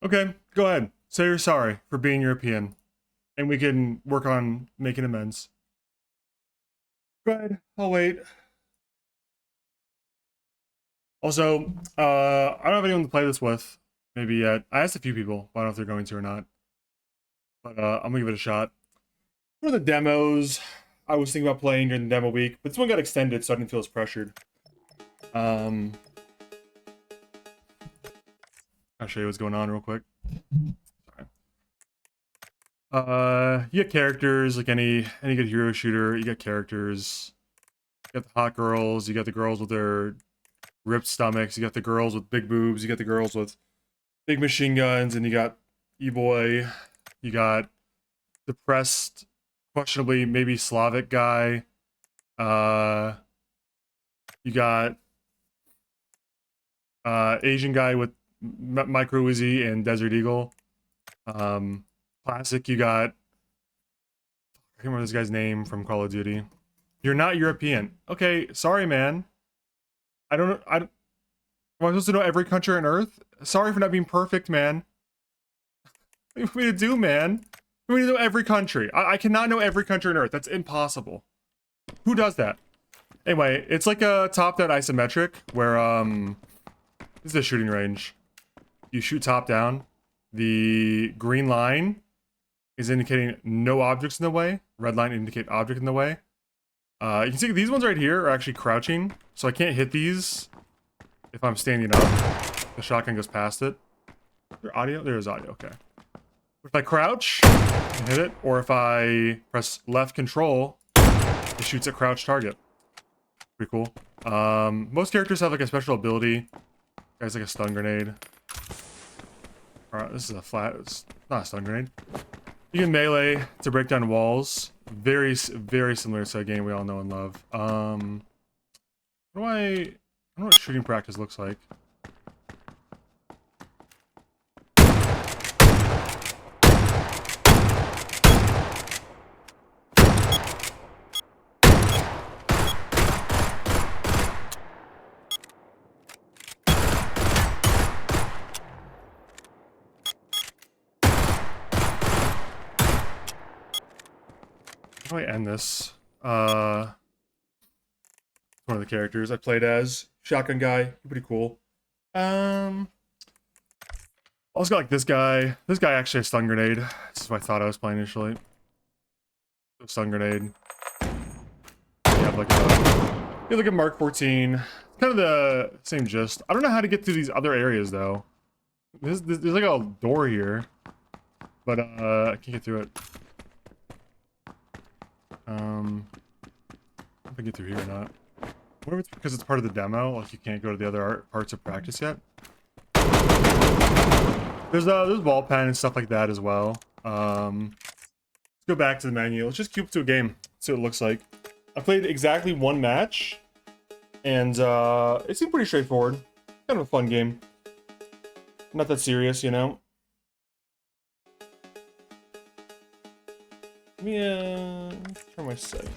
Okay, go ahead. Say you're sorry for being European, and we can work on making amends. Go ahead. I'll wait. Also, I don't have anyone to play this with, maybe yet. I asked a few people, but I don't know if they're going to or not. But I'm gonna give it a shot. For the demos, I was thinking about playing during the demo week, but this one got extended, so I didn't feel as pressured. I'll show you what's going on real quick. You get characters like any good hero shooter. You get characters. You got the hot girls. You got the girls with their ripped stomachs. You got the girls with big boobs. You got the girls with big machine guns, and you got E-boy. You got depressed, questionably maybe Slavic guy. You got Asian guy with Micro Uzi and Desert Eagle. Classic. You got, I can't remember this guy's name from Call of Duty. You're not European. Okay, sorry, man. I don't know. Am I supposed to know every country on Earth? Sorry for not being perfect, man. What do you want me to do, man? We need to know every country. I cannot know every country on Earth. That's impossible. Who does that? Anyway, it's like a top-down isometric where this is a shooting range. You shoot top-down. The green line is indicating no objects in the way. Red line indicate object in the way. You can see these ones right here are actually crouching, so I can't hit these if I'm standing up. The shotgun goes past it. Is there audio? There's audio, okay. If I crouch, I can hit it, or if I press left control, it shoots at crouch target. Pretty cool. Most characters have like a special ability. Guy's like a stun grenade. Alright, this is a flat, it's not a stun grenade. You can melee to break down walls. Very similar to a game we all know and love. I don't know what shooting practice looks like. How do I end this? One of the characters I played as. Shotgun guy. Pretty cool. Also got like this guy. This guy actually has stun grenade. This is what I thought I was playing initially. Stun grenade. You have like a Mark 14. It's kind of the same gist. I don't know how to get through these other areas though. There's like a door here. But I can't get through it. If I get through here or not. I wonder if it's because it's part of the demo, like you can't go to the other parts of practice yet. There's wall pen and stuff like that as well. Let's go back to the menu. Let's just queue up to a game. See what it looks like. I played exactly one match, and it seemed pretty straightforward. Kind of a fun game. Not that serious, you know. Let me turn my settings.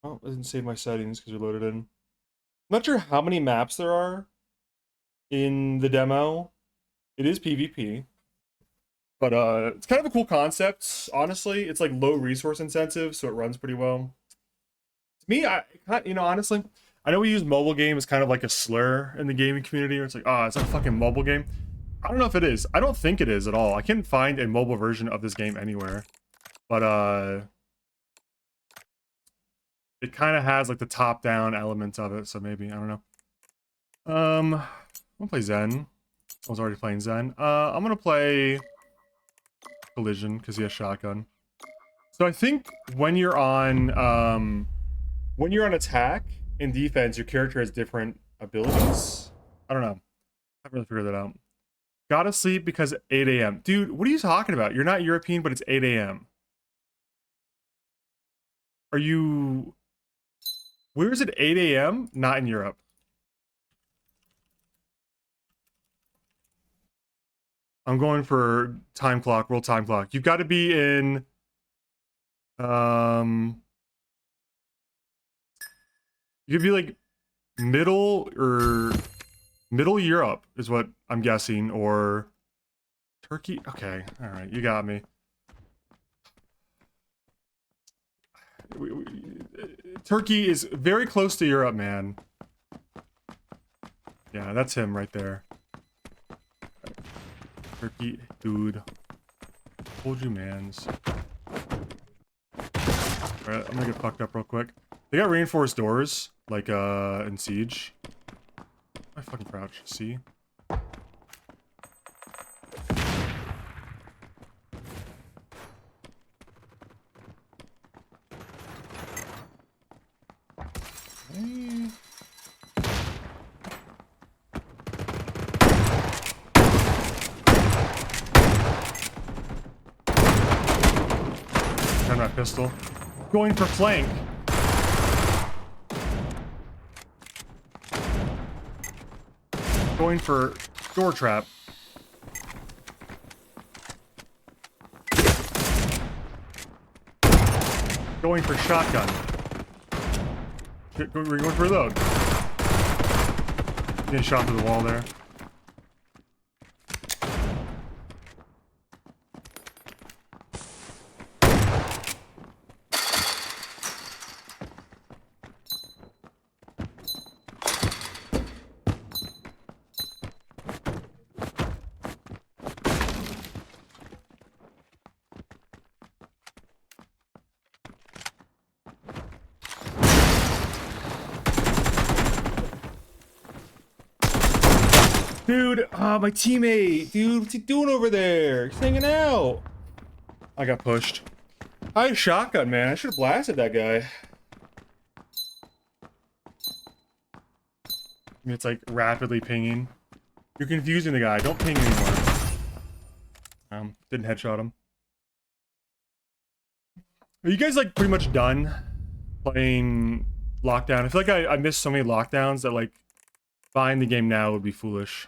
Oh, it doesn't save my settings because they're loaded in. I'm not sure how many maps there are in the demo. It is PvP. But it's kind of a cool concept, honestly. It's like low resource intensive, so it runs pretty well. To me, honestly, I know we use mobile game as kind of like a slur in the gaming community, where it's like, oh, it's a fucking mobile game. I don't know if it is. I don't think it is at all. I can't find a mobile version of this game anywhere. But it kind of has like the top-down elements of it, so maybe, I don't know. I'm gonna play Zen. I was already playing Zen. I'm gonna play Collision because he has shotgun. So I think when you're on attack and defense, your character has different abilities. I don't know. I haven't really figured that out. Gotta sleep because 8 a.m. Dude, what are you talking about? You're not European, but it's 8 a.m. Are you... Where is it 8 a.m.? Not in Europe. I'm going for time clock, world time clock. You've got to be in... You could be like middle or middle Europe is what I'm guessing, or Turkey. Okay, all right, you got me. Turkey is very close to Europe, man. Yeah, that's him right there. Turkey, dude. Told you, mans. Alright, I'm gonna get fucked up real quick. They got reinforced doors, like, in Siege. I fucking crouch. See? Hey. Got my pistol. Going for flank. Going for door trap. Going for shotgun. We're going for reload. Getting shot through the wall there. Dude, my teammate. Dude, what's he doing over there? He's hanging out. I got pushed. I had a shotgun, man. I should have blasted that guy. I mean, it's like rapidly pinging. You're confusing the guy. Don't ping anymore. Didn't headshot him. Are you guys like pretty much done playing Lockdown? I feel like I missed so many lockdowns that like buying the game now would be foolish.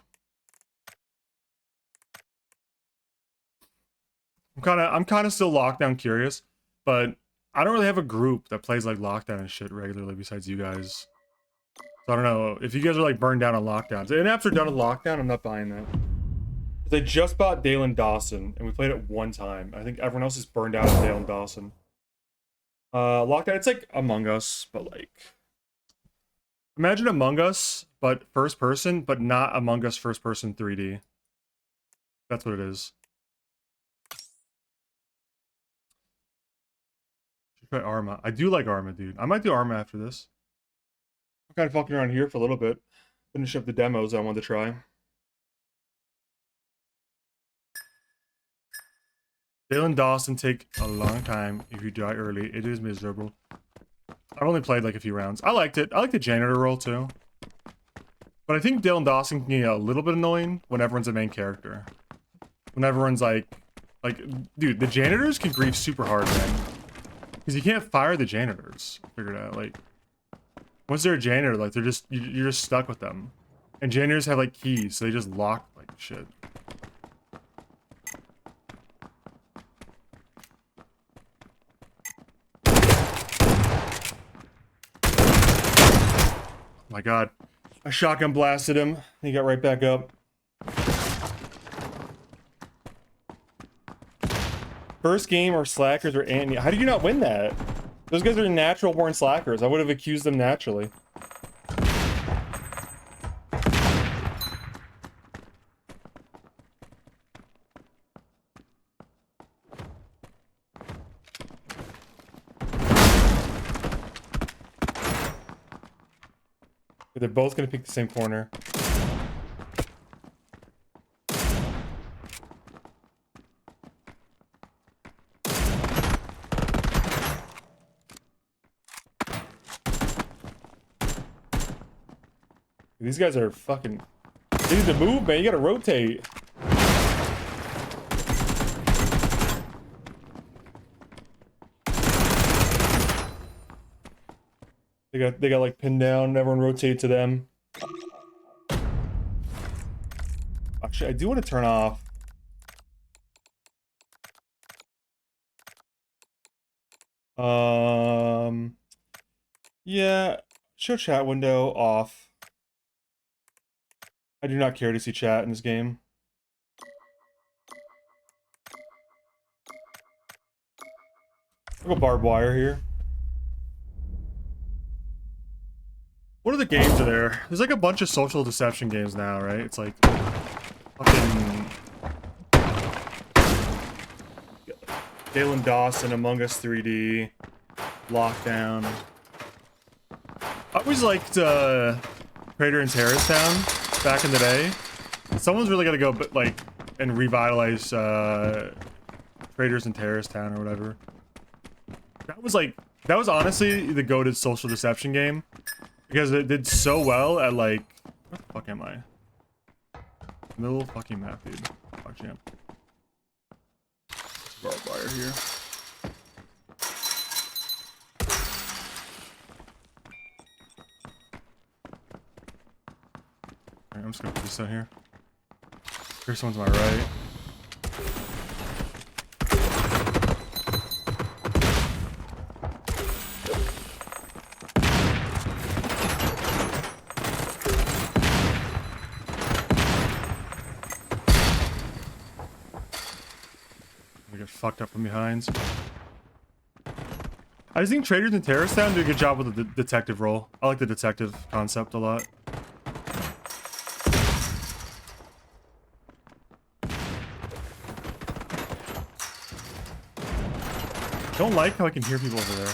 I'm kind of still Lockdown curious, but I don't really have a group that plays like Lockdown and shit regularly besides you guys. So I don't know if you guys are like burned down on lockdowns. And apps are done with Lockdown. I'm not buying that. They just bought Dale and Dawson, and we played it one time. I think everyone else is burned out on Dale and Dawson. Lockdown, it's like Among Us, but like imagine Among Us, but first person, but not Among Us first person 3D. That's what it is. Should try Arma. I do like Arma, dude. I might do Arma after this. I'm kind of fucking around here for a little bit. Finish up the demos I wanted to try. Dale and Dawson take a long time if you die early. It is miserable. I've only played like a few rounds. I liked it. I like the janitor role too. But I think Dale and Dawson can get a little bit annoying when everyone's a main character. When everyone's like, dude, the janitors can grief super hard, man. Because you can't fire the janitors. Figured out, like, once they're a janitor, like, they're just, you're just stuck with them. And janitors have, like, keys, so they just lock, like, shit. Oh my god. I shotgun blasted him. He got right back up. First game or slackers or Andy. How did you not win that? Those guys are natural born slackers. I would have accused them naturally. They're both gonna pick the same corner. These guys are fucking... They need to move, man. You gotta rotate. They got like pinned down and everyone rotate to them. Actually, I do want to turn off. Yeah. Show chat window off. I do not care to see chat in this game. I'll go barbed wire here. What other games are there? There's like a bunch of social deception games now, right? It's like fucking Galen Dawson, Among Us 3D, Lockdown. I always liked Crater and Terrorist Town back in the day. Someone's really gotta go, but like, and revitalize Craters and Terrorist Town or whatever. That was honestly the goated social deception game. Because it did so well at like... What the fuck am I? Middle fucking map, dude. Fuck jam. Barbed wire here. Alright, I'm just gonna put this out here. Here's someone to my right. Fucked up from behind. I just think Traders and Terrorist Town do a good job with the detective role. I like the detective concept a lot. Don't like how I can hear people over there.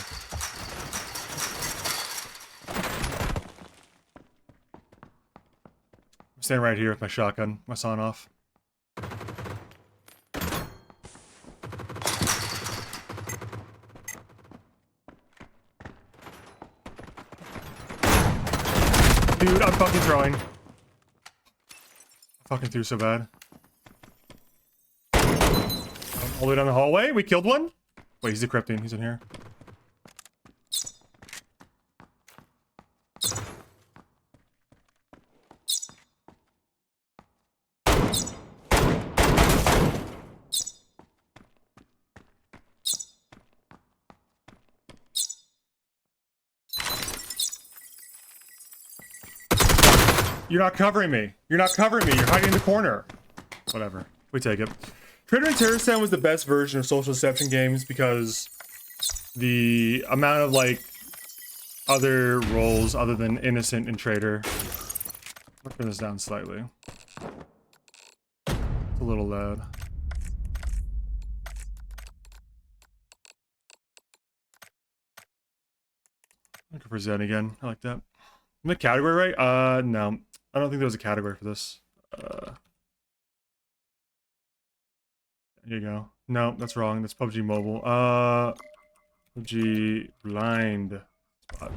I'm standing right here with my shotgun, my sawn off. Dude, I'm fucking throwing. I fucking threw so bad. All the way down the hallway. We killed one. Wait, he's decrypting. He's in here. You're not covering me. You're not covering me. You're hiding in the corner. Whatever. We take it. Trader and Terrorist Town was the best version of social deception games because the amount of like other roles other than innocent and traitor. I'll turn this down slightly. It's a little loud. Looking for Zen again. I like that. In the category, right? No. I don't think there was a category for this. There you go. No, that's wrong. That's PUBG Mobile. PUBG Blind Spot.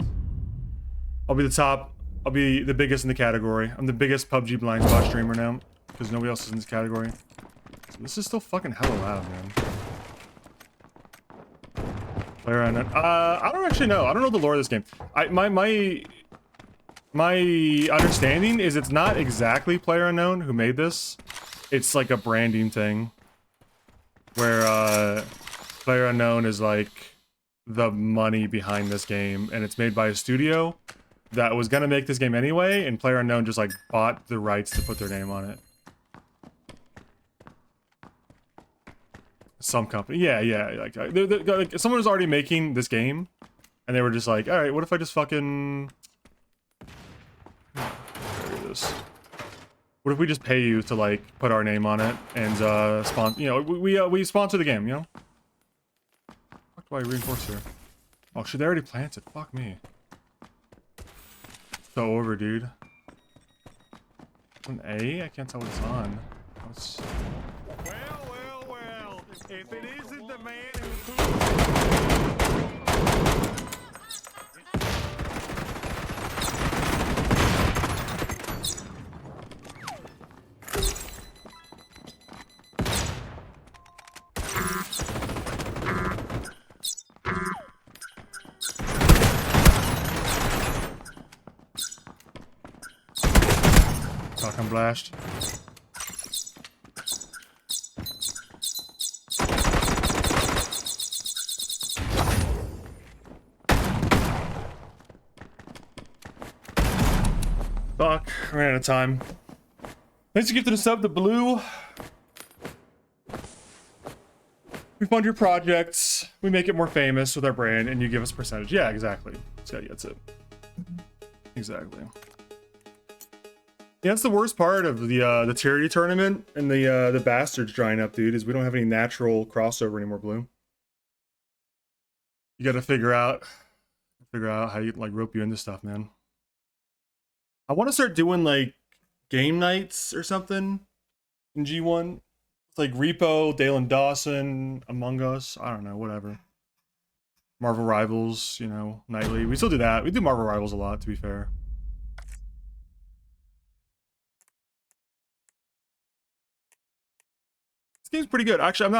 I'll be the top. I'll be the biggest in the category. I'm the biggest PUBG Blind Spot streamer now. Because nobody else is in this category. So this is still fucking hella loud, man. Player unknown. I don't actually know. I don't know the lore of this game. My understanding is it's not exactly Player Unknown who made this. It's like a branding thing. Where, Player Unknown is like the money behind this game. And it's made by a studio that was gonna make this game anyway. And Player Unknown just like bought the rights to put their name on it. Some company. Yeah. Like someone was already making this game. And they were just like, alright, what if I just fucking... What if we just pay you to like put our name on it and sponsor? You know, we sponsor the game. You know. Fuck, do I reinforce here? Oh shit! They already planted. Fuck me. So over, dude. An A? I can't tell what it's on. What's... Well. If it isn't the man who... Shotgun blast. Fuck, ran out of time. Thanks for gifting a sub to Blue. We fund your projects, we make it more famous with our brand, and you give us a percentage. Yeah, exactly. So yeah, that's it. Exactly. Yeah, that's the worst part of the charity tournament and the bastards drying up, dude, is we don't have any natural crossover anymore, Blue. You gotta figure out how you like rope you into stuff, man. I want to start doing like game nights or something in G1. It's like Repo, Dale Dawson, Among Us, I don't know, whatever. Marvel Rivals, you know, nightly. We still do that. We do Marvel Rivals a lot, to be fair. This game's pretty good. Actually,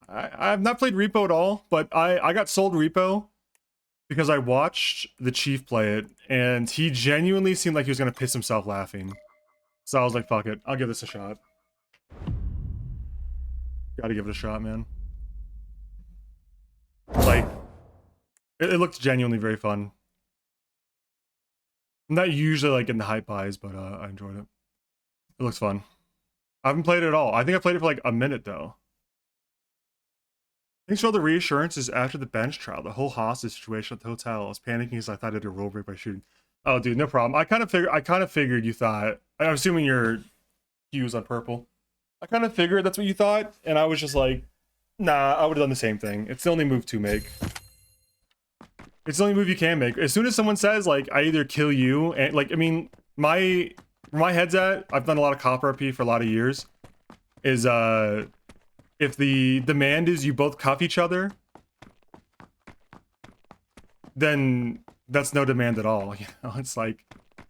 I've not played Repo at all, but I got sold Repo because I watched the Chief play it, and he genuinely seemed like he was gonna piss himself laughing. So I was like, fuck it, I'll give this a shot. Gotta give it a shot, man. Like, it looked genuinely very fun. I'm not usually like in the hype buys, but I enjoyed it. It looks fun. I haven't played it at all. I think I played it for like a minute though. Thanks for all the reassurances after the bench trial. The whole hostage situation at the hotel. I was panicking as I thought I did a rule break by shooting. Oh, dude, no problem. I kind of figured you thought. I'm assuming your hue was on purple. I kind of figured that's what you thought, and I was just like, nah, I would have done the same thing. It's the only move to make. It's the only move you can make. As soon as someone says, like, I either kill you, and, like, I mean, where my head's at, I've done a lot of cop RP for a lot of years, is, if the demand is you both cuff each other, then that's no demand at all, you know? It's like,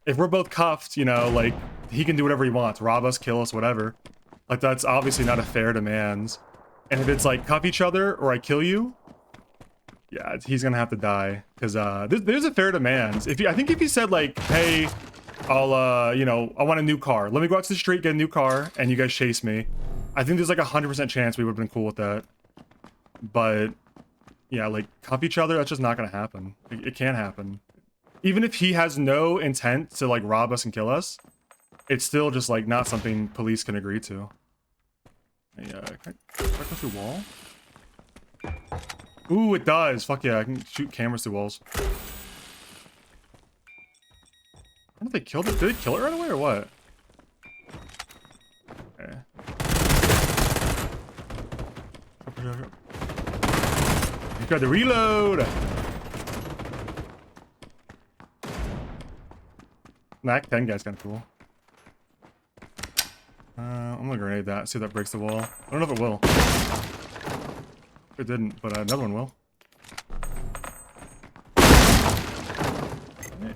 if we're both cuffed, you know, like, he can do whatever he wants, rob us, kill us, whatever. Like, that's obviously not a fair demand. And if it's like, cuff each other, or I kill you, yeah, he's gonna have to die. Because, there's a fair demand. I think if he said, like, hey, I'll, you know, I want a new car. Let me go out to the street, get a new car, and you guys chase me. I think there's like 100% chance we would have been cool with that. But, yeah, like, cuff each other, that's just not gonna happen. It can't happen. Even if he has no intent to, like, rob us and kill us, it's still just, like, not something police can agree to. Yeah, can I go through a wall? Ooh, it does. Fuck yeah, I can shoot cameras through walls. I don't know if they killed it. Did they kill it right away or what? Okay. You got to reload! That 10 guy's kind of cool. I'm gonna grenade that, see if that breaks the wall. I don't know if it will. It didn't, but another one will. Hey.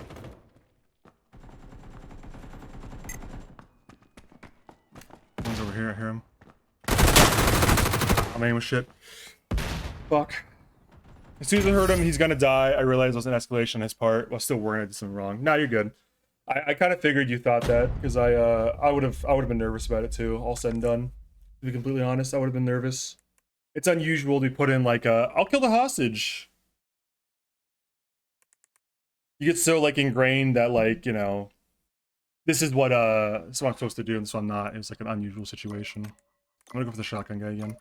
One's over here, I hear him. I'm aiming with shit. Fuck. As soon as I heard him, he's gonna die. I realized it was an escalation on his part while still worrying I did something wrong. Nah, you're good. I kind of figured you thought that because I would have been nervous about it too. All said and done, to be completely honest, I would have been nervous. It's unusual to put in like I'll kill the hostage. You get so like ingrained that like, you know, this is what I'm supposed to do and this one I'm not. It's like an unusual situation. I'm gonna go for the shotgun guy again.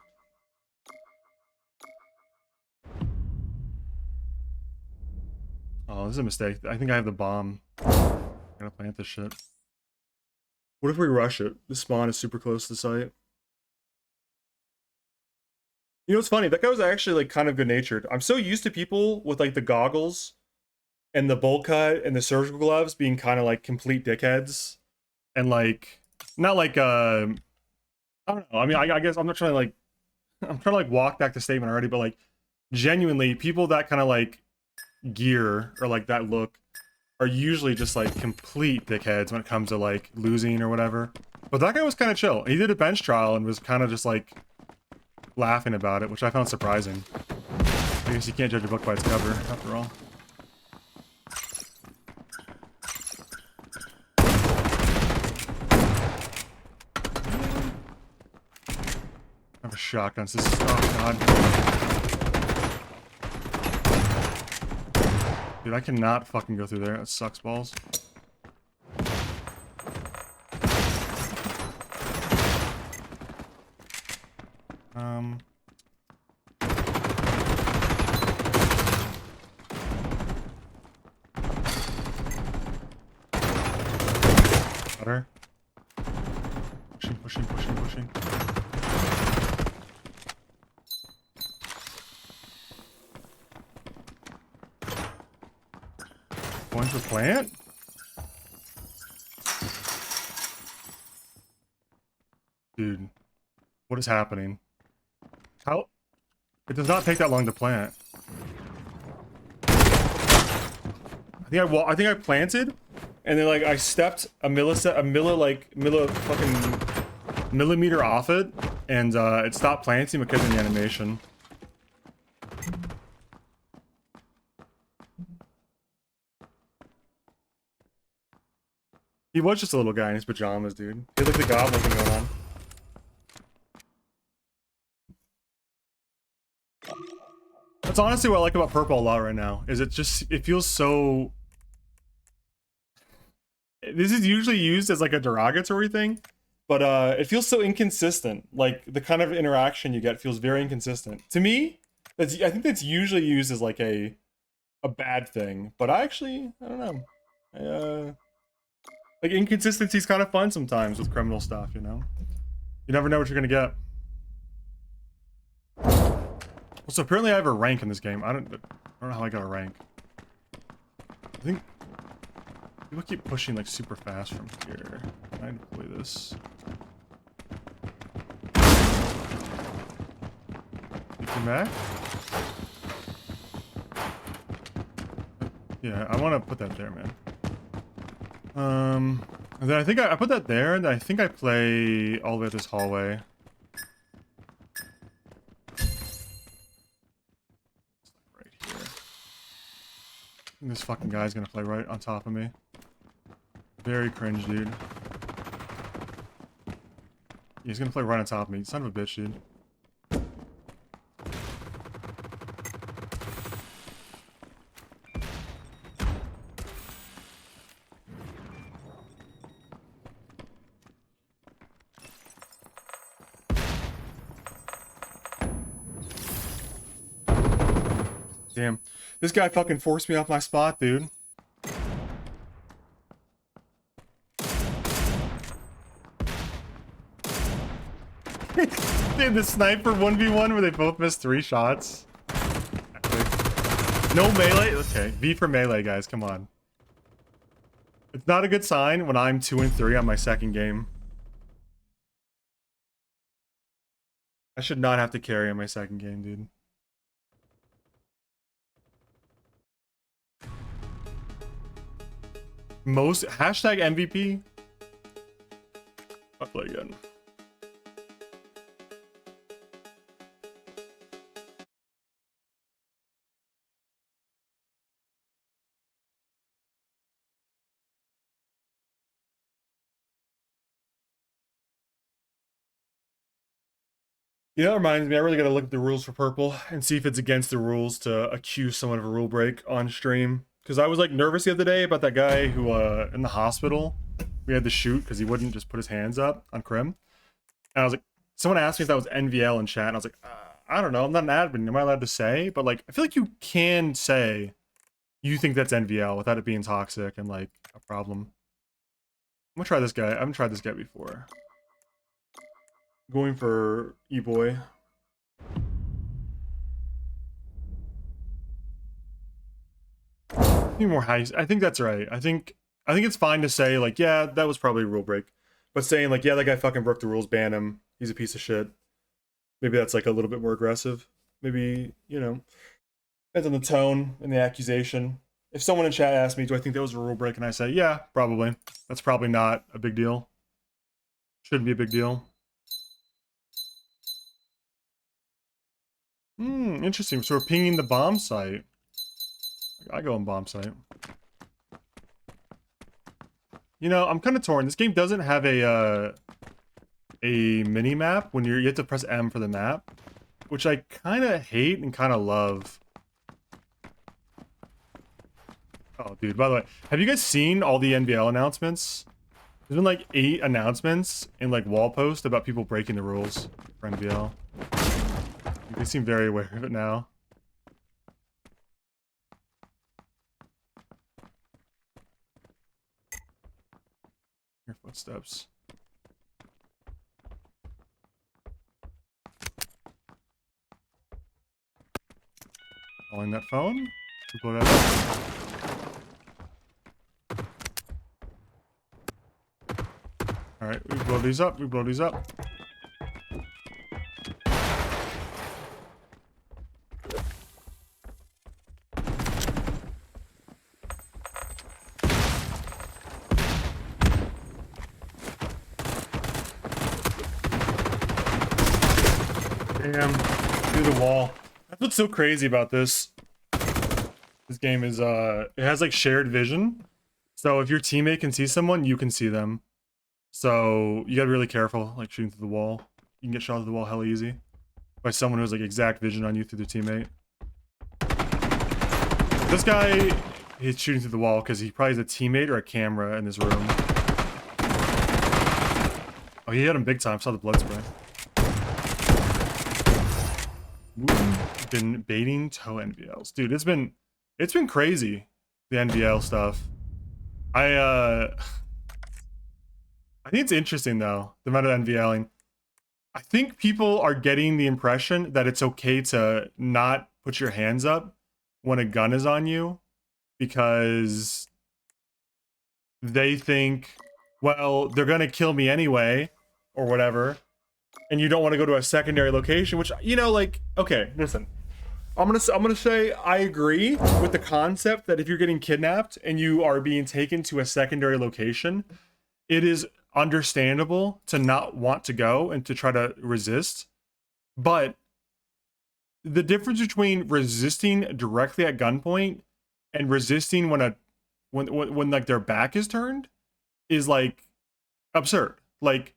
Oh, this is a mistake. I think I have the bomb. I'm gonna plant this shit. What if we rush it? The spawn is super close to the site. You know what's funny? That guy was actually like kind of good natured. I'm so used to people with like the goggles and the bowl cut and the surgical gloves being kind of like complete dickheads. And like, not like, I don't know. I mean, I guess I'm not trying to like, I'm trying to like walk back the statement already, but like genuinely people that kind of like gear or like that look are usually just like complete dickheads when it comes to like losing or whatever. But that guy was kind of chill. He did a bench trial and was kind of just like laughing about it, which I found surprising. I guess you can't judge a book by its cover, after all. I have a shotgun. So this is, oh god. Dude, I cannot fucking go through there. That sucks balls. Got her. Pushing. Going for plant? Dude, what is happening? How? It does not take that long to plant. I think I planted, and then like I stepped a millimeter off it, and it stopped planting because of the animation. He was just a little guy in his pajamas, dude. He had like the goblin thing going on. That's honestly what I like about purple a lot right now. Is it feels so. This is usually used as like a derogatory thing, but it feels so inconsistent. Like the kind of interaction you get feels very inconsistent. To me, I think that's usually used as like a bad thing. But I don't know. Like inconsistency is kind of fun sometimes with criminal stuff, you know? You never know what you're gonna get. So apparently I have a rank in this game. I don't know how I got a rank. I think people keep pushing like super fast from here. Can I deploy this? You come back? Yeah, I want to put that there, man. And then I think I put that there, and I think I play all the way up this hallway. Right here. And this fucking guy's gonna play right on top of me. Very cringe, dude. He's gonna play right on top of me. Son of a bitch, dude. Damn. This guy fucking forced me off my spot, dude. Dude, the sniper 1v1 where they both missed 3 shots. No melee? Okay, V for melee, guys, come on. It's not a good sign when I'm 2 and 3 on my second game. I should not have to carry on my second game, dude. Most hashtag MVP. I'll play again. You know, it reminds me, I really gotta look at the rules for purple and see if it's against the rules to accuse someone of a rule break on stream. Because I was like nervous the other day about that guy who in the hospital we had to shoot because he wouldn't just put his hands up on Crim. And I was like, someone asked me if that was NVL in chat, and I was like, I don't know, I'm not an admin, am I allowed to say? But like, I feel like you can say you think that's NVL without it being toxic and like a problem. I'm gonna try this guy. I haven't tried this guy before. Going for E-boy. More heist. I think that's right. I think it's fine to say like, yeah, that was probably a rule break. But saying like, yeah, that guy fucking broke the rules, ban him. He's a piece of shit. Maybe that's like a little bit more aggressive. Maybe, you know, depends on the tone and the accusation. If someone in chat asks me, do I think that was a rule break? And I say, yeah, probably. That's probably not a big deal. Shouldn't be a big deal. Interesting. So we're pinging the bomb site. I go on bomb site. You know, I'm kind of torn. This game doesn't have a mini map when you have to press M for the map, which I kind of hate and kind of love. Oh, dude, by the way, have you guys seen all the NVL announcements? There's been like 8 announcements in like wall post about people breaking the rules for NVL. They seem very aware of it now. Your footsteps. Calling that phone. We blow that up. Alright, we blow these up. We blow these up. Damn. Through the wall. That's what's so crazy about this. This game is, it has like shared vision. So if your teammate can see someone, you can see them. So you gotta be really careful, like shooting through the wall. You can get shot through the wall hella easy. By someone who has like exact vision on you through their teammate. This guy, he's shooting through the wall because he probably has a teammate or a camera in this room. Oh, he had him big time. Saw the blood spray. We've been baiting toe NVLs. Dude, it's been crazy, the NVL stuff. I think it's interesting though, the amount of NVLing. I think people are getting the impression that it's okay to not put your hands up when a gun is on you because they think, well, they're gonna kill me anyway or whatever, and you don't want to go to a secondary location, which, you know, like, okay, listen, I'm gonna say I agree with the concept that if you're getting kidnapped and you are being taken to a secondary location, it is understandable to not want to go and to try to resist. But the difference between resisting directly at gunpoint and resisting when like their back is turned is like absurd. Like,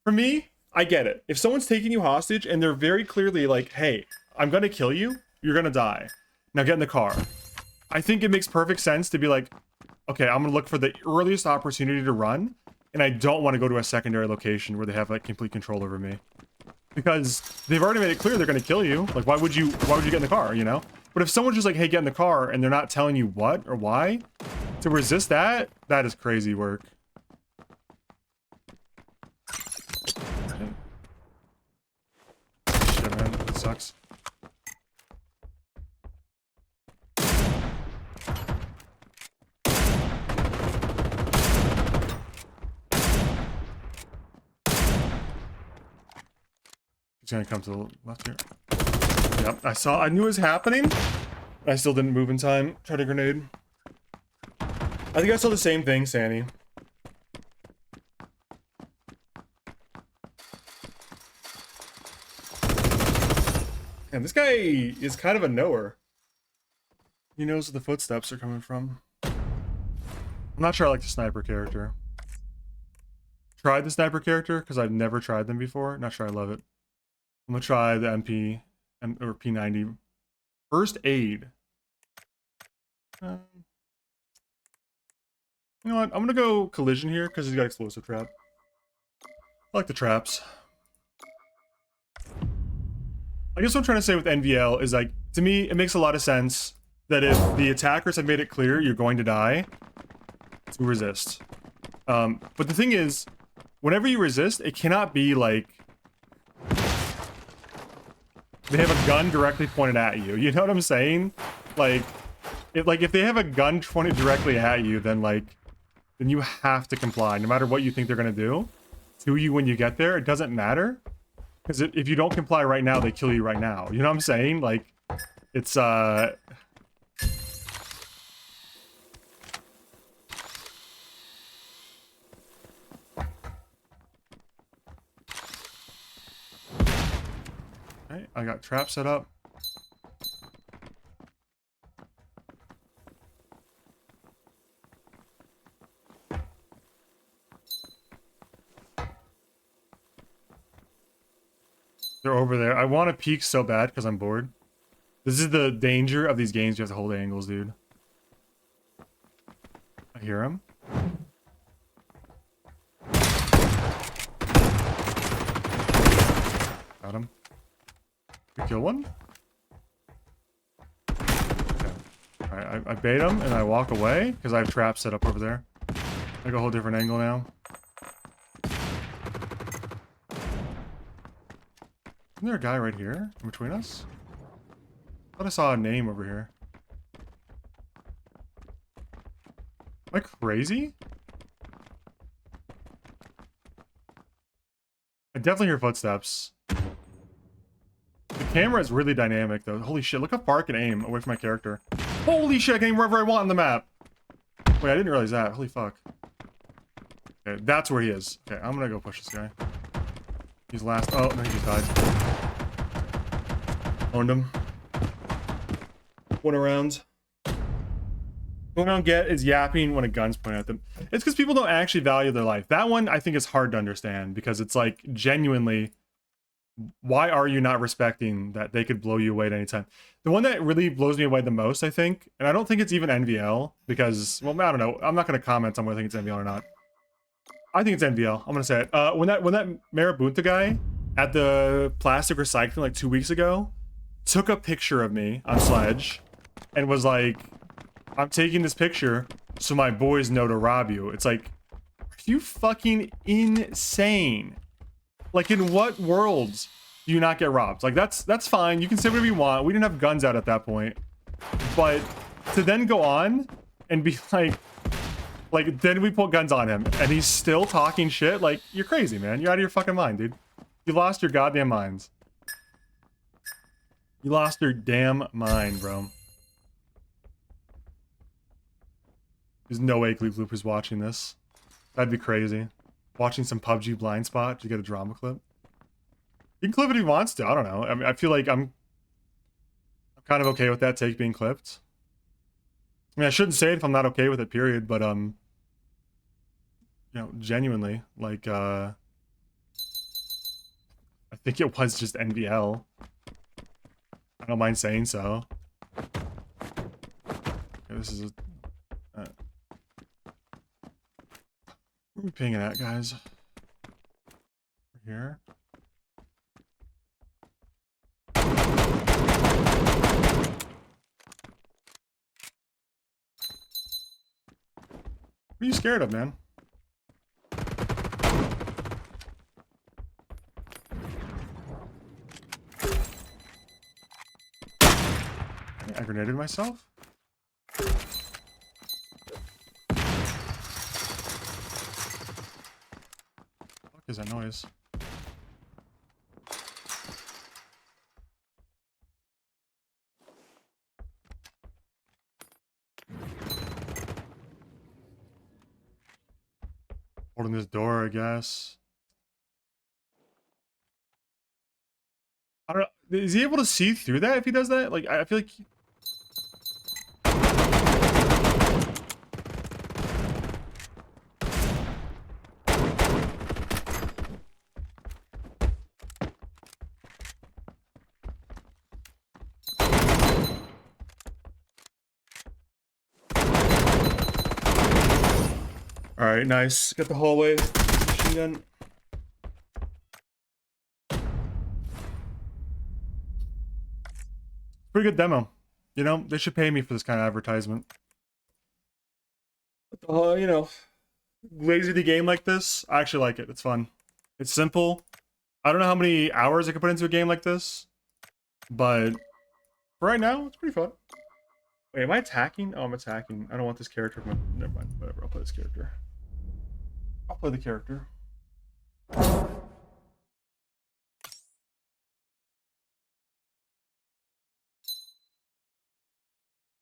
for me, I get it. If someone's taking you hostage and they're very clearly like, hey, I'm gonna kill you, you're gonna die, now get in the car, I think it makes perfect sense to be like, okay, I'm gonna look for the earliest opportunity to run, and I don't want to go to a secondary location where they have like complete control over me, because they've already made it clear they're gonna kill you. Like, why would you get in the car, you know? But if someone's just like, hey, get in the car, and they're not telling you what or why, to resist that is crazy work. Shit, man, that sucks. He's gonna come to the left here. Yep, I knew it was happening. I still didn't move in time. Tried a grenade. I think I saw the same thing, Sandy. And this guy is kind of a knower. He knows where the footsteps are coming from. I'm not sure I like the sniper character. Tried the sniper character because I've never tried them before. Not sure I love it. I'm gonna try the or P90. First aid. You know what? I'm gonna go collision here because he's got explosive trap. I like the traps. I guess what I'm trying to say with NVL is, like, to me, it makes a lot of sense that if the attackers have made it clear you're going to die, to resist. But the thing is, whenever you resist, it cannot be like they have a gun directly pointed at you. You know what I'm saying? Like, if they have a gun pointed directly at you, then you have to comply, no matter what you think they're gonna do to you when you get there. It doesn't matter, because if you don't comply right now, they kill you right now. You know what I'm saying? Like, it's okay, I got traps set up. They're over there. I want to peek so bad because I'm bored. This is the danger of these games. You have to hold angles, dude. I hear him. Got him. You kill one? Okay. Alright, I bait him and I walk away because I have traps set up over there. Like a whole different angle now. Isn't there a guy right here in between us? I thought I saw a name over here. Am I crazy? I definitely hear footsteps. The camera is really dynamic though. Holy shit, look how far I can aim away from my character. Holy shit, I can aim wherever I want on the map. Wait, I didn't realize that. Holy fuck. Okay, that's where he is. Okay, I'm gonna go push this guy. He's last. Oh, no, he just died. Owned him. Went around. What I don't get is yapping when a gun's pointed at them. It's because people don't actually value their life. That one I think is hard to understand because it's like genuinely, why are you not respecting that they could blow you away at any time? The one that really blows me away the most, I think, and I don't think it's even NVL because, well, I don't know. I'm not going to comment on whether I think it's NVL or not. I think it's NVL. I'm going to say it. When that Marabunta guy at the plastic recycling like 2 weeks ago took a picture of me on Sledge and was like, I'm taking this picture so my boys know to rob you. It's like, are you fucking insane? Like, in what worlds do you not get robbed? Like, that's fine. You can say whatever you want. We didn't have guns out at that point. But to then go on and be like, then we put guns on him and he's still talking shit. Like, you're crazy, man. You're out of your fucking mind, dude. You lost your goddamn minds. You lost your damn mind, bro. There's no way Gloop Gloop is watching this. That'd be crazy. Watching some PUBG blind spot to get a drama clip. He can clip it if he wants to. I don't know. I mean, I feel like I'm kind of okay with that take being clipped. I mean, I shouldn't say it if I'm not okay with it, period. But, you know, genuinely, like, I think it was just NVL. I don't mind saying so. Okay, this is a... Where are we pinging at, guys? Here. What are you scared of, man? I grenaded myself? What is that noise? Holding this door, I guess. I don't know. Is he able to see through that if he does that? Like, I feel like... Alright, nice. Got the hallway. Machine gun. Pretty good demo. You know, they should pay me for this kind of advertisement. You know, lazy the game like this, I actually like it. It's fun. It's simple. I don't know how many hours I could put into a game like this, but for right now, it's pretty fun. Wait, am I attacking? Oh, I'm attacking. I don't want this character. Never mind. Whatever. I'll play this character. I'll play the character.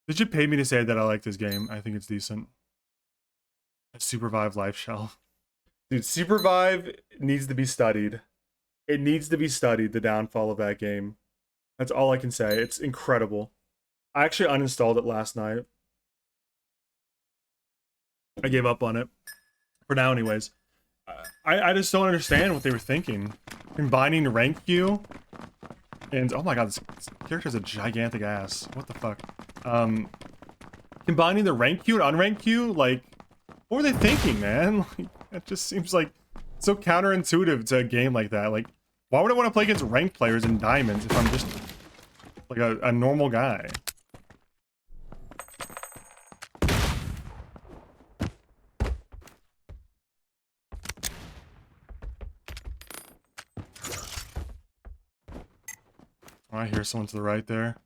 Did you pay me to say that I like this game? I think it's decent. A Supervive life shell. Dude, Supervive needs to be studied. It needs to be studied, the downfall of that game. That's all I can say. It's incredible. I actually uninstalled it last night. I gave up on it. For now, anyways. I just don't understand what they were thinking. Combining rank queue and... Oh my god, this character has a gigantic ass. What the fuck? Combining the rank queue and unranked queue? Like, what were they thinking, man? Like, it just seems like so counterintuitive to a game like that. Like, why would I want to play against ranked players in diamonds if I'm just Like a normal guy. Oh, I hear someone to the right there.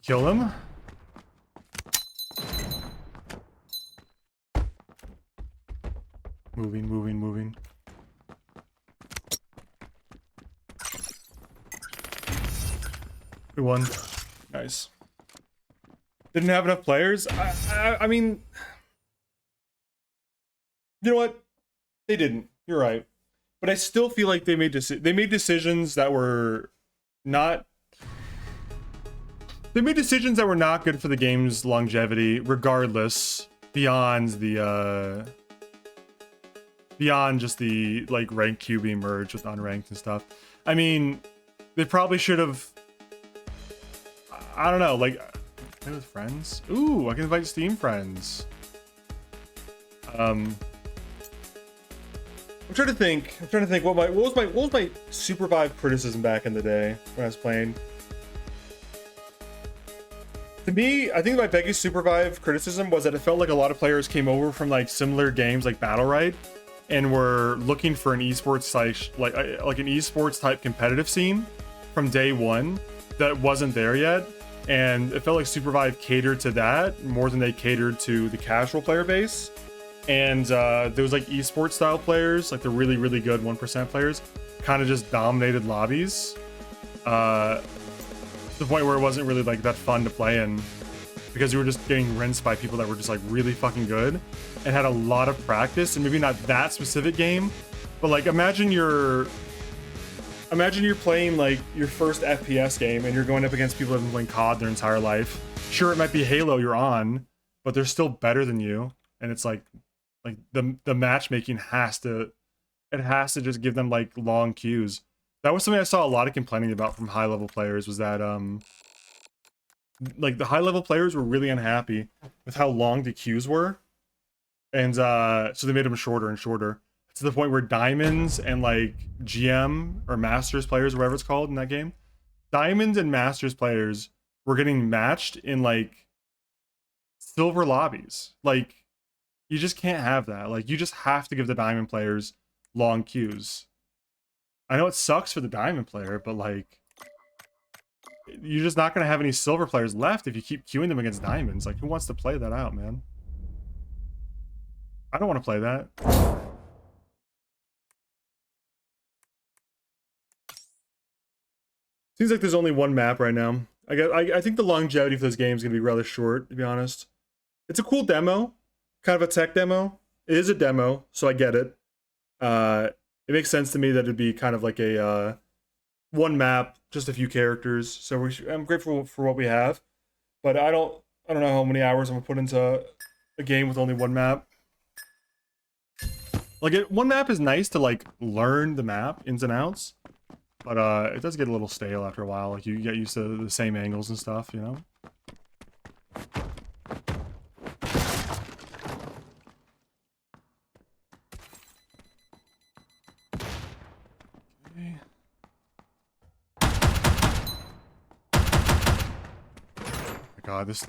Kill him. Moving. We won. Nice. Didn't have enough players? I mean... You know what? They didn't. You're right. But I still feel like they made decisions that were not... They made decisions that were not good for the game's longevity, regardless, beyond the, beyond just the, like, ranked queue being merged with unranked and stuff. I mean, they probably should have... I don't know, like... Play with friends? Ooh, I can invite Steam friends. I'm trying to think what was my Super Vibe criticism back in the day when I was playing. To me, I think my biggest Super Vibe criticism was that it felt like a lot of players came over from like similar games like Battle Right and were looking for an esports like an esports type competitive scene from day one that wasn't there yet. And it felt like Super Vibe catered to that more than they catered to the casual player base. And there was like esports style players, like the really, really good 1% players, kind of just dominated lobbies. To the point where it wasn't really like that fun to play in because you were just getting rinsed by people that were just like really fucking good and had a lot of practice, and maybe not that specific game, but like imagine you're playing like your first FPS game and you're going up against people that have been playing COD their entire life. Sure, it might be Halo you're on, but they're still better than you, and it's like the matchmaking has to just give them like long queues. That was something I saw a lot of complaining about from high level players, was that like the high level players were really unhappy with how long the queues were, and so they made them shorter and shorter to the point where diamonds and like GM or masters players, whatever it's called in that game, diamonds and masters players were getting matched in like silver lobbies. Like, you just can't have that. Like, you just have to give the diamond players long queues. I know it sucks for the diamond player, but like, you're just not going to have any silver players left if you keep queuing them against diamonds. Like, who wants to play that out, man? I don't want to play that. Seems like there's only one map right now. I think the longevity for this game is going to be rather short, to be honest. It's a cool demo. Kind of a tech demo. It is a demo, so I get it. It makes sense to me that it'd be kind of like a one map, just a few characters. So I'm grateful for what we have, but I don't know how many hours I'm gonna put into a game with only one map. Like, one map is nice to like learn the map ins and outs, but it does get a little stale after a while. Like, you get used to the same angles and stuff, you know. God, this...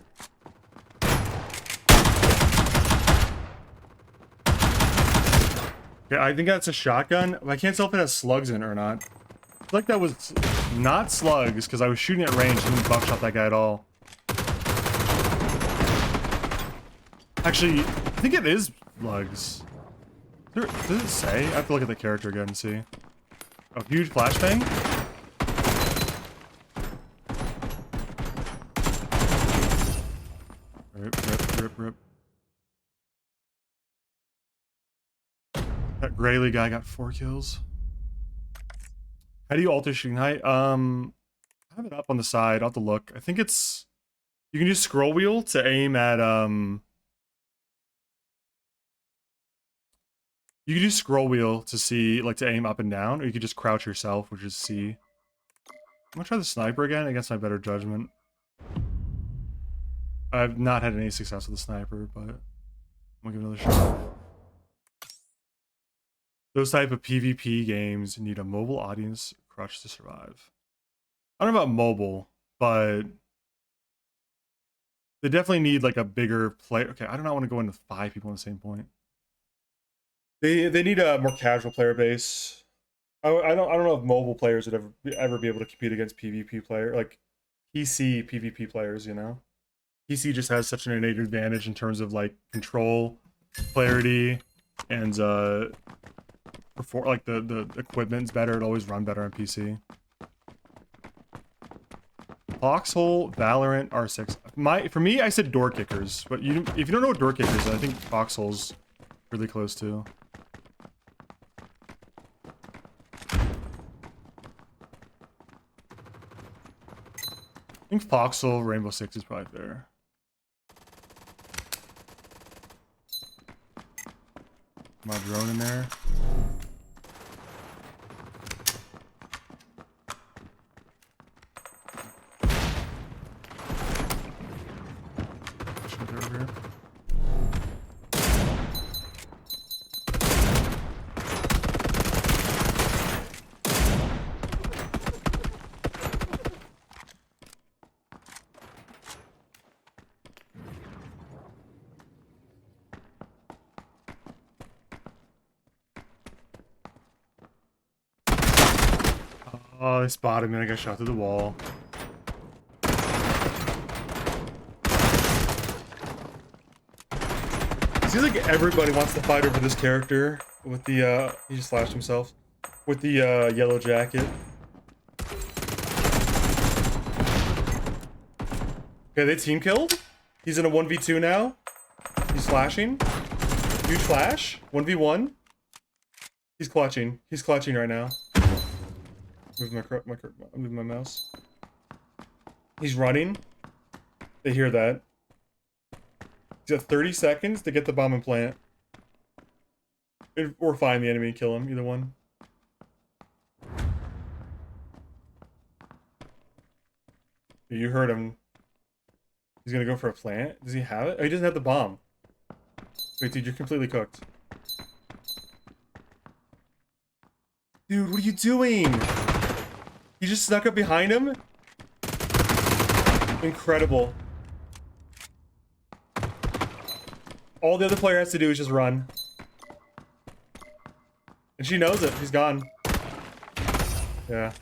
Yeah, I think that's a shotgun. I can't tell if it has slugs in it or not. I feel like that was not slugs, because I was shooting at range and didn't buckshot that guy at all. Actually, I think it is slugs. Does it say? I have to look at the character again and see. Oh, huge flashbang? Rip. That Grayley guy got 4 kills. How do you alter shooting height? I have it up on the side. I'll have to look. I think it's... You can use scroll wheel to aim at, You can use scroll wheel to see, like, to aim up and down, or you could just crouch yourself, which is C. I'm gonna try the sniper again against my better judgment. I've not had any success with the sniper, but I'm gonna give it another shot. Those type of PvP games need a mobile audience crutch to survive. I don't know about mobile, but they definitely need like a bigger player. Okay, I do not want to go into 5 people on the same point. They need a more casual player base. I don't know if mobile players would ever be able to compete against PvP player like PC PvP players. You know, PC just has such an innate advantage in terms of like control, clarity, and perform like the equipment's better. It always run better on PC. Foxhole, Valorant, R6. For me, I said door kickers, but if you don't know what door kickers is, I think Foxhole's really close too. I think Foxhole, Rainbow Six is probably there. My drone in there. Oh, they spotted me and I got shot through the wall. It seems like everybody wants to fight over this character with the, he just slashed himself. With the, yellow jacket. Okay, they team killed. He's in a 1v2 now. He's flashing. Huge flash. 1v1. He's clutching. He's clutching right now. Move my mouse. He's running. They hear that. He's got 30 seconds to get the bomb and plant. Or find the enemy and kill him. Either one. You heard him. He's gonna go for a plant. Does he have it? Oh, he doesn't have the bomb. Wait, dude, you're completely cooked. Dude, what are you doing? You just snuck up behind him? Incredible. All the other player has to do is just run. And she knows it. He's gone. Yeah.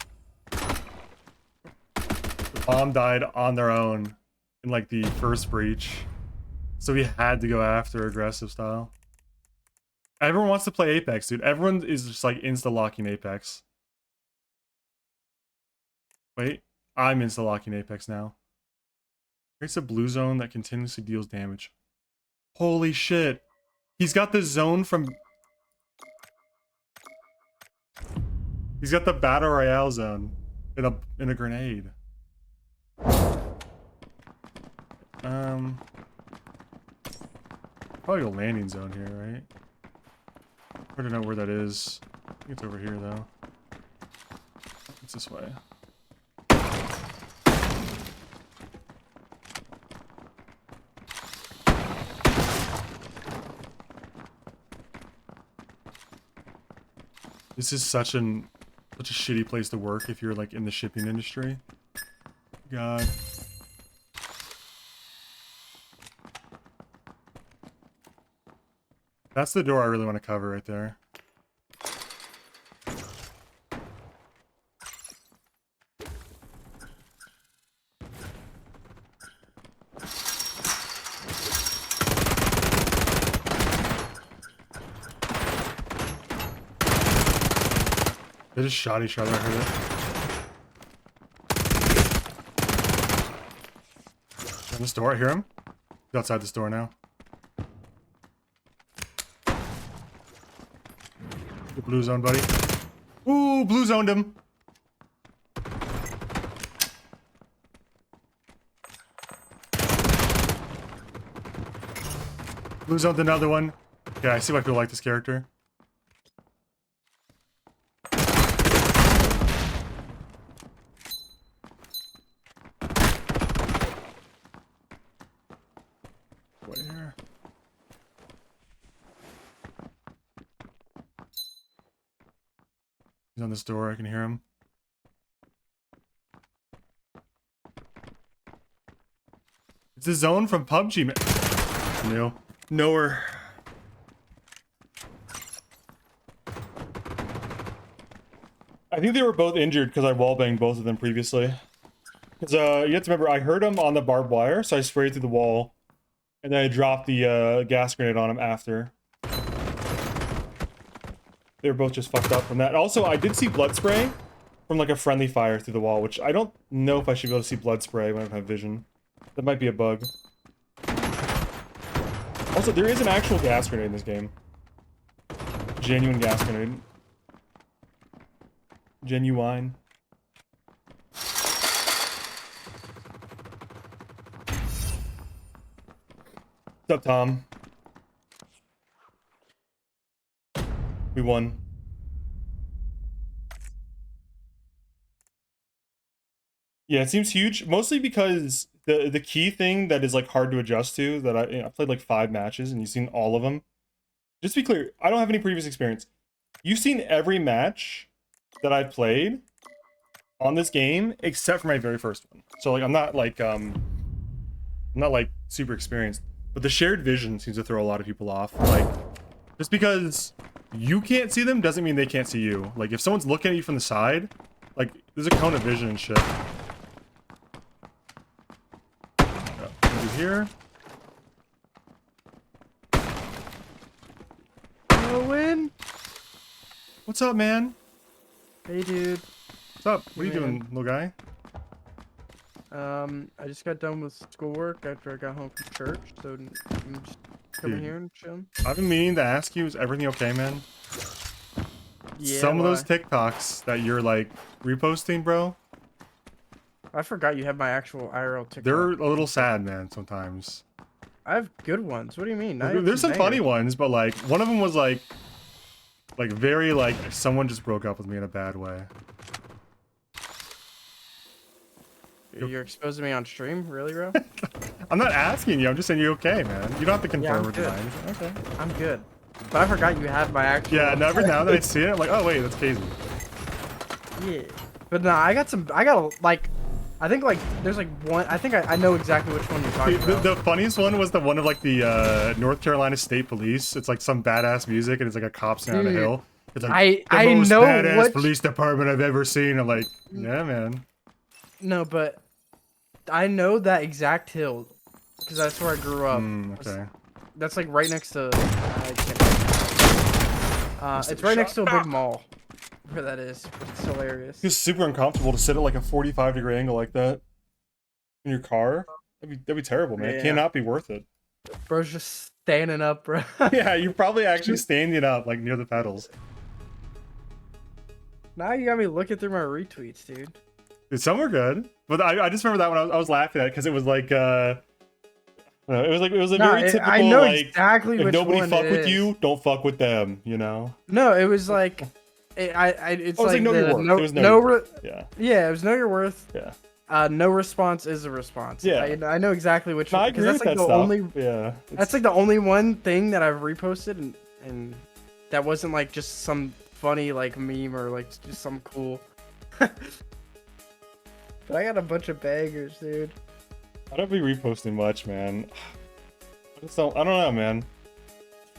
The bomb died on their own in like the first breach. So we had to go after aggressive style. Everyone wants to play Apex, dude. Everyone is just like insta-locking Apex. Wait, I'm insta-locking Apex now. Creates a blue zone that continuously deals damage. Holy shit. He's got the zone from... He's got the Battle Royale zone in a grenade. Probably a landing zone here, right? Hard to know where that is. I think it's over here though. It's this way. This is such a shitty place to work if you're like in the shipping industry. God. That's the door I really want to cover right there. They just shot each other, I heard it. In this door, I hear him. He's outside this door now. The blue zone, buddy. Ooh, blue zoned him. Blue zoned another one. Yeah, I see why people like this character. He's on this door. I can hear him. It's a zone from PUBG, man. No. Nowhere. I think they were both injured because I wallbanged both of them previously. Because you have to remember, I heard him on the barbed wire, so I sprayed through the wall. And then I dropped the gas grenade on him after. They were both just fucked up from that. Also, I did see blood spray from like a friendly fire through the wall, which I don't know if I should be able to see blood spray when I don't have vision. That might be a bug. Also, there is an actual gas grenade in this game. Genuine gas grenade. Genuine. What's up, Tom? We won. Yeah, it seems huge, mostly because the key thing that is like hard to adjust to, that I played like 5 matches and you've seen all of them. Just to be clear, I don't have any previous experience. You've seen every match that I've played on this game except for my very first one. So like I'm not like super experienced, but the shared vision seems to throw a lot of people off. Like just because you can't see them doesn't mean they can't see you. Like if someone's looking at you from the side, like there's a cone of vision and shit. Here. Owen? What's up, man? Hey, dude. What's up? What are you doing, little guy? I just got done with schoolwork after I got home from church, so I'm just coming here and chilling. I've been meaning to ask you, is everything okay, man? Yeah, Some of those TikToks that you're like reposting, bro. I forgot you have my actual IRL TikTok. They're a little sad, man, sometimes. I have good ones. What do you mean? There's some funny ones, but like one of them was like very like someone just broke up with me in a bad way. You're exposing me on stream? Really, bro? I'm not asking you. I'm just saying you're okay, man. You don't have to confirm or good. deny anything. Okay. I'm good. But I forgot you had my actual... Yeah, and every now and then I see it, I'm like, oh wait, that's Casey. Yeah. But no, I got like... I think like there's like one. I think I know exactly which one you're talking about. The funniest one was the one of like the North Carolina State Police. It's like some badass music and it's like a cop standing on a hill. It's like the most badass police department I've ever seen. I'm like, yeah, man. No, but I know that exact hill because that's where I grew up. Okay. That's like right next to. It's right next to a big mall. Where that is. It's hilarious. It's super uncomfortable to sit at like a 45-degree angle like that in your car. That'd be terrible, man. It cannot be worth it. Bro's just standing up, bro. Yeah, you're probably actually standing up like near the pedals. Now you got me looking through my retweets, dude. Dude, some were good, but I just remember that one I was laughing at because it was like it was a very typical. I know like, exactly if which nobody one fuck it with is. you, don't fuck with them. You know. No, it was like. It's like know your worth. It was yeah, it was know your worth. Yeah. No response is a response. Yeah. I know exactly which one. I agree that's with like that the stuff. only. Yeah. That's like the only one thing that I've reposted and that wasn't like just some funny like meme or like just some cool. But I got a bunch of bangers, dude. I don't be reposting much, man. I don't know, man.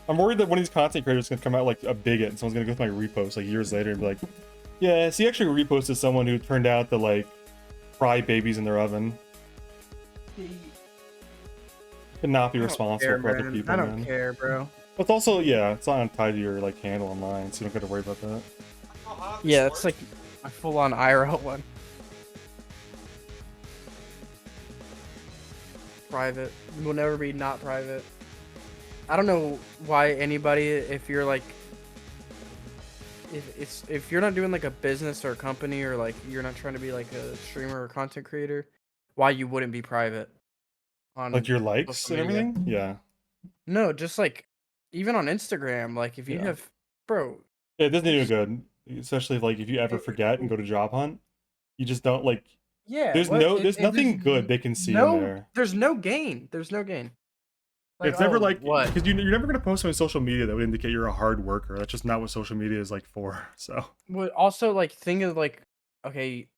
I'm worried that one of these content creators is gonna come out like a bigot and someone's gonna go through my repost like years later and be like, yeah, so he actually reposted someone who turned out to like fry babies in their oven. Could not be responsible for other people, I don't man. care, bro. But it's also, yeah, it's not tied to your like handle online, so you don't got to worry about that. Yeah, it's like a full-on IRL one. Private. Will never be not private. I don't know why anybody, if you're like, if you're not doing like a business or a company or like you're not trying to be like a streamer or content creator, why you wouldn't be private on like your likes and everything. Yeah. No, just like even on Instagram, like if you have, bro. Yeah, it doesn't do good, especially if, like if you ever forget and go to job hunt, you just don't like. Yeah. There's nothing good they can see in there. There's no gain. There's no gain. Like, It's never oh, like what? because you're never gonna post on social media that would indicate you're a hard worker. That's just not what social media is like for. So Well, also like think of like, okay,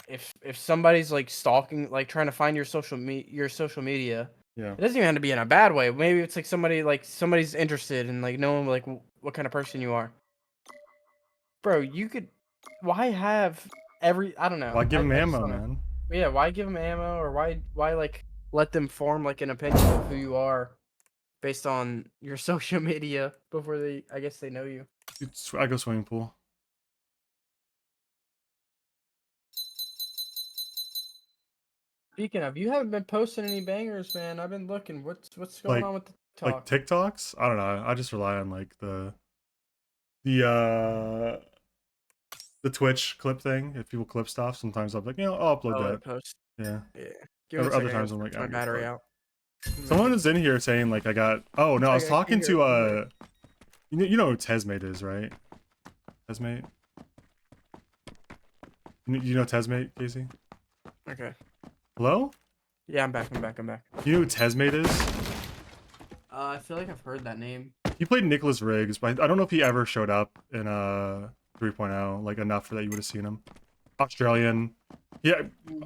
if somebody's like stalking, like trying to find your social media, yeah, it doesn't even have to be in a bad way. Maybe it's like somebody's interested in like knowing like what kind of person you are. Bro, you could. Why have I don't know. well, I give them I just ammo, don't know. man. Yeah, why give them ammo or why like let them form like an opinion of who you are based on your social media before I guess they know you. I go swimming pool. Speaking of, you haven't been posting any bangers, man. I've been looking. What's going Like on with the like talk? TikToks. I don't know. I just rely on like the the Twitch clip thing. If people clip stuff, sometimes I'll be like, I'll upload Oh, that. it post. Yeah. Yeah. Give me a Other second. I gotta times I'm like, switch I my don't give a battery fuck. out. Someone is in here saying like I got. Oh no, I was I can't talking hear to it. you know who Tesmate is, right? Tesmate. You know Tesmate, Casey? Okay. Hello? Yeah, I'm back. I'm back. I'm back. You know who Tesmate is? I feel like I've heard that name. He played Nicholas Riggs, but I don't know if he ever showed up in 3.0, like enough for that you would have seen him. Australian. Yeah,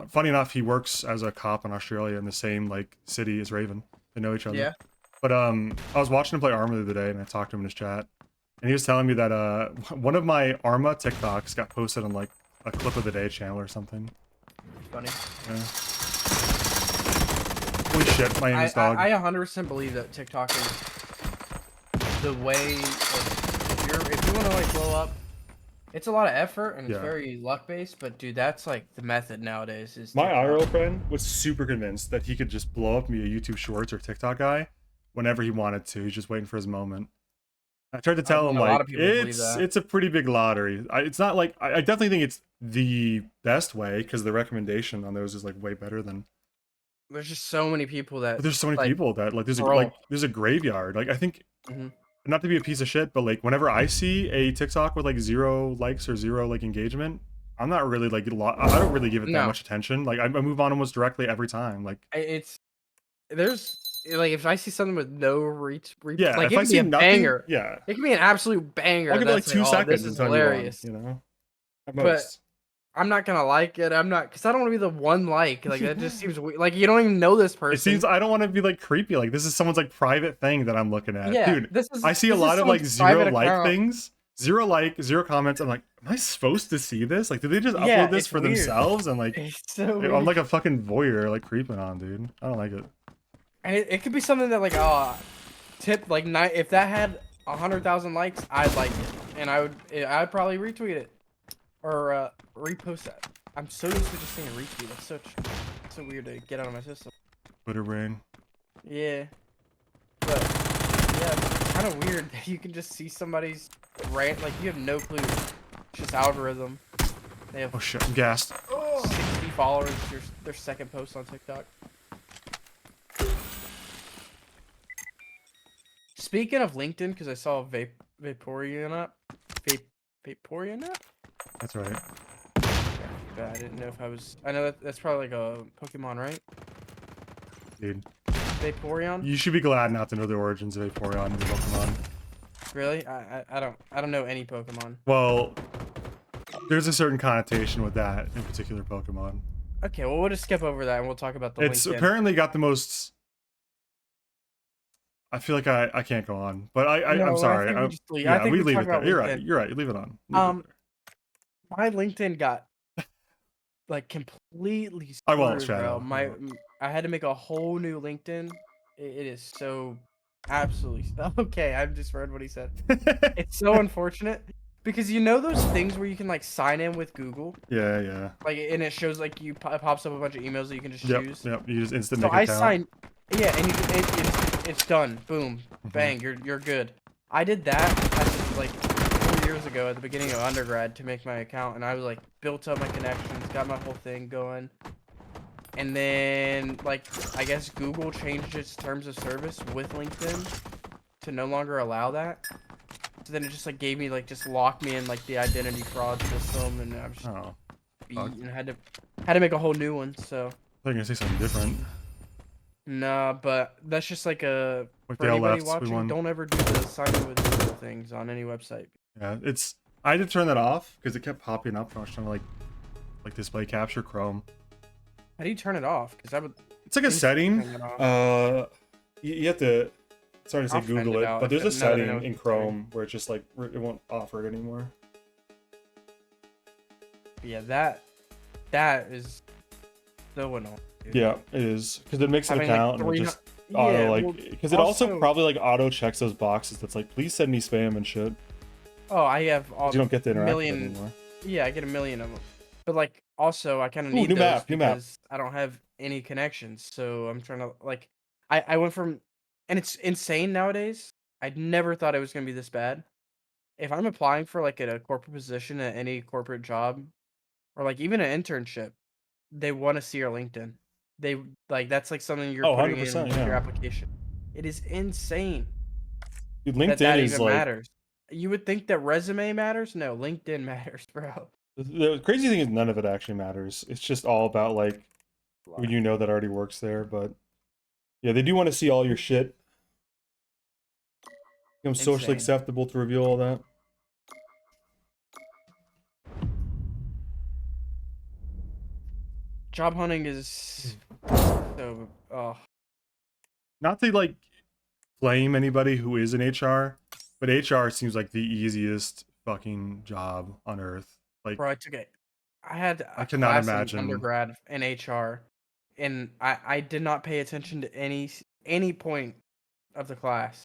funny enough, he works as a cop in Australia in the same like city as Raven. They know each other. Yeah. But I was watching him play Arma the other day, and I talked to him in his chat, and he was telling me that one of my Arma TikToks got posted on like a clip of the day channel or something. Funny. Yeah. Holy shit, my aim is dog. I 100% believe that TikTok is the way. Like, if you want to like blow up, it's a lot of effort and it's Yeah. very luck based. But dude, that's like the method nowadays. Is My TikTok. IRL friend was super convinced that he could just blow up me a YouTube Shorts or TikTok guy whenever he wanted to. He's just waiting for his moment. I tried to tell him A lot like of people believe that. it's a pretty big lottery. It's not like I definitely think it's the best way because the recommendation on those is like way better than. There's just so many people that. But there's so many like, people that like bro. there's a graveyard. Like I think Mhm. not to be a piece of shit, but like whenever I see a TikTok with like 0 likes or 0 like engagement, I'm not really like I don't really give it that No. much attention. Like I move on almost directly every time. Like There's like if I see something with no reach, yeah, like if it I could be see a nothing, banger. yeah, It could be an absolute banger. I'll give it like That's 2 oh, this seconds is and turn you on. hilarious. You know, at But most. I'm not gonna like it. I'm not because I don't want to be the one like that just seems weird. Like you don't even know this person. It seems I don't want to be like creepy. Like this is someone's like private thing that I'm looking at, Yeah, dude. this is I see a lot of like someone's 0 private like account. things, 0 like, 0 comments. I'm like, am I supposed to see this? Like, did they just Yeah, upload this it's for weird. themselves? And like, It's so I'm weird. like a fucking voyeur, like creeping on, dude. I don't like it. And it could be something that like tip like if that had 100,000 likes, I'd like it, and I'd probably retweet it or repost that. I'm so used to just saying retweet. That's so weird to get out of my system. Twitter brain. Yeah, but yeah, it's kind of weird that you can just see somebody's rant like you have no clue. It's just algorithm. They have Oh shit, I'm gassed. 60 followers. Their second post on TikTok. Speaking of LinkedIn, because I saw Vaporeon Vaporeon. That's right. I didn't know if I was. I know that's probably like a Pokemon, right? Dude. Vaporeon. You should be glad not to know the origins of Vaporeon and Pokemon. Really? I don't know any Pokemon. Well, there's a certain connotation with that in particular Pokemon. Okay, well we'll just skip over that and we'll talk about the It's LinkedIn. apparently got the most. I feel like I can't go on, but I'm sorry. Yeah, we leave it there. You're right. You're right. Leave it on. My LinkedIn got like completely screwed, I won't, Shadow. bro. I had to make a whole new LinkedIn. It is so absolutely okay. I just read what he said. It's so unfortunate because you know those things where you can like sign in with Google. Yeah. Like and it shows like it pops up a bunch of emails that you can just choose. Yep. You just instant So make I account. signed. Yeah, and it's done. Boom, bang. You're good. I did that like 4 years ago at the beginning of undergrad to make my account, and I was like built up my connections, got my whole thing going, and then like I guess Google changed its terms of service with LinkedIn to no longer allow that. So then it just like gave me like just locked me in like the identity fraud system, and I was just beat and had to make a whole new one. So I think I say something different. Nah, but that's just like a Like for they all anybody left. We watching. won. Don't ever do the sign in with Google things on any website. Yeah, it's. I had to turn that off because it kept popping up when I was trying to like display capture Chrome. How do you turn it off? Because I would It's like a instantly setting. turn it off. You have to. Sorry to say I'll find Google it it, out but there's a now that I know setting what in you're saying. Chrome where it's just like it won't offer it anymore. But yeah, that is so annoying. Dude. Yeah, it is because it makes an Having like account and it 300. just auto Yeah, like well, because it also also, probably like auto checks those boxes that's like please send me spam and shit. oh, I have 'Cause a you don't get to interact with it million. anymore. Yeah, I get a million of them. But like, also, I kind of Ooh, need new those map, new map. because I don't have any connections. So I'm trying to like, I went from, and it's insane nowadays. I never thought it was gonna be this bad. If I'm applying for like a corporate position at any corporate job or like even an internship, they want to see your LinkedIn. They like that's like something you're Oh, putting 100%, in with your yeah. application. It is insane Dude, that LinkedIn that is even like matters. You would think that resume matters? No, LinkedIn matters, bro. the crazy thing is none of it actually matters. It's just all about like who Lie. you know that already works there, but yeah, they do want to see all your shit. Become socially Insane. acceptable to reveal all that. Job hunting is so oh Not to like blame anybody who is in HR, but HR seems like the easiest fucking job on earth. bro, Like I took it. I had I a cannot class in imagine. undergrad in HR, and I did not pay attention to any point of the class.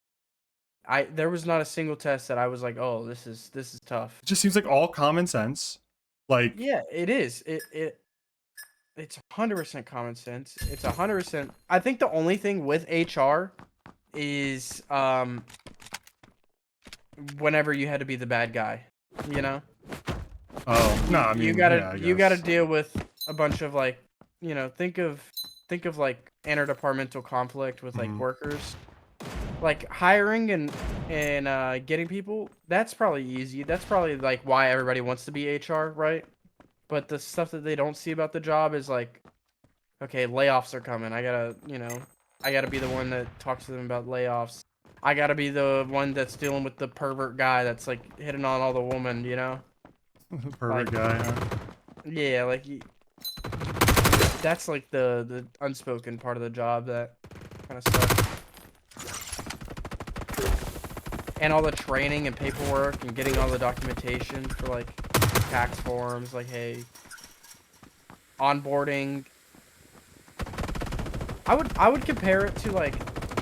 I there was not a single test that I was like, oh, this is tough. It just seems like all common sense. Like Yeah, it is. It's 100% common sense. It's 100%. I think the only thing with HR is whenever you had to be the bad guy, you know? oh no, You I you mean gotta yeah, I you gotta guess. deal with a bunch of like, think of like interdepartmental conflict with like Mhm. workers. Like hiring and getting people, that's probably easy. That's probably like why everybody wants to be HR, right? But the stuff that they don't see about the job is like, okay, layoffs are coming. I gotta be the one that talks to them about layoffs. I gotta be the one that's dealing with the pervert guy that's like hitting on all the women, you know? Like, Pervert guy, huh? yeah, like that's like the unspoken part of the job that kind of sucks. And all the training and paperwork and getting all the documentation for like tax forms, like hey, onboarding. I would compare it to like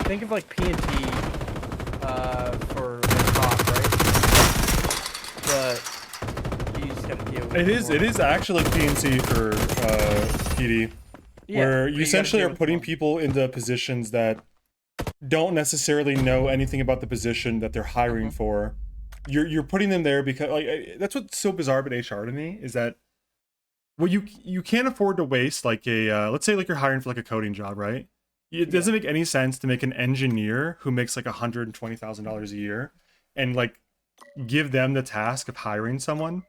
think of like P&T for like cops, right? But you just gotta deal with It it is more. it is actually PNC for PD, Yeah, where you but you gotta essentially deal are with putting more. people into positions that don't necessarily know anything about the position that they're hiring Hmm. for. You're putting them there because like that's what's so bizarre about HR to me is that well you can't afford to waste like a let's say like you're hiring for like a coding job, right? It Yeah. doesn't make any sense to make an engineer who makes like $120,000 a year and like give them the task of hiring someone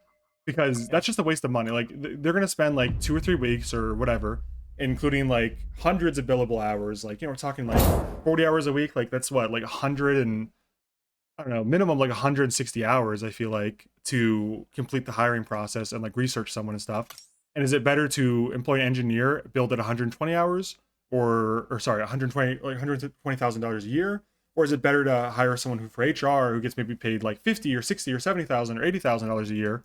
because Yeah. that's just a waste of money. Like they're gonna spend like 2 or 3 weeks or whatever, including like hundreds of billable hours. Like we're talking like 40 hours a week. Like that's what like 100 and I don't know minimum like 160 hours. I feel like to complete the hiring process and like research someone and stuff. And is it better to employ an engineer build at 120 hours or sorry 120 like $120,000 a year? Or is it better to hire someone who for HR who gets maybe paid like 50 or 60 or 70,000 or $80,000 a year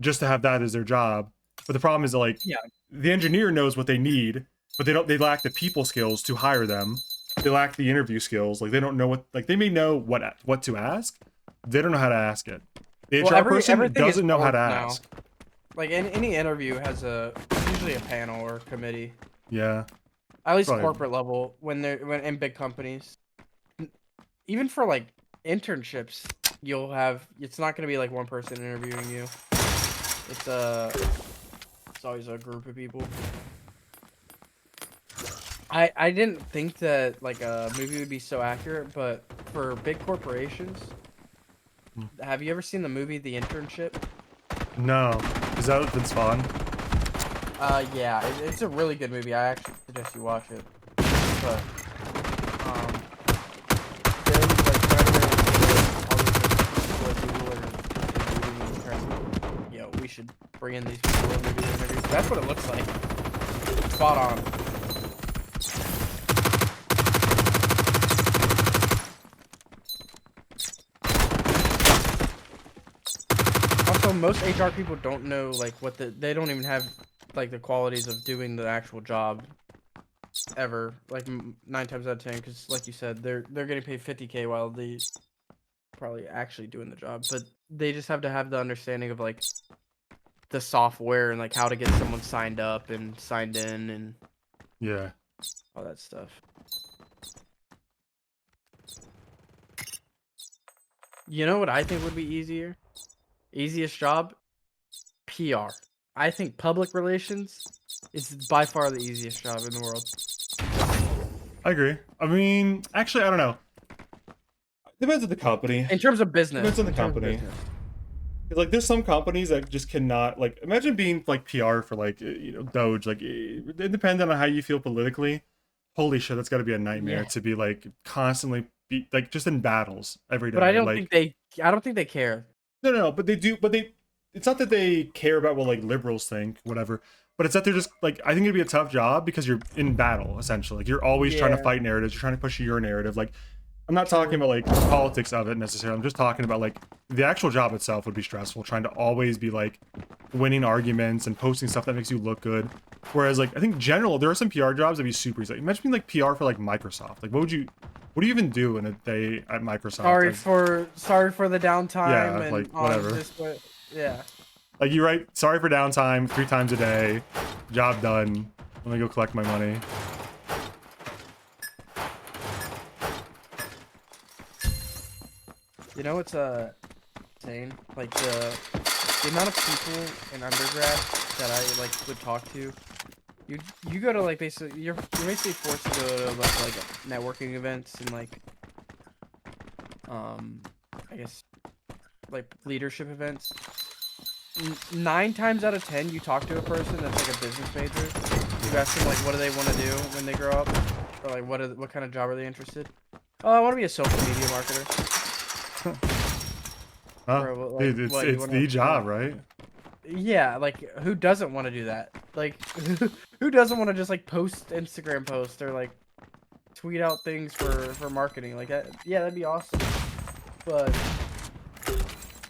just to have that as their job? But the problem is that like Yeah. the engineer knows what they need, but they lack the people skills to hire them. They lack the interview skills. Like they don't know what like they may know what to ask. They don't know how to ask it. The Well, HR person everything is doesn't know how to boards now. ask. Like any interview has usually a panel or a committee. Yeah. At least Probably. corporate level when in big companies. Even for like internships, it's not gonna be like one person interviewing you. It's it's always a group of people. I didn't think that like a movie would be so accurate, but for big corporations, have you ever seen the movie The Internship? No. Is that Vince Vaughn? Yeah, it's a really good movie. I actually suggest you watch it. but then like yo, we should bring in these people and maybe interviews. That's what it looks like. Spot on. Also, most HR people don't know like they don't even have like the qualities of doing the actual job ever. Like 9 times out of 10, because like you said, they're getting paid 50K while they probably actually doing the job, but they just have to have the understanding of like the software and like how to get someone signed up and signed in and Yeah. all that stuff. You know what I think would be easier? Easiest job? PR. I think public relations is by far the easiest job in the world. I agree. I mean, actually, I don't know. Depends on the company. In terms of business. Depends on the in terms of company. business. Like, there's some companies that just cannot, like, imagine being like PR for like, Doge. Like, independent on how you feel politically. Holy shit, that's got to be a nightmare Yeah. to be like constantly be like just in battles every day. But I don't like, think they care. no, but they do. But they, it's not that they care about what like liberals think, whatever. But it's that they're just like, I think it'd be a tough job because you're in battle essentially. Like, you're always trying to Yeah. fight narratives. You're trying to push your narrative. Like, I'm not True. talking about like politics of it necessarily. I'm just talking about like the actual job itself would be stressful. Trying to always be like winning arguments and posting stuff that makes you look good. Whereas like I think general, there are some PR jobs that'd be super easy. Like, imagine being like PR for like Microsoft. Like, what do you even do in a day at Microsoft? Sorry for the downtime. Yeah, and like, whatever. Yeah. Like, you write sorry for downtime 3 times a day. Job done. Let me go collect my money. You know what's insane? Like the amount of people in undergrad that I like would talk to. You go to like basically you're basically forced to go to like networking events and like I guess like leadership events. 9 times out of 10 you talk to a person that's like a business major. You ask them like what do they want to do when they grow up, or like what kind of job are they interested? Oh, I want to be a social media marketer. Huh? Bro, like, Dude, it's the job, right? Yeah, like who doesn't want to do that? Like who doesn't want to just like post Instagram posts or like tweet out things for marketing? Like that, yeah, that'd be awesome. But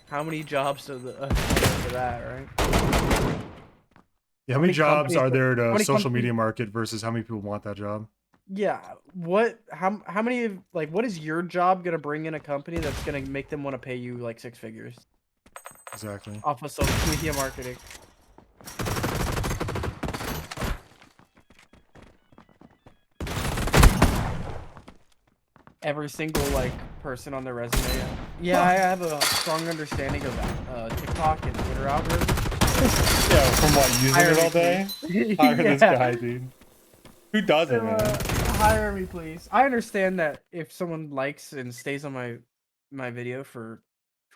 how many jobs are for that, right? Yeah, how many jobs companies are there how to many social companies- media market versus how many people want that job? Yeah, how many like what is your job gonna bring in a company that's gonna make them want to pay you like 6 figures Exactly. off of social media marketing? Every single like person on their resume. Yeah, I have a strong understanding of TikTok and Twitter algorithms. Yeah, from what, using Hire it all me, day? please. Hire this Yeah. guy, dude. Who doesn't, man? Hire me, please. I understand that if someone likes and stays on my video for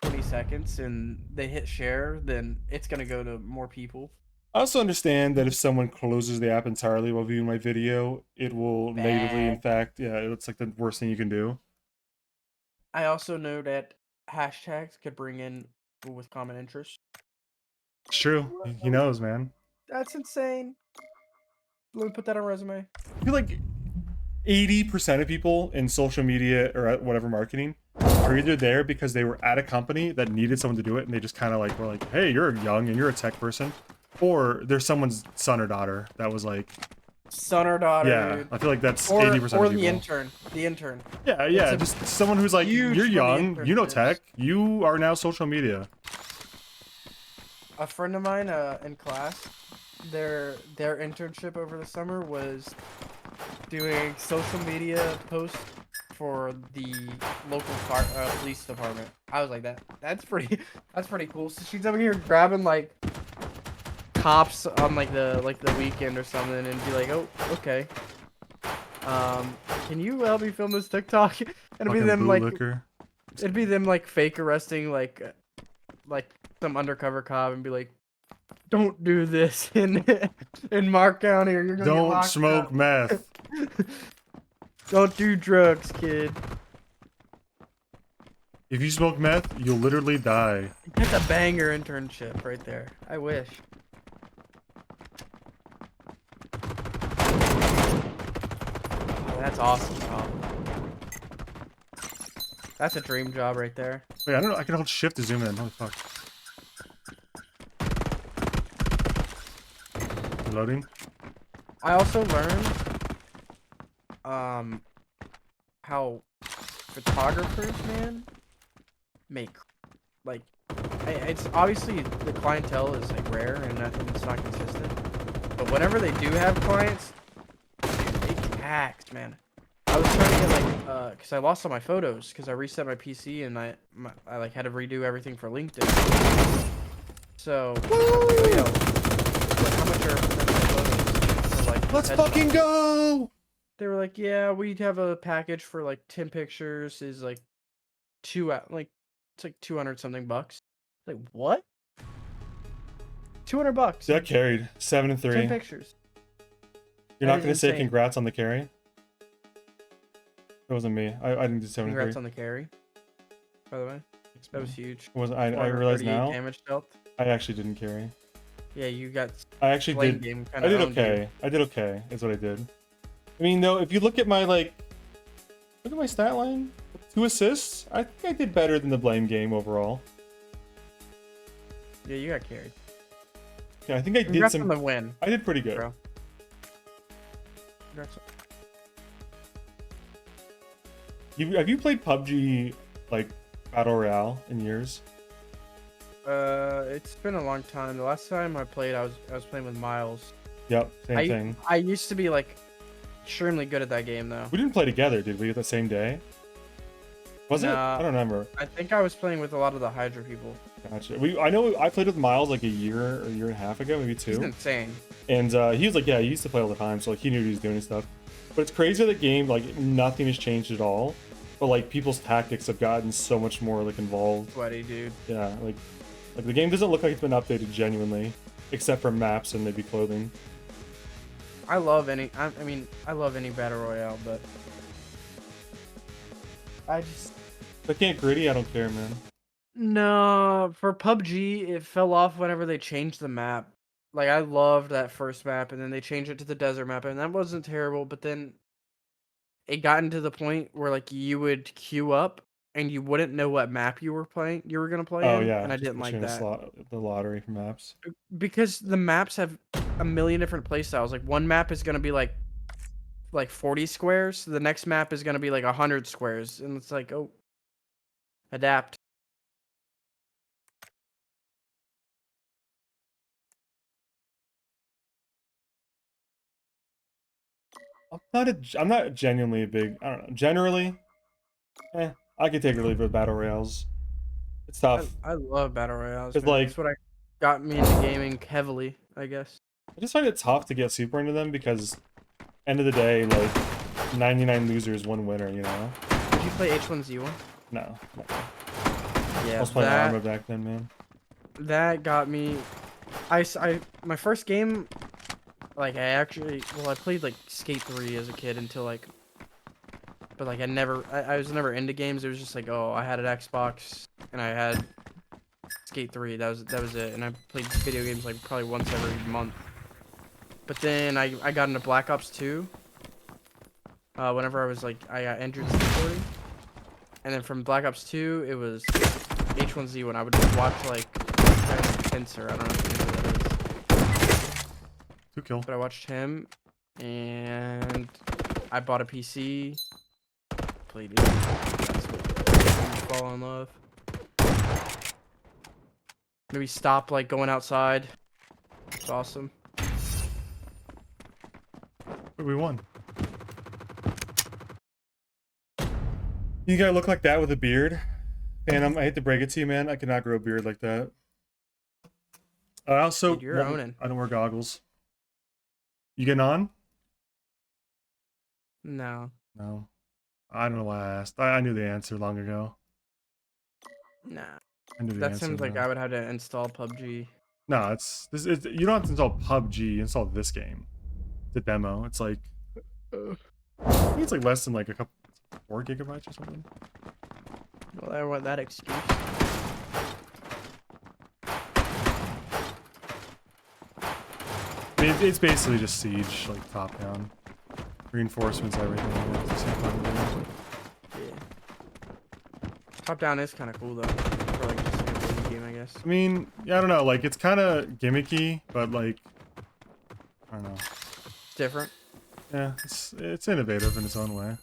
20 seconds and they hit share, then it's gonna go to more people. I also understand that if someone closes the app entirely while viewing my video, it will negatively, in Bad. fact, yeah, it's like the worst thing you can do. I also know that hashtags could bring in people with common interests. It's true. He knows, man. That's insane. Let me put that on resume. I feel like 80% of people in social media or at whatever marketing are either there because they were at a company that needed someone to do it and they just kind of like were like, hey, you're young and you're a tech person, or there's someone's son or daughter that was like, Son or daughter, yeah, dude. I feel like that's Or 80% of people. the intern. The intern. Yeah, just someone who's like, huge you're for the young, you know internships. tech, you are now social media. A friend of mine in class, their internship over the summer was doing social media posts for the local police department. I was like, that's pretty cool. So she's over here grabbing like cops on like the weekend or something and be like, oh, okay, can you help me film this TikTok? And it'd be Fucking them like bootlicker. fake arresting like some undercover cop and be like, don't do this in Mark County or you're gonna get Don't locked smoke up. meth. Don't do drugs, kid. If you smoke meth, you'll literally die. That's a banger internship right there. I wish. Oh, that's awesome, Tom. That's a dream job right there. Wait, I don't know. I can hold shift to zoom in. Holy fuck. Reloading. I also learned how photographers, man, make like it's obviously the clientele is like rare and it's not consistent. But whenever they do have clients, they tax, man. I was trying to get like because I lost all my photos because I reset my PC and I like had to redo everything for LinkedIn. So I was like, oh, yo, like, how much are my photos? So, like, Let's headshots. fucking go! They were like, yeah, we'd have a package for like 10 pictures is like it's like 200 something bucks. Like what? $200. That carried 7 and 10 3. pictures. You're That not is gonna say insane. congrats on the carry? It wasn't me. I didn't do 7 and 3. Congrats on the carry. By the way, that was huge. It wasn't. I realize 438 now. damage dealt. I actually didn't carry. Yeah, you got I actually blame did. game I kind did of okay. I did okay. Is what I did. I mean, though, if you look at my look at my stat line, 2 assists. I think I did better than the blame game overall. Yeah, you got carried. Yeah, I think I did Congrats some. on the win, I did pretty good. bro. Congrats. Have you played PUBG like Battle Royale in years? It's been a long time. The last time I played, I was playing with Miles. Yep, same thing. I used to be like extremely good at that game though. We didn't play together, did we? The same day? Was it? Nah. I don't remember. I think I was playing with a lot of the Hydra people. Gotcha. I know I played with Miles like a year or year and a half ago, maybe 2. He's insane. And he was like, yeah, he used to play all the time, so like he knew what he was doing and stuff. But it's crazy that game, like nothing has changed at all. But like people's tactics have gotten so much more like involved. Sweaty dude. Yeah, like the game doesn't look like it's been updated genuinely, except for maps and maybe clothing. I love any. I mean, I love any battle royale, but I just If I can't gritty, I don't care, man. no for PUBG. It fell off whenever they changed the map. Like I loved that first map, and then they changed it to the desert map, and that wasn't terrible. But then it got to the point where like you would queue up and you wouldn't know what map you were gonna play Oh in, yeah, and I just didn't like between that. the lottery for maps. Because the maps have a million different play styles. Like one map is gonna be like 40 squares. The next map is gonna be like 100 squares, and it's like, oh, adapt. I'm not genuinely a big. I don't know. Generally, I can take or leave with battle royales. It's tough. I love battle royales. It's Man. like That's what I got me into gaming heavily, I guess. I just find it tough to get super into them because, end of the day, like 99 losers, 1 winner. You know? Did you play H1Z1? No. Yeah, I was playing Arma back then, man. that got me. My first game, like I played like Skate 3 as a kid until like, but like I was never into games. It was just like, oh, I had an Xbox and I had Skate 3. That was it. And I played video games like probably once every month. But then I got into Black Ops 2. Whenever I was like I got injured skateboarding, and then from Black Ops 2 it was H1Z1. I would just watch like Pincer. I don't know if you know who that is. 2 kill. But I watched him, and I bought a PC. Played it. That's what made me fall in love. Maybe stop like going outside. It's awesome. We won. You gotta look like that with a beard. Phantom, I hate to break it to you, man. I cannot grow a beard like that. I also Dude, you're owning. I don't wear goggles. You getting on? No. No. I don't know why I asked. I knew the answer long ago. Nah. I knew the That answer. seems like though. I would have to install PUBG. No, you don't have to install PUBG. Install this game. It's a demo. It's like I think it's like less than like a couple 4 gigabytes or something. Well, I want that excuse. I mean, it's basically just Siege, like top down. Reinforcements, everything. At the same time. Yeah. Top down is kind of cool though. For like just like a dating game, I guess. I mean, yeah, I don't know. Like, it's kind of gimmicky, but like, I don't know. It's different. Yeah, it's innovative in its own way.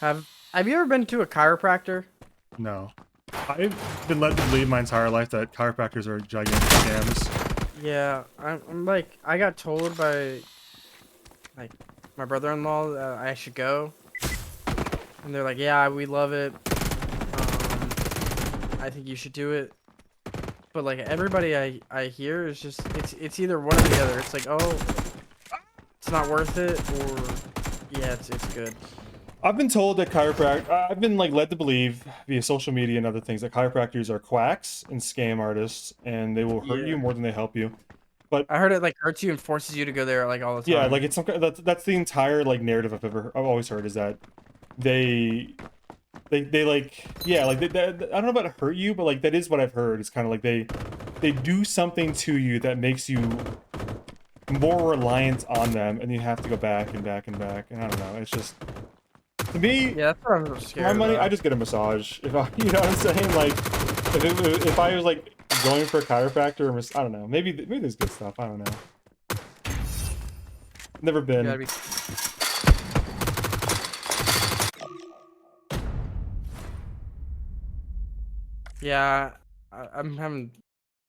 Have you ever been to a chiropractor? No. I've been led to believe my entire life that chiropractors are gigantic scams. Yeah, I'm like, I got told by like my brother-in-law that I should go, and they're like, yeah, we love it. I think you should do it. But like everybody I hear is just it's either one or the other. It's like, oh, it's not worth it, or yeah, it's good. I've been told that I've been like led to believe via social media and other things that chiropractors are quacks and scam artists, and they will hurt you more than they help you. But I heard it like hurts you and forces you to go there like all the time. yeah, like it's some that's the entire like narrative I've always heard is that they like yeah like I don't know about hurt you, but like that is what I've heard. It's kind of like they do something to you that makes you more reliant on them, and you have to go back and back and back. And I don't know, it's just. To me, yeah, that's what I'm scared my money, about. I just get a massage. If I, you know what I'm saying? Like, if I was like going for a chiropractor, or I don't know. Maybe there's good stuff. I don't know. Never been. Yeah, I'm having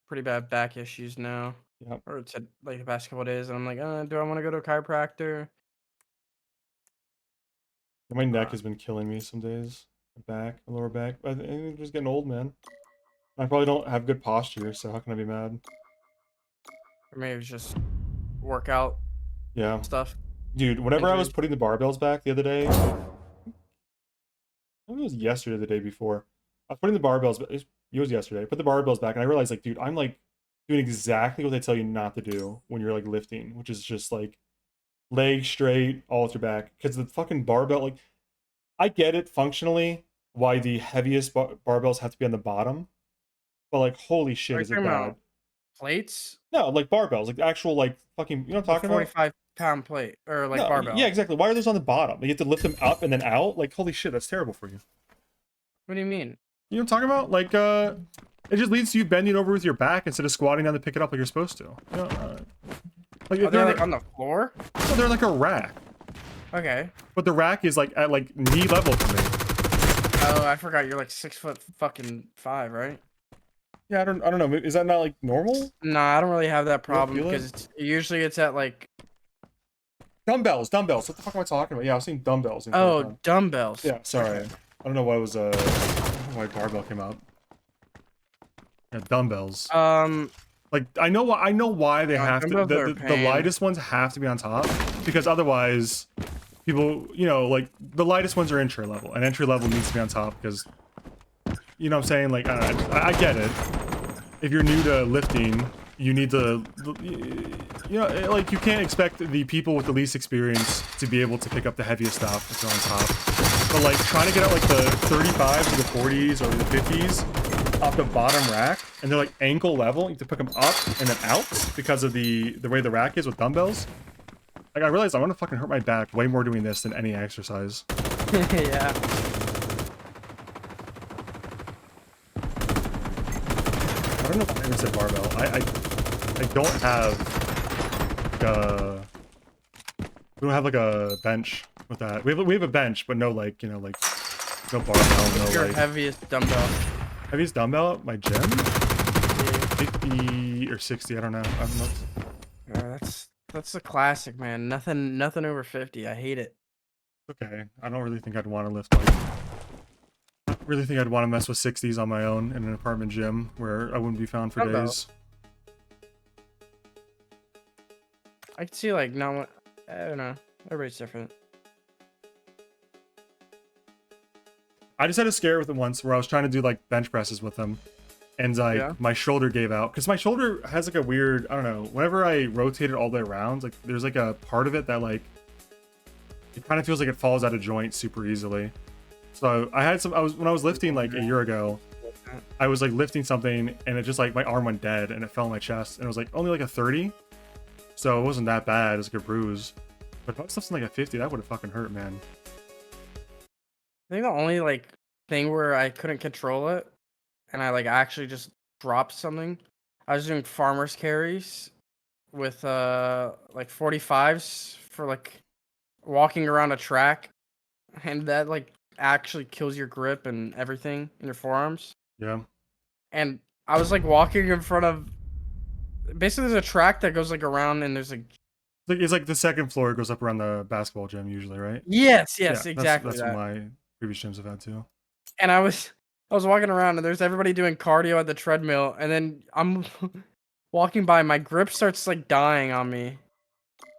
pretty bad back issues now. Yep. Or it's like the past couple of days, and I'm like, do I want to go to a chiropractor? My neck has been killing me some days. My back, my lower back. I think I'm just getting old, man. I probably don't have good posture, so how can I be mad? Or maybe it's just workout Yeah. stuff. Dude, whenever I was Injuries. putting the barbells back the other day, I think it was yesterday or the day before. I was putting the barbells, but it was yesterday. I put the barbells back, and I realized, like, dude, I'm like doing exactly what they tell you not to do when you're like lifting, which is just like legs straight, all with your back. Because the fucking barbell, like, I get it functionally why the heaviest barbells have to be on the bottom, but like, holy shit, is it bad? Plates? No, like barbells, like actual, like fucking, you know what I'm talking about? 45-pound plate or like No, barbell. yeah, exactly. Why are those on the bottom? You have to lift them up and then out. Like, holy shit, that's terrible for you. What do you mean? You know what I'm talking about? Like, it just leads to you bending over with your back instead of squatting down to pick it up like you're supposed to. You know, like Are they like on the floor? No, they're like a rack. Okay. But the rack is like at like knee level for me. Oh, I forgot you're like 6'5", right? Yeah, I don't know. Is that not like normal? Nah, I don't really have that problem feel it? because usually it's at like. Dumbbells. What the fuck am I talking about? Yeah, I was saying dumbbells. Oh, dumbbells. Yeah, sorry. Okay. I don't know why it was I don't know why barbell came out. Yeah, dumbbells. Like I know why they have to. The lightest ones have to be on top because otherwise, people, you know, like the lightest ones are entry level, and entry level needs to be on top because, you know, what I'm saying, like I get it. If you're new to lifting, you need to, you know, like you can't expect the people with the least experience to be able to pick up the heaviest stuff if they're on top. But like trying to get out like the 35s or the 40s or the 50s off the bottom rack, and they're like ankle level, you have to pick them up and then out because of the way the rack is with dumbbells. Like I realized I want to fucking hurt my back way more doing this than any exercise. Yeah. I don't know if I even said barbell. I don't have we don't have like a bench with that. We have a bench, but no like, you know, like no barbell, no Your like heaviest dumbbell. heaviest dumbbell at my gym? 50 or 60, I don't know. I'm not... Yeah, that's a classic, man. Nothing over 50. I hate it. Okay. I don't really think I'd want to lift like I really think I'd want to mess with 60s on my own in an apartment gym where I wouldn't be found for days. I can see like I don't know. Everybody's different. I just had a scare with it once where I was trying to do like bench presses with them, and like my shoulder gave out because my shoulder has like a weird, I don't know, whenever I rotate it all the way around, like there's like a part of it that like it kind of feels like it falls out of joint super easily. So I had some. When I was lifting like a year ago, I was like lifting something and it just like my arm went dead and it fell on my chest and it was like only like a 30, so it wasn't that bad. It was like a bruise. But if I was lifting like a 50, that would have fucking hurt, man. I think the only like thing where I couldn't control it and I like actually just dropped something. I was doing farmer's carries with like 45s for like walking around a track, and that like actually kills your grip and everything in your forearms. Yeah. And I was like walking in front of basically there's a track that goes like around and there's like It's like the second floor goes up around the basketball gym usually, right? yes, Yeah, exactly that's what that. my previous gyms have had too. And I was walking around and there's everybody doing cardio at the treadmill, and then I'm walking by, my grip starts like dying on me.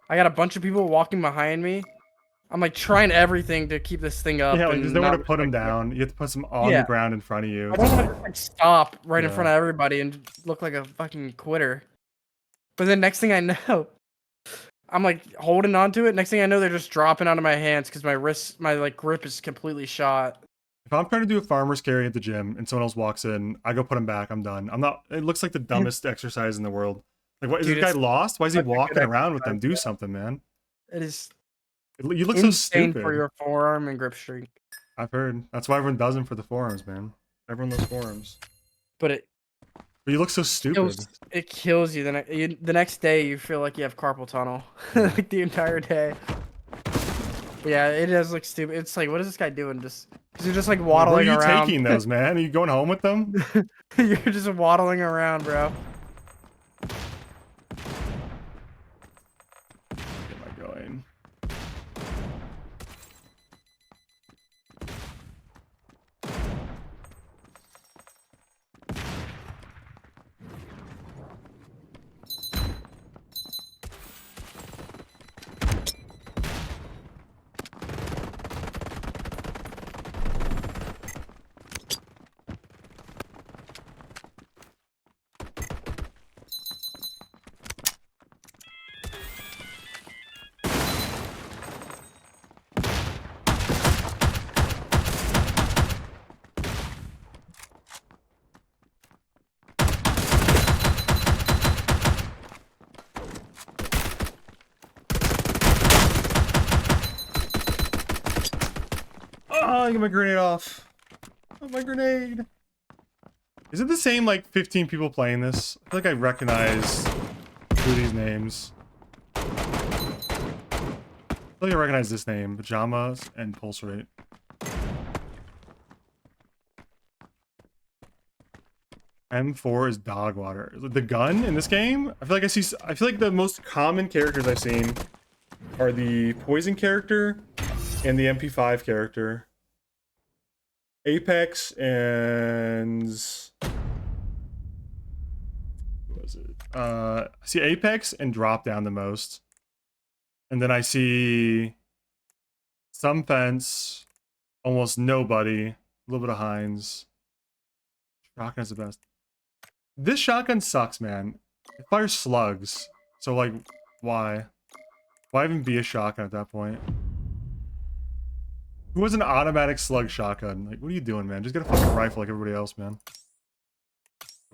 I got a bunch of people walking behind me. I'm like trying everything to keep this thing Yeah, up like there's and nowhere not to put them like, down. You have to put some on the yeah. ground in front of you. I don't want to just like stop right in Yeah. front of everybody and look like a fucking quitter. But then next thing I know, I'm like holding on to it. Next thing I know, they're just dropping out of my hands because my like grip is completely shot. If I'm trying to do a farmer's carry at the gym and someone else walks in, I go put him back. I'm done. I'm not. It looks like the dumbest exercise in the world. Like, what is Dude, this guy it's lost? Why is he such a good walking around with them? exercise. Do something, man. It is You look so insane for stupid. your forearm and grip strength. I've heard. That's why everyone does them for the forearms, man. Everyone loves forearms. But it But you look so stupid. kills you. The next day, you feel like you have carpal tunnel, like the entire day. But yeah, it does look stupid. It's like, what is this guy doing? Just because you're just like Where are waddling you around. taking those, man? Are you going home with them? You're just waddling around, bro. Where am I going? Oh, I got my grenade off. Oh, my grenade. Is it the same, like, 15 people playing this? I feel like I recognize two of these names. I feel like I recognize this name. Pajamas and Pulse Rate. M4 is dog water. The gun in this game? I feel like the most common characters I've seen are the poison character and the MP5 character. Apex and what was it? I see Apex and Drop Down the most. And then I see some Fence, almost nobody, a little bit of Hines. Shotgun's the best. This shotgun sucks, man. It fires slugs. So, like, why? Why even be a shotgun at that point? Who has an automatic slug shotgun? Like, what are you doing, man? Just get a fucking rifle like everybody else, man.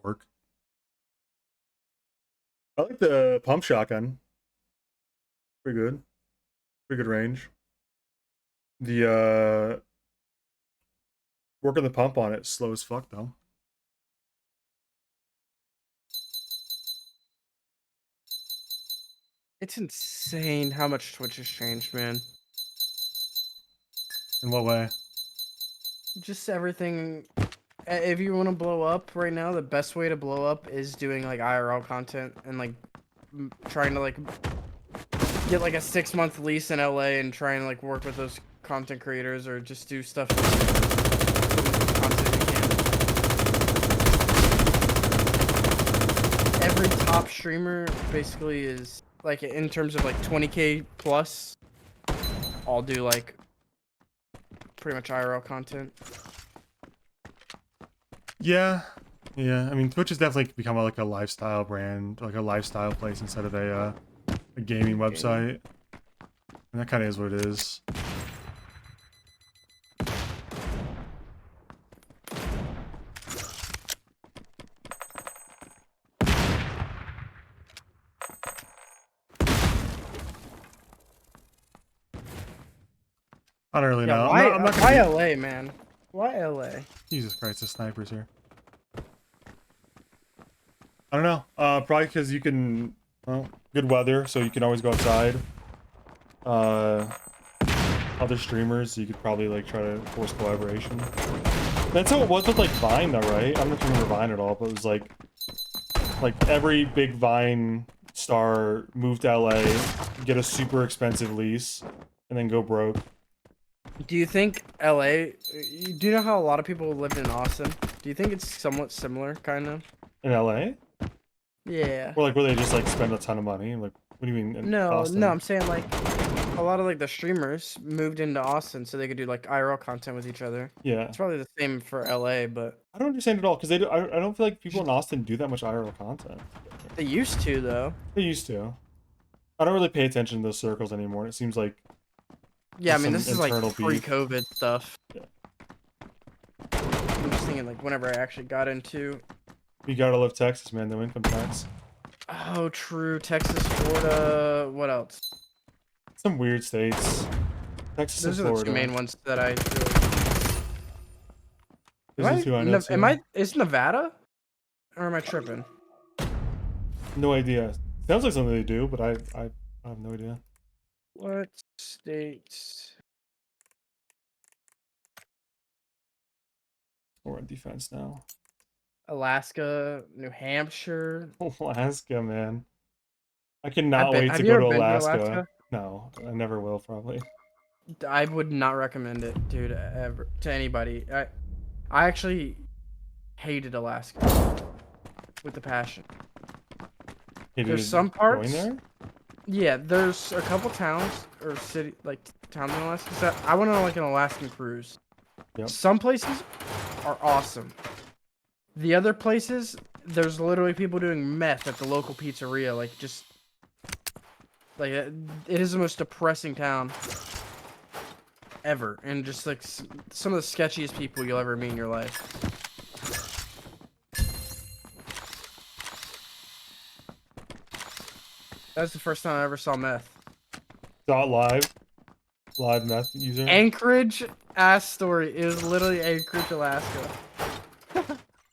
Work. I like the pump shotgun. Pretty good. Pretty good range. The, working the pump on it, slow as fuck, though. It's insane how much Twitch has changed, man. In what way? Just everything. If you want to blow up right now, the best way to blow up is doing like IRL content and like trying to like get like a 6-month lease in LA and try and like work with those content creators or just do stuff. Content you can. Every top streamer basically is like in terms of like 20K plus. I'll do like pretty much IRL content. Yeah. Yeah, I mean, Twitch has definitely become like a lifestyle brand, like a lifestyle place instead of a gaming website. And that kind of is what it is. I don't really Yeah, know. why, I'm not why gonna LA, man? Why LA? Jesus Christ, the snipers here. I don't know. Probably because you can, well, good weather, so you can always go outside. Other streamers, you could probably like try to force collaboration. That's how it was with like Vine, though, right? I don't know if you remember Vine at all, but it was like every big Vine star moved to LA, get a super expensive lease, and then go broke. Do you think LA? Do you know how a lot of people lived in Austin? Do you think it's somewhat similar, kind of? In LA? Yeah. Or like where they just like spend a ton of money? Like, what do you mean in No, Austin? no, I'm saying like a lot of like the streamers moved into Austin so they could do like IRL content with each other. Yeah. It's probably the same for LA, but I don't understand at all, because they do, I don't feel like people in Austin do that much IRL content. they used to though. They used to. I don't really pay attention to those circles anymore. It seems like Yeah, I there's mean some this is like internal beef. pre-COVID stuff. Yeah. I'm just thinking like whenever I actually got into. You gotta love Texas, man. No income tax. Oh, true. Texas, Florida. What else? Some weird states. Texas Those are and the Florida. two main ones that I. Really... Those are the two I know too. Is Nevada? Or am I tripping? No idea. Sounds like something they do, but I have no idea. What states? We're on defense now. Alaska, New Hampshire. Alaska, man. I cannot wait to have you go ever to been Alaska. No, I never will, probably. I would not recommend it, dude, ever to anybody. I actually hated Alaska with a passion. There's some parts. Going there? Yeah, there's a couple towns or city like towns in Alaska. So I went on like an Alaskan cruise. Yep. Some places are awesome. The other places, there's literally people doing meth at the local pizzeria. Like just like it is the most depressing town ever, and just like some of the sketchiest people you'll ever meet in your life. That's the first time I ever saw meth. Live meth user. Anchorage ass story is literally Anchorage, Alaska.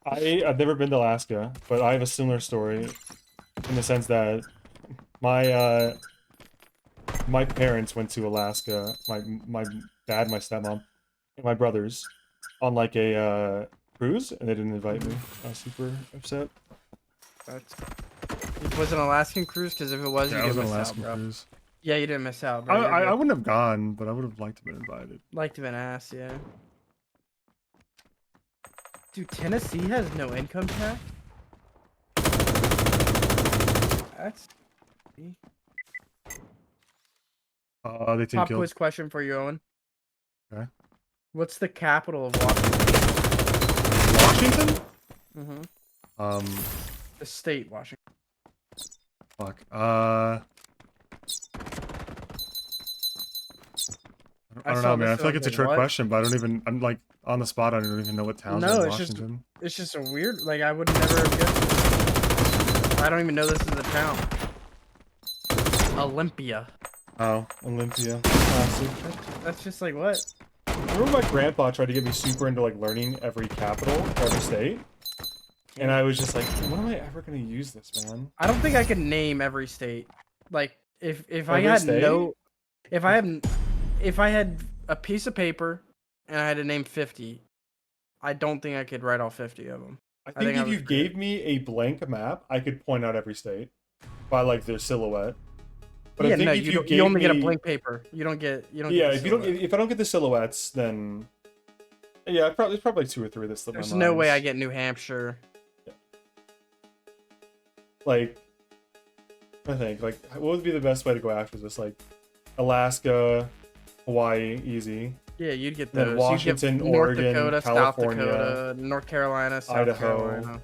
I've never been to Alaska, but I have a similar story in the sense that my my parents went to Alaska. My dad, my stepmom, and my brothers on like a cruise, and they didn't invite me. I was super upset. It was an Alaskan cruise, because if it was, Yeah, you it was didn't an miss Alaskan out, bro. cruise. Yeah, you didn't miss out, bro. I wouldn't have gone, but I would have liked to have been invited. Liked to been ass, yeah. Dude, Tennessee has no income tax? That's... They team Pop killed. quiz question for you, Owen. Okay. What's the capital of Washington? Washington? Mm-hmm. The state, Washington. Fuck. I don't know, man. I feel like it's a trick question, but I don't even. I'm like on the spot. I don't even know what towns are in Washington. It's just a weird. Like I would never have guessed. I don't even know this is a town. Olympia. Oh, Olympia. Classic. That's just like what? I remember my grandpa tried to get me super into like learning every capital for every state, and I was just like, when am I ever gonna use this, man? I don't think I could name every state. Like if I Every had state? no, if I had a piece of paper and I had to name 50, I don't think I could write all 50 of them. I think if you gave me a blank map, I could point out every state by like their silhouette. But yeah, I think no, if you only get a blank paper. You don't get Yeah, get if I don't get the silhouettes, then yeah, there's probably 2 or 3 that slip my mind. There's no way I get New Hampshire. Yeah. Like, I think like what would be the best way to go after this? Like, Alaska, Hawaii, easy. Yeah, you'd get Then those. Washington, North Oregon, Dakota, California, South Dakota, North Carolina, South Idaho. Carolina.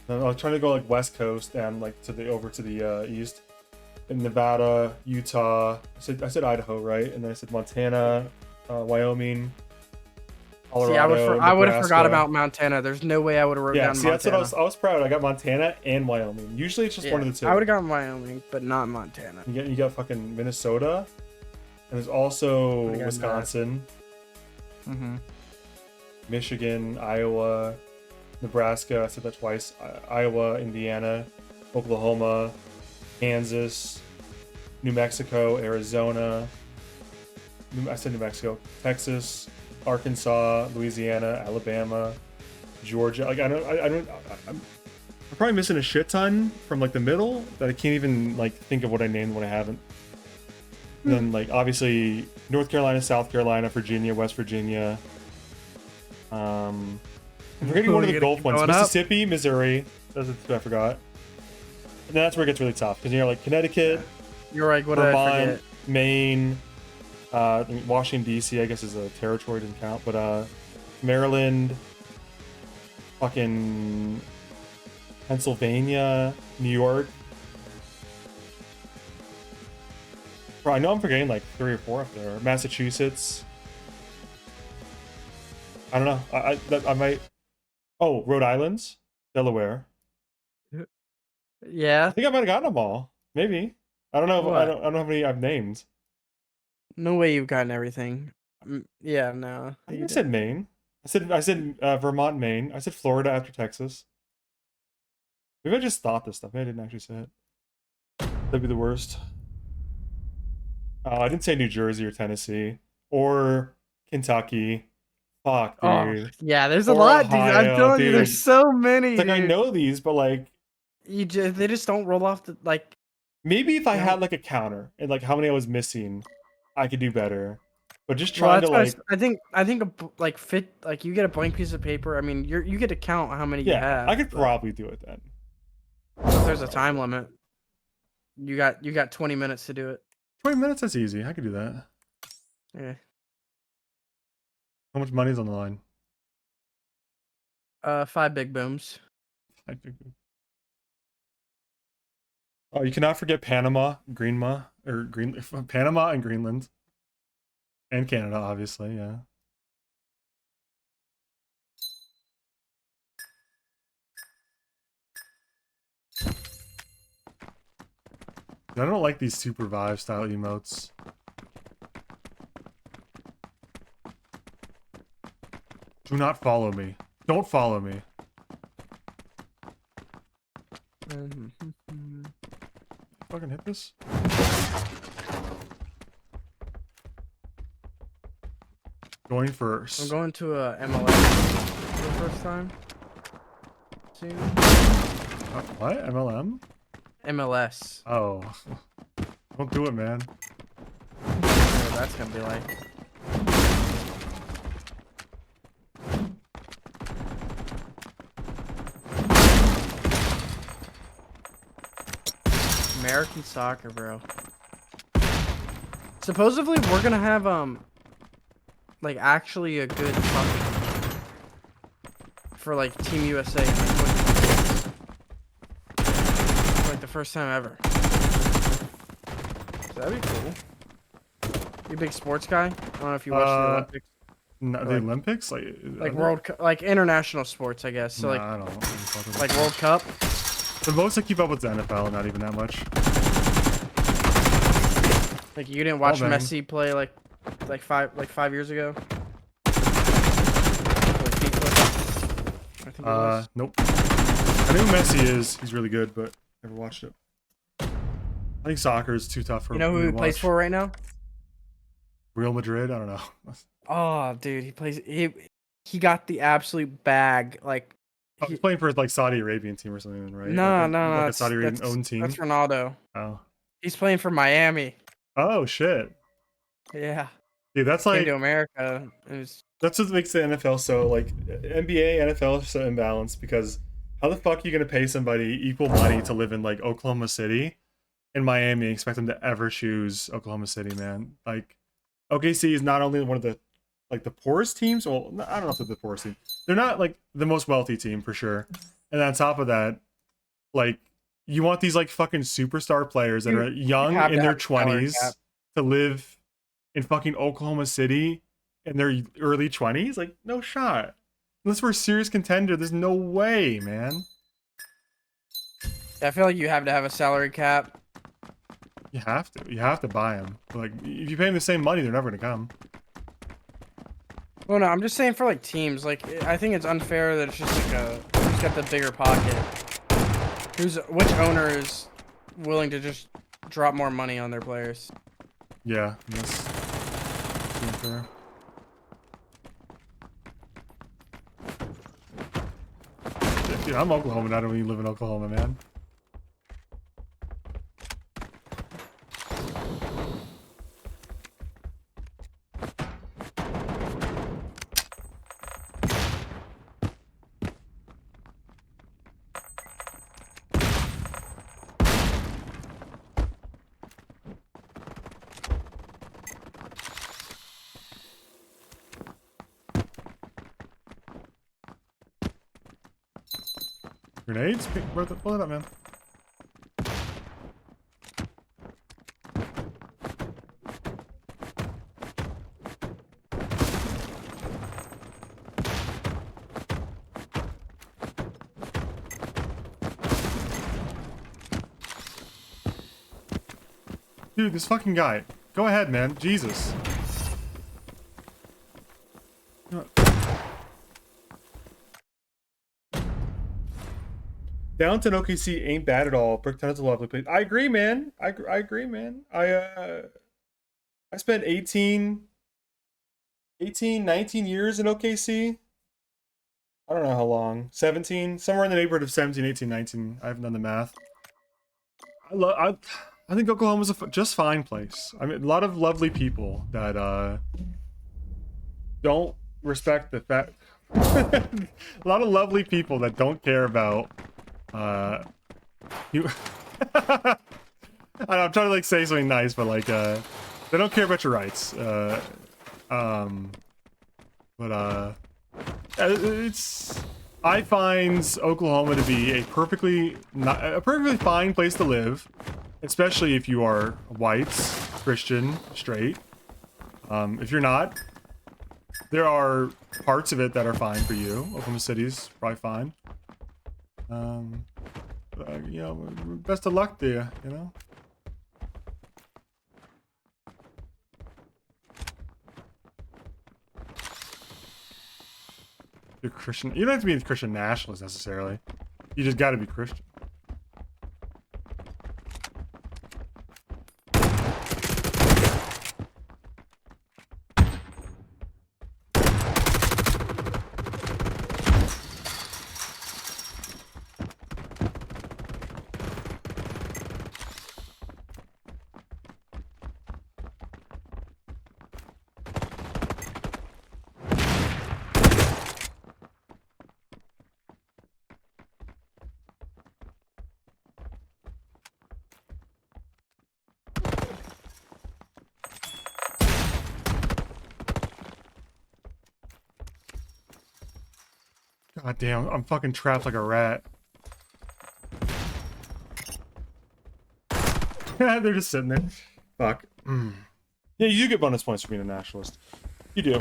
I was trying to go like West Coast and like over to the east. in Nevada, Utah. I said Idaho, right? And then I said Montana, Wyoming, See, I Colorado, would have forgot Nebraska. about Montana. There's no way I would have wrote Yeah, down see, that's Montana. what I was proud. I got Montana and Wyoming. Usually it's just one of the two. I would have gotten Wyoming, but not Montana. You got fucking Minnesota, and there's also Would've gotten Wisconsin, Mm-hmm. Michigan, Iowa, Nebraska. I said that twice. Iowa, Indiana, Oklahoma, Kansas, New Mexico, Arizona. I said New Mexico, Texas, Arkansas, Louisiana, Alabama, Georgia. Like I'm probably missing a shit ton from like the middle that I can't even like think of what I named when I haven't. And then like obviously North Carolina, South Carolina, Virginia, West Virginia. I'm forgetting one of the Gulf ones. Mississippi, Missouri. Those are the two I forgot. And that's where it gets really tough because you're like Connecticut, You're like, what did I Vermont, forget? Maine, Washington D.C. I guess is a territory, doesn't count, but Maryland, fucking Pennsylvania, New York. Bro, I know I'm forgetting like 3 or 4 up there. Massachusetts. I don't know. I might. Oh, Rhode Island, Delaware. Yeah. I think I might have gotten them all. Maybe. I don't know. What? I don't know how many I've named. No way you've gotten everything. Yeah, no. I think I said Maine. I said Vermont, Maine. I said Florida after Texas. Maybe I just thought this stuff. Maybe I didn't actually say it. That'd be the worst. I didn't say New Jersey or Tennessee or Kentucky. Fuck, dude. Yeah, there's a Or lot, dude. I'm Ohio, telling you, there's dude. so many. It's like I dude. know these, but like They just don't roll off the like. maybe if I Yeah. had like a counter and like how many I was missing, I could do better. But just Well, trying to that's like what I think like fit like you get a blank piece of paper. I mean, you get to count how many you yeah, have. I could but probably do it then. if there's a time limit. You got 20 minutes to do it. 20 minutes, that's easy. I could do that. Yeah. How much money's on the line? 5 big booms. Oh, you cannot forget Panama, Panama and Greenland. And Canada, obviously, yeah. I don't like these Super Vive style emotes. Do not follow me. Don't follow me. Fucking hit this? Going first. I'm going to a MLS for the first time. Soon. What? MLM? MLS. Oh. Don't do it, man. What that's gonna be like. American soccer, bro. Supposedly we're gonna have like actually a good fucking for like Team USA in like the first time ever. So that'd be cool. You a big sports guy? I don't know if you watch the Olympics. No, the like- Olympics? Like World Cup, like international sports, I guess. So I don't. like World Cup. The most I keep up with the NFL, not even that much. Like you didn't watch dang. Messi play like 5 years ago. I think it was. Nope. I know who Messi is. He's really good, but never watched it. I think soccer is too tough for You know me who to he plays watch. for right now? Real Madrid? I don't know. Oh, dude, he got the absolute bag. Like He's playing for like Saudi Arabian team or something, right? no, like no, like a Saudi Arabian owned team. That's Ronaldo. Oh. He's playing for Miami. Oh shit. Yeah, Dude, that's came like to America. that's what makes the NFL so like NBA, NFL are so imbalanced because how the fuck are you gonna pay somebody equal money to live in like Oklahoma City and Miami and expect them to ever choose Oklahoma City, man? Like OKC is not only one of the like the poorest teams. Well, I don't know if they're the poorest team. They're not like the most wealthy team for sure. And on top of that, like You want these like fucking superstar players that are You young have in to their have a salary 20s cap. to live in fucking Oklahoma City in their early 20s? Like, no shot. Unless we're a serious contender, there's no way, man. I feel like you have to have a salary cap. You have to. You have to buy them. Like, if you pay them the same money, they're never gonna come. Well, no, I'm just saying for like teams. Like, I think it's unfair that it's just like who's got the bigger pocket. Which owner is willing to just drop more money on their players? Yeah, that's unfair. Dude, I'm Oklahoma. I don't even live in Oklahoma, man. Grenades? Pull it up, man. Dude, this fucking guy. Go ahead, man. Jesus. Downton OKC ain't bad at all. Bricktown's a lovely place. I agree, man. I agree, man. I spent 19 years in OKC. I don't know how long. 17? Somewhere in the neighborhood of 17, 18, 19. I haven't done the math. I think Oklahoma's a just fine place. I mean, a lot of lovely people that don't respect the fact. A lot of lovely people that don't care about you. I'm trying to like say something nice, but like they don't care about your rights. It's I find Oklahoma to be a perfectly fine place to live, especially if you are white, Christian, straight. If you're not, there are parts of it that are fine for you. Oklahoma City's probably fine. You know, best of luck to you, you know? You're Christian. You don't have to be a Christian nationalist necessarily. You just gotta be Christian. God damn, I'm fucking trapped like a rat. They're just sitting there. Fuck. Yeah, you do get bonus points for being a nationalist. You do.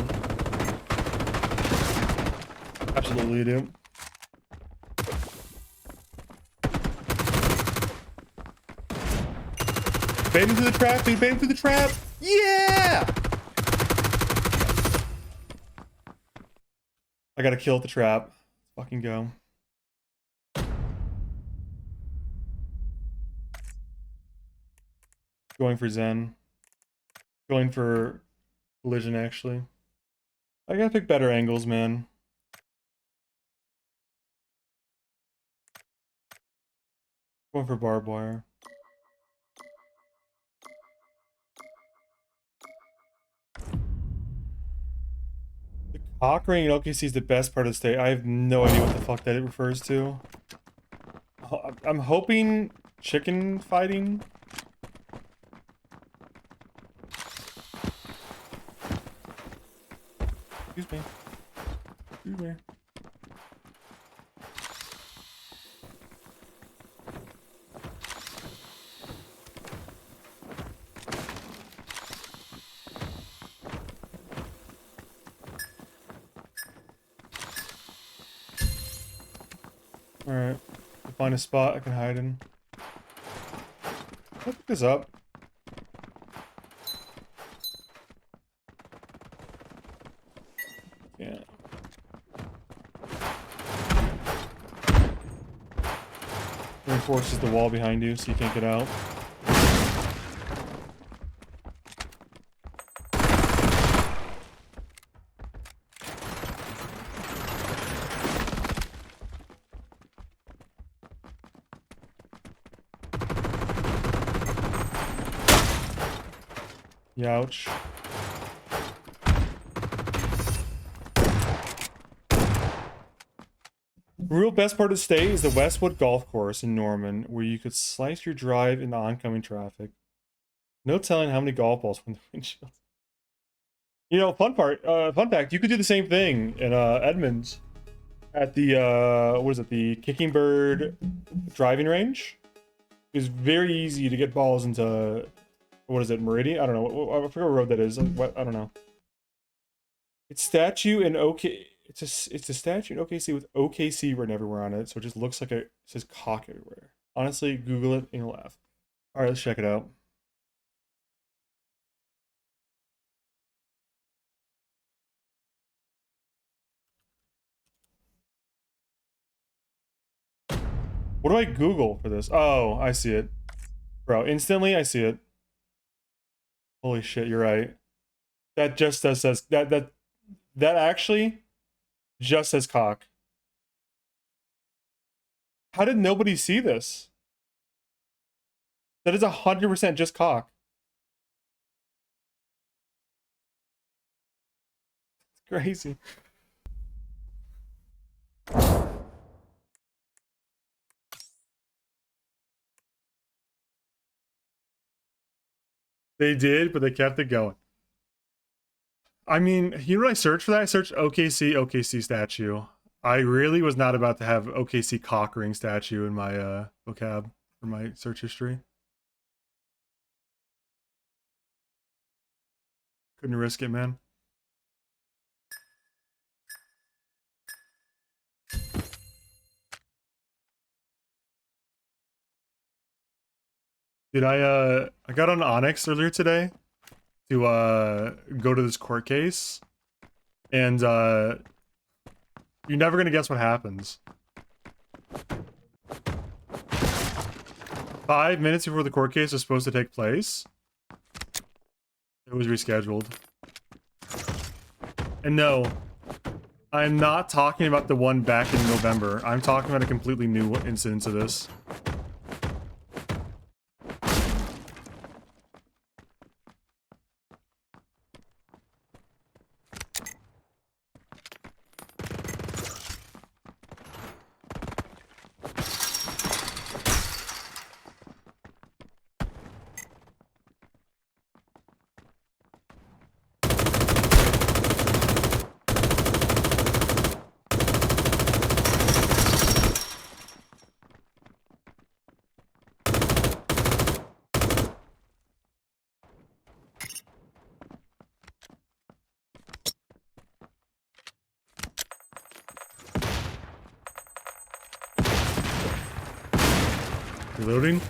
Absolutely you do. Bait him through the trap, dude. Bait him through the trap. Yeah! I gotta kill at the trap. Fucking go. Going for Zen. Going for collision, actually. I gotta pick better angles, man. Going for barbed wire. The cock ring in OKC is the best part of the state. I have no idea what the fuck that it refers to. I'm hoping chicken fighting. Excuse me. Excuse me. Alright. Find a spot I can hide in. I'll pick this up. Yeah. Reinforces the wall behind you so you can't get out. Youch. Real best part to stay is the Westwood Golf Course in Norman, where you could slice your drive into oncoming traffic. No telling how many golf balls from the windshield. You know, fun fact, you could do the same thing in Edmonds at the what is it, the Kicking Bird driving range. It's very easy to get balls into, what is it, Meridian? I don't know. I forget what road that is. I don't know. It's statue in OK. It's a statue in OKC with OKC written everywhere on it, so it just looks like it says cock everywhere. Honestly, Google it and you'll laugh. All right, let's check it out. What do I Google for this? Oh, I see it. Bro, instantly I see it. Holy shit, you're right. That just says that actually just says cock. How did nobody see this? That is 100% just cock. It's crazy. They did, but they kept it going. I mean, you know what I searched for that? I searched OKC statue. I really was not about to have OKC cock ring statue in my vocab for my search history. Couldn't risk it, man. Dude, I got on Onyx earlier today to go to this court case, and you're never gonna guess what happens. 5 minutes before the court case was supposed to take place, it was rescheduled. And no, I'm not talking about the one back in November. I'm talking about a completely new incident to this. Reloading.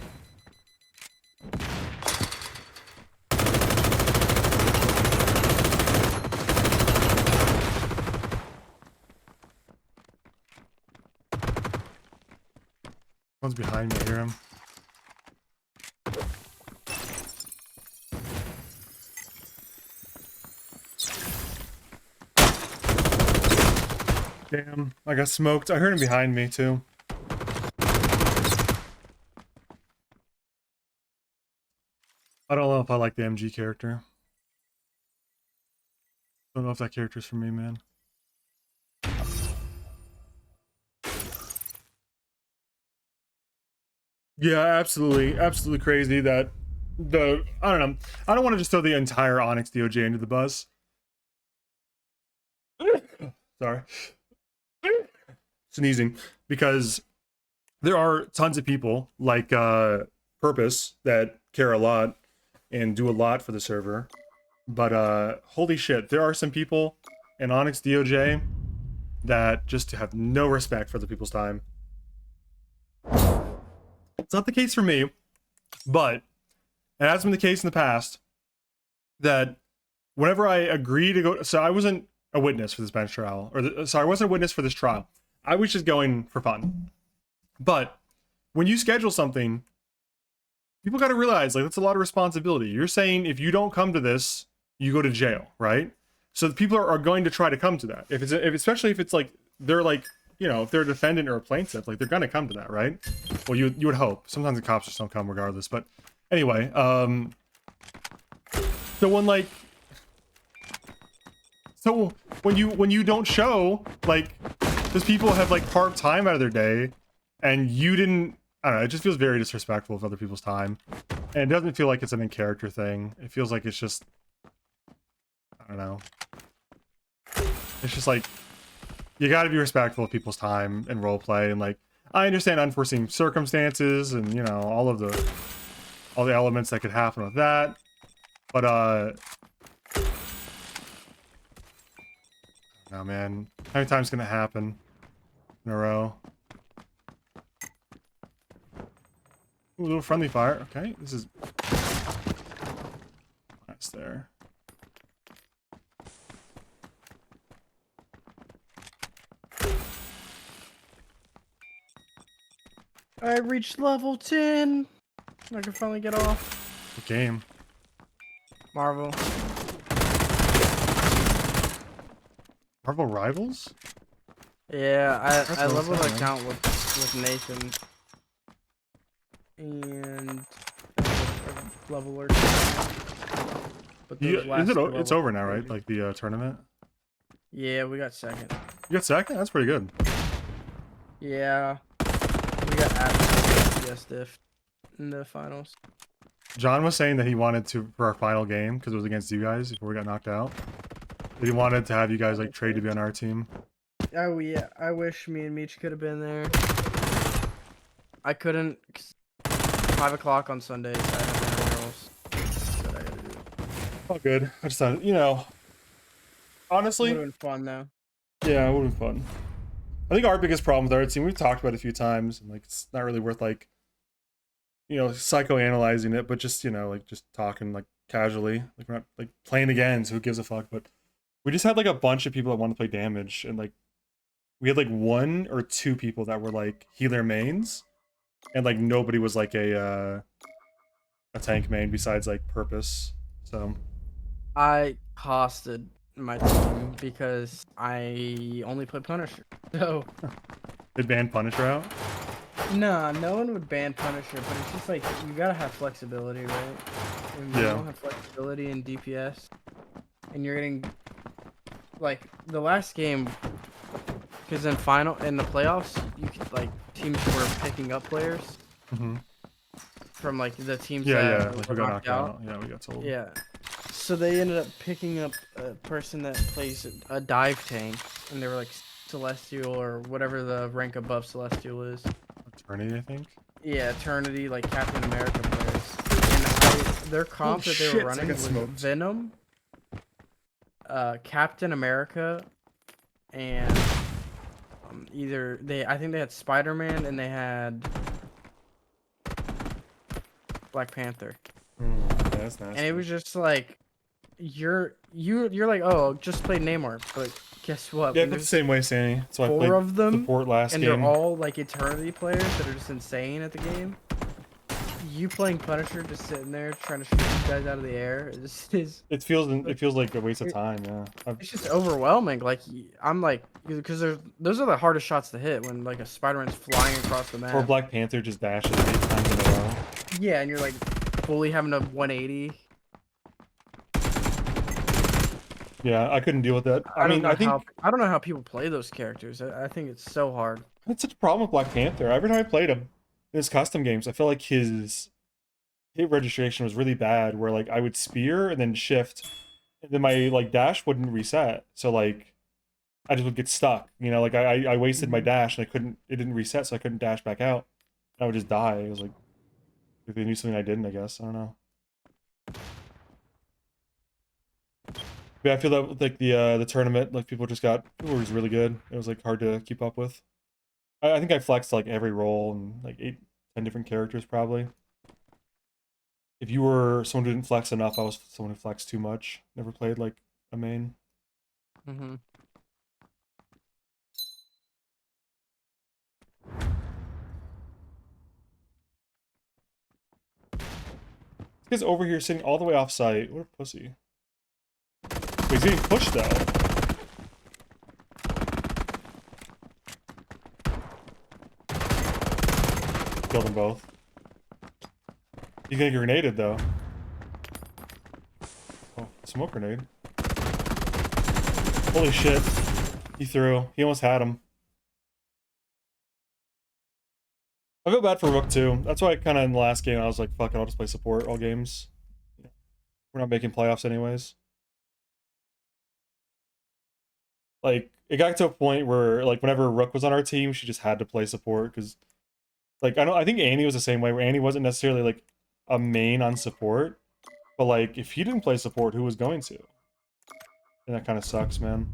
One's behind me, I hear him. Damn, I got smoked. I heard him behind me too. I don't know if I like the MG character. Don't know if that character's for me, man. Yeah, absolutely. Absolutely crazy that I don't know. I don't want to just throw the entire Onyx DOJ into the bus. Sorry. Sneezing. Because there are tons of people like Purpose that care a lot and do a lot for the server. But holy shit, there are some people in Onyx DOJ that just have no respect for the people's time. It's not the case for me, but it has been the case in the past that whenever I agree to go, so I wasn't a witness for this bench trial, so I wasn't a witness for this trial. I was just going for fun. But when you schedule something, people got to realize like that's a lot of responsibility. You're saying if you don't come to this, you go to jail, right? So the people are going to try to come to that. Especially if it's like they're like, you know, if they're a defendant or a plaintiff, like they're gonna come to that, right? Well, you would hope. Sometimes the cops just don't come regardless. But anyway, so when you don't show, like, because people have like carved time out of their day, and you didn't. I don't know. It just feels very disrespectful of other people's time, and it doesn't feel like it's an in-character thing. It feels like it's just, I don't know. It's just like you got to be respectful of people's time and roleplay, and like I understand unforeseen circumstances and you know all the elements that could happen with that, but oh man, how many times can it happen in a row? Ooh, a little friendly fire. Okay, this is nice there. I reached level 10. I can finally get off. What game? Marvel. Marvel Rivals? Yeah, I what leveled I'm an saying. account with Nathan. And leveler. But those last two It's levels over now, were right? crazy. Like the tournament. Yeah, we got second. You got second? That's pretty good. Yeah. We got absolutely yes diff in the finals. John was saying that he wanted to for our final game because it was against you guys before we got knocked out. That he wanted to have you guys like trade to be on our team. Oh yeah, I wish me and Meech could have been there. I couldn't. 5 o'clock on Sundays. I had minerals. That's what I gotta do. All good. I just thought, you know, honestly, Would have been fun though. yeah, it would have been fun. I think our biggest problem with our team, we've talked about it a few times, and like it's not really worth like, you know, psychoanalyzing it, but just, you know, like just talking like casually. Like we're not like playing the games, who gives a fuck? But we just had like a bunch of people that wanted to play damage, and like we had like 1 or 2 people that were like healer mains, and like nobody was like a tank main besides like purpose. So I costed my team because I only play Punisher. So they banned Punisher out. nah, no one would ban Punisher, but it's just like you gotta have flexibility, right? And you Yeah. don't have flexibility in DPS, and you're getting like the last game. Because in the playoffs, you could like teams were picking up players Mm-hmm. from like the teams Yeah, that yeah. were Like we got knocked knocked out. Yeah, we got told. Yeah. So they ended up picking up a person that plays a dive tank, and they were like Celestial or whatever the rank above Celestial is. Eternity, I think. Yeah, Eternity, like Captain America players. And their comp that they shit, were I running got was smoked. Venom, Captain America, and I think they had Spider-Man and they had Black Panther. Yeah, that's nasty. And it was just like you're like, oh, just play Namor, but guess what? Yeah, When that's the there's same way, Sandy. That's why I 4 played of them, support last and game. they're all like Eternity players that are just insane at the game. You playing Punisher, just sitting there trying to shoot these guys out of the air, It feels like a waste of time. Yeah. it's just overwhelming. Like I'm like, because those are the hardest shots to hit when like a Spider-Man's flying across the Or map. Black Panther just dashes 8 times in a row. Yeah, and you're like fully having a 180. Yeah, I couldn't deal with that. I don't know think I don't know how people play those characters. I think it's so hard. it's such a problem with Black Panther. Every time I played him in his custom games, I feel like his hit registration was really bad. Where like I would spear and then shift, and then my like dash wouldn't reset. So like I just would get stuck. You know, like I wasted my dash and it didn't reset, so I couldn't dash back out. I would just die. It was like they knew something I didn't. I guess I don't know. Yeah, I feel that with, like the tournament, like people were just really good. It was like hard to keep up with. I think I flexed like every role and like 8 10 different characters probably. If you were someone who didn't flex enough, I was someone who flexed too much. Never played like a main. Mm-hmm. This guy's over here sitting all the way off site. What a pussy. Wait, he's getting pushed though. Killed them both. He's getting grenaded though. Oh, smoke grenade. Holy shit. He threw. He almost had him. I feel bad for Rook too. That's why kind of in the last game I was like, fuck it, I'll just play support all games. We're not making playoffs anyways. Like, it got to a point where, like, whenever Rook was on our team, she just had to play support, because, like, I think Annie was the same way, where Annie wasn't necessarily, like, a main on support, but, like, if he didn't play support, who was going to? And that kind of sucks, man.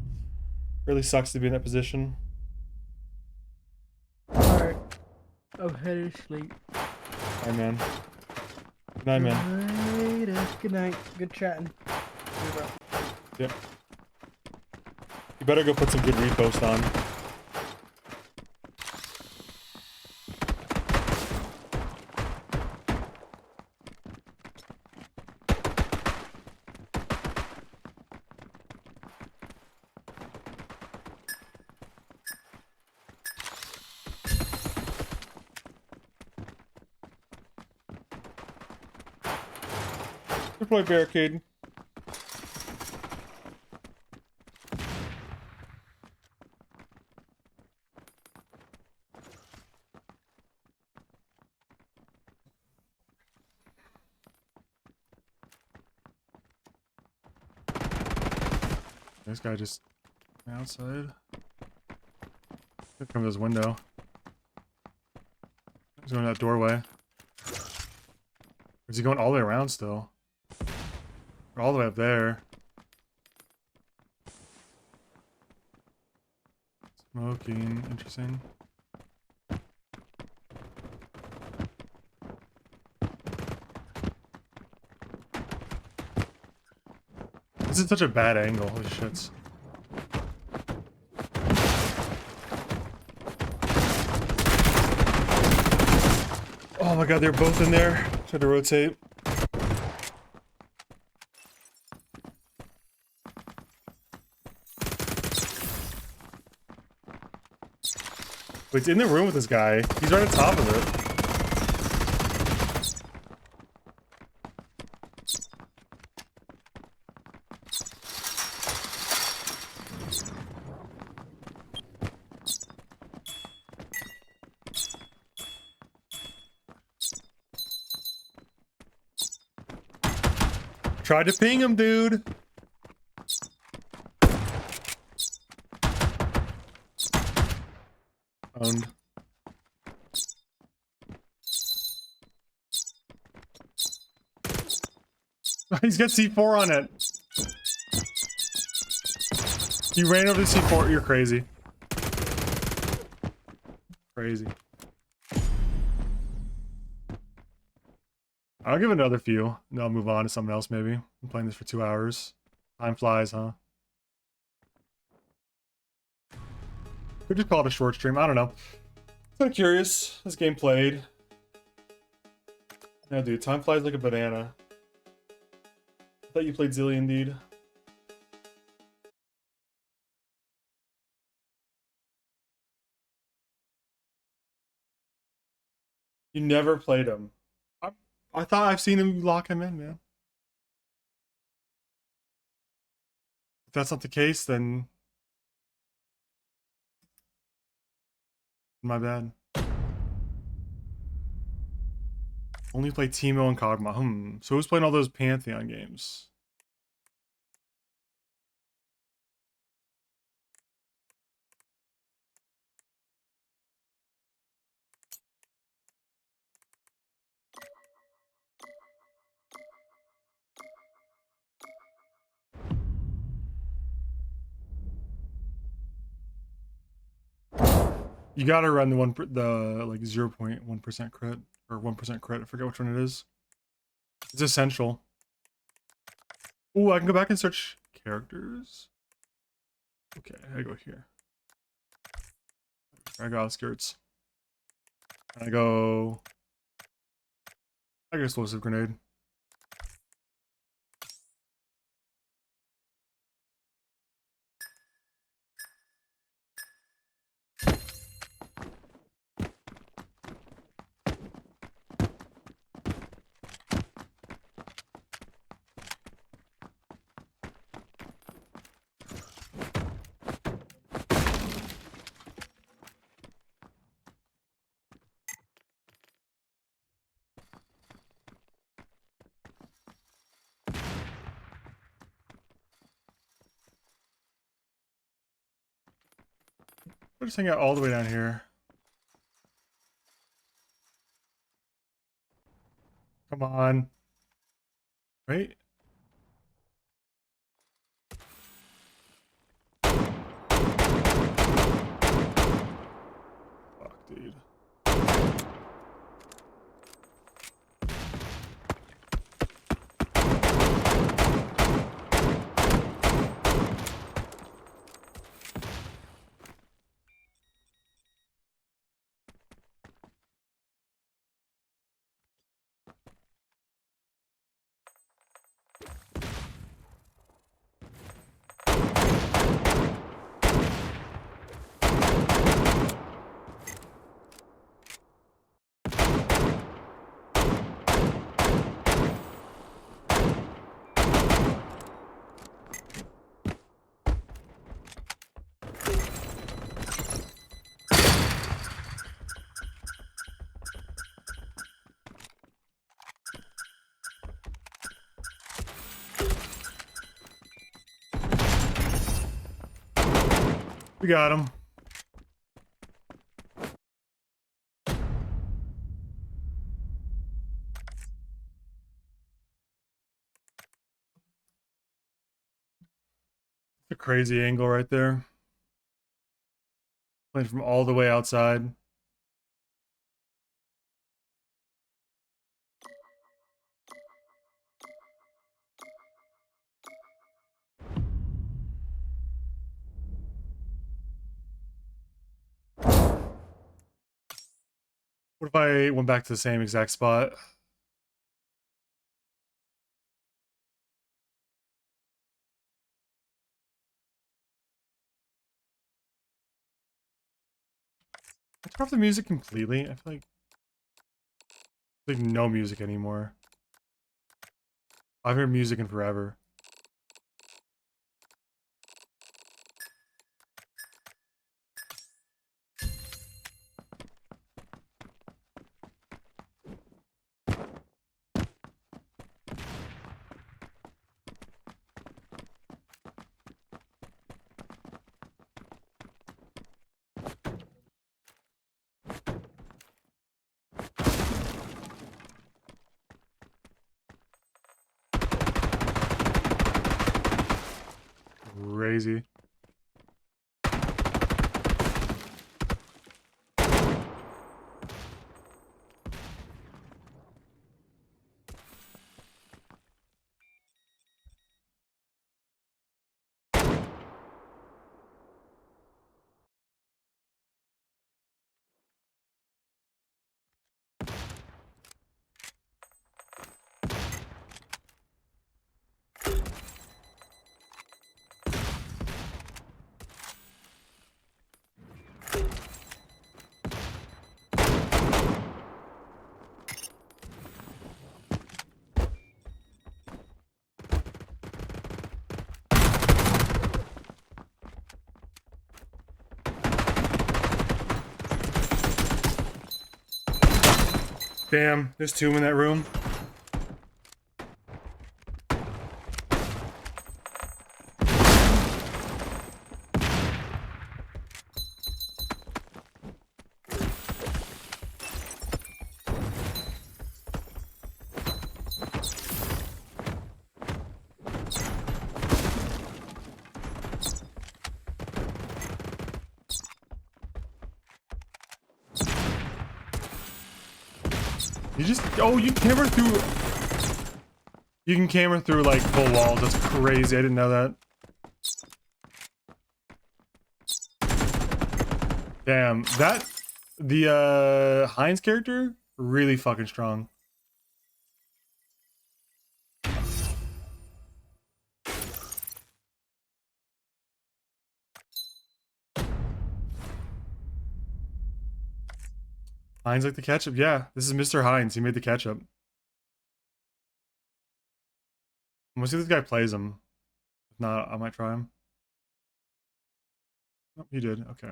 Really sucks to be in that position. Alright. I'm headed to sleep. Alright, man. Good night, man. Later. Good night. Good chatting. Yep. You better go put some good repost on. Deploy barricade. This guy just outside. From this window. He's going that doorway. Or is he going all the way around still? Or all the way up there? Smoking, interesting. This is such a bad angle, holy shits. Oh my god, they're both in there. Tried to rotate. Wait, it's in the room with this guy. He's right on top of it. Tried to ping him, dude. Owned. He's got C4 on it. You ran over the C4. You're crazy. Crazy. I'll give it another few. And I'll move on to something else maybe. I'm playing this for 2 hours. Time flies, huh? Could just call it a short stream. I don't know. Kind of curious. This game played. Yeah, dude. Time flies like a banana. I thought you played Zillion, dude. You never played him. I thought I've seen him lock him in, man. If that's not the case, then my bad. Only play Teemo and Kog'Maw. So who's playing all those Pantheon games? You gotta run the like 0.1% crit or 1% crit. I forget which one it is. It's essential. Ooh, I can go back and search characters. Okay, I go here. I go outskirts. I go explosive grenade. We're just hang out all the way down here. Come on. Right? Fuck, dude. We got him. It's a crazy angle right there. Playing from all the way outside. What if I went back to the same exact spot? I turn off the music completely. I feel like no music anymore. I've heard music in forever. Crazy. Damn, there's two in that room. You just, oh, you camera through, you can camera through like full walls. That's crazy. I didn't know that. Damn, that, the Heinz character, really fucking strong. Heinz like the ketchup? Yeah, this is Mr. Heinz. He made the ketchup. I'm gonna see if this guy plays him. If not, I might try him. Oh, he did. Okay.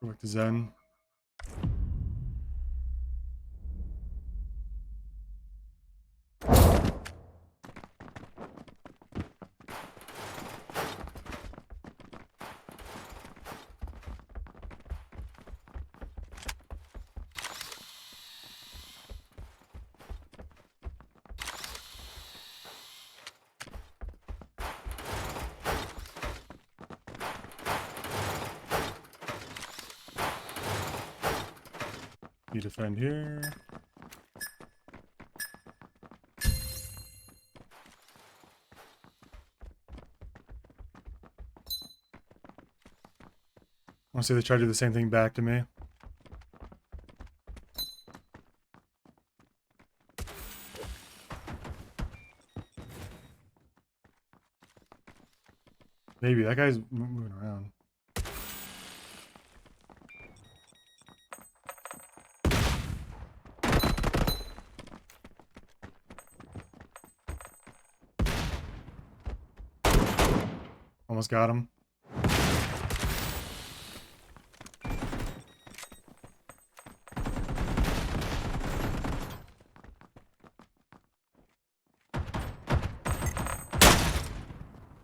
Go back to Zen. You defend here. I want to see if they try to do the same thing back to me. Maybe. That guy's moving around. Almost got him.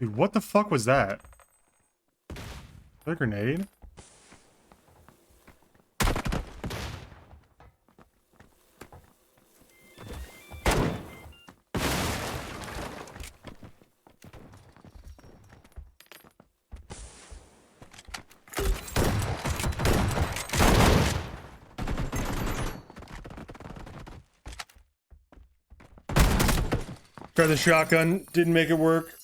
Dude, what the fuck was that? Is that a grenade? Tried the shotgun, didn't make it work.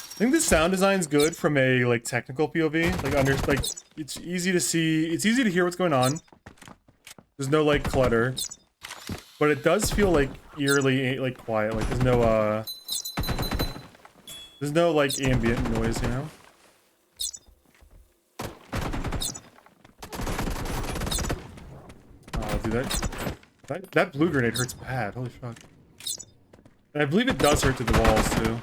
I think the sound design's good from a like technical POV. Like it's easy to see, it's easy to hear what's going on. There's no like clutter. But it does feel like eerily like quiet. Like there's no like ambient noise, you know? Oh dude, that blue grenade hurts bad. Holy fuck. And I believe it does hurt to the walls too.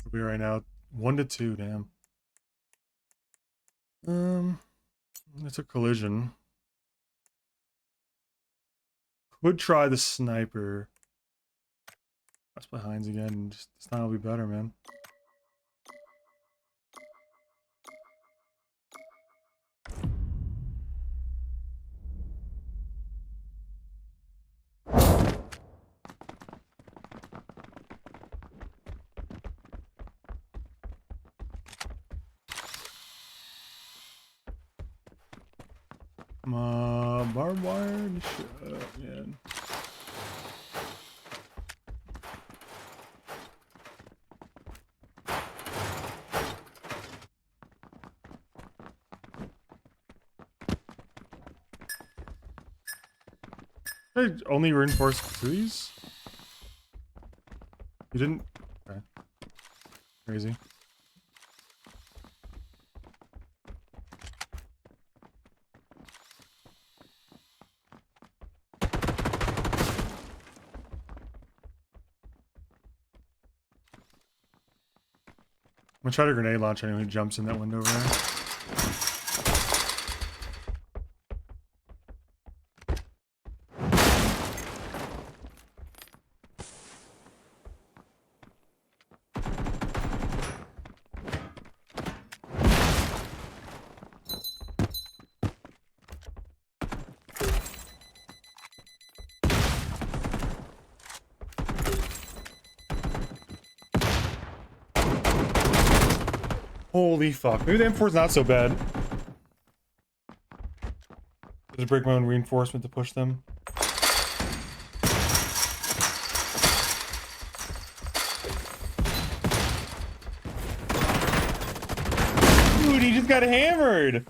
We'll be right now 1-2, damn. It's a collision. Could try the sniper. Let's play Heinz again. Just this time will be better, man. Barbed wire? Shut up, man. Did I only reinforce these? You didn't? Okay. Crazy. I'm gonna try to grenade launch anyone who jumps in that window over there. Holy fuck. Maybe the M4's not so bad. Just break my own reinforcement to push them. Dude, he just got hammered!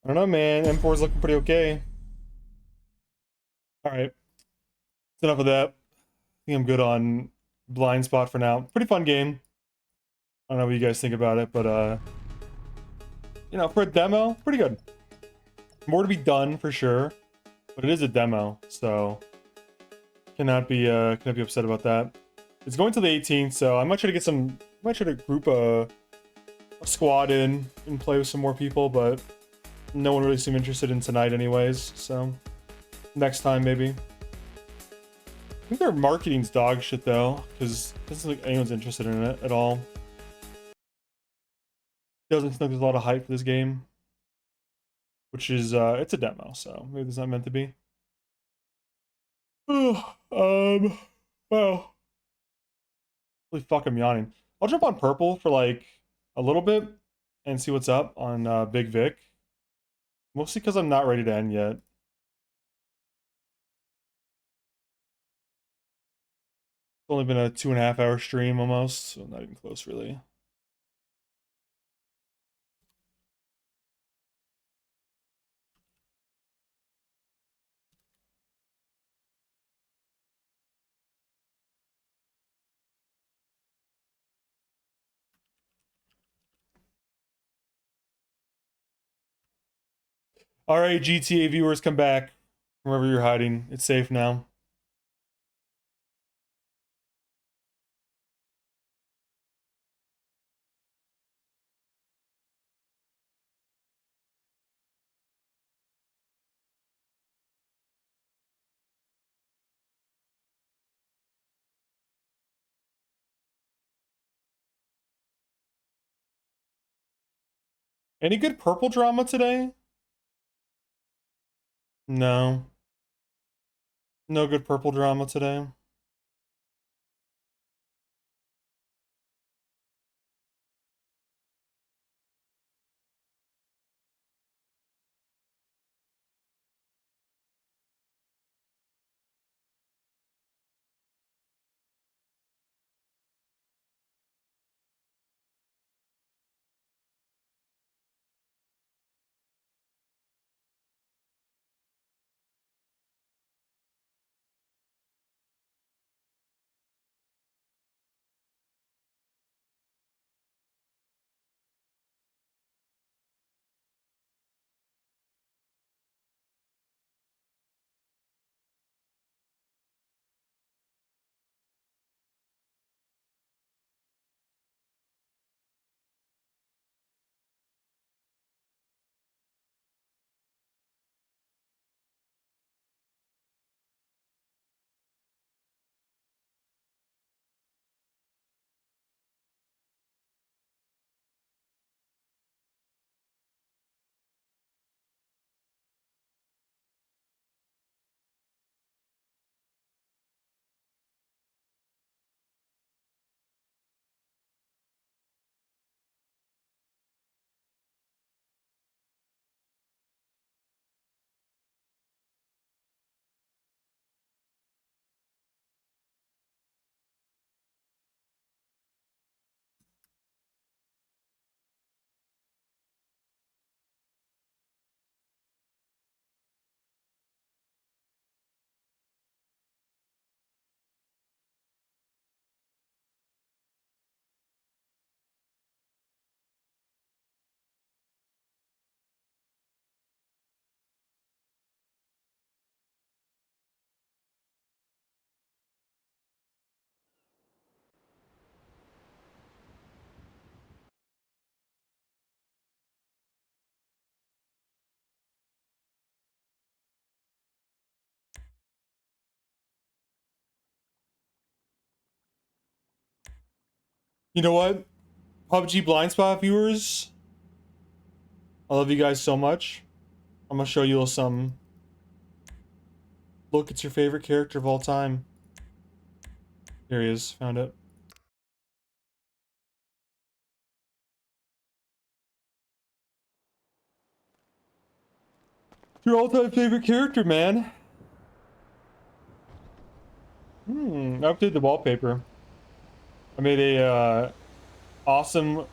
I don't know, man. M4's looking pretty okay. Alright. That's enough of that. I think I'm good on Blind Spot for now. Pretty fun game. I don't know what you guys think about it, but you know, for a demo, pretty good. More to be done for sure, but it is a demo, so cannot be upset about that. It's going to the 18th, so I might try to get some. I might try to group a squad in and play with some more people, but no one really seemed interested in tonight, anyways. So next time maybe. I think their marketing's dog shit though, because it doesn't look like anyone's interested in it at all. Doesn't seem like there's a lot of hype for this game, which is it's a demo, so maybe it's not meant to be. Well, holy fuck, I'm yawning. I'll jump on purple for like a little bit and see what's up on Big Vic. Mostly because I'm not ready to end yet. It's only been a 2.5 hour stream almost, so not even close really. All right, GTA viewers, come back. Wherever you're hiding, it's safe now. Any good purple drama today? No. No good purple drama today. You know what? PUBG blind spot viewers, I love you guys so much. I'm gonna show you a little something. Look, it's your favorite character of all time. Here he is. Found it. Your all-time favorite character, man. I updated the wallpaper. I made a awesome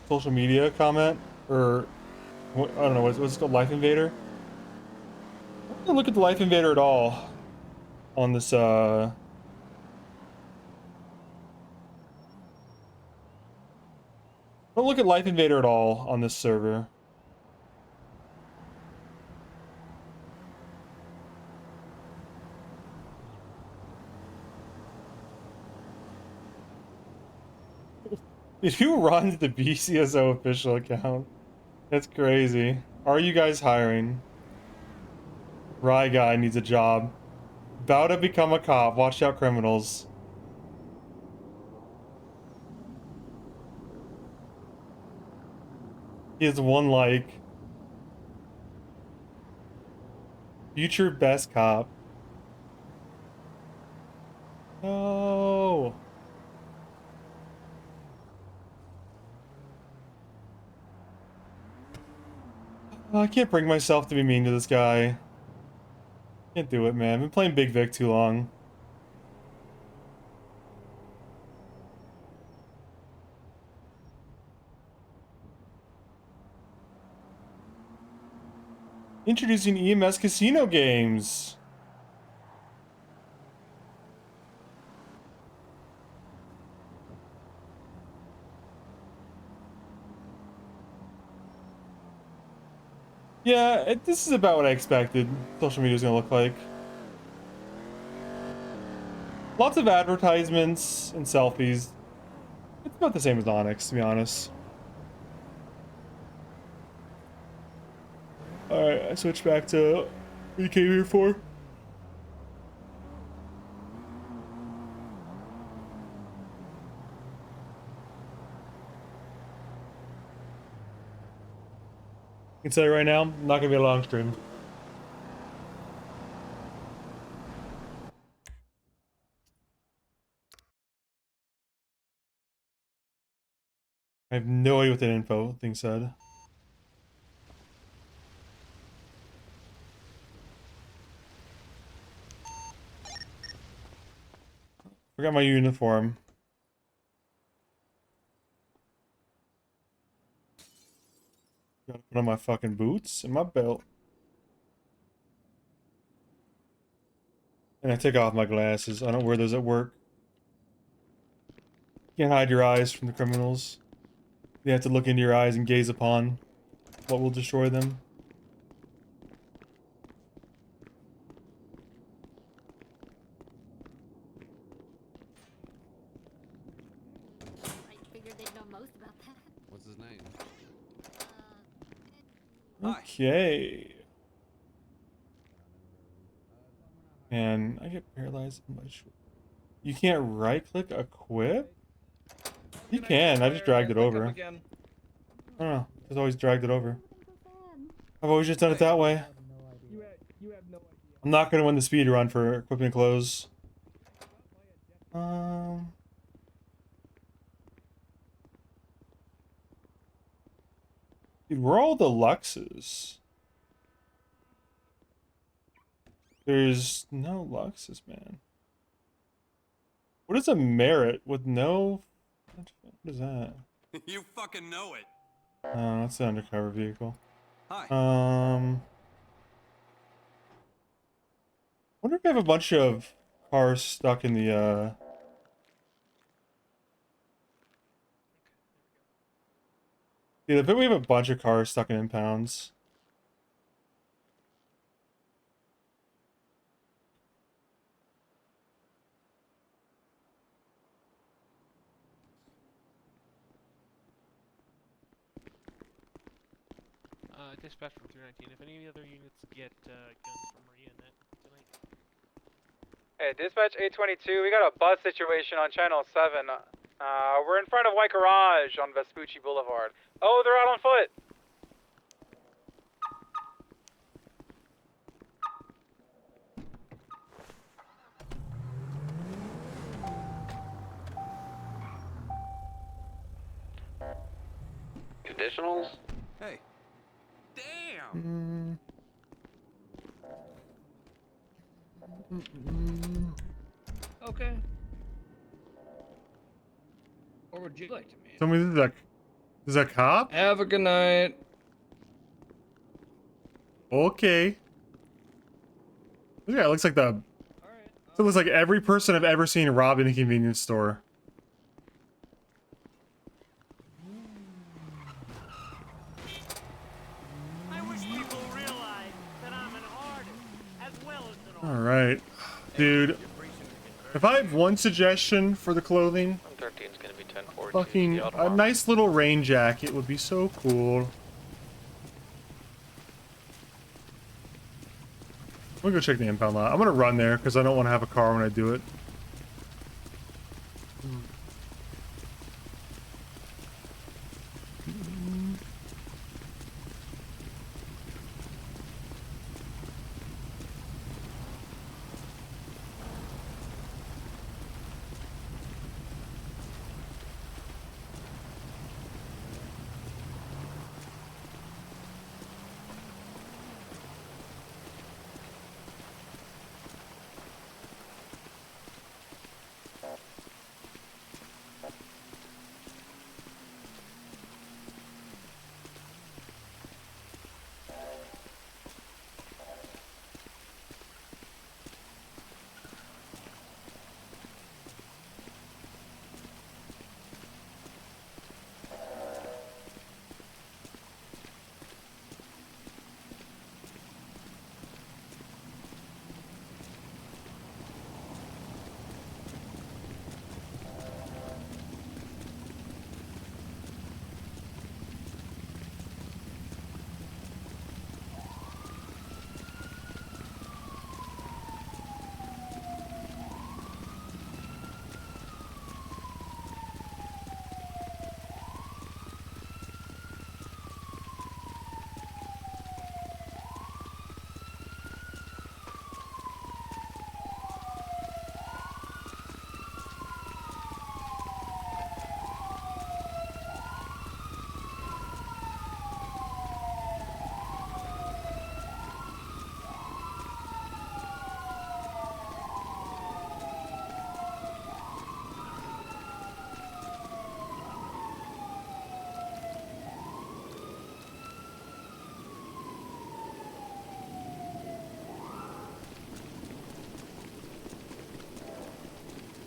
social media comment, or I don't know, what's it called? Life Invader? I don't look at the Life Invader at all on this don't look at Life Invader at all on this server. Did you run the BCSO official account? That's crazy. Are you guys hiring? Rye guy needs a job. About to become a cop. Watch out, criminals. He has one like. Future best cop. No. Oh, I can't bring myself to be mean to this guy. Can't do it, man. I've been playing Big Vic too long. Introducing EMS casino games. Yeah, this is about what I expected social media is gonna look like. Lots of advertisements and selfies. It's about the same as Onyx, to be honest. Alright, I switched back to what you came here for. I can tell you right now, not gonna be a long stream. I have no idea what that info thing said. Forgot my uniform. Gotta put on my fucking boots and my belt. And I take off my glasses. I don't wear those at work. Can't hide your eyes from the criminals. You have to look into your eyes and gaze upon what will destroy them. I figured they'd know most about that. What's his name? Okay. And I get paralyzed in my shoulder. You can't right click equip? You can, I just dragged it over. I don't know, just always dragged it over. I've always just done it that way. I'm not gonna win the speed run for equipping clothes. Dude, where are all the Luxes? There's no Luxes, man. What is a merit with no... What is that? You fucking know it. Oh, that's an undercover vehicle. Hi. Wonder if I have a bunch of cars stuck in the, Yeah, I bet we have a bunch of cars stuck in impounds. Dispatch from 319. If any other units get guns from Maria Net tonight. Hey, dispatch 822, we got a bus situation on channel 7. We're in front of White Garage on Vespucci Boulevard. Oh, they're out on foot. Conditionals? Hey. Damn! Okay. What would you like to meet? Tell me, this is a cop? Have a good night. Okay. Yeah, it looks like the. Alright. So it looks like every person I've ever seen robbed in a convenience store. I wish people realized that I'm an artist as well as an All right, dude. If I have one suggestion for the clothing, 13 is gonna be 10-4. fucking a nice little rain jacket would be so cool. I'm gonna go check the impound lot. I'm gonna run there because I don't want to have a car when I do it.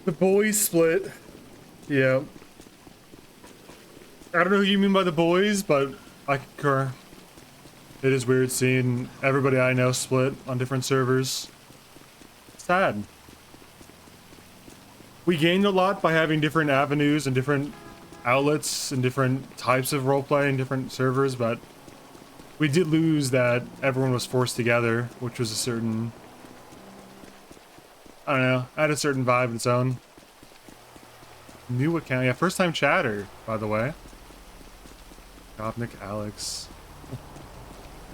The boys split. Yeah. I don't know who you mean by the boys, but I concur. It is weird seeing everybody I know split on different servers. Sad. We gained a lot by having different avenues and different outlets and different types of roleplay and different servers, but we did lose that everyone was forced together, which was a certain... I don't know, had a certain vibe of its own. New account, yeah, first time chatter, by the way. Gopnik Alex.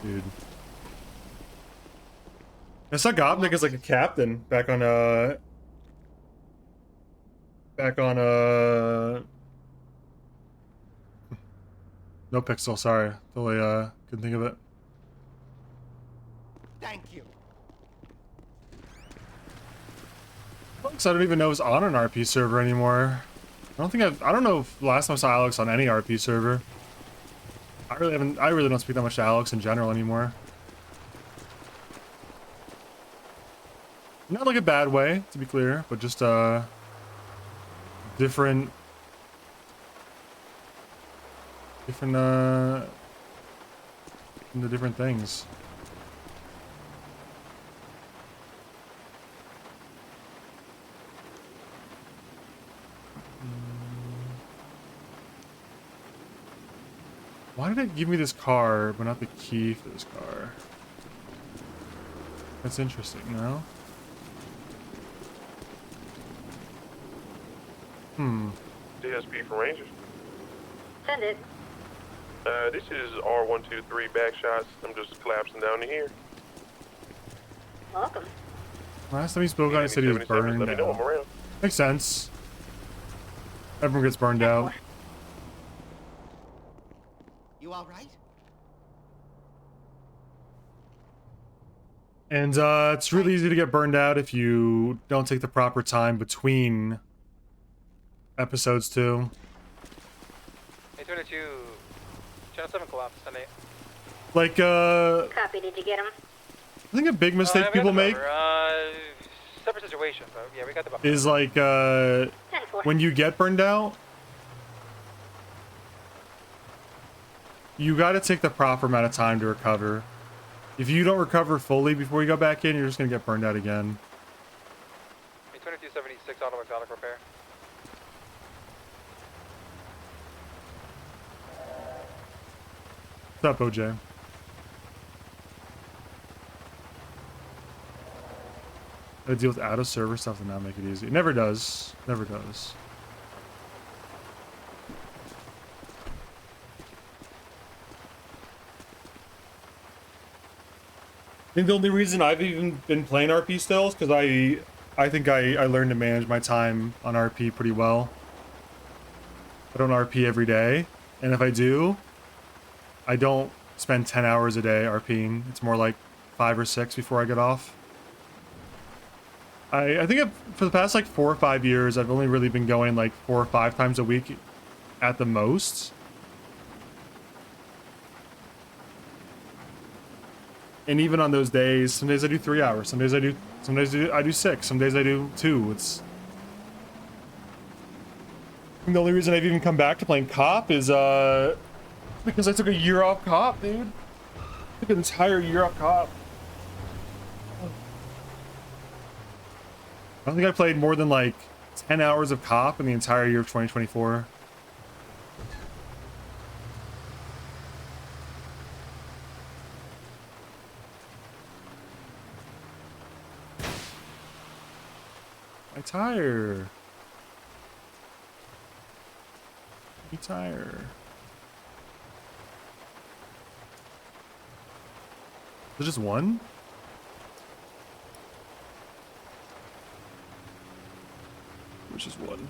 Dude. I saw Gopnik as like a captain back on no pixel, sorry. Totally couldn't think of it. Thank you. Alex, I don't even know if it's on an RP server anymore. I don't know if last time I saw Alex on any RP server. I really don't speak that much to Alex in general anymore. Not like a bad way, to be clear, but just different into different things. Why did it give me this car, but not the key for this car? That's interesting, no? DSP from Rangers. Send it. This is R123 backshots. I'm just collapsing down to here. Welcome. Last time he spoke on, he said he was 77s, burned let me know I'm out. around. Makes sense. Everyone gets burned out. You all right? And it's really easy to get burned out if you don't take the proper time between episodes too. 822. Channel 7 collapse. 10-8. Like, Copy. Did you get him? I think a big mistake Yeah, we got people the make buffer. Separate situation, but yeah, we got the buffer. is like, 10-4. when you get burned out, you gotta take the proper amount of time to recover. If you don't recover fully before you go back in, you're just gonna get burned out again. 2276 auto exotic repair. What's up, OJ? I deal with out of server stuff to not make it easy. It never does. Never does. I think the only reason I've even been playing RP still is because I think I learned to manage my time on RP pretty well. I don't RP every day, and if I do, I don't spend 10 hours a day RPing. It's more like 5 or 6 before I get off. I think for the past like 4 or 5 years, I've only really been going like 4 or 5 times a week at the most. And even on those days, some days I do 3 hours, some days I do 6, some days I do 2. It's the only reason I've even come back to playing COP is because I took a year off COP, dude. I took an entire year off COP. I don't think I played more than like 10 hours of COP in the entire year of 2024. My tire. My tire. Is it just one? Which is one.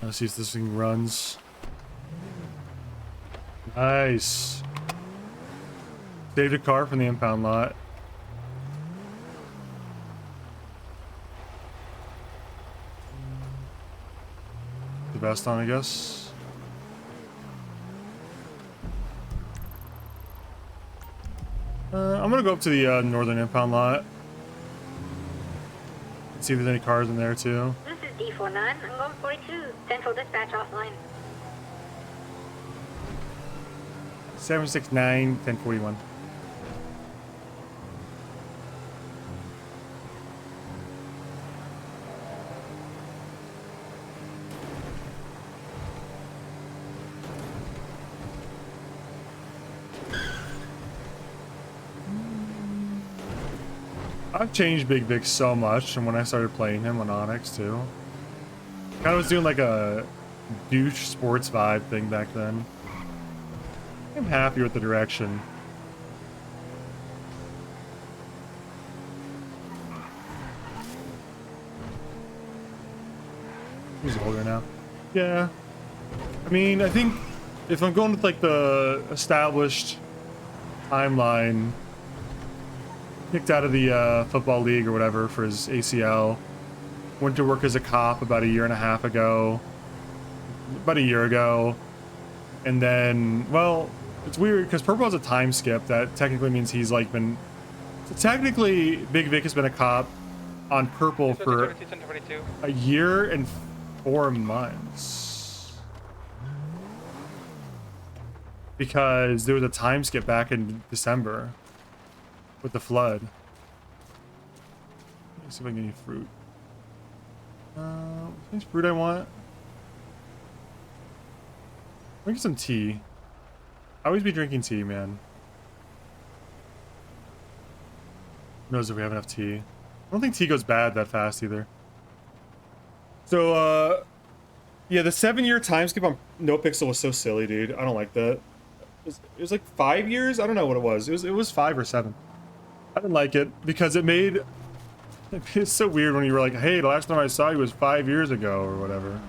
Let's see if this thing runs. Nice. Saved a car from the impound lot. The best on, I guess. I'm gonna go up to the northern impound lot. See if there's any cars in there too. This is D49. I'm going 42. Central dispatch offline. 769 1041. I've changed Big Vic so much from when I started playing him on Onyx too. Kind of was doing like a douche sports vibe thing back then. I'm happy with the direction. He's older now. Yeah. I mean, I think if I'm going with like the established timeline, kicked out of the football league or whatever for his ACL, went to work as a cop about a year and a half ago, about a year ago, and then, well, it's weird because Purple has a time skip that technically means he's like been, so technically Big Vic has been a cop on Purple for a year and 4 months because there was a time skip back in December with the flood. Let's see if I can get any fruit. Any fruit I want? I'll get some tea. I always be drinking tea, man. Who knows if we have enough tea? I don't think tea goes bad that fast either. So, yeah, the 7-year time skip on NoPixel was so silly, dude. I don't like that. It was like 5 years? I don't know what it was. It was 5 or 7. I didn't like it because it's so weird when you were like, hey, the last time I saw you was 5 years ago or whatever.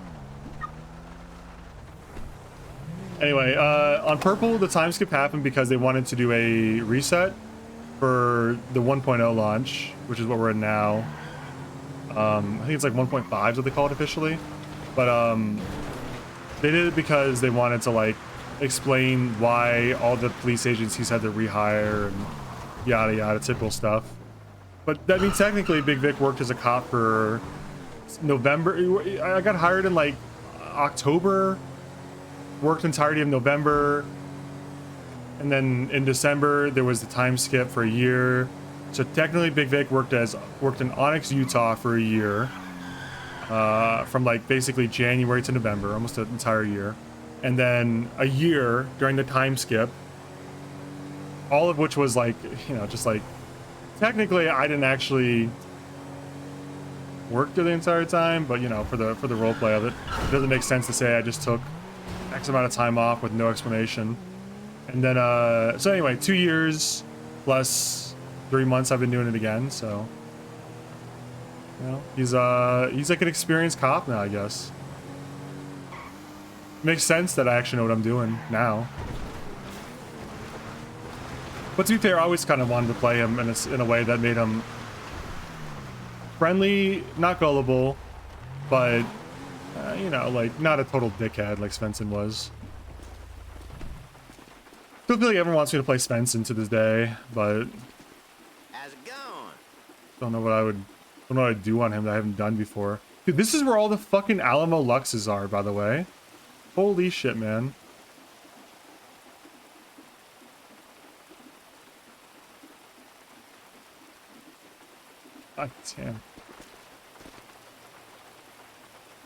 Anyway, on purple, the time skip happened because they wanted to do a reset for the 1.0 launch, which is what we're in now. I think it's like 1.5 is what they call it officially. But they did it because they wanted to like explain why all the police agencies had to rehire and yada yada, typical stuff. But that means technically Big Vic worked as a cop for November. I got hired in like October, worked entirety of November, and then in December there was the time skip for a year. So technically Big Vic worked in Onyx, Utah for a year, from like basically January to November, almost an entire year, and then a year during the time skip, all of which was like, you know, just like technically I didn't actually work through the entire time, but you know, for the role play of it, it doesn't make sense to say I just took X amount of time off with no explanation. And then so anyway, 2 years plus 3 months I've been doing it again, so you know, he's like an experienced cop now, I guess. Makes sense that I actually know what I'm doing now. But to be fair, I always kind of wanted to play him in a way that made him friendly, not gullible, but you know, like not a total dickhead like Svensson was. Still feel like everyone wants me to play Svensson to this day, but How's it going? don't know what I'd do on him that I haven't done before. Dude, this is where all the fucking Alamo Luxes are, by the way. Holy shit, man. God damn.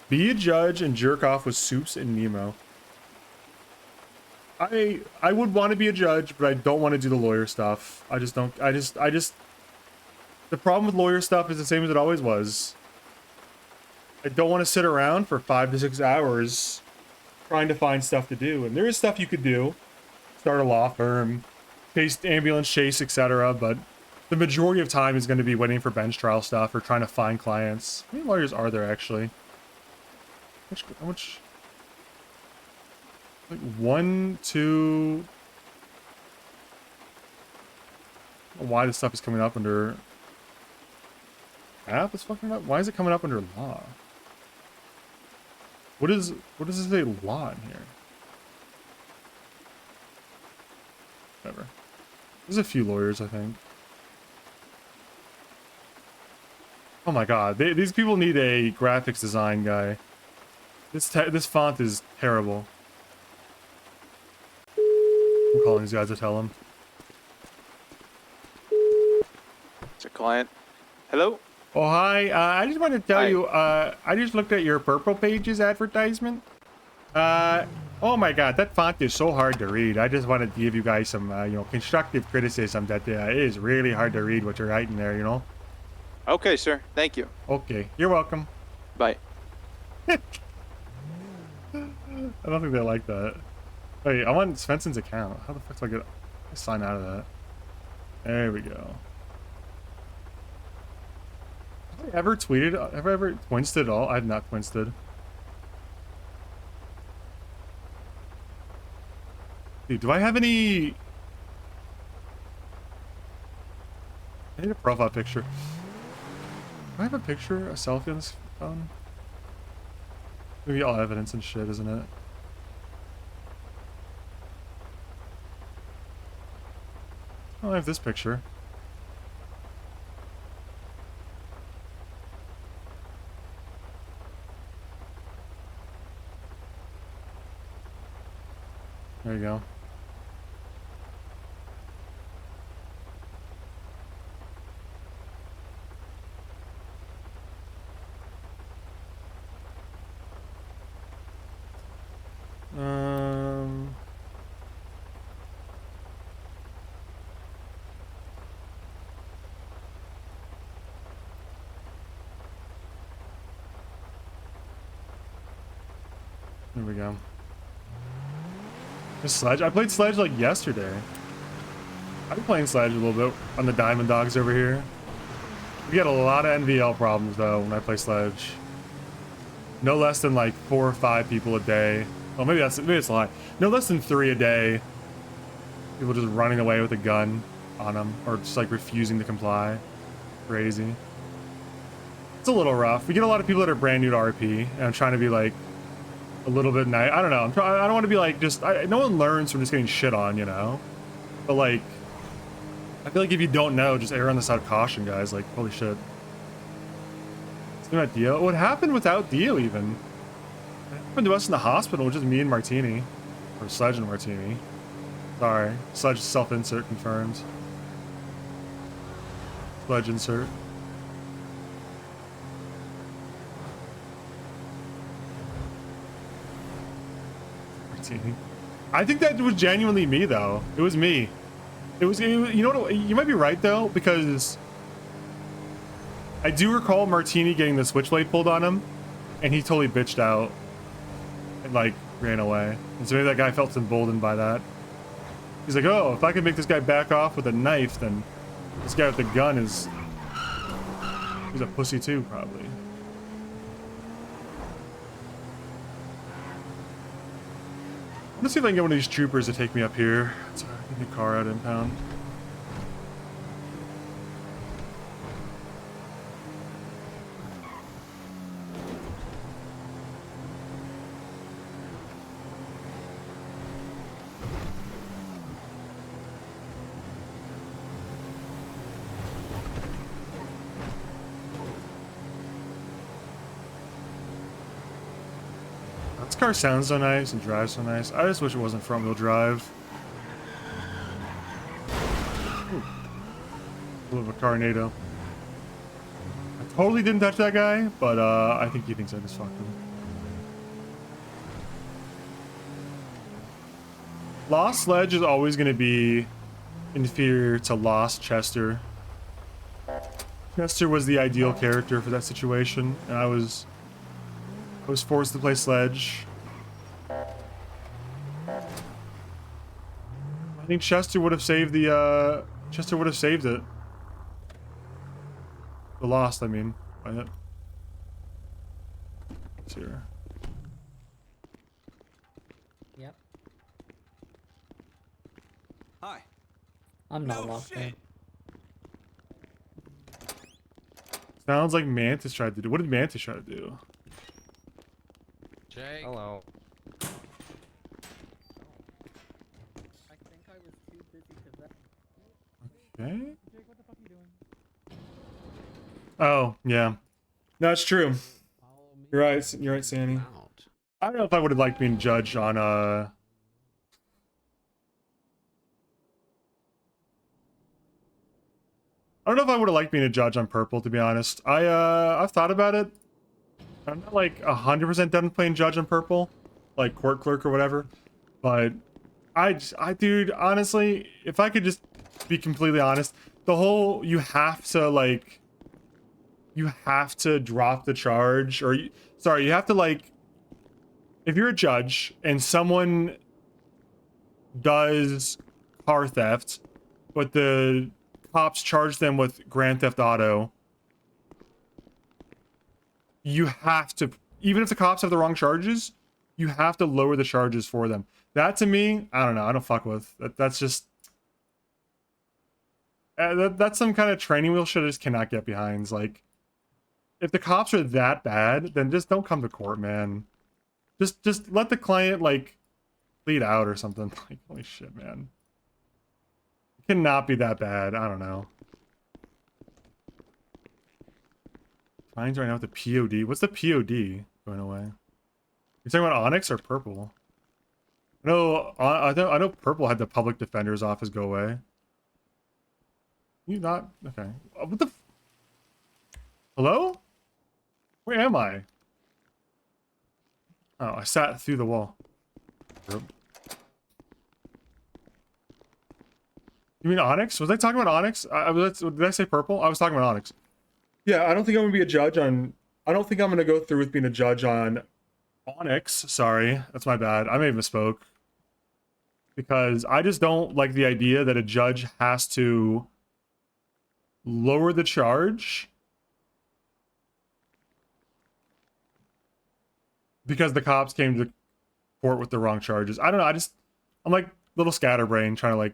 Be a judge and jerk off with Soups and Nemo. I would want to be a judge, but I don't want to do the lawyer stuff. I just don't. The problem with lawyer stuff is the same as it always was. I don't want to sit around for 5 to 6 hours trying to find stuff to do. And there is stuff you could do. Start a law firm, chase ambulance chase, etc. But the majority of time is going to be waiting for bench trial stuff or trying to find clients. How many lawyers are there actually? How much? Like 1, 2. I don't know why this stuff is coming up under app is fucking up. Why is it coming up under law? What does this say law in here? Whatever. There's a few lawyers, I think. Oh my god, these people need a graphics design guy. This font is terrible. I'm calling these guys to tell them. It's a client. Hello? Oh, hi. I just wanted to tell you, I just looked at your Purple Pages advertisement. Oh my god, that font is so hard to read. I just wanted to give you guys some, you know, constructive criticism that it is really hard to read what you're writing there, you know? Okay, sir. Thank you. Okay, you're welcome. Bye. I don't think they like that. Wait, I want Svensson's account. How the fuck do I get sign out of that? There we go. Have I ever tweeted? Have I ever twinsted at all? I have not twinsted. Dude, do I have any... I need a profile picture. Do I have a picture, a selfie on this phone? Maybe all evidence and shit, isn't it? Oh, I have this picture. There you go. There we go. This Sledge. I played Sledge like yesterday. I've been playing Sledge a little bit on the Diamond Dogs over here. We get a lot of NVL problems though when I play Sledge. No less than like 4 or 5 people a day. Well, maybe it's a lot. No less than 3 a day. People just running away with a gun on them, or just like refusing to comply. Crazy. It's a little rough. We get a lot of people that are brand new to RP, and I'm trying to be like a little bit nice. I don't know. I don't want to be like just. No one learns from just getting shit on, you know. But like, I feel like if you don't know, just err on the side of caution, guys. Like, holy shit. It's not Dio. What happened without Dio even? It happened to us in the hospital, which is me and Martini, or Sledge and Martini. Sorry, Sledge self-insert confirmed. Sledge insert. Martini. I think that was genuinely me though. It was me. It was you know what? You might be right though, because I do recall Martini getting the switchblade pulled on him, and he totally bitched out and like ran away. And so maybe that guy felt emboldened by that. He's like, oh, if I can make this guy back off with a knife, then this guy with the gun is... he's a pussy too, probably. Let's see if I can get one of these troopers to take me up here. It's a car out impound. This car sounds so nice and drives so nice. I just wish it wasn't front-wheel drive. Ooh. A little of a tornado. I totally didn't touch that guy, but I think he thinks I just fucked him. Lost Sledge is always going to be inferior to Lost Chester. Chester was the ideal character for that situation, and I was forced to play Sledge. I think Chester would have saved the, Chester would have saved it. The Lost, I mean, by it. It's here. Yep. Hi. I'm not No lost. shit. Sounds like Mantis tried to do. What did Mantis try to do? Jake. Hello. I think I was too busy to vet. Okay. Jake, what the fuck are you doing? Oh, yeah. No, it's true. Follow me. You're right. You're right, Sandy. Out. I don't know if I would have liked being judged on I don't know if I would have liked being a judge on purple, to be honest. I've thought about it. I'm not like 100% done playing judge on purple, like court clerk or whatever. But dude, honestly, if I could just be completely honest, the whole you have to drop the charge, or sorry, you have to like, if you're a judge and someone does car theft, but the cops charge them with Grand Theft Auto, you have to, even if the cops have the wrong charges, you have to lower the charges for them. That to me, I don't know, I don't fuck with. That's just... that's some kind of training wheel shit I just cannot get behind. It's like, if the cops are that bad, then just don't come to court, man. Just let the client, like, plead out or something. Like, holy shit, man. It cannot be that bad. I don't know. Fines right now with the POD. What's the POD going away? You're talking about Onyx or Purple? No, I know Purple had the public defender's office go away. You not okay? What the? Hello? Where am I? Oh, I sat through the wall. Yep. You mean Onyx? Was I talking about Onyx? Did I say Purple? I was talking about Onyx. Yeah, I don't think I'm gonna be a judge on. I don't think I'm gonna go through with being a judge on Onyx, sorry, that's my bad. I may have misspoke. Because I just don't like the idea that a judge has to lower the charge because the cops came to court with the wrong charges. I don't know. I'm like little scatterbrain trying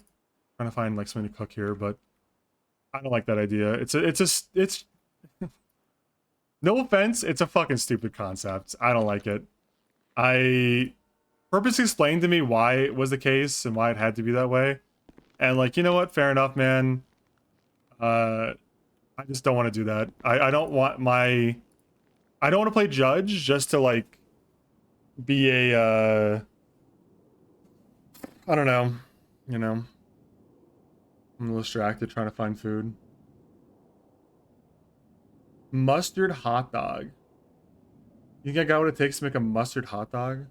to find like something to cook here, but I don't like that idea. It's no offense, it's a fucking stupid concept. I don't like it. I purposely explained to me why it was the case and why it had to be that way. And like, you know what? Fair enough, man. I just don't want to do that. I don't want to play judge just to like be a I don't know, you know. I'm a little distracted trying to find food. Mustard hot dog. You think I got what it takes to make a mustard hot dog?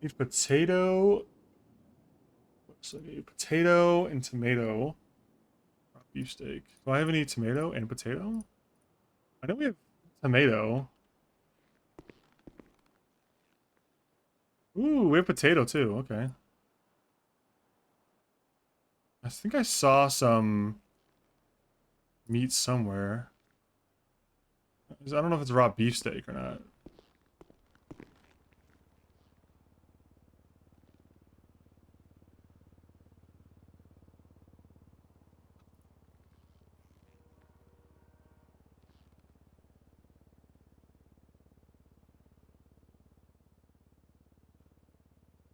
Need potato. So I need potato and tomato. Beefsteak. Do I have any tomato and potato? I know we have tomato. Ooh, we have potato too. Okay. I think I saw some meat somewhere. I don't know if it's raw beefsteak or not.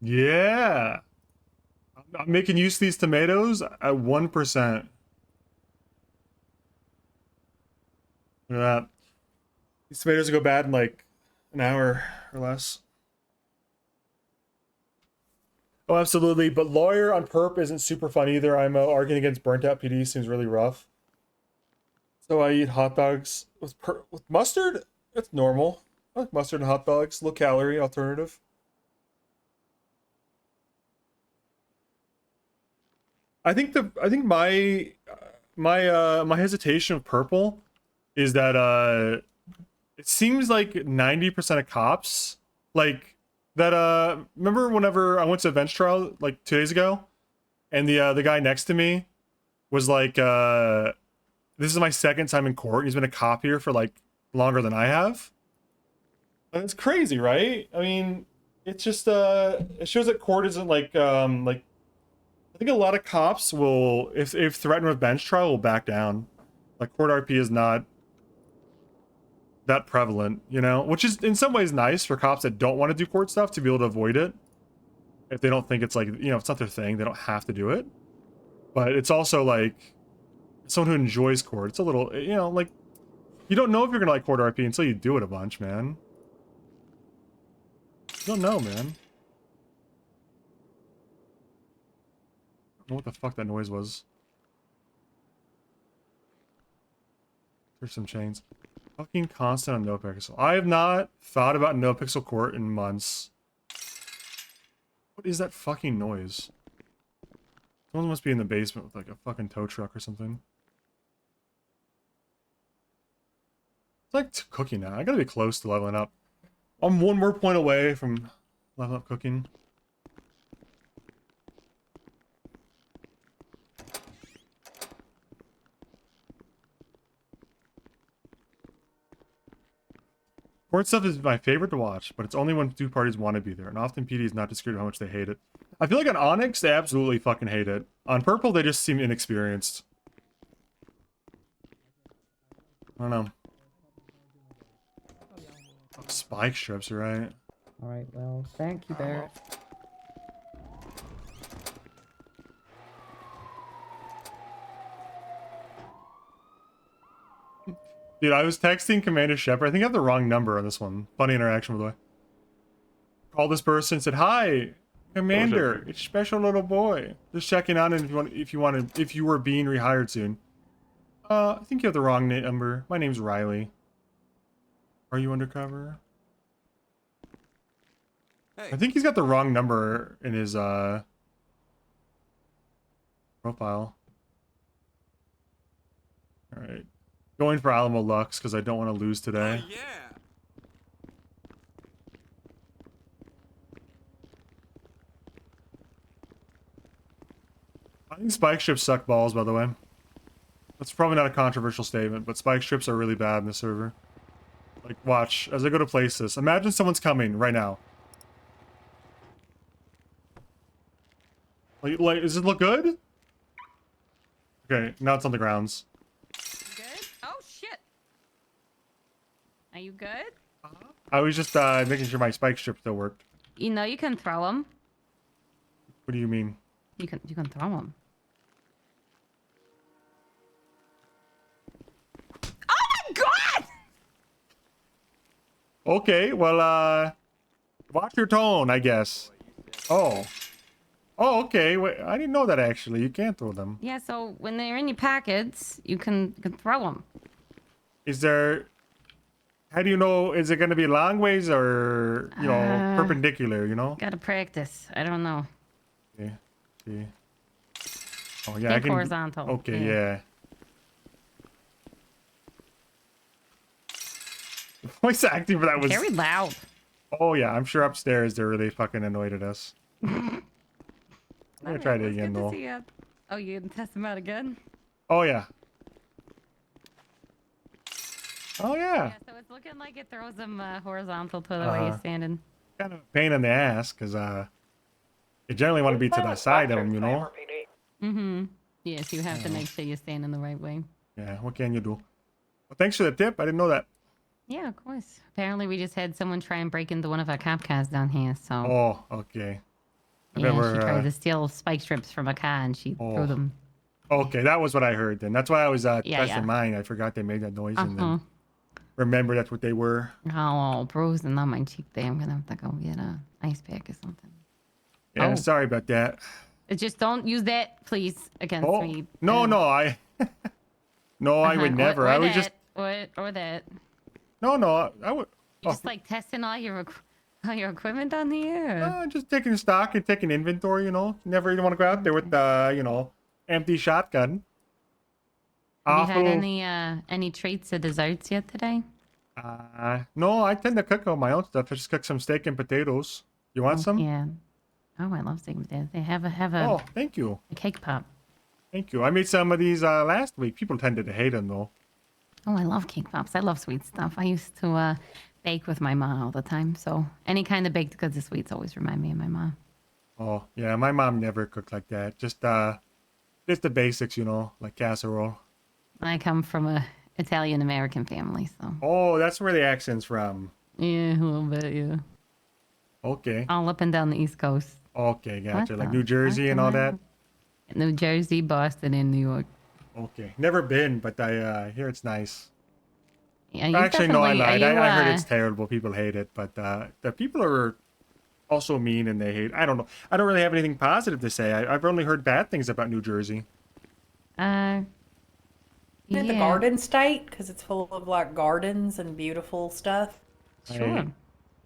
Yeah. I'm making use of these tomatoes at 1%. Look at that. These tomatoes will go bad in like an hour or less. Oh, absolutely. But lawyer on perp isn't super fun either. I'm arguing against burnt out PD seems really rough. So I eat hot dogs with mustard. It's normal. I like mustard and hot dogs. Low calorie alternative. I think my hesitation of purple is that it seems like 90% of cops like that remember whenever I went to a bench trial like 2 days ago and the guy next to me was like this is my second time in court. He's been a cop here for like longer than I have. And it's crazy, right? I mean, it's just it shows that court isn't like I think a lot of cops will, if threatened with bench trial, will back down. Like court RP is not that prevalent, you know, which is in some ways nice for cops that don't want to do court stuff to be able to avoid it. If they don't think it's like, you know, it's not their thing, they don't have to do it. But it's also like someone who enjoys court. It's a little, you know, like you don't know if you're gonna like court RP until you do it a bunch, man. You don't know, man. I don't know what the fuck that noise was. There's some chains. Fucking constant on no pixel. I have not thought about no pixel court in months. What is that fucking noise? Someone must be in the basement with like a fucking tow truck or something. It's like cooking now. I gotta be close to leveling up. I'm one more point away from leveling up cooking. Court stuff is my favorite to watch, but it's only when two parties want to be there, and often PD is not discreet about how much they hate it. I feel like on Onyx, they absolutely fucking hate it. On Purple, they just seem inexperienced. I don't know. Oh, spike strips, right? Alright, well, thank you, Barrett. Dude, I was texting Commander Shepard. I think I have the wrong number on this one. Funny interaction, by the way. Called this person and said, "Hi, Commander, it's special little boy. Just checking on it if you were being rehired soon. I think you have the wrong number. My name's Riley. Are you undercover?" Hey. I think he's got the wrong number in his profile. All right. Going for Alamo Lux because I don't want to lose today. Oh, yeah. I think spike strips suck balls, by the way. That's probably not a controversial statement, but spike strips are really bad in the server. Like, watch, as I go to place this. Imagine someone's coming right now. Like, does it look good? Okay, now it's on the grounds. Good? Oh, shit. Are you good? I was just making sure my spike strip still worked. You know you can throw them. What do you mean? You can throw them. Oh my god! Okay, well, watch your tone, I guess. Oh. Oh, okay. Wait, I didn't know that actually. You can't throw them. Yeah, so when they're in your packets, you can throw them. Is there... How do you know? Is it going to be long ways or, you know, perpendicular, you know? Gotta practice. I don't know. Okay. See. Oh, yeah, Think I can... horizontal. Okay, yeah. Voice acting for that was... Very loud. Oh, yeah, I'm sure upstairs they're really fucking annoyed at us. I'm gonna try it again, though. Oh, you gonna test them out again? Oh, yeah. Oh, yeah. Yeah, so it's looking like it throws them horizontal to the way you're standing. Kind of a pain in the ass, because, you generally want to be to the side of them, you know? Mm-hmm. Yes, you have to make sure you're standing the right way. Yeah, what can you do? Well, thanks for the tip. I didn't know that. Yeah, of course. Apparently, we just had someone try and break into one of our cop cars down here, so... Oh, okay. I yeah, bet we're, she tried to steal spike strips from a car, and she threw them. Okay, that was what I heard then. That's why I was testing yeah. mine. I forgot they made that noise and Uh-huh. then remember that's what they were. Oh, bruising on my cheek there. I'm gonna have to go get a ice pack or something. Yeah, Oh. sorry about that. Just don't use that, please, against me. No, no, I... no, I would never. I would just... Or that. No, no, I would... You just like testing all your equipment on the air. Just taking stock and taking inventory, you know. Never even want to go out there with you know, empty shotgun. Have you had any treats or desserts yet today? No, I tend to cook all my own stuff. I just cook some steak and potatoes. You want some? Yeah. Oh, I love steak and potatoes. They have a Oh, thank you. a cake pop. Thank you. I made some of these last week. People tended to hate them though. Oh, I love cake pops. I love sweet stuff. I used to bake with my mom all the time. So any kind of baked goods or sweets always remind me of my mom. Oh, yeah, my mom never cooked like that. Just the basics, you know, like casserole. I come from a Italian-American family, so. Oh, that's where the accent's from. Yeah, a little bit, yeah. Okay. All up and down the East Coast. Okay, gotcha. What Like the New Jersey and all that? New Jersey, Boston, and New York. Okay. Never been, but I hear it's nice. Yeah, you Actually, no, I lied. you, I heard it's terrible. People hate it, but the people are also mean and they hate. I don't know. I don't really have anything positive to say. I've only heard bad things about New Jersey. Isn't it the Garden State? Because it's full of like gardens and beautiful stuff. Sure.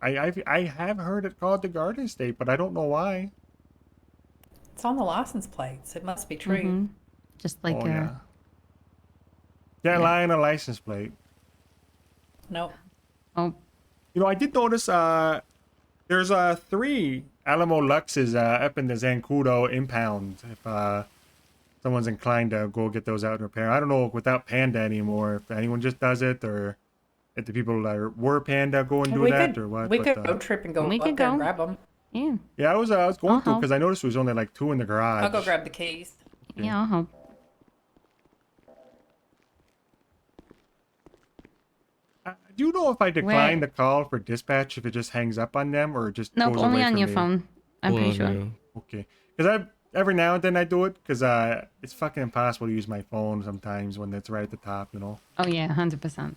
I have heard it called the Garden State, but I don't know why. It's on the license plates. It must be true. Mm-hmm. Just like yeah. Can't lie on a license plate. Nope. Oh. You know, I did notice there's 3 Alamo Luxes up in the Zancudo impound. If someone's inclined to go get those out and repair. I don't know without Panda anymore if anyone just does it or if the people that were Panda go and do that or what. We could road trip and go up there and grab them. Yeah. Yeah, I was going to because I noticed there was only like 2 in the garage. I'll go grab the keys. Yeah, I'll help. Do you know if I decline the call for dispatch if it just hangs up on them or just Nope, goes only away on from your me? phone. I'm pretty sure. Okay, because every now and then I do it because it's fucking impossible to use my phone sometimes when it's right at the top, you know. Oh yeah, 100%.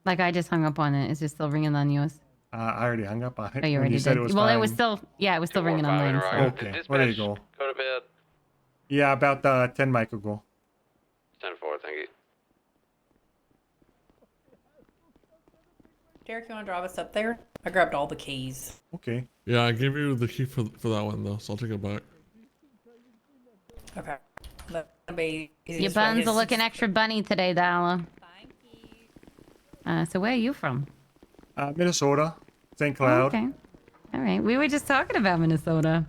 Like I just hung up on it. Is it still ringing on yours? I already hung up on it. Oh, you when already said did. it was well, fine. it was still, yeah, it was still ringing on mine. So. Okay, well, there you go. Go to bed. Yeah, about 10 mic ago. 10-4, thank you. Derek, you want to drive us up there? I grabbed all the keys. Okay. Yeah, I gave you the key for that one though, so I'll take it back. Okay. That'll be Your easiest way. buns His- are looking extra bunny today, Darla. Thank you. So where are you from? Minnesota, St. Oh, Cloud. okay. All right. We were just talking about Minnesota.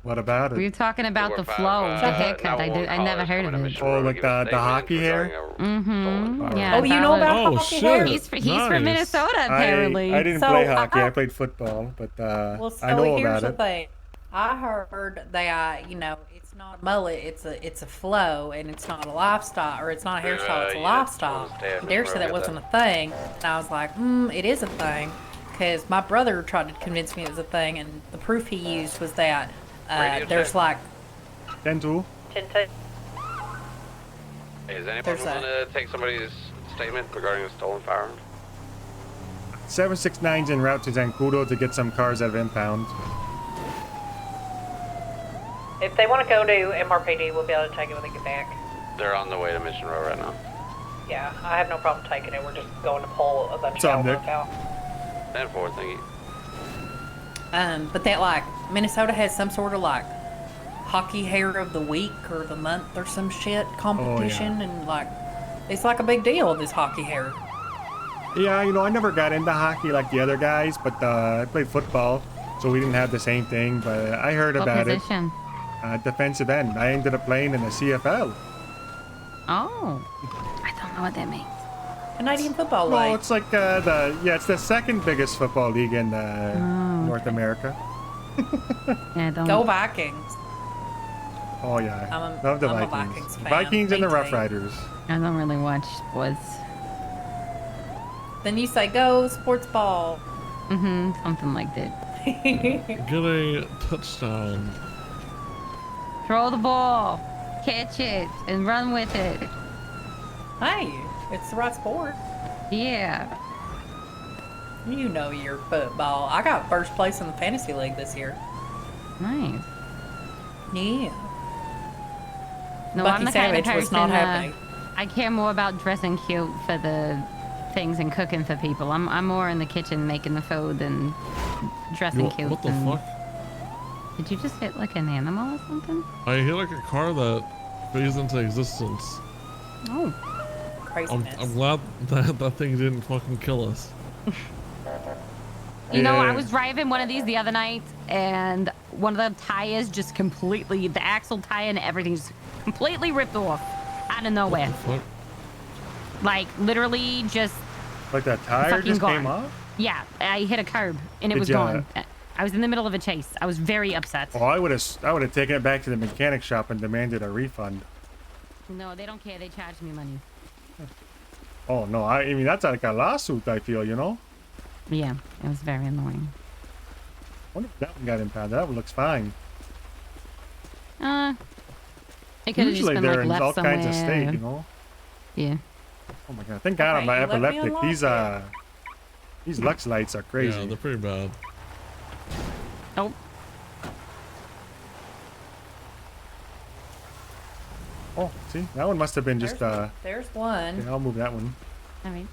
What about We it? were talking about the flow, the haircut. I never heard of it. Oh, like the hockey hair? Mm-hmm. Yeah. Oh, you know Darla- about hockey hair? He's from Minnesota, I apparently. didn't So play hockey. I I- played football, but Well, so I know here's about the it. thing. I heard that, it's not a mullet, it's a flow, and it's not a lifestyle, or it's not a hairstyle, it's a lifestyle. Dare said that wasn't a thing, and I was like, it is a thing, because my brother tried to convince me it was a thing, and the proof he used was that there's like 10-2. Is anybody There's willing to take somebody's statement regarding a stolen firearm? 769's en route to Zancudo to get some cars out of impound. If they want to go to MRPD, we'll be able to take it when they get back. They're on the way to Mission Row right now. Yeah, I have no problem taking it. We're just going to pull a bunch What's up, of Nick? out. 10-4, thank you. But that Minnesota has some sort of hockey hair of the week or the month or some shit competition, and it's like a big deal, this hockey hair. Yeah, I never got into hockey like the other guys, but I played football, so we didn't have the same thing, but I heard What about position? it. Defensive end. I ended up playing in the CFL. Oh. I don't know what that means. Canadian Football Well, League. it's like it's the second biggest football league in North America. Yeah, don't. Go Vikings. Oh yeah, I'm love the a Vikings. Vikings fan. Vikings and Me the Rough too. Riders. I don't really watch sports. Then you say, go sports ball. Mm-hmm. Something like that. Get a touchdown. Throw the ball, catch it, and run with it. Hey, it's the right sport. Yeah. You know your football. I got first place in the fantasy league this year. Nice. Yeah. No, Bucky I'm the kind of Savage person. was not happening. I care more about dressing cute for the things and cooking for people. I'm more in the kitchen making the food than dressing cute. What the and- fuck? Did you just hit like an animal or something? I hit like a car that phased into existence. Oh. Craziness. I'm glad that thing didn't fucking kill us. You know, I Yeah. was driving one of these the other night, and one of the tires just completely, the axle tire and everything just completely ripped off out of nowhere. Fuck. Like, literally just, Like that tire Fucking just gone. came off. yeah, I hit a curb, and it Did was ya- gone. I was in the middle of a chase. I was very upset. Oh, I would have taken it back to the mechanic shop and demanded a refund. No, they don't care. They charged me money. Oh no, I mean that's like a lawsuit. I feel, Yeah, it was very annoying. I wonder if that one got impounded. That one looks fine. It could have just Usually been they're like in left all somewhere. kinds of state, Yeah. Oh my god, thank God I'm Okay, not you let me epileptic. unlock These Lux lights are crazy. Yeah, they're pretty bad. Oh. Oh, see, that one must have been just There's one. yeah, I'll move that one. All right.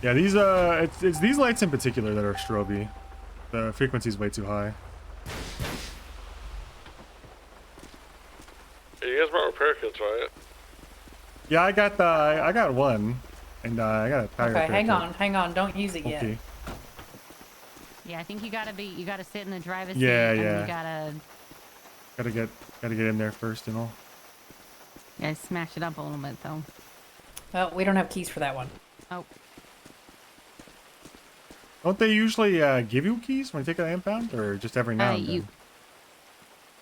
Yeah, these it's these lights in particular that are stroby. The frequency's way too high. Hey, you guys brought repair kits, right? Yeah, I got one, and I got a tire. Okay, repair kit. hang on. Don't use it yet. Okay. Yeah, I think you gotta sit in the driver's seat. Yeah, and yeah. You gotta Gotta get in there first, smash it up a little bit though. Well, we don't have keys for that one. Oh. Don't they usually give you keys when you take an impound, or just every now and then?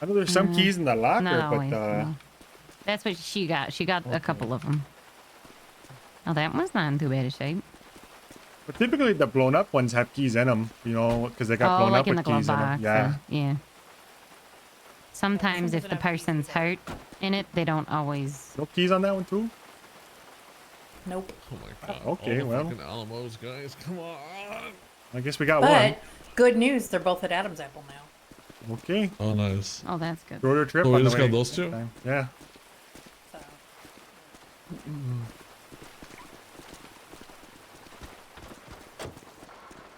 I know there's some keys in the locker, Not but always, no. That's what she got. She got a couple of them. Oh, that one's not in too bad a shape. but typically the blown up ones have keys in them, because they got blown like up in the with glove keys in them. box. Yeah. Yeah. Sometimes if the person's hurt in it, they don't always. No keys on that one too? Nope. Oh my god. Okay, All the well. fucking Alamos, guys. Come on. I guess we got But good news, they're both at Adam's Apple now. one. Okay. Oh, nice. Oh, that's good. Shorter trip So we on the just got way those next two? time. Yeah. So.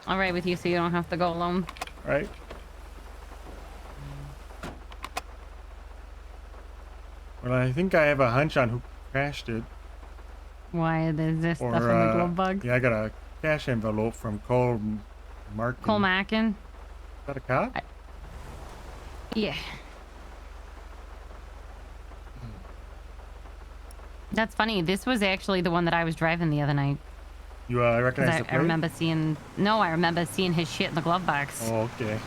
All right with you, so you don't have to go alone. All right. Well, I think I have a hunch on who crashed it. Why is this Or, stuff in the glove box? yeah, I got a cash envelope from Cole Markin. Cole Mackin? Is that a cop? Yeah. That's funny. This was actually the one that I was driving the other night. You recognize the plate? I remember seeing. No, I remember seeing his shit in the glove box. Oh, okay.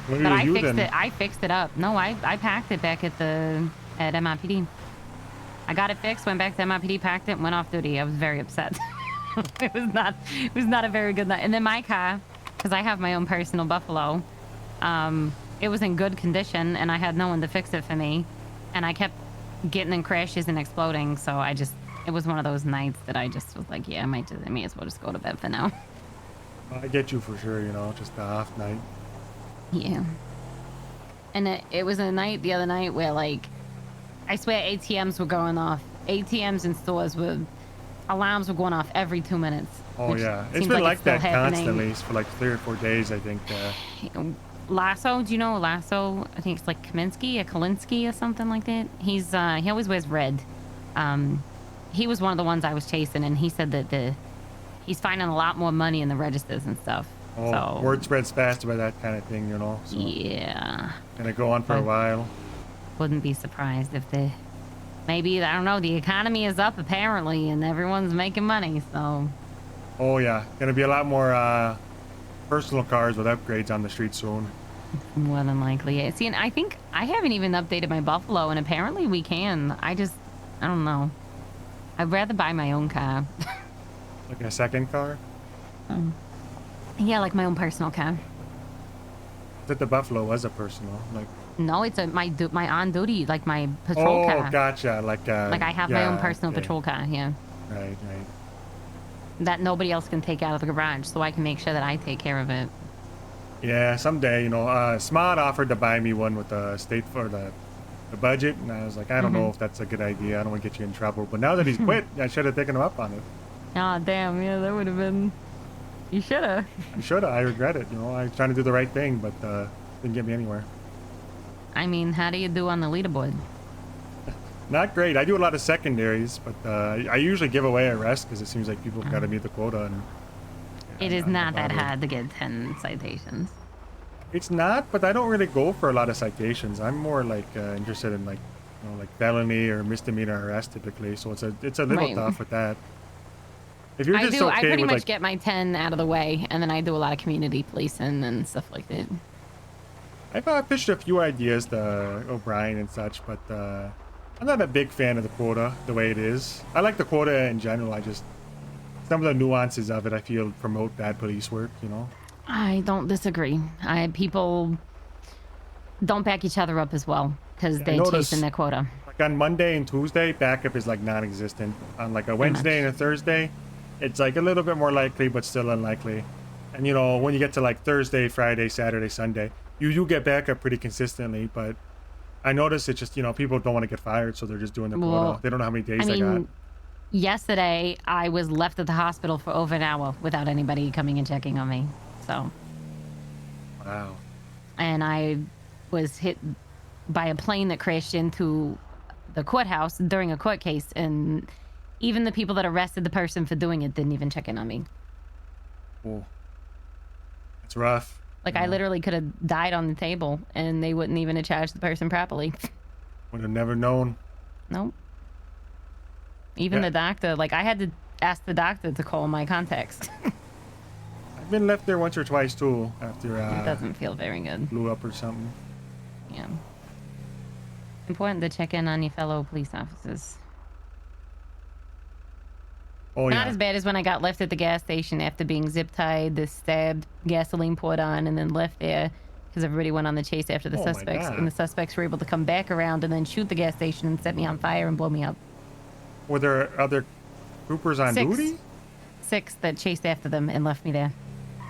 What But did I you fixed then? it. I fixed it up. No, I packed it back at MIPD. I got it fixed. Went back to MIPD, packed it, and went off duty. I was very upset. It was not a very good night. And then my car, because I have my own personal Buffalo, it was in good condition, and I had no one to fix it for me, and I kept getting in crashes and exploding. So it was one of those nights that I just was like, yeah, I may as well just go to bed for now. I get you for sure, just a off night. Yeah. And it was a night the other night where, like, I swear ATMs were going off. ATMs in stores alarms were going off every 2 minutes. Oh, yeah. It's seems been like still that happening. constantly for like 3 or 4 days, I think. Lasso, do you know Lasso? I think it's like Kaminsky or Kalinsky or something like that. He always wears red. He was one of the ones I was chasing, and he said that he's finding a lot more money in the registers and stuff. Oh, So word spreads fast about that kind of thing, So yeah. Gonna go on for a while. Wouldn't be surprised if maybe, I don't know, the economy is up apparently and everyone's making money, so. Oh yeah, gonna be a lot more personal cars with upgrades on the street soon. More than likely. See, and I think I haven't even updated my Buffalo, and apparently we can. I don't know. I'd rather buy my own car. Like a second car? Yeah, like my own personal car. I thought the Buffalo was a personal, like. No, it's my on duty, like my patrol car. Oh, gotcha. Like I have my own personal okay. patrol car, yeah. Right. That nobody else can take out of the garage, so I can make sure that I take care of it. Yeah, someday, Smod offered to buy me one with the state for the budget, and I was like, I don't know if that's a good idea. I don't want to get you in trouble. But now that he's quit, I should have taken him up on it. Oh, damn, yeah, that would have been. You should have. I should have. I regret it. I was trying to do the right thing, but didn't get me anywhere. I mean, how do you do on the leaderboard? Not great. I do a lot of secondaries, but I usually give away arrests because it seems like people got to meet the quota. And It is not that hard to get 10 citations. It's not, but I don't really go for a lot of citations. I'm more like interested in like felony or misdemeanor arrest typically. So it's a little Right. tough with that. If you're just I okay pretty with much like, get my 10 out of the way, and then I do a lot of community policing and stuff like that. I've pitched a few ideas to O'Brien and such, but I'm not a big fan of the quota the way it is. I like the quota in general. Some of the nuances of it I feel promote bad police work. I don't disagree. People don't back each other up as well because I they notice- chasing their quota. Like on Monday and Tuesday, backup is like non-existent. On like a Wednesday and a Thursday, it's like a little bit more likely, but still unlikely. And when you get to like Thursday, Friday, Saturday, Sunday, you do get backup pretty consistently. But I notice it's just people don't want to get fired, so they're just doing the quota. Well, They don't know how many days I I got. mean, yesterday I was left at the hospital for over an hour without anybody coming and checking on me. So. Wow. And I was hit by a plane that crashed into the courthouse during a court case, and even the people that arrested the person for doing it didn't even check in on me. Oh, it's rough. Like, I literally could have died on the table, and they wouldn't even have charged the person properly. Would have never known. Nope. Even the doctor, like, I had to ask the doctor to call my contacts. I've been left there once or twice too after It doesn't feel very good. blew up or something. Yeah. Important to check in on your fellow police officers. Oh Not yeah. as bad as when I got left at the gas station after being zip-tied, the stabbed, gasoline poured on, and then left there because everybody went on the chase after the Oh my suspects. God. And the suspects were able to come back around and then shoot the gas station and set me on fire and blow me up. Were there other troopers on Six. duty? 6 that chased after them and left me there.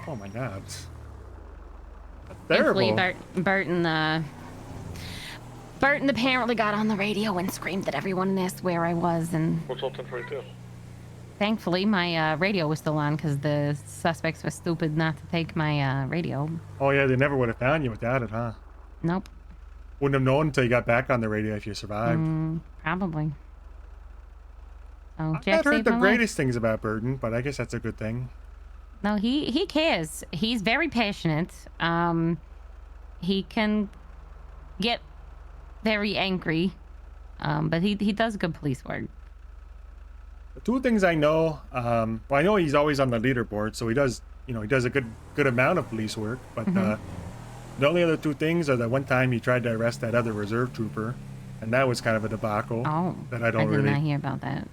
Oh my God. That's Thankfully, terrible. Burton apparently got on the radio and screamed at everyone and asked where I was, and What's all 1042? thankfully my radio was still on because the suspects were stupid not to take my radio. Oh yeah, they never would have found you without it, huh? Nope. Wouldn't have known until you got back on the radio if you survived. Probably. Oh, I've Jack not heard saved the my life. greatest things about Burton, but I guess that's a good thing. No, he cares. He's very passionate. He can get very angry, but he does good police work. The two things I know, well, I know he's always on the leaderboard, so he does, you know, he does a good amount of police work. But the only other two things are that one time he tried to arrest that other reserve trooper, and that was kind of a debacle. Oh, that I I don't did really. not hear about that.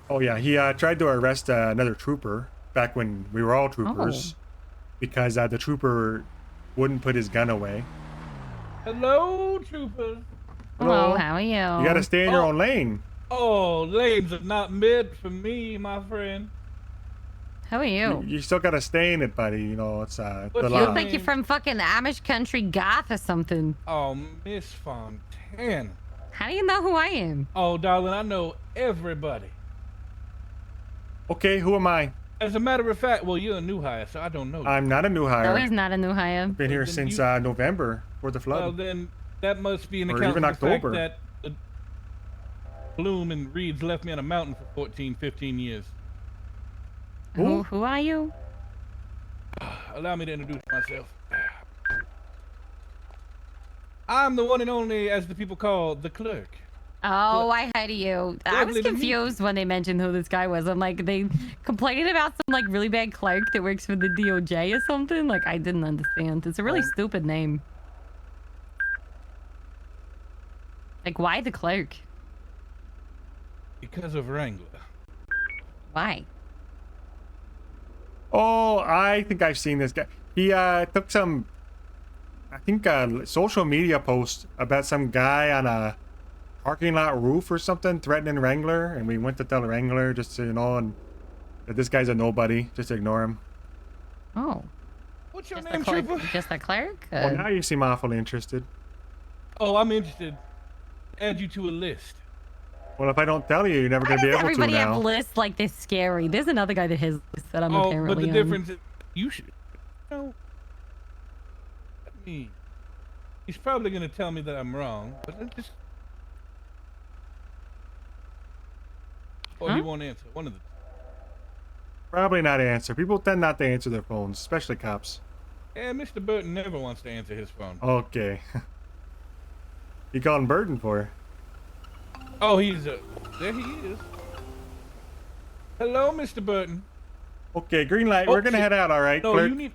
Oh yeah, he tried to arrest another trooper back when we were all troopers, because the trooper wouldn't put his gun away. Hello, troopers. Hello, how are you? You gotta stay in your own lane. Oh, lanes are not meant for me, my friend. How are you? You still gotta stay in it, buddy. You know, it's the You law. look like you're from fucking Amish country goth or something. Oh, Miss Fontana. How do you know who I am? Oh, darling, I know everybody. Okay, who am I? As a matter of fact, well, you're a new hire, so I don't know you. I'm not a new hire. No, he's not a new hire. Been here Then since you- November for the flood. Well, then that must be an Or account even for the fact October. that Bloom and Reed's left me on a mountain for 14, 15 years. Who are you? Allow me to introduce myself. I'm the one and only, as the people call, the clerk. Oh, I heard you. I was Lovely to meet confused when they mentioned who this guy was. I'm like, they complaining about some like really bad clerk that works for the DOJ or something. Like, I didn't understand. It's a really stupid name. Like, why the clerk? Because of Wrangler. Why? Oh, I think I've seen this guy. He took some, I think, social media post about some guy on a parking lot roof or something threatening Wrangler, and we went to tell Wrangler just to, you know, and that this guy's a nobody, just ignore him. Oh. What's your Just name, a clerk? trooper? Just a clerk? Well, now you seem awfully interested. Oh, I'm interested. Add you to a list. Well, if I don't tell you, you're never Why gonna be does able to everybody have now. lists like this scary? There's another guy that has lists that I'm Oh, apparently but the on. difference is, you should. No. Let me. He's probably gonna tell me that I'm wrong, but then just. Or he won't answer. One of the. Probably not answer. People tend not to answer their phones, especially cops. Yeah, Mr. Burton never wants to answer his phone. Okay. You calling Burton for? Oh, he's there. He is. Hello, Mr. Burton. Okay, green light. Oh, We're gonna shit. head out. All right, No, clerk. you need.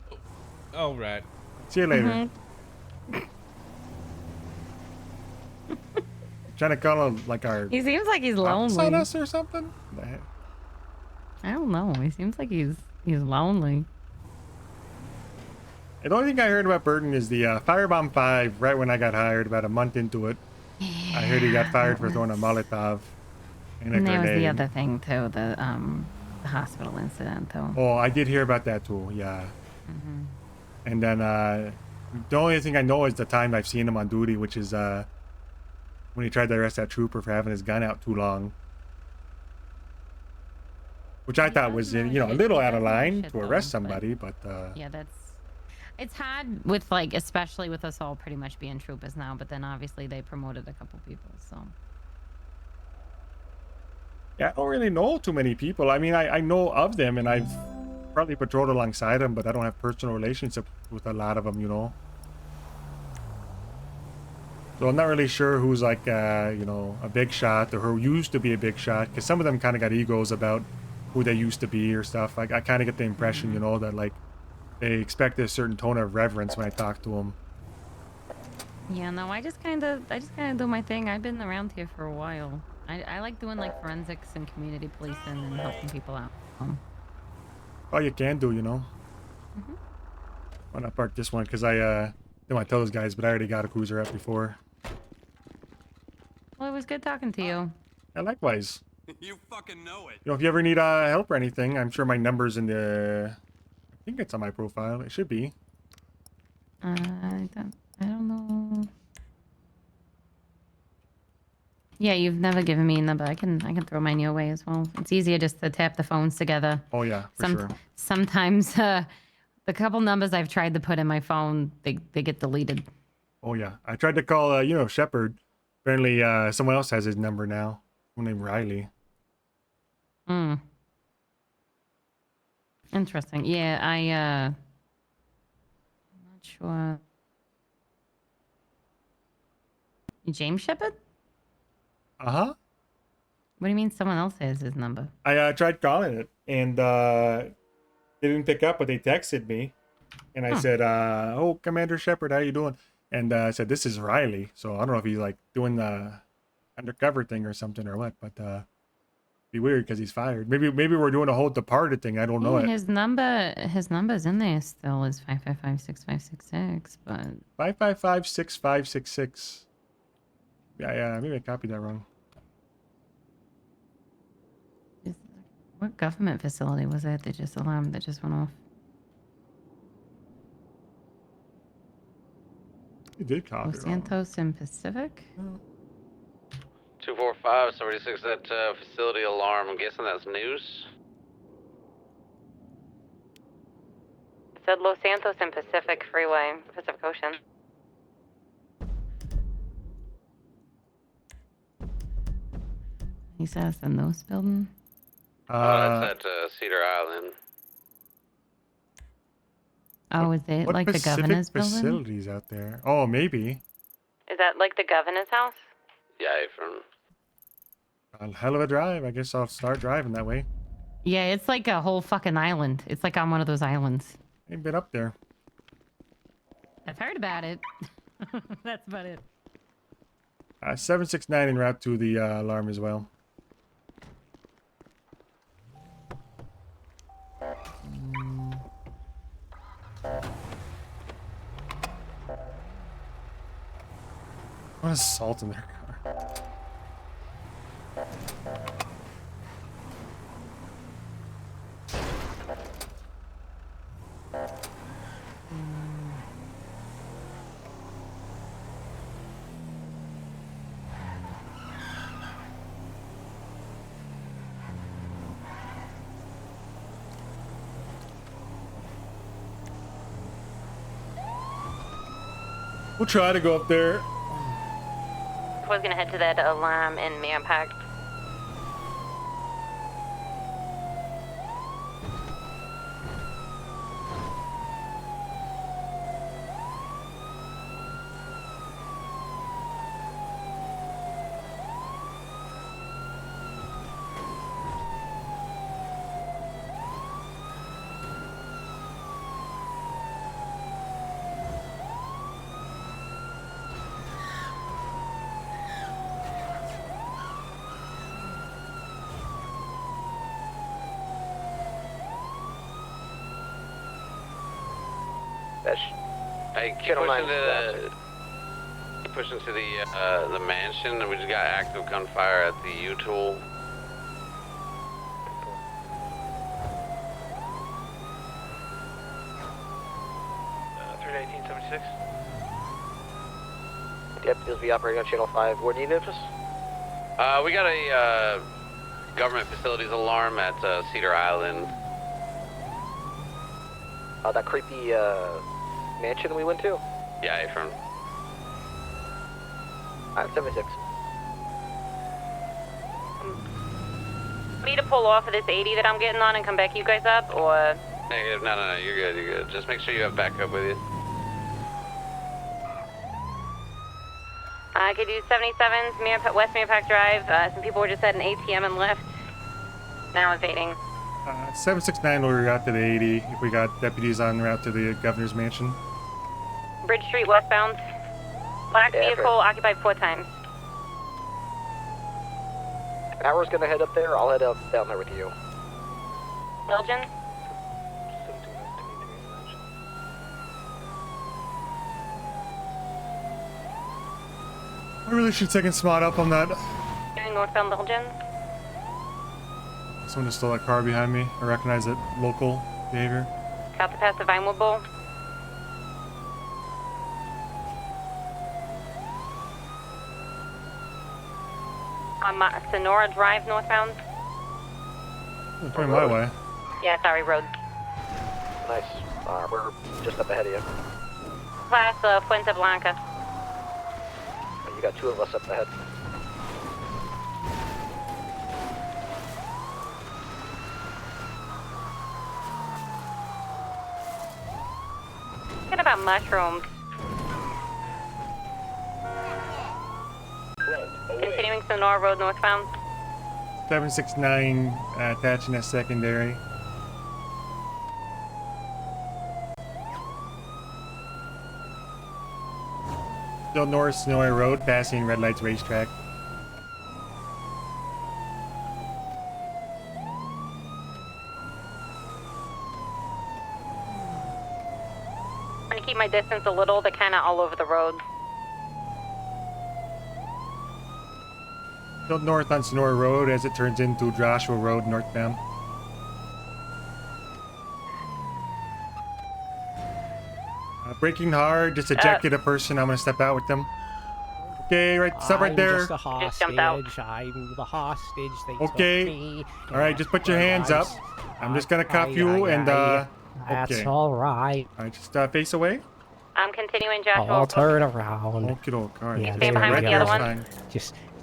All right. See you later. Mm-hmm. Trying to call him like our He seems like he's ops on lonely. us or something. The heck? I don't know. He seems like he's lonely. The only thing I heard about Burton is the Firebomb 5. Right when I got hired, about a month into it, I heard he got fired for throwing a Molotov and a And there was grenade. the other thing too, the hospital incident too. Oh, I did hear about that too. Yeah. Mm-hmm. And then the only thing I know is the time I've seen him on duty, which is when he tried to arrest that trooper for having his gun out too long. Which I thought was, you know, a little out of line to arrest somebody, but Yeah, it's hard with like, especially with us all pretty much being troopers now. But then obviously they promoted a couple people, so. yeah, I don't really know too many people. I mean, I know of them, and I've probably patrolled alongside them, but I don't have personal relationship with a lot of them, you know. So I'm not really sure who's like, you know, a big shot or who used to be a big shot, because some of them kind of got egos about who they used to be or stuff. I kind of get the impression, you know, that like they expect a certain tone of reverence when I talk to them. Yeah, no, I just kind of do my thing. I've been around here for a while. I like doing like forensics and community policing and helping people out. All you can do, you know. Mm-hmm. Why not park this one? Because I didn't want to tell those guys, but I already got a cruiser up before. Well, it was good talking to you. Yeah, likewise. You fucking know it. You know, if you ever need help or anything, I'm sure my number's in the. I think it's on my profile. It should be. I don't know. Yeah, you've never given me a number. I can throw mine your way as well. It's easier just to tap the phones together. Oh yeah, for sure. Sometimes the couple numbers I've tried to put in my phone, they get deleted. Oh yeah, I tried to call Shepard. Apparently, someone else has his number now. Someone named Riley. Hmm. Interesting. Yeah, I'm not sure. James Shepard? Uh-huh. What do you mean someone else has his number? I tried calling it and they didn't pick up, but they texted me, and I said, "Oh, Commander Shepard, how you doing?" And I said, "This is Riley." So I don't know if he's like doing the undercover thing or something or what, but be weird because he's fired. Maybe we're doing a whole departed thing. I don't know Yeah, it. his number's in there still is 555-6566, but 555-6566. Yeah. Maybe I copied that wrong. what government facility was that that just alarm that just went off? You did copy Los it wrong. Santos and Pacific? 245-76, that facility alarm. I'm guessing that's news. It said Los Santos and Pacific Freeway, Pacific Ocean. He says the nose building. That's at Cedar Island. Oh, is it What like the Pacific governor's building? facilities out there? Oh, maybe. Is that like the governor's house? Yeah, from. A hell of a drive. I guess I'll start driving that way. Yeah, it's like a whole fucking island. It's like on one of those islands. Ain't been up there. I've heard about it. That's about it. 769 en route to the alarm as well. What is salt in their car? We'll try to go up there. I was gonna head to that alarm in Manpack. Hey, keep pushing to the mansion, and we just got active gunfire at the U-Tool. Deputies be operating on Channel 5. What do you notice? We got a government facilities alarm at Cedar Island. That creepy mansion we went to? Yeah, from. I'm 76. Me to pull off of this 80 that I'm getting on and come back you guys up, or? Negative. No, you're good. Just make sure you have backup with you. I could do 77's West Manpack Drive. Some people were just at an ATM and left. Now evading. 769 will route to the 80 if we got deputies on route to the governor's mansion. Bridge Street westbound. Black vehicle occupied 4 times. Hour's gonna head up there. I'll head up down there with you. Belgian? I really should second spot up on that. Doing northbound Belgian. Someone just stole that car behind me. I recognize that local behavior. Got to pass the Vinewood Bowl. On Sonora Drive northbound. It's pointing my way. Yeah, sorry, road. Nice. We're just up ahead of you. Class Fuente Blanca. We got 2 of us up ahead. What about mushrooms? Continuing Sonora Road northbound. 769 attaching a secondary. Still north Snowy Road, passing red lights racetrack. I'm gonna keep my distance a little. They're kind of all over the road. Still north on Sonora Road as it turns into Joshua Road northbound. Braking hard, just ejected a person. I'm gonna step out with them. Okay, right, stop right there. I'm just a hostage. I'm the hostage. They Okay. took me. All right, just put your hands up. I'm just gonna cuff you and That's okay. all right. All right, just face away. I'm continuing Joshua. I'll turn around. Okie doke. All right. Yeah, Stay behind there with we the other go. one.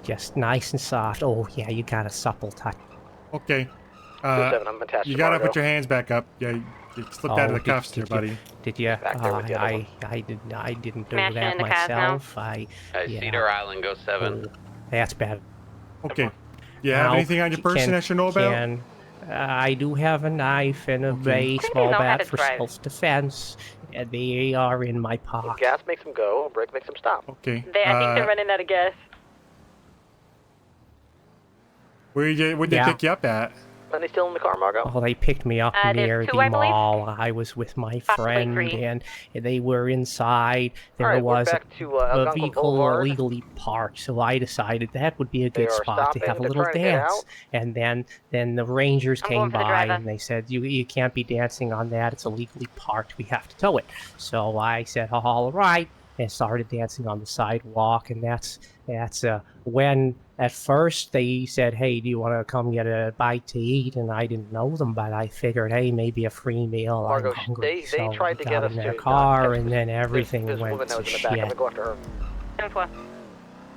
Just nice and soft. Oh yeah, you got a supple touch. Okay. 207, I'm attached You to gotta Margo. put your hands back up. Yeah, you slipped out of the cuffs there, buddy. Did you? Back there with the other one. I didn't do Smashing that into cars now. myself. Yeah. Cedar Island, go 7. Oh, that's bad. Okay. You have Now, anything on your person I should know about? I do have a knife and a baseball know how bat to for drive. self-defense. And they are in my If pocket. gas makes them go, brake makes them stop. Okay. I think they're running out of gas. Where'd they pick you up at? Are they still in the car, Margo? Oh, they picked me up There's near 2, the I believe. mall. I was with my Possibly friend, 3. and they were inside. There Alright, we're was back to, a Algonquin vehicle Boulevard. illegally parked, so I decided that would be a They good are spot to have a stopping. They're little trying to get dance. out. And then the Rangers I'm going came for the by, driver. and they said, you can't be dancing on that. It's illegally parked. We have to tow it. So I said, all right, and started dancing on the sidewalk, and that's when at first they said, hey, do you want to come get a bite to eat? And I didn't know them, but I figured, hey, maybe a free meal. Margo, I'm hungry. they So tried we to got get us in their to car, not and then catch everything this went woman that to was in the back. I'm shit. gonna go after her. 10-4.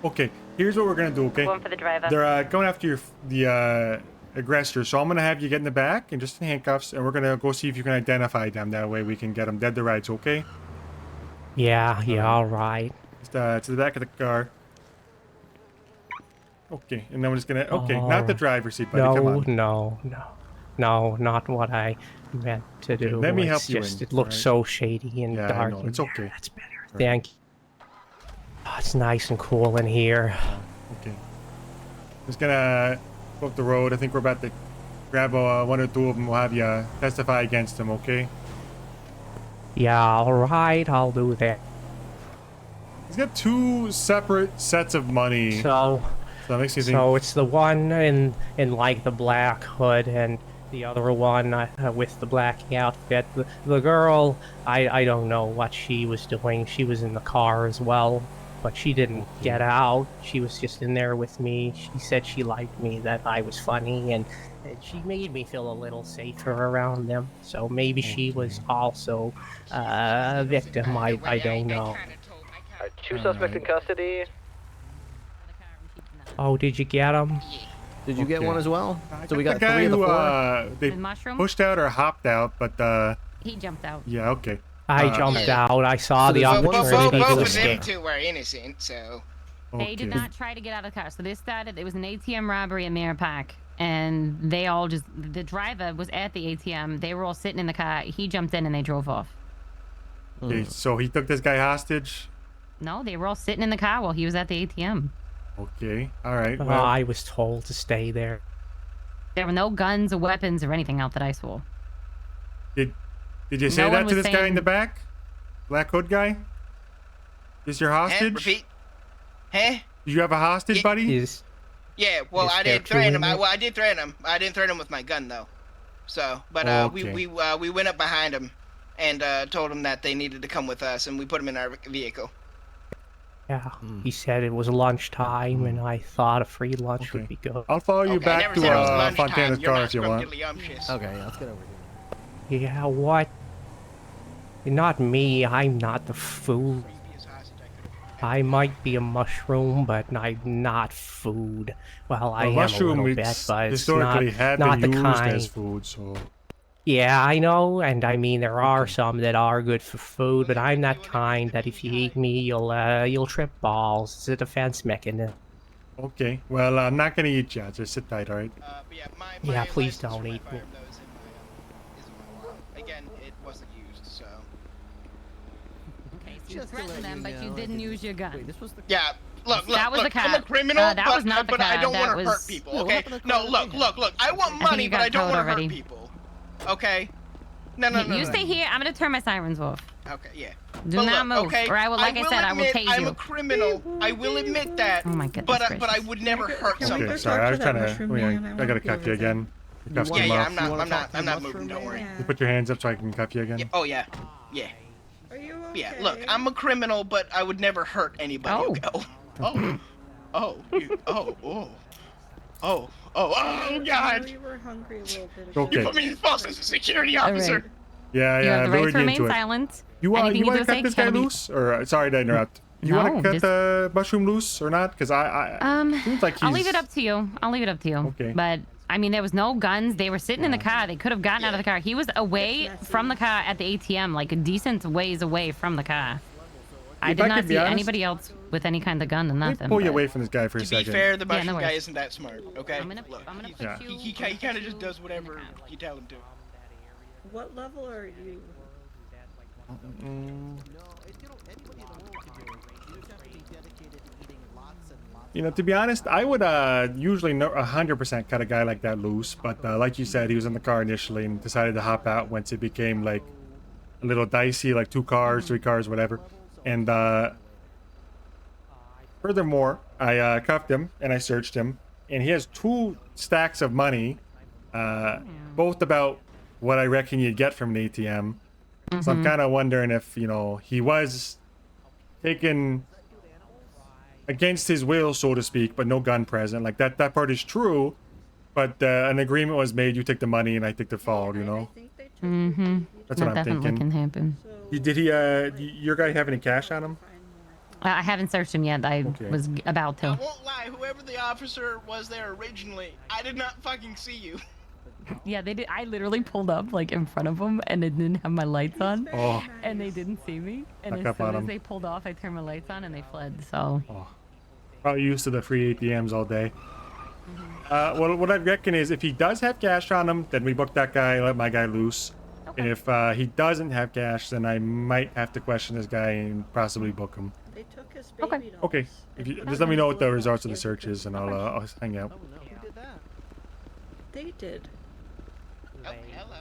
Okay. Here's what we're gonna do. Okay. Going for the driver. They're going after the aggressor, so I'm gonna have you get in the back and just in handcuffs, and we're gonna go see if you can identify them. That way we can get them dead to rights. Okay. Yeah, all right. Just to the back of the car. Okay, and then we're just gonna. Okay, not the Alright. driver's seat, buddy. Come on. No, not what I meant to do. let me help It's you just, in, it looks alright? so shady and Yeah, I dark. know, in it's there. okay. That's better. Thank you. Oh, it's nice and cool in here. Okay. Just gonna go up the road. I think we're about to grab one or two of them. We'll have you testify against them. Okay. Yeah, all right, I'll do that. He's got 2 separate sets of money. So that makes me think. So it's the one in like the black hood, and the other one with the black outfit. The girl, I don't know what she was doing. She was in the car as well, but she didn't get out. She was just in there with me. She said she liked me, that I was funny, and she made me feel a little safer around them. So maybe she was also a victim. I don't know. Alright, 2 suspects in custody. Oh, did you get them? Did you get one as well? So we the got guy 3 of the who 4. they The mushroom? pushed out or hopped out, but He jumped out. yeah, okay. I jumped out. I saw So the there's one opportunity suspect to in escape. Two were innocent, so. They did not try to get out of the car. So this started, it was an ATM robbery at Mirror Park. And they all just, the driver was at the ATM. They were all sitting in the car. He jumped in and they drove off. Okay, so he took this guy hostage. No, they were all sitting in the car while he was at the ATM. Okay, all right. Well, I was told to stay there. There were no guns or weapons or anything out that I saw. did you say No one that to was this guy in saying- the back? Black hood guy? Is your hostage? Repeat. Huh? Do you have a hostage, buddy? Yeah, well, Is I there didn't threaten him. two in it? I did threaten him. I didn't threaten him with my gun though. So, but we went up behind him and told him that they needed to come with us, and we put him in our vehicle. Yeah, he said it was lunchtime, and I thought a free lunch would be good. I'll follow you I back never to said it was lunchtime. Fontana's You're car not if you want. scrumptious. Okay, let's get over here. Yeah, what? Not me. I'm not the fool. I might be a mushroom, but I'm not food. Well, I Well, am mushroom a little bit, it's but it's historically not, had not been the used kind. as food, so Yeah, I know, and I mean there are some that are good for food, but I'm that kind that if you eat me, you'll trip balls. It's a defense mechanism. okay. Well, I'm not gonna eat you. Just sit tight, all right? But yeah, my Yeah, please license for don't my eat me. firearm though is in my wallet. Again, it wasn't used, so. Okay, so you threatened them, but you didn't use your gun. Yeah. Look, That was look, the I'm a cop. criminal, That but, was not the but I cop. don't That want to hurt was- people, Yeah, what okay? happened to No, Carter look, Vision? look. I want think money, you but got I don't towed want to already. hurt people. Okay? No. You stay here. I'm gonna turn my sirens off. Okay, yeah. Do But not look, move, okay? or I will, like I said, I will admit tase I'm you. a criminal. I will admit that. Oh my goodness but I would never hurt Okay, somebody. sorry. I was trying to. I gotta cuff you again. You cuffed him Yeah, off. I'm not moving. Don't worry. You put your hands up so I can cuff you again. Yeah, oh yeah. Are you okay? Yeah, look, I'm a criminal, but I would never hurt anybody. Oh. Okay? Oh, God! You were hungry a little bit. Okay. You put me in false as a security All officer. right. Yeah, You yeah. have the lured right to you remain into it. silent. You Anything you want do to cut say this guy can be- loose, or sorry to interrupt? You want No, to cut just- the mushroom loose or not? Because seems like he's. I'll leave it up to you. Okay. But I mean, there was no guns. They were sitting in the car. They could have gotten out of the car. He was away from the car at the ATM, like a decent ways away from the car. I If did I not could be see honest, anybody else with any kind of gun or Let me nothing. pull you but- away from this guy for a To be second. fair, the Yeah, no mushroom guy worries. isn't that smart. Okay. I'm gonna Look, put Yeah. you. he kind of just does whatever you tell him to. What level are you? You know, to be honest, I would usually 100% cut a guy like that loose, but like you said, he was in the car initially and decided to hop out once it became like a little dicey, like 2 cars, 3 cars, whatever. And furthermore, I cuffed him and I searched him, and he has 2 stacks of money, both about what I reckon you'd get from an ATM. So I'm kind of wondering if, you know, he was taken against his will, so to speak, but no gun present. Like that part is true, but an agreement was made. You take the money and I take the fall, you know? Mm-hmm. That's what I'm definitely thinking. can happen. Did he, your guy have any cash on him? I haven't searched him yet. I was about I to. won't lie, whoever the officer was there originally, I did not fucking see you. Yeah, they did. I literally pulled up like in front of them, and it didn't have my lights on. Oh. And they didn't see me. And Snuck as up on soon as 'em. they pulled off, I turned my lights on, and they fled. So. Oh. Probably used to the free ATMs all day. What I reckon is if he does have cash on him, then we book that guy, let my guy loose. Okay. If he doesn't have cash, then I might have to question this guy and possibly book him. They took his baby Okay. dolls. Okay. If you, just let me know what the results of the search is, and I'll hang out. They did. Oh, hello.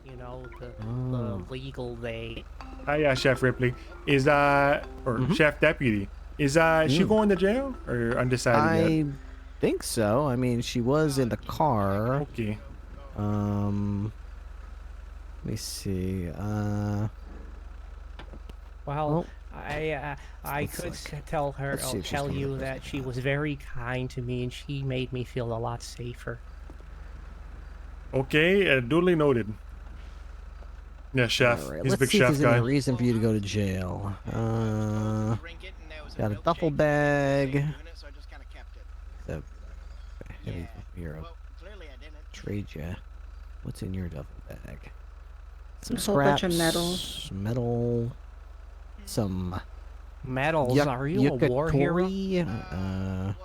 You know, the legal they. Hi, Chef Ripley. Is or Chef Deputy. Is she going to jail or undecided I yet? think so. I mean, she was in the car. Okay. Let me see. Well, I could tell her, let's see or if she's tell coming you up. that she was very kind to me, and she made me feel a lot safer. Okay, duly noted. Yeah, Chef. All right, He's a let's big see if chef there's guy. any reason for you to go to jail. Got a duffel bag. The heavy hero. Trade ya. What's in your duffel bag? Some A whole bunch of scraps, metal, some Metals, are you a war hero? yakitori,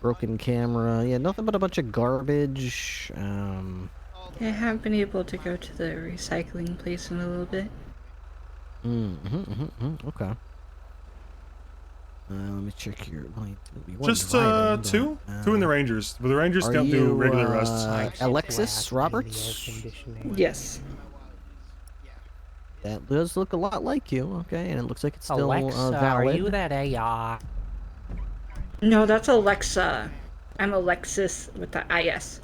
broken camera. Yeah, nothing but a bunch of garbage. I haven't been able to go to the recycling place in a little bit. Okay. Let me check your. Just 2? 2 in the Rangers. But the Rangers don't do regular rusts. Alexis Roberts? Yes. That does look a lot like you, okay, and it looks like it's still Alexa, are valid. you that AI? No, that's Alexa. I'm Alexis with the IS.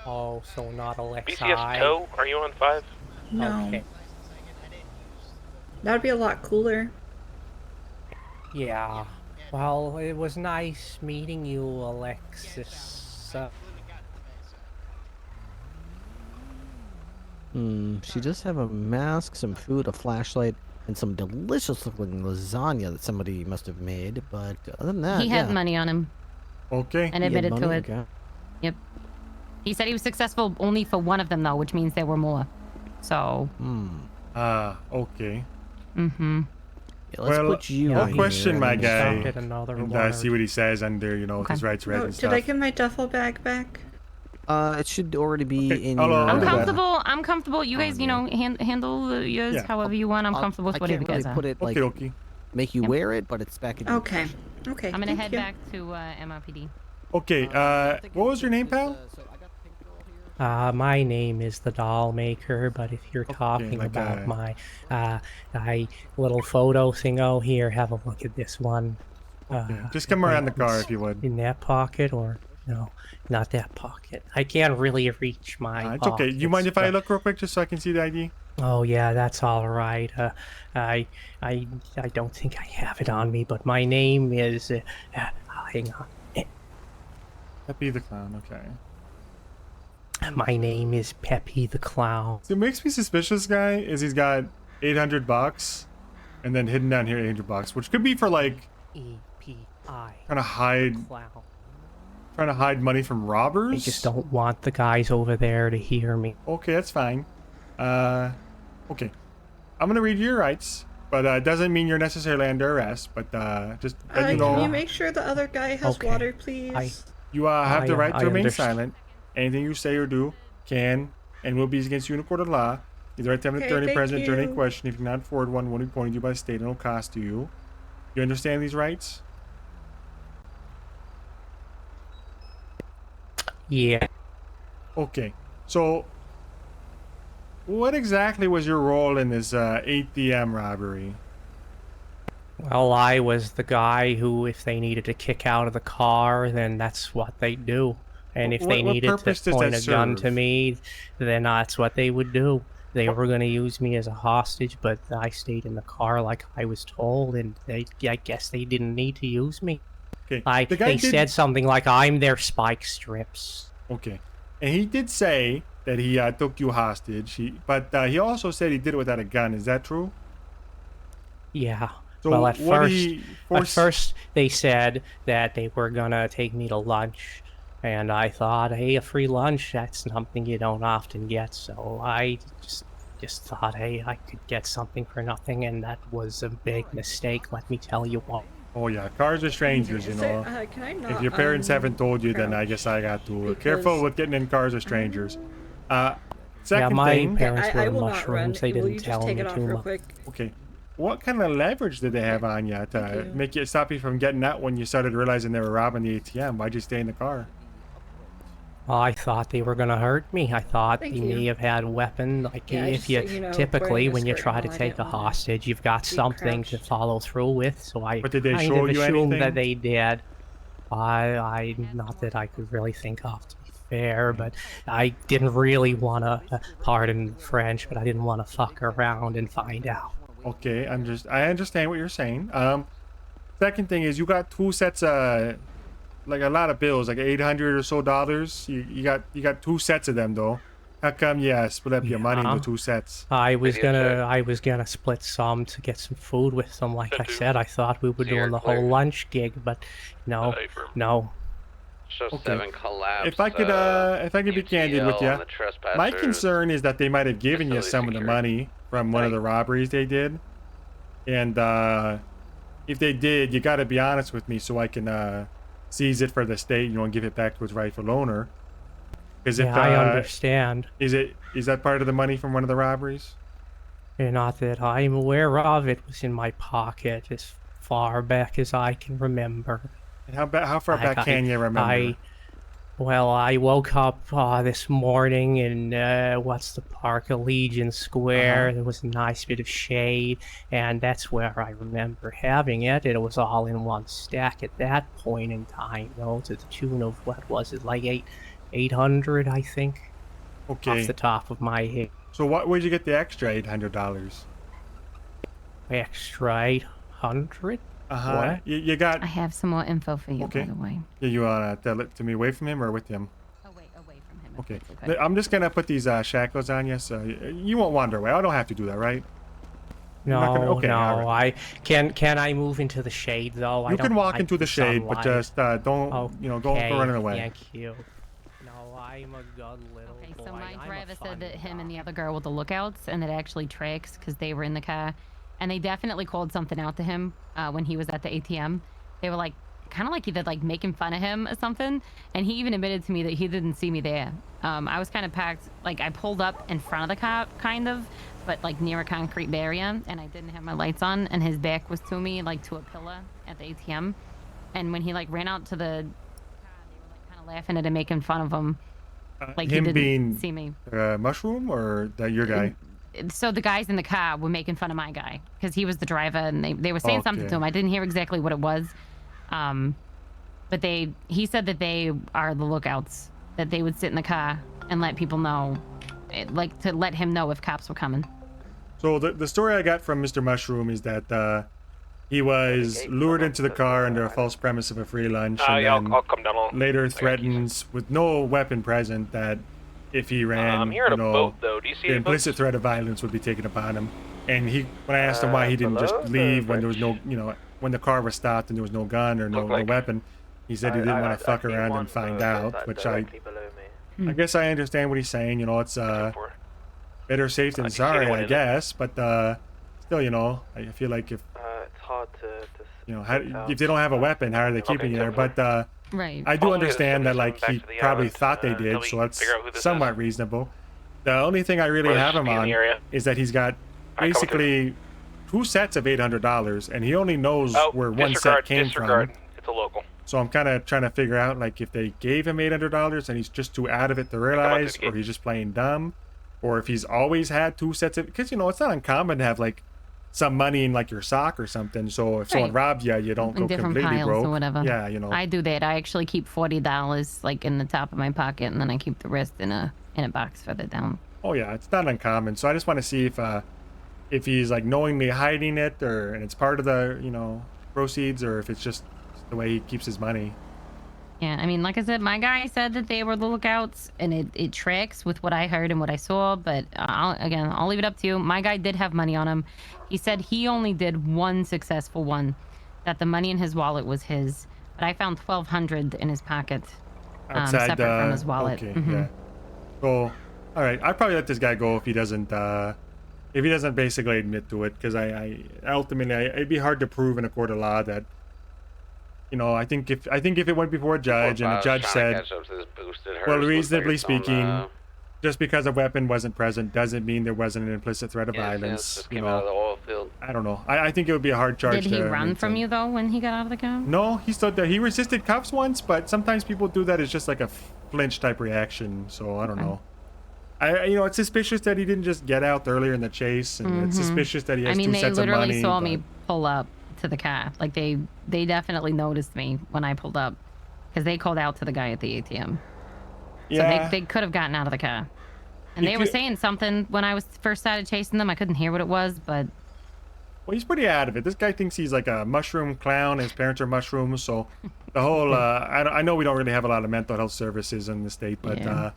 Oh, so not Alexa. BCS Toe, are you on 5? No. Okay. That'd be a lot cooler. Yeah. Well, it was nice meeting you, Alexis. She does have a mask, some food, a flashlight, and some delicious looking lasagna that somebody must have made. But other than that, He had yeah. money on him Okay. and He had admitted to money? it. Okay. Yep. He said he was successful only for one of them though, which means there were more. So. Okay. Mm-hmm. Yeah, let's put you I'll in question here my and guy Stop at another and one see what he says under, you know, his rights read and Did stuff. I get my duffel bag back? It should already be in I'll, your. I'll I'm do that. comfortable. I'm comfortable. You guys, you know, handle yours Yeah. however you want. I'm comfortable with whatever you guys really are. put it like Okay. make you wear it, but it's back in your Okay. possession. Okay. I'm gonna thank head you. back to MRPD. Okay, what was your name, pal? My name is the Doll Maker, but if you're talking like, about my little photo thing, oh here, have a look at this one. Just come around the car it's if you would. In that pocket, or no, not that pocket. I can't really reach my. It's okay. You mind if I look real quick just so I can see the ID? Oh yeah, that's all right. I don't think I have it on me, but my name is. Hang on. Peppy the Clown. Okay. My name is Peppy the Clown. So what makes me suspicious, guy, is he's got $800, and then hidden down here $800, which could be for like EPI. trying to hide money from robbers. I just don't want the guys over there to hear me. Okay, that's fine. Okay, I'm gonna read your rights, but it doesn't mean you're necessarily under arrest. But just let you know. Can you make sure the other guy has water, please? You have the right to remain understand. silent. Anything you say or do can and will be against you in a court of law. You have the right to have an Okay, attorney thank present during any you. question. If you cannot afford one, will be appointed you by the state and will cost to you. You understand these rights? Yeah. Okay. So, what exactly was your role in this ATM robbery? Well, I was the guy who, if they needed to kick out of the car, then that's what they do. And if they What needed purpose to does point that a gun to serve? me, then that's what they would do. They were going to use me as a hostage, but I stayed in the car like I was told, and I guess they didn't need to use me. Okay. They said something like, I'm their spike strips. Okay. And he did say that he took you hostage. But he also said he did it without a gun. Is that true? Yeah. So Well, at what first, he they said that they were gonna take me to lunch, and I thought, hey, a free lunch, that's something you don't often get. So I just thought, hey, I could get something for nothing, and that was a big mistake. Let me tell you what. Oh yeah, cars are strangers, you know. Can I not, If your parents haven't told you, then I guess I got to. Careful with getting in cars with strangers. Second my thing. parents were mushrooms. They didn't tell me too much. Okay. What kind of leverage did they have on you to make you stop you from getting out when you started realizing they were robbing the ATM? Why'd you stay in the car? I thought they were gonna hurt me. I thought Thank they you. may have had a weapon. Like Yeah, if just, you, you know, typically wearing a when you skirt try and to all, I take a didn't wanna hostage, you've got something to follow through with. So I But did they kind show of you assumed anything? that they did. I not that I could really think of, to be fair, but I didn't really want to, pardon the French, but I didn't want to fuck around and find out. Okay, I understand what you're saying. Second thing is you got two sets of like a lot of bills, like $800 or so dollars. You got two sets of them though. How come you split up your money into two sets? I was gonna split some to get some food with them. Like I said, I thought we were doing the whole lunch gig, but no. Show Okay. 7 collapse. If I could be candid with UTL you, on the trespassers. my concern is that they might have given you Facility some of the money from one of the robberies they did, and if they did, you got to be honest with me so I can seize it for the state. You know, and give it back to its rightful owner. Because Yeah, I understand. Is that part of the money from one of the robberies? Not that I'm aware of. It was in my pocket as far back as I can remember. And how far back can you remember? I woke up this morning in what's the park, Allegiant Square. There was a nice bit of shade, and that's where I remember having it. It was all in one stack at that point in time, though, to the tune of what was it, like 800, I think. Okay. Off the top of my head. So where'd you get the extra $800? Extra 800? What? You got. I have some more info for you, Okay. by the way. Yeah, you wanna tell it to me away from him or with him? Away from him. Okay. okay. I'm just gonna put these shackles on you, so you won't wander away. I don't have to do that, right? You're not No, gonna- okay, no. all right. Can I move into the shade though? I You don't can walk like into the shade, but sunlight. just don't, you know, go running away. Thank you. No, I'm a good little Okay, boy. so my I'm a driver fun said that him guy. and the other girl were the lookouts, and it actually tracks because they were in the car, and they definitely called something out to him when he was at the ATM. They were like, kind of like either like making fun of him or something, and he even admitted to me that he didn't see me there. I was kind of packed, like I pulled up in front of the car, kind of, but like near a concrete barrier, and I didn't have my lights on, and his back was to me, like to a pillar at the ATM. And when he like ran out to the car, they were like kind of laughing at him, making fun of him. Like Him he didn't being see me. Mushroom or that your guy? So the guys in the car were making fun of my guy because he was the driver, and they were saying something to him. I didn't hear exactly what it was, but he said that they are the lookouts, that they would sit in the car and let people know, like to let him know if cops were coming. So the story I got from Mr. Mushroom is that he was lured into the car under a false premise of a free lunch, and Yeah, then I'll come down along. later threatens with no weapon present that if he ran, I'm here on you a know, boat, though. Do you see the any implicit threat of violence would be taken upon him. And when I asked him why he didn't just leave when there was no, you know, when the car was stopped and there was no gun or no weapon, he said he didn't want to fuck around and find out, which I guess I understand what he's saying. You know, it's better safe than sorry, I guess. But still, you know, I feel like if it's hard to you know, if they don't have a weapon, how are they keeping you there? But right. I do understand that like he probably thought they did, so that's somewhat reasonable. The only thing I really have him on is that he's got basically 2 sets of $800, and he only knows where one set came from. It's a local. So I'm kind of trying to figure out like if they gave him $800 and he's just too out of it to realize, or he's just playing dumb, or if he's always had 2 sets of, because you know it's not uncommon to have like some money in like your sock or something. So if someone robs you, you don't In go different completely piles broke. or whatever. Yeah, you know. I do that. I actually keep $40 like in the top of my pocket, and then I keep the rest in a box further down. Oh yeah, it's not uncommon. So I just want to see if he's like knowingly hiding it, and it's part of the, you know, proceeds, or if it's just the way he keeps his money. Yeah, I mean, like I said, my guy said that they were the lookouts, and it tracks with what I heard and what I saw, but I'll leave it up to you. My guy did have money on him. He said he only did one successful one, that the money in his wallet was his, but I found $1,200 in his pocket, Outside separate from his wallet. Okay, yeah. So, all right, I'd probably let this guy go if he doesn't basically admit to it, because I ultimately it'd be hard to prove in a court of law that, you know, I think if it went before a judge and the judge said, well, reasonably speaking, just because a weapon wasn't present doesn't mean there wasn't an implicit threat of violence. You know, I don't know. I think it would be a hard charge. Did he run from you though when he got out of the car? No, he stood there. He resisted cuffs once, but sometimes people do that as just like a flinch type reaction. So I don't know. You know, it's suspicious that he didn't just get out earlier in the chase, and it's suspicious that he has 2 sets of money. I mean, they literally saw me pull up to the car. Like they definitely noticed me when I pulled up, because they called out to the guy at the ATM. Yeah. So they could have gotten out of the car. And they were saying something when I first started chasing them. I couldn't hear what it was, but... Well, he's pretty out of it. This guy thinks he's like a mushroom clown. His parents are mushrooms, so the whole... I know we don't really have a lot of mental health services in the state, but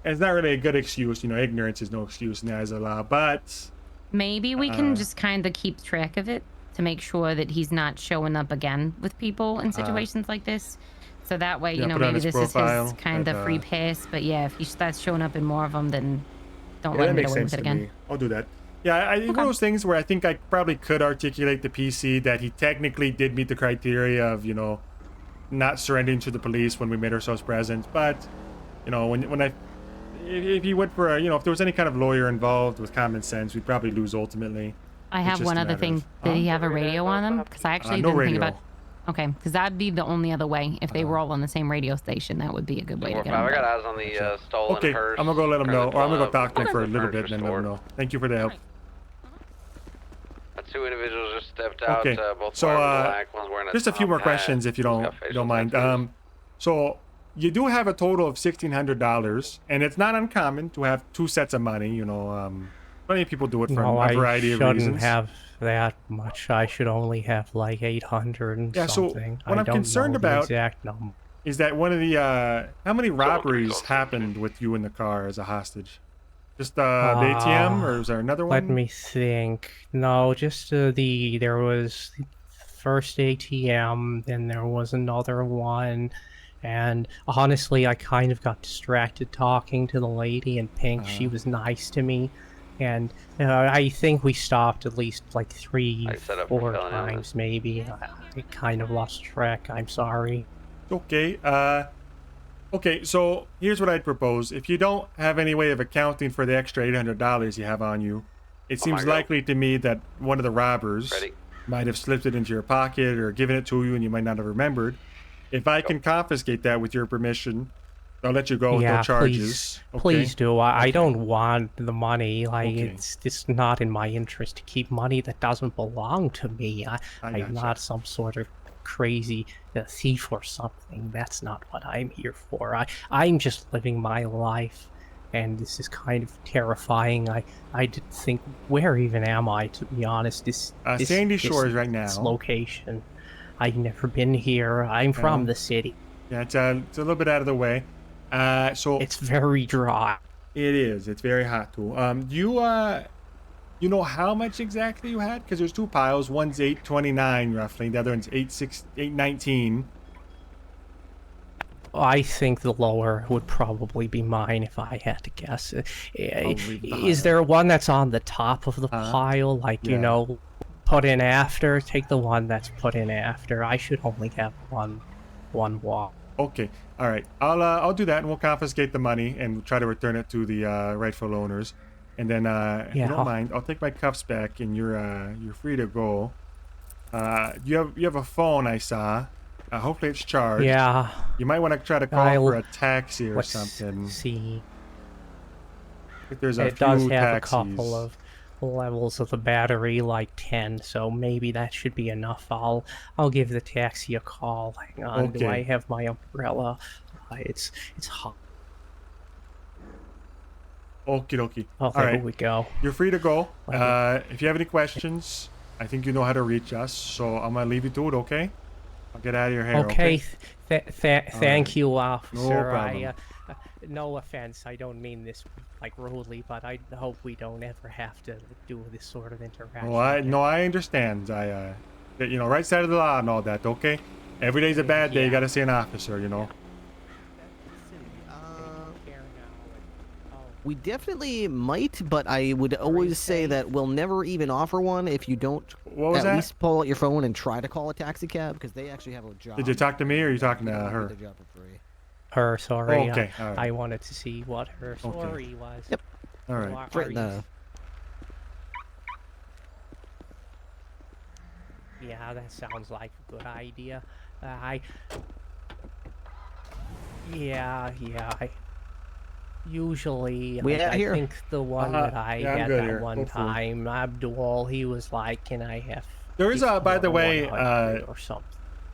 it's not really a good excuse. You know, ignorance is no excuse in the eyes of the law, but... Maybe we can just kind of keep track of it to make sure that he's not showing up again with people in situations like this. So that way, you know, maybe this is his kind of free pass. But yeah, if he starts showing up in more of them, then don't let him get away with it again. I'll do that. Yeah, I think one of those things where I think I probably could articulate the PC that he technically did meet the criteria of, you know, not surrendering to the police when we made ourselves present. But, you know, if he went for you know, if there was any kind of lawyer involved with common sense, we'd probably lose ultimately. I have one other thing. Did he have a radio on him? Because I actually didn't think about... Okay, because that'd be the only other way. If they were all on the same radio station, that would be a good way to get them. I got eyes on the stolen Okay, hearse. I'm gonna go let him know, or I'm gonna go talk to him for a little bit and then let him know. Thank you for the help. 2 individuals just stepped out. Okay, Both so black, one's wearing a just a few top more hat. questions if you don't mind. So you do have a total of $1,600, and it's not uncommon to have 2 sets of money. You know, plenty of people do it for a variety of reasons. I shouldn't have that much. I should only have like 800 and something. So what I'm concerned about exact number is that one of the how many robberies happened with you in the car as a hostage? Just the ATM, or is there another one? Let me think. No, just there was the first ATM, then there was another one, and honestly, I kind of got distracted talking to the lady in pink. She was nice to me, and I think we stopped at least like 3, 4 times, maybe. I kind of lost track. I'm sorry. Okay. Okay, so here's what I'd propose. If you don't have any way of accounting for the extra $800 you have on you, it seems likely to me that one of the robbers might have slipped it into your pocket or given it to you and you might not have remembered. If I can confiscate that with your permission, I'll let you go with no charges. Please do. I don't want the money. Like, it's just not in my interest to keep money that doesn't belong to me. I'm not some sort of crazy thief or something. That's not what I'm here for. I'm just living my life, and this is kind of terrifying. I didn't think, where even am I, to be honest? This Sandy Shores right now. This location. I've never been here. I'm from the city. Yeah, it's a little bit out of the way. So it's very dry. It is. It's very hot too. You know how much exactly you had? Because there's 2 piles. One's 829 roughly. The other one's 819. I think the lower would probably be mine if I had to guess. Is there one that's on the top of the pile? Like, you know, put in after? Take the one that's put in after. I should only have one walk. Okay. All right. I'll do that, and we'll confiscate the money and try to return it to the rightful owners. And then, if you don't mind, I'll take my cuffs back, and you're free to go. You have a phone, I saw. Hopefully it's charged. Yeah. You might want to try to call for a taxi or something. See. I think there's a it few does have taxis. a couple of levels of the battery, like 10, so maybe that should be enough. I'll give the taxi a call. Hang on. Do I have my umbrella? It's hot. Okie dokie. Oh, All there right. we go. You're free to go. If you have any questions, I think you know how to reach us, so I'm gonna leave you to it, okay? I'll get out of your hair, okay? Thank you, officer. No problem. No offense, I don't mean this like rudely, but I hope we don't ever have to do this sort of interaction. I understand. You know, right side of the law and all that, okay? Every day's a bad day, you gotta see an officer, you know? We definitely might, but I would always say that we'll never even offer one if you don't at least pull out your phone and try to call a taxi cab, because they actually have a job. Did you talk to me or are you talking to her? Her, sorry. Oh, okay. All right. I wanted to see what her story was. Yep. All right. Yeah, that sounds like a good idea. Usually, I think the one that I had that one time, Abdul, he was like, "Can I have?" There is a, by the way, or something.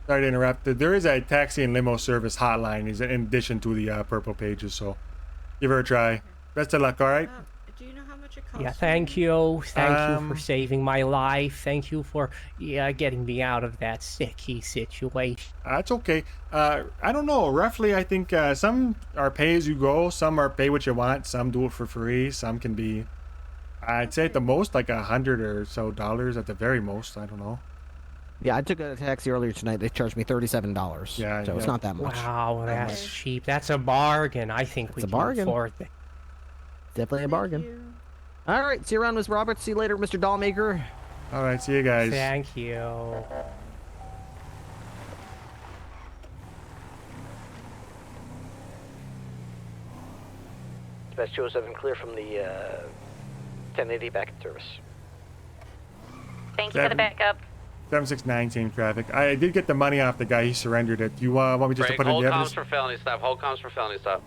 Sorry to interrupt. There is a taxi and limo service hotline in addition to the purple pages, so give her a try. Best of luck, all right? Do you know how much it costs? Yeah, thank you. Thank you for saving my life. Thank you for getting me out of that sticky situation. That's okay. I don't know. Roughly, I think some are pay as you go. Some are pay what you want. Some do it for free. Some can be, I'd say at the most, like $100 or so at the very most. I don't know. Yeah, I took a taxi earlier tonight. They charged me $37. Yeah, so it's not that much. Wow, that's cheap. That's a bargain. I think we can afford it. Definitely a bargain. All right, see you around, Miss Roberts. See you later, Mr. Dollmaker. All right, see you guys. Thank you. Dispatch 207, clear from the 1080 back in service. Thank you for the backup. 7619 traffic. I did get the money off the guy. He surrendered it. Do you want me just to put it in the evidence? Hold comms for felony stop. Hold comms for felony stop.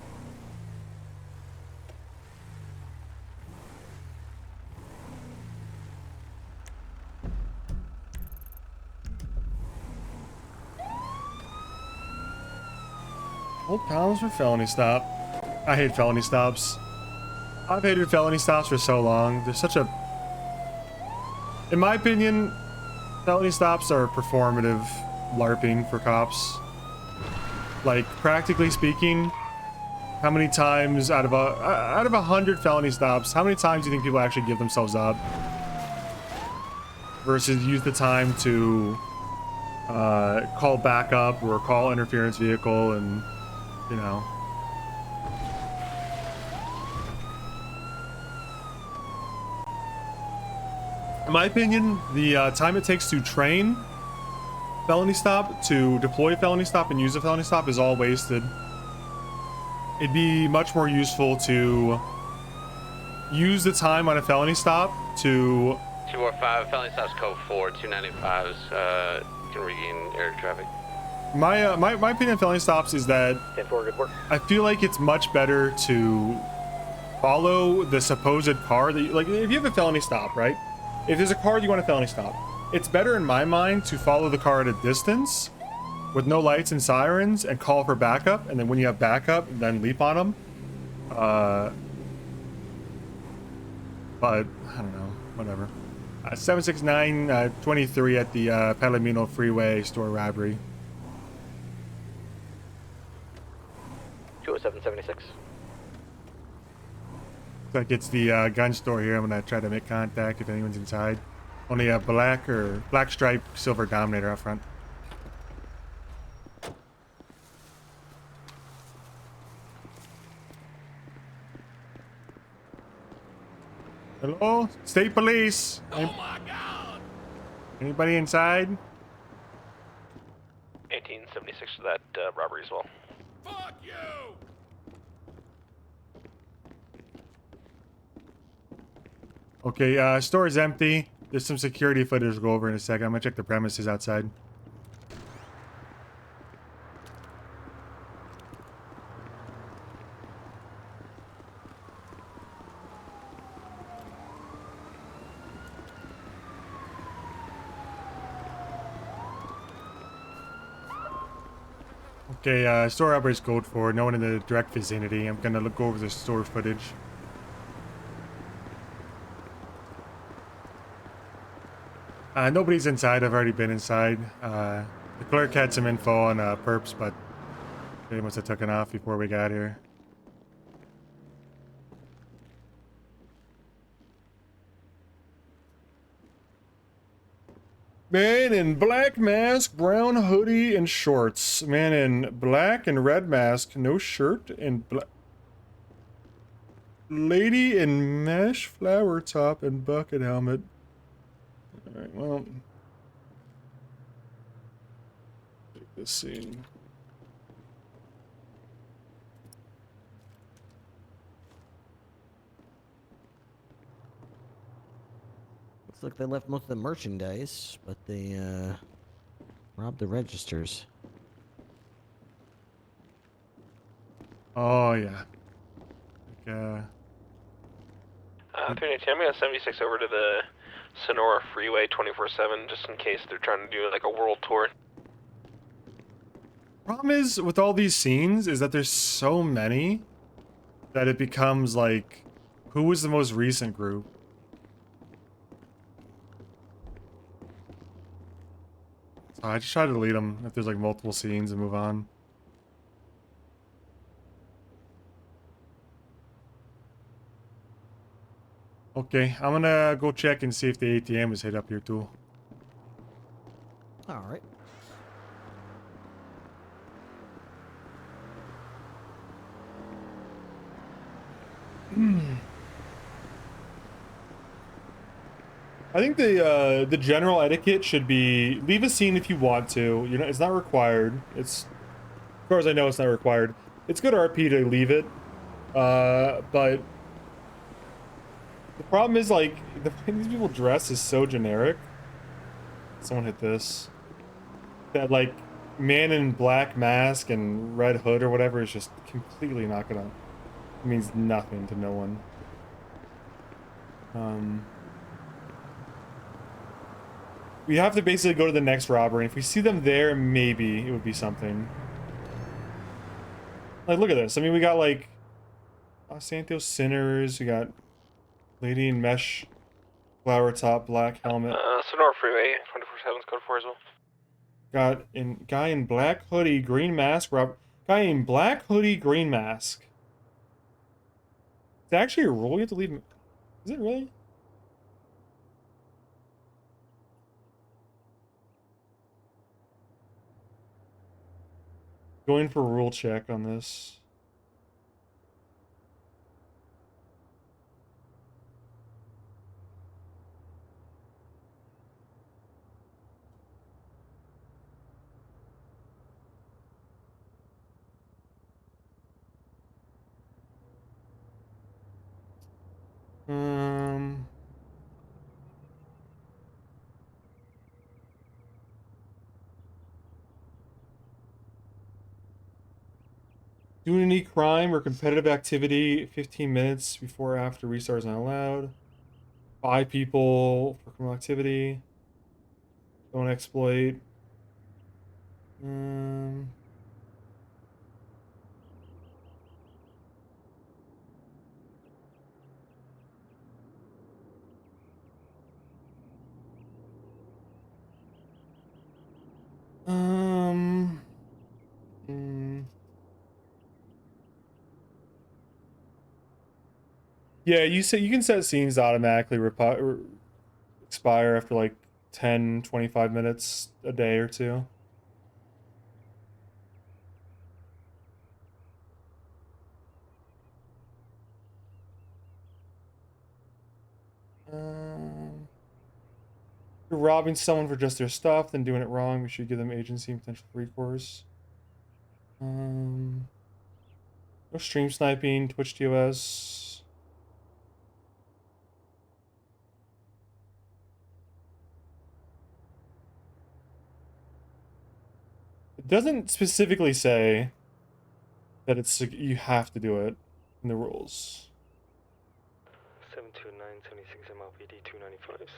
Hold comms for felony stop. I hate felony stops. I've hated felony stops for so long. There's such a... In my opinion, felony stops are performative LARPing for cops. Like, practically speaking, How many times out of 100 felony stops, how many times do you think people actually give themselves up? Versus use the time to call backup or call interference vehicle and, you know. In my opinion, the time it takes to train felony stop, to deploy felony stop and use a felony stop is all wasted. It'd be much more useful to use the time on a felony stop to... 245, felony stops code 4, 295s, can regain air traffic. My opinion on felony stops is that 10-4, good work. I feel like it's much better to follow the supposed car that like if you have a felony stop, right? If there's a car you want a felony stop, it's better in my mind to follow the car at a distance with no lights and sirens and call for backup, and then when you have backup, then leap on them. But I don't know, whatever. 769-23 at the Palomino Freeway store robbery. 207-76. Like it's the gun store here. I'm gonna try to make contact if anyone's inside. Only a black stripe silver Dominator out front. Hello, state police. Oh my God! Anybody inside? 1876 to that robbery as well. Fuck you! Okay, store is empty. There's some security footage to go over in a second. I'm gonna check the premises outside. Okay, store robbery is code for. No one in the direct vicinity. I'm gonna look over the store footage. Nobody's inside. I've already been inside. The clerk had some info on perps, but they must have taken off before we got here. Man in black mask, brown hoodie, and shorts. Man in black and red mask, no shirt, and black. Lady in mesh flower top and bucket helmet. Alright, well. Take this scene. Looks like they left most of the merchandise, but they robbed the registers. Oh yeah. Like, 319, I'm gonna 76 over to the Sonora Freeway 24/7 just in case they're trying to do like a world tour. problem is with all these scenes is that there's so many that it becomes like, who was the most recent group? So I just try to delete them if there's like multiple scenes and move on. Okay, I'm gonna go check and see if the ATM is hit up here too. All right. I think the general etiquette should be leave a scene if you want to. You know, it's not required. It's, as far as I know, it's not required. It's good RP to leave it, but the problem is like the way these people dress is so generic. Someone hit this. That like man in black mask and red hood or whatever is just completely not gonna. It means nothing to no one. We have to basically go to the next robbery. If we see them there, maybe it would be something. Like, look at this. I mean, we got like Los Santos Sinners. We got lady in mesh, flower top, black helmet. Sonora Freeway 24/7's code 4 as well. Got guy in black hoodie, green mask. Guy in black hoodie, green mask. It's actually a rule you have to leave. Is it really? Going for a rule check on this. Um. Doing any crime or competitive activity 15 minutes before or after restart is not allowed. 5 people for criminal activity. Don't exploit. Um. Um. Yeah, you can set scenes to automatically expire after like 10, 25 minutes a day or two. You're robbing someone for just their stuff, then doing it wrong. We should give them agency and potential recourse. No stream sniping, Twitch TOS. It doesn't specifically say that it's you have to do it in the rules. 729, 76 MLPD 295s.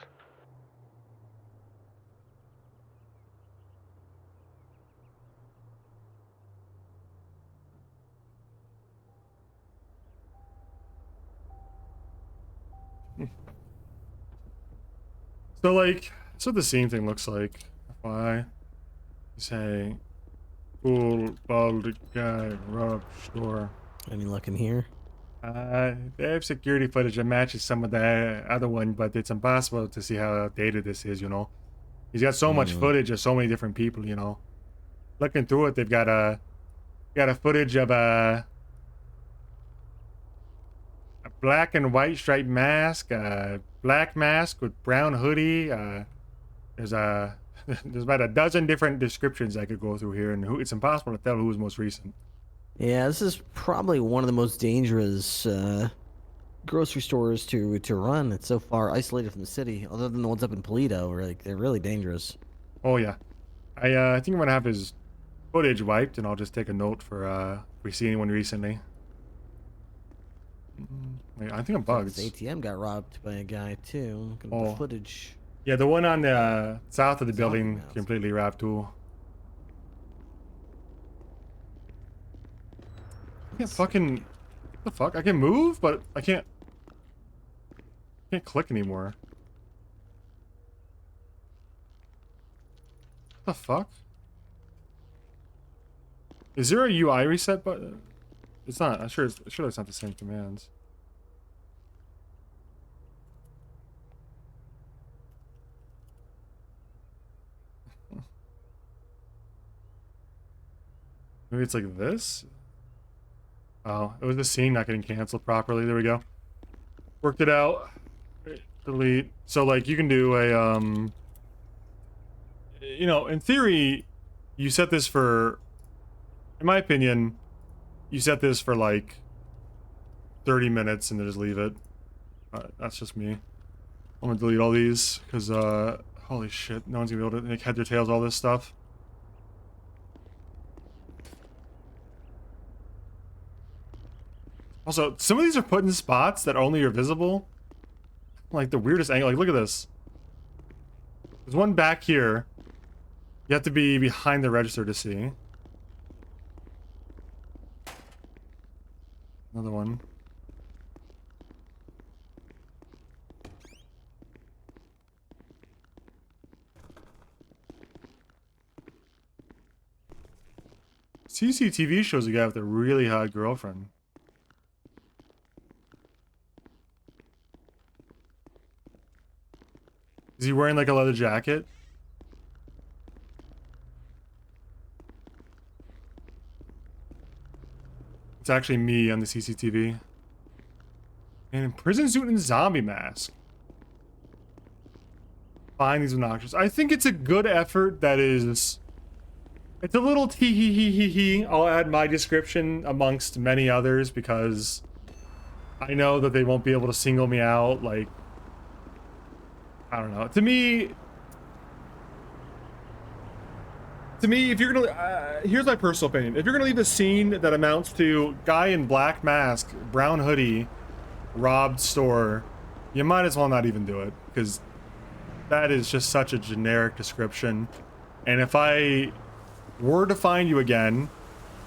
So like, that's what the scene thing looks like. FYI. You say, cool, bald guy, rob store. Any luck in here? They have security footage that matches some of the other one, but it's impossible to see how outdated this is, you know. He's got so much footage of so many different people, you know. Looking through it, they've got a footage of a black and white striped mask, a black mask with brown hoodie. There's about a dozen different descriptions I could go through here, and it's impossible to tell who was most recent. Yeah, this is probably one of the most dangerous grocery stores to run. It's so far isolated from the city, other than the ones up in Toledo, where like they're really dangerous. Oh yeah, I think I'm gonna have his footage wiped, and I'll just take a note for if we see anyone recently. Wait, I think I'm bugged. This ATM got robbed by a guy too. Looking at the footage. Yeah, the one on the south of the building completely wrapped too. I can't fucking... What the fuck? I can move, but I can't click anymore. What the fuck? Is there a UI reset button? It's not. I'm sure it's not the same commands. Maybe it's like this? Oh, it was the scene not getting canceled properly. There we go. Worked it out. Delete. So like you can do a you know, in theory, you set this for, in my opinion, you set this for like 30 minutes and then just leave it. That's just me. I'm gonna delete all these because holy shit, no one's gonna be able to make heads or tails all this stuff. Also, some of these are put in spots that only are visible. Like the weirdest angle. Like, look at this. There's one back here. You have to be behind the register to see. Another one. CCTV shows a guy with a really hot girlfriend. Is he wearing like a leather jacket? It's actually me on the CCTV. And in prison suit and zombie mask. Find these obnoxious. I think it's a good effort that is... It's a little tee-hee-hee-hee-hee. I'll add my description amongst many others because I know that they won't be able to single me out. Like, I don't know. To me, if you're gonna, here's my personal opinion. If you're gonna leave a scene that amounts to guy in black mask, brown hoodie, robbed store, you might as well not even do it because that is just such a generic description. And if I were to find you again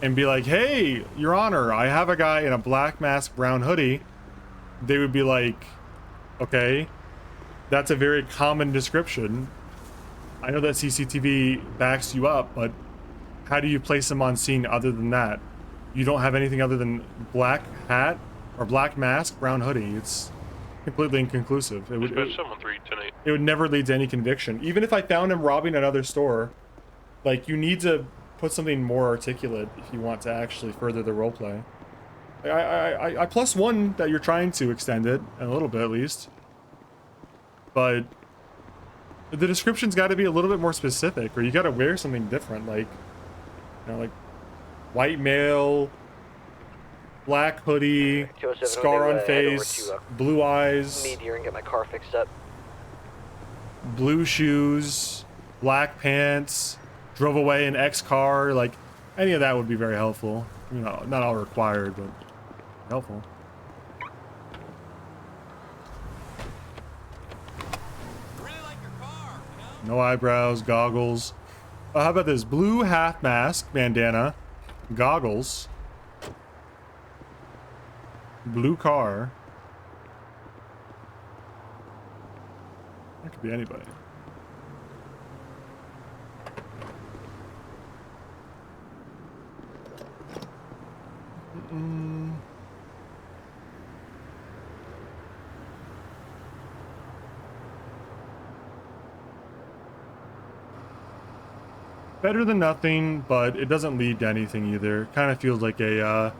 and be like, hey, Your Honor, I have a guy in a black mask, brown hoodie, they would be like, okay, that's a very common description. I know that CCTV backs you up, but how do you place them on scene other than that? You don't have anything other than black hat or black mask, brown hoodie. It's completely inconclusive. It would never lead to any conviction. Even if I found him robbing another store, like, you need to put something more articulate if you want to actually further the roleplay. I plus one that you're trying to extend it, a little bit at least. But the description's got to be a little bit more specific, or you got to wear something different, like, you know, like white male, black hoodie, scar on face, blue eyes, meet here and get my car fixed up. blue shoes, black pants, drove away in X car, like, any of that would be very helpful. You know, not all required, but helpful. No eyebrows, goggles. How about this? Blue half mask, bandana, goggles, blue car. That could be anybody. Better than nothing, but it doesn't lead to anything either. Kind of feels like a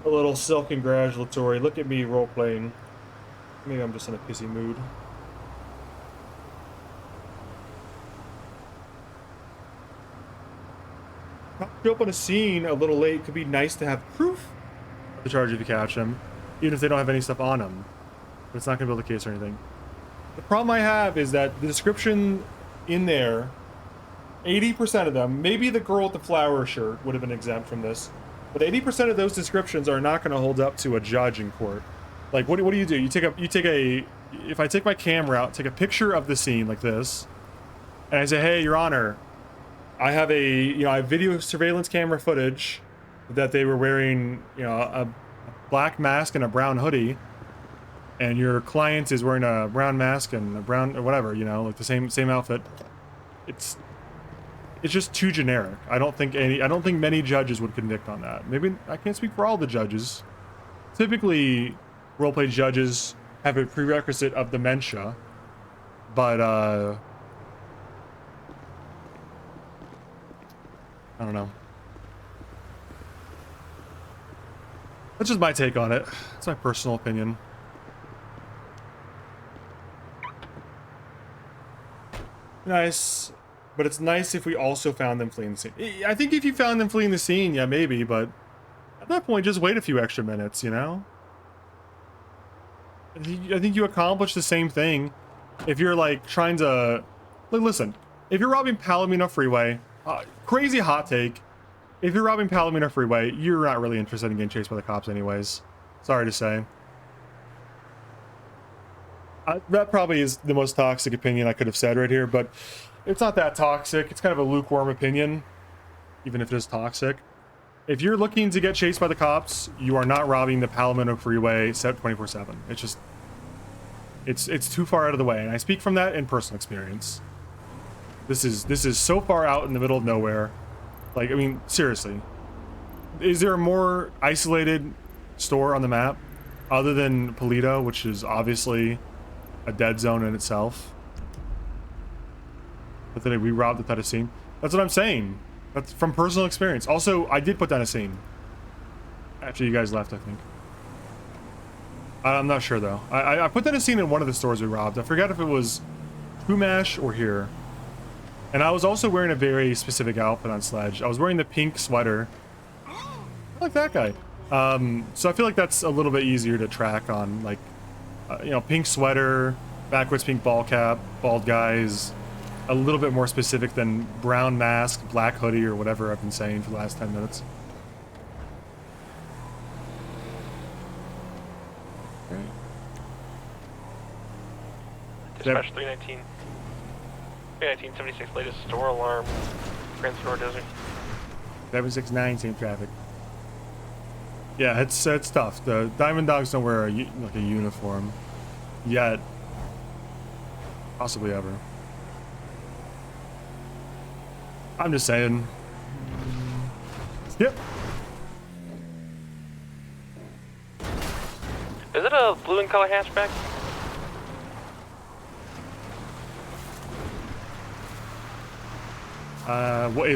little self-congratulatory. Look at me role-playing. Maybe I'm just in a pissy mood. Show up on a scene a little late could be nice to have proof of the charge if you catch them, even if they don't have any stuff on them. But it's not going to be the case or anything. The problem I have is that the description in there, 80% of them, maybe the girl with the flower shirt would have been exempt from this, but 80% of those descriptions are not going to hold up to a judge in court. Like, what do? You take a, if I take my camera out, take a picture of the scene like this, and I say, hey, Your Honor, I have I have video surveillance camera footage that they were wearing, a black mask and a brown hoodie, and your client is wearing a brown mask and a brown, or whatever, like the same outfit. It's just too generic. I don't think many judges would convict on that. Maybe I can't speak for all the judges. Typically, roleplay judges have a prerequisite of dementia, but I don't know. That's just my take on it. It's my personal opinion. Nice. But it's nice if we also found them fleeing the scene. I think if you found them fleeing the scene, yeah, maybe, but at that point, just wait a few extra minutes, I think you accomplish the same thing if you're, like, trying to... Like, listen, if you're robbing Palomino Freeway, crazy hot take, if you're robbing Palomino Freeway, you're not really interested in getting chased by the cops anyways. Sorry to say. That probably is the most toxic opinion I could have said right here, but it's not that toxic. It's kind of a lukewarm opinion, even if it is toxic. If you're looking to get chased by the cops, you are not robbing the Palomino Freeway set 24/7. It's just, it's too far out of the way, and I speak from that in personal experience. This is so far out in the middle of nowhere. Like, I mean, seriously, is there a more isolated store on the map other than Polito, which is obviously a dead zone in itself? But then we robbed without a scene. That's what I'm saying. That's from personal experience. Also, I did put down a scene. After you guys left, I think. I'm not sure though. I put down a scene in one of the stores we robbed. I forgot if it was Kumash or here. And I was also wearing a very specific outfit on Sledge. I was wearing the pink sweater. I like that guy. So I feel like that's a little bit easier to track on, like, you know, pink sweater, backwards pink ball cap, bald guys. A little bit more specific than brown mask, black hoodie, or whatever I've been saying for the last 10 minutes. Dispatch 319. 319-76, latest store alarm. Grand Store Desert. 769, same traffic. Yeah, it's tough. The Diamond Dogs don't wear like a uniform yet. Possibly ever. I'm just saying. Yep. Is it a blue and color hatchback?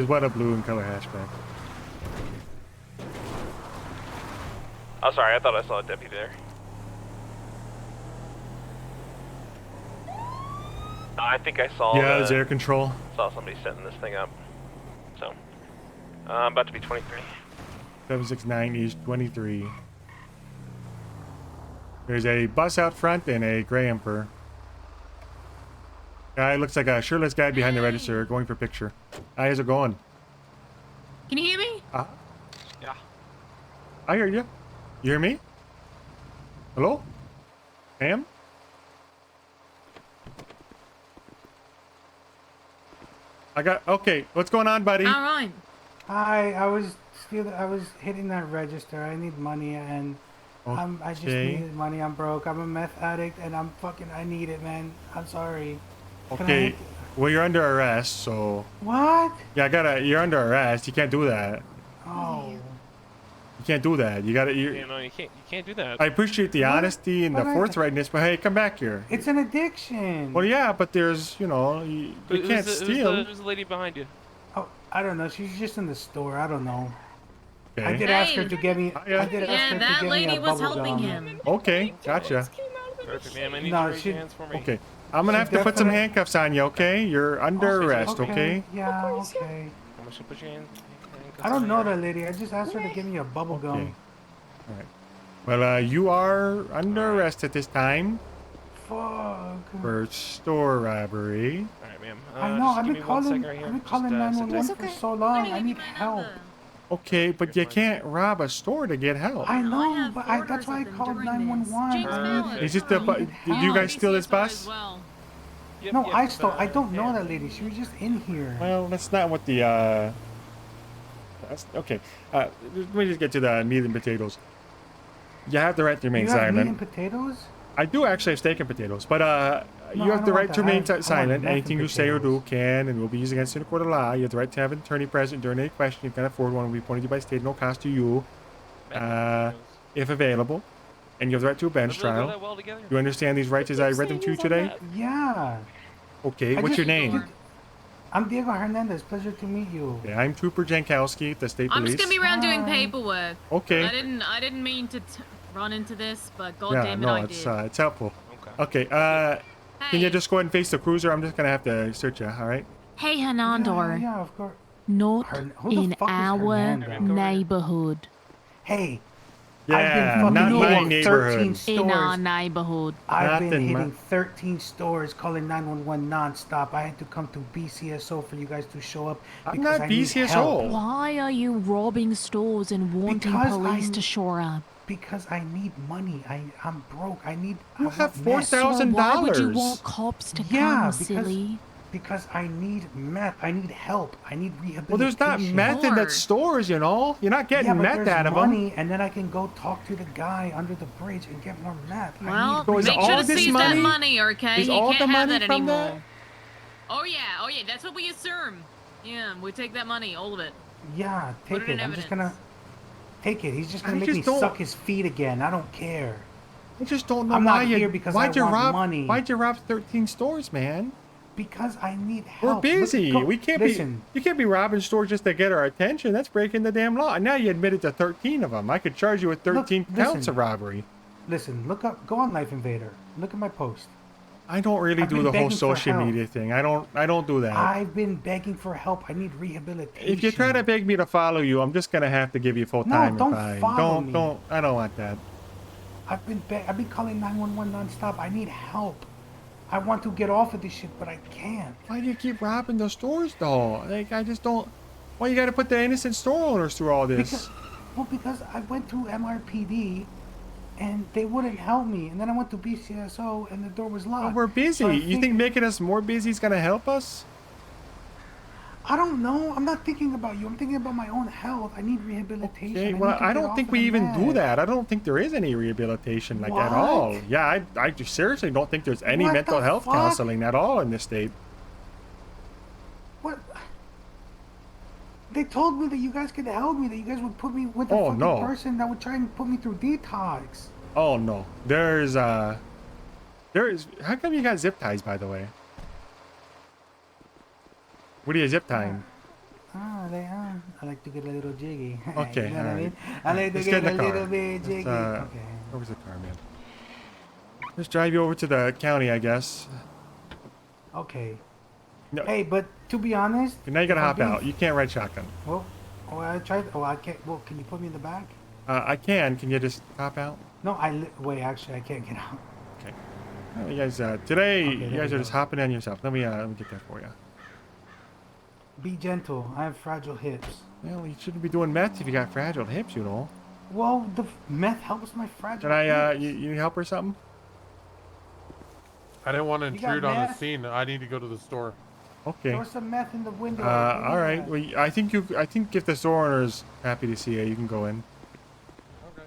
What a blue and color hatchback? Oh, sorry, I thought I saw a deputy there. I think I saw. Yeah, it's air control. Saw somebody setting this thing up. So, I'm about to be 23. 769 East 23. There's a bus out front and a gray Emperor. Guy looks like a shirtless guy behind the register going for picture. Hi, how's it going? Can you hear me? Yeah. I hear you. You hear me? Hello? Pam? Okay, what's going on, buddy? All right. Hi, I was hitting that register. I need money and I just needed money. I'm broke. I'm a meth addict and I need it, man. I'm sorry. Okay, well, you're under arrest, so... What? Yeah, you're under arrest. You can't do that. Oh. You can't do that. You gotta... No, you can't do that. I appreciate the honesty and the forthrightness, but hey, come back here. It's an addiction. Well, yeah, but there's, you know, you can't steal. Who's the lady behind you? Oh, I don't know. She's just in the store. I don't know. Okay. I did ask her to get me. Yeah, that lady was helping him. Okay, gotcha. Perfect, ma'am. I need No, you to raise your hands for me. Okay. I'm gonna have to put some handcuffs on you, okay? You're under arrest, okay? Yeah, okay. I'm gonna put your handcuffs I don't on know you. that lady. I just asked her to give me a bubble gum. Okay. Alright. Well, you are under arrest at this time Fuck. for store robbery. Alright, ma'am. I know. I've been calling 911 for so long. I need help. Okay, but you can't rob a store to get help. I know, but that's why I called 911. Is it the did you guys steal this bus? No, I stole. I don't know that lady. She was just in here. Well, that's not what the okay. Let me just get to the meat and potatoes. You have the right to remain You have silent. meat and potatoes? I do actually have steak and potatoes, but No, you I have the don't right want to that. remain I want silent. meth and Anything you say or do can and will be used against you in a court of law. You have the right to have an attorney present during any question. You can afford one will be appointed to you by state, no cost to you, if available. And you have the right to a bench trial. You understand these rights as I read them to you today? Yeah. Okay, what's your name? I'm Diego Hernandez. Pleasure to meet you. Yeah, I'm Trooper Jankowski at the state I'm police. just gonna be around doing paperwork. Okay. I didn't mean to run into this, but Yeah, goddamn it, no, I it's did. it's helpful. Okay, can you just go ahead and face the cruiser? I'm just gonna have to search you, all right? Hey, Hernandor. Yeah, of course. Not who the in fuck is our Hernando? neighborhood. Hey. Yeah, not my neighborhood. In our neighborhood. I've been Nothing, hitting 13 stores calling 911 non-stop. I had to come to BCSO for you guys to show up I'm because not I need BCSO. help. Why are you robbing stores and wanting Because police I'm- to shore up? Because I need money. I'm broke. I You have meth. So why would you $4,000. want cops to Yeah, come, because- silly? Because I need meth. I need help. I need rehabilitation. Well, there's not meth in that stores, you know. You're not getting yeah, but meth there's out of money, them. and then I can go talk to the guy under the bridge and get more meth. Well, So is make all sure to this seize money- that money, okay? is You all can't the have money that from anymore. that? Oh yeah, that's what we assume. Yeah, we take that money, all of it. Yeah, Put take it in it. I'm just evidence. gonna take it. He's just gonna I make just me don't- suck his feet again. I don't care. I just don't know I'm why not you here because why'd I you want rob money. why'd you rob 13 stores, man? Because I need We're help. busy. We can't Listen. be. You can't be robbing stores just to get our attention. That's breaking the damn law. And now you admitted to 13 of them. I could charge you with 13 counts listen. of robbery. Listen, go on Life Invader. Look at my post. I don't really I've do been the whole begging for social help. media thing. I don't do that. I've been begging for help. I need rehabilitation. If you try to beg me to follow you, I'm just gonna have to give you full time. don't fine. follow me. Don't. I don't want that. I've been calling 911 nonstop. I need help. I want to get off of this shit, but I can't. Why do you keep robbing the stores, though? Like, I just don't. Why you gotta put the innocent store owners through all this? Because I went to MRPD, and they wouldn't help me. And then I went to BCSO, and the door was locked. Well, we're busy. So you think making us more busy is gonna help us? I don't know. I'm not thinking about you. I'm thinking about my own health. I need rehabilitation. Okay, well, I don't think we even do that. I don't think there is any rehabilitation, like, at all. Yeah, I just seriously don't think there's any mental health counseling at all in this state. What? They told me that you guys could help me, that you guys would put me with a fucking person that would try and put me through detox. Oh, no. There's, how come you got zip ties, by the way? What are you zip tying? I like to get a little jiggy. Okay, You know what I alright. mean? I like to Let's get in a the car. little bit jiggy. Okay. Where's the car, man? Let's drive you over to the county, I guess. Okay. No. Hey, but to be honest... Now you gotta if I'm hop being- out. You can't ride shotgun. Well, I tried... Oh, I can't... Well, can you put me in the back? I can. Can you just hop out? No, wait, actually, I can't get out. Okay. Well, you guys, today, Okay, you there guys we are go. just hopping on yourself. Let me get that for you. Be gentle. I have fragile hips. Well, you shouldn't be doing meth if you got fragile hips, you know. Well, the meth helps my fragile Can I, hips. you need help or something? I didn't want to You got intrude on the meth? scene. I need to go to the store. Okay. There was some meth in the window. All right. Well, I think if the store owner's happy to see you, you can go in. Okay.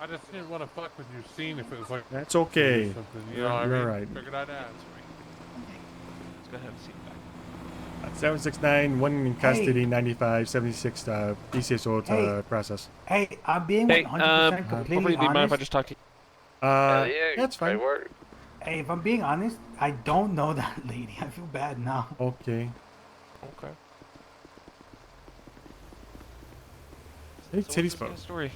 I just didn't want to fuck with your scene if it was like... That's okay. something, you know what I You're mean? right. Figured I'd ask. Let's go ahead and see back. 769, one in custody, 95, 76, PCSO to Hey. process. Hey, I'm being Hey, 100% completely hopefully, do you mind if I honest. just talk to you? That's fine. Hey, if I'm being honest, I don't know that lady. I feel bad now. Okay. Okay. Hey, So titty what's this guy's story?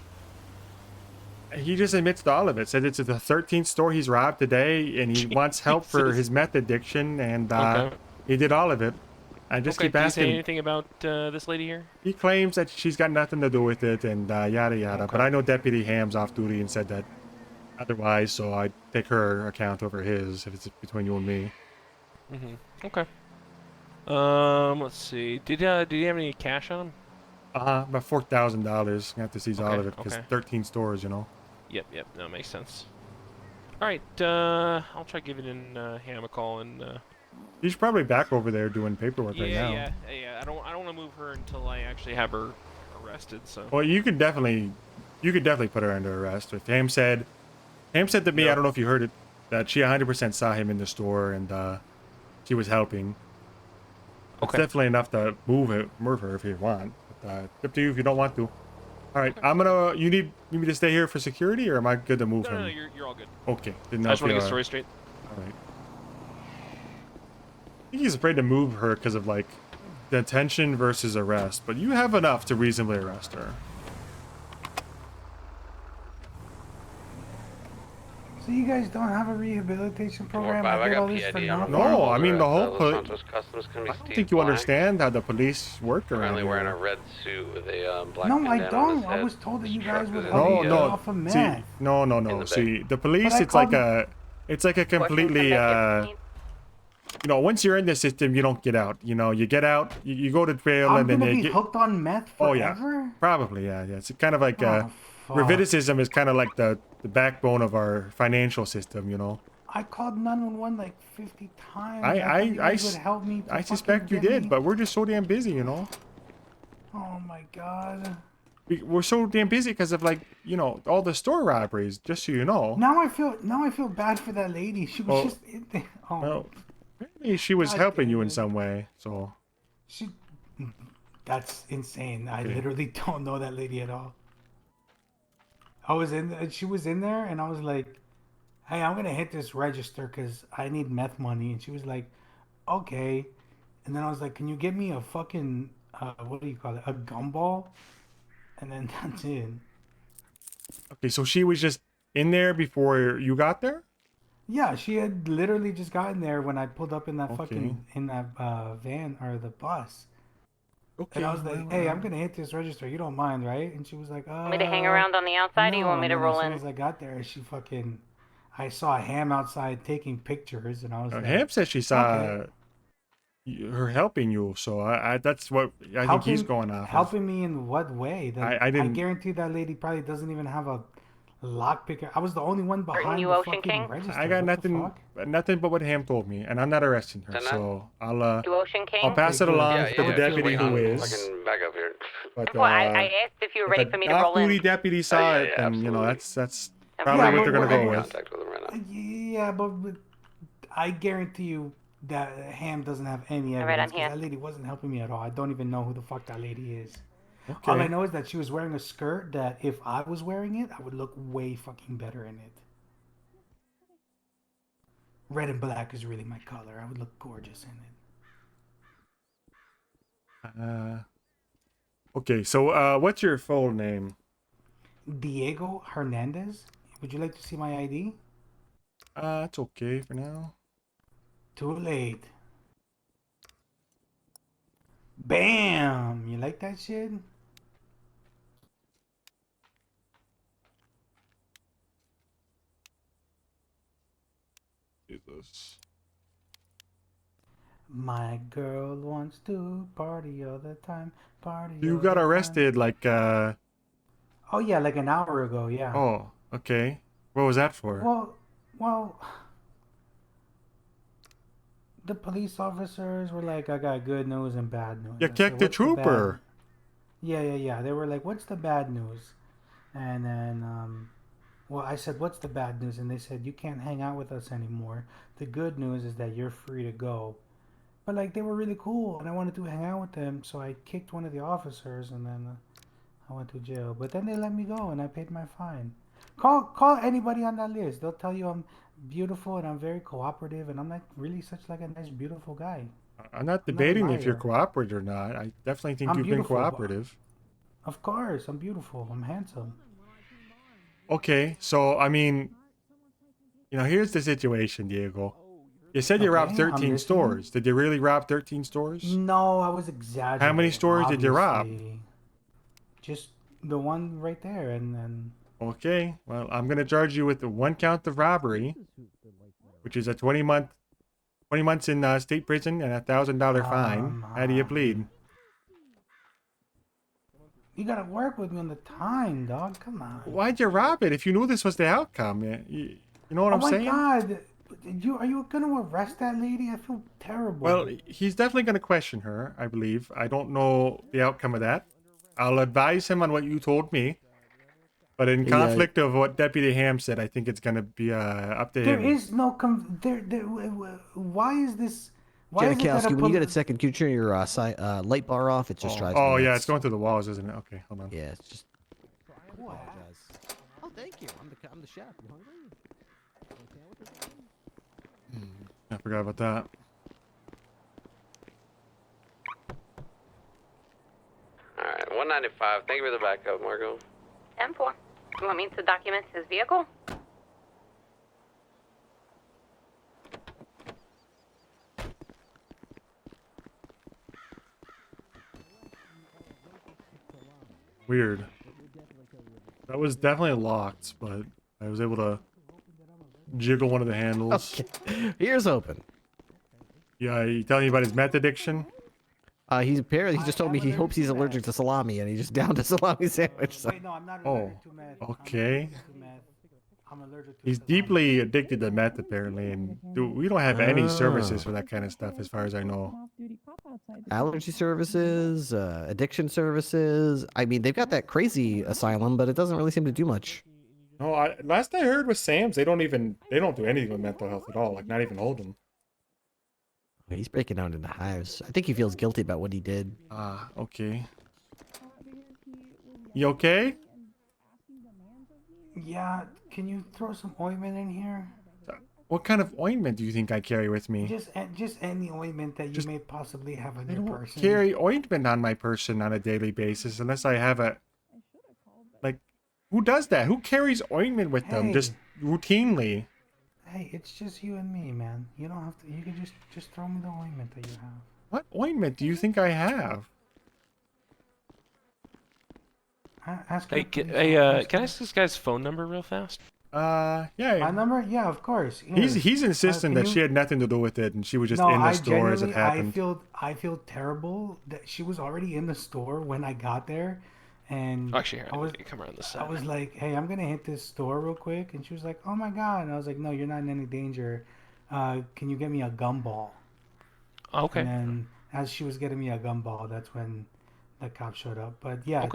He just admits to all of it. Said it's the 13th store he's robbed today, and he wants help for his meth addiction, and Okay. he did all of it. I just Okay, keep did he say asking. anything about this lady here? He claims that she's got nothing to do with it, and yada yada. But I know Deputy Ham's off duty and said that otherwise, so I take her account over his if it's between you and me. Okay. Let's see. Did he have any cash on him? About $4,000. I have to seize all Okay, of it because okay. 13 stores, you know. Yep. No, makes sense. All right. I'll try giving in Ham a call and. He's probably back over there doing paperwork right now. Yeah. I don't want to move her until I actually have her arrested. So. Well, you could definitely put her under arrest. If Ham said to me, I don't know if you heard it, that she 100% saw him in the store and she was helping. It's Okay. definitely enough to move her if you want. But, it's up to you if you don't want to. All right, you need me to stay here for security, or am I good to move him? No, you're all good. Okay. I just want to get the story straight. All right. I think he's afraid to move her because of like detention versus arrest, but you have enough to reasonably arrest her. So you guys don't have a rehabilitation program? 4-5, I did got all this for PID on nothing? No, I mean the whole. Los Santos Customs can be I don't Steve think you Black. understand how the police work around Currently wearing a here. red suit with a black No, I bandana on his don't. I head. was told that you guys would Struck help No, me no. get off of See, meth. no. See, the police, But I it's like called it's like a completely, once you're in the system, you don't get out. You get out, you go to jail, I'm and then gonna you be get. hooked on meth Oh forever? yeah, probably yeah. It's kind of like Oh, fuck. recidivism is kind of like the backbone of our financial system. I called 911 like 50 times. I thought you guys would help me to I fucking suspect you get did, me- but we're just so damn busy. Oh my god. We're so damn busy because of all the store robberies. Just so you know. Now I feel bad for that lady. She was Oh. just in there. Oh, Well, apparently she was God helping you damn in it. some way. So That's insane. I Okay. literally don't know that lady at all. She was in there, and I was like, hey, I'm gonna hit this register because I need meth money. And she was like, okay. And then I was like, can you get me a fucking, what do you call it? A gumball? And then that's it. Okay, so she was just in there before you got there? Yeah, she had literally just gotten there when I pulled up in that Okay. fucking, in that van or the bus. Okay. And I was like, hey, I'm gonna hit this register. You don't mind, right? And she was like, Want me to hang around on the outside, or you no. want me And to then roll as soon in? as I got there, she fucking, I saw Ham outside taking pictures, and I was like, Ham said she saw okay. her helping you, so I that's what I think he's going off of. Helping me in what way? I didn't. I guarantee that lady probably doesn't even have a lock picker. I was the only one behind you, the Ocean fucking King? register. I got What the nothing, fuck? nothing but what Ham told me, and I'm not arresting her. So I'll You Ocean King? I'll pass it Okay, good. along Yeah, to the yeah. deputy Just who wait is. on fucking back up here. But Well, I asked if you were ready for me to roll in. off-duty deputy saw yeah, it, yeah, then you know absolutely. that's probably what they're gonna go with. Contact with him right now. Yeah, but I guarantee you that Ham doesn't have any All right, evidence I'm here. because that lady wasn't helping me at all. I don't even know who the fuck that lady is. Okay. All I know is that she was wearing a skirt that if I was wearing it, I would look way fucking better in it. Red and black is really my color. I would look gorgeous in it. Okay, so what's your full name? Diego Hernandez. Would you like to see my ID? It's okay for now. Too late. Bam! You like that shit? Jesus. My girl wants to party all the time. Party. You all got the arrested time. like Oh yeah, like an hour ago. Yeah. Oh, okay. What was that for? Well, the police officers were like, I got good news and bad news. You I said, kicked the "What's the bad-" trooper. Yeah. They were like, what's the bad news? And then, well, I said, what's the bad news? And they said, you can't hang out with us anymore. The good news is that you're free to go. But like, they were really cool, and I wanted to hang out with them, so I kicked one of the officers, and then I went to jail. But then they let me go, and I paid my fine. Call anybody on that list. They'll tell you I'm beautiful and I'm very cooperative, and I'm like really such like a nice, beautiful guy. I'm not a debating if you're liar. cooperative or not. I definitely think I'm you've beautiful, been but- cooperative. Of course, I'm beautiful. I'm handsome. Okay, so I mean, you know, here's the situation, Diego. You said you robbed Okay, I'm 13 listening. stores. Did you really rob 13 stores? No, I was exaggerating. How many stores did you rob? obviously. Just the one right there, and then. Okay, well, I'm gonna charge you with the 1 count of robbery, which is a 20 months in state prison and a $1,000 fine. How do you plead? You gotta work with me on the time, dog. Come on. Why'd you rob it if you knew this was the outcome? You know what I'm saying? Oh my God! Are you gonna arrest that lady? I feel terrible. Well, he's definitely going to question her, I believe. I don't know the outcome of that. I'll advise him on what you told me. But in conflict of what Deputy Ham said, I think it's going to be up to there him. is no why is this? Why is it that Janikowski, when you get a second, can you turn your light bar off? It just drives me Oh, yeah, nuts. it's going through the walls, isn't it? Okay, hold on. Yeah, it's just. I apologize. Oh, thank you. I'm the chef. You hungry? I forgot about that. Alright, 195. Thank you for the backup, Marco. 10-4. You want me to document his vehicle? Weird. That was definitely locked, but I was able to jiggle one of the handles. Okay. Here's open. Yeah, you telling me about his meth addiction? He just told me he hopes he's allergic to salami, and he just downed a salami sandwich. So. Wait, no, I'm not Oh, allergic to meth. okay. I'm allergic to He's deeply addicted to meth, apparently, and we don't have any services for that kind of stuff, as far as I know. Allergy services, addiction services. I mean, they've got that crazy asylum, but it doesn't really seem to do much. No, last I heard was Sam's. They don't do anything with mental health at all. Like, not even hold them. He's breaking down into hives. I think he feels guilty about what he did. Ah, okay. You okay? Yeah, can you throw some ointment in here? What kind of ointment do you think I carry with me? Just any ointment that you may possibly have on I your don't person. carry ointment on my person on a daily basis unless I have a... Like, who does that? Who carries ointment with them just routinely? Hey, it's just you and me, man. You don't have to. You can just throw me the ointment that you have. What ointment do you think I have? Ask Hey, her, please. can I ask this guy's phone number real fast? Yeah. My number? Yeah, of course. He's insisting that she had nothing to do with it and she was just in the store as it happened. I feel terrible that she was already in the store when I got there, and Actually, here, come around this side. I was like, "Hey, I'm gonna hit this store real quick," and she was like, "Oh my god!" And I was like, "No, you're not in any danger. Can you get me a gumball?" Okay. And then as she was getting me a gumball, that's when the cop showed up. But yeah,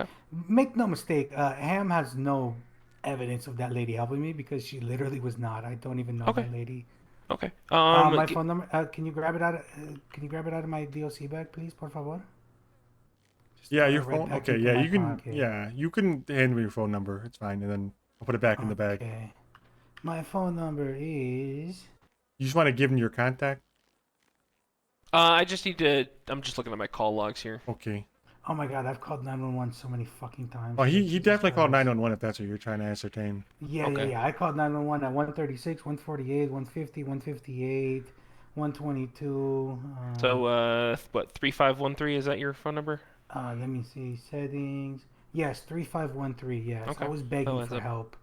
make no mistake, Ham has no evidence of that lady helping me because she literally was not. I don't even know that lady. Okay. My phone number. Can you grab it out? Can you grab it out of my DOC bag, please, por favor? Yeah, your right phone. back Okay, into yeah, my you can. pocket. Yeah, you can hand me your phone number. It's fine, and then I'll put it back in the bag. Okay. My phone number is. You just want to give him your contact? I just need to. I'm just looking at my call logs here. Okay. Oh my god, I've called 911 so many fucking times. Oh, he definitely called 911 if that's what you're trying to ascertain. Yeah, yeah. I called 911 at 136, 148, 150, 158, 122. So, what, 3513, is that your phone number? Let me see. Settings. Yes, 3513, yes. Okay. I was begging that's for up. help.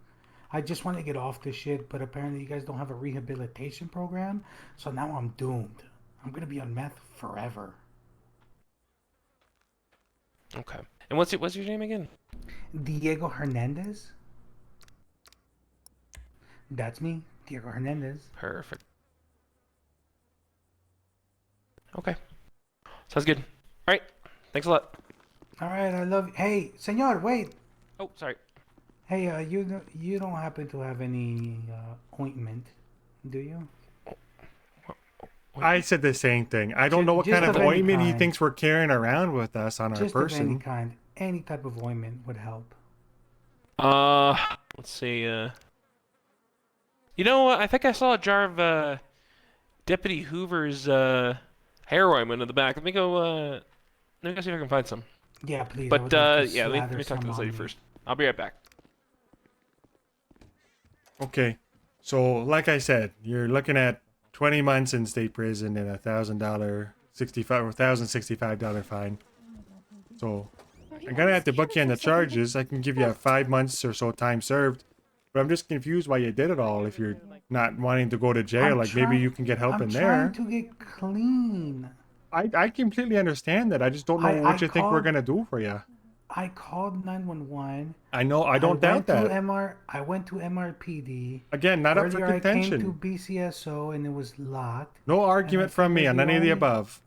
I just want to get off this shit, but apparently you guys don't have a rehabilitation program, so now I'm doomed. I'm going to be on meth forever. Okay. And what's your name again? Diego Hernandez. That's me, Diego Hernandez. Perfect. Okay. Sounds good. All right. Thanks a lot. All right, I love you. Hey, senor, wait. Oh, sorry. Hey, you don't happen to have any ointment, do you? I said the same thing. I don't know what kind of ointment he thinks we're carrying around with us on our person. Just of any kind. Any type of ointment would help. Let's see. You know what? I think I saw a jar of Deputy Hoover's hair ointment in the back. Let me go see if I can find some. Yeah, please. But yeah, let me talk to this lady first. I'll be right back. Okay. So, like I said, you're looking at 20 months in state prison and $1,065 fine. So, I'm gonna have to book you on the charges. I can give you a 5 months or so time served, but I'm just confused why you did it all. If you're not wanting to go to jail, maybe you can get help in there. I'm trying to get clean. I completely understand that. I just don't know what you think we're gonna do for you. I called 911. I know. I don't doubt that. I went to MRPD. Again, not up for contention. I came to BCSO and it was locked. No argument from me on any of the above.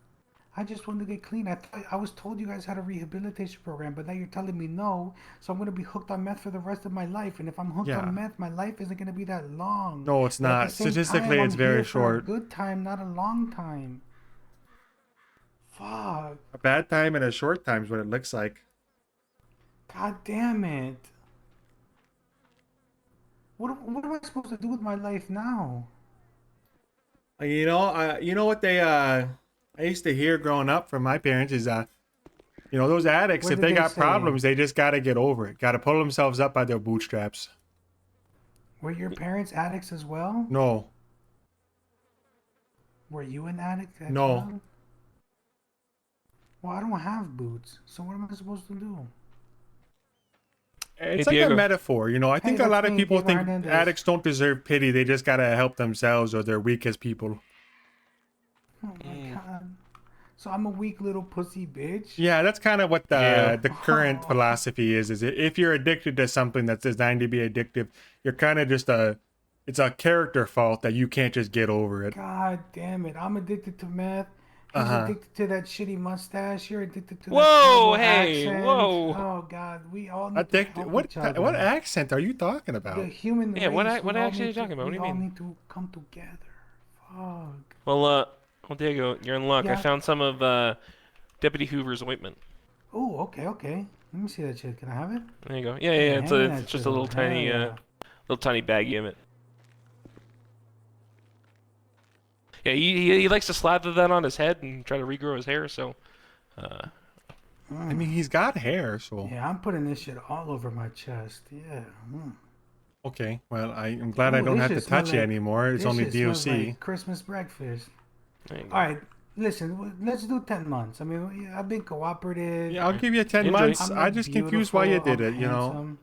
I just wanted to get clean. I was told you guys had a rehabilitation program, but now you're telling me no. So I'm going to be hooked on meth for the rest of my life. And if I'm hooked on meth, my life isn't going to be that long. No, it's not. Statistically, it's very short. A good time, not a long time. Fuck. A bad time and a short time is what it looks like. God damn it. What am I supposed to do with my life now? You know what they I used to hear growing up from my parents is those addicts, if they got problems, they just gotta get over it. Gotta pull themselves up by their bootstraps. Were your parents addicts as well? No. Were you an addict? No. Well? I don't have boots, so what am I supposed to do? It's like a metaphor, I think a lot of people think addicts don't deserve pity. They just gotta help themselves, or they're weak as people. Oh my god. So I'm a weak little pussy bitch? Yeah, that's kind of what the current philosophy is if you're addicted to something that's designed to be addictive, you're kind of just it's a character fault that you can't just get over it. God damn it. I'm addicted to meth. He's addicted to that shitty mustache. You're addicted to that accent. Whoa. Oh god, we all need to help each other. What accent are you talking about? The human race. What accent are you talking about? What do you mean? We all need to come together. Fuck. Well, Diego, you're in luck. I found some of Deputy Hoover's ointment. Oh, okay. Let me see that shit. Can I have it? There you go. Yeah. It's just a little tiny little tiny baggie of it. Yeah, he likes to slather that on his head and try to regrow his hair. So, I mean, he's got hair, so. Yeah, I'm putting this shit all over my chest. Yeah. Okay, well, I'm glad I Ooh, don't this have to shit smell touch you like- anymore. It's this only shit smells DOC. like Christmas breakfast. there you go. All right, listen, let's do 10 months. I mean, I've been cooperative. Yeah, I'll give you 10 Enjoy. months. I'm I not just confused why you beautiful, did I'm it, you know. handsome.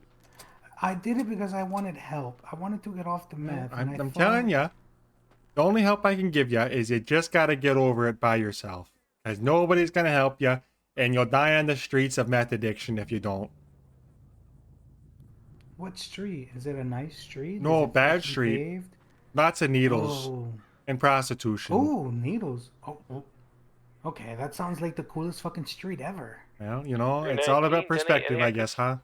I did it because I wanted help. I wanted to get off the meth. and I I'm thought- telling you, the only help I can give you is you just got to get over it by yourself. Because nobody's going to help you, and you'll die on the streets of meth addiction if you don't. What street? Is it a nice street? No, Is it bad freshly street. paved? Lots of needles Oh. and prostitution. Oh, needles. Oh. Okay, that sounds like the coolest fucking street ever. Well, you know, You're it's all 19, about perspective, I guess, huh?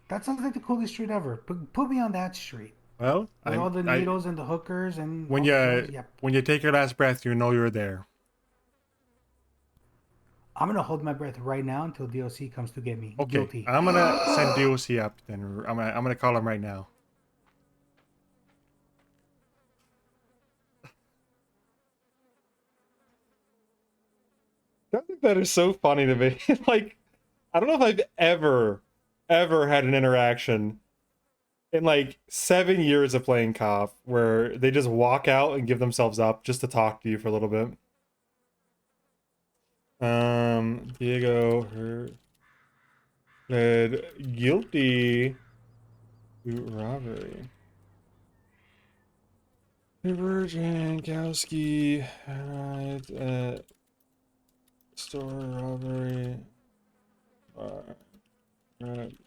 That sounds like the coolest street ever. Put me on that street. Well, With all the needles and the hookers and when all you the girls, yep. when you take your last breath, you know you're there. I'm gonna hold my breath right now until DOC comes to get me. Okay, Guilty. I'm gonna send DOC up. Then I'm gonna call him right now. I think that is so funny to me. Like, I don't know if I've ever had an interaction in like 7 years of playing cop where they just walk out and give themselves up just to talk to you for a little bit. Diego pled guilty to robbery. Jankowski had store robbery. Right.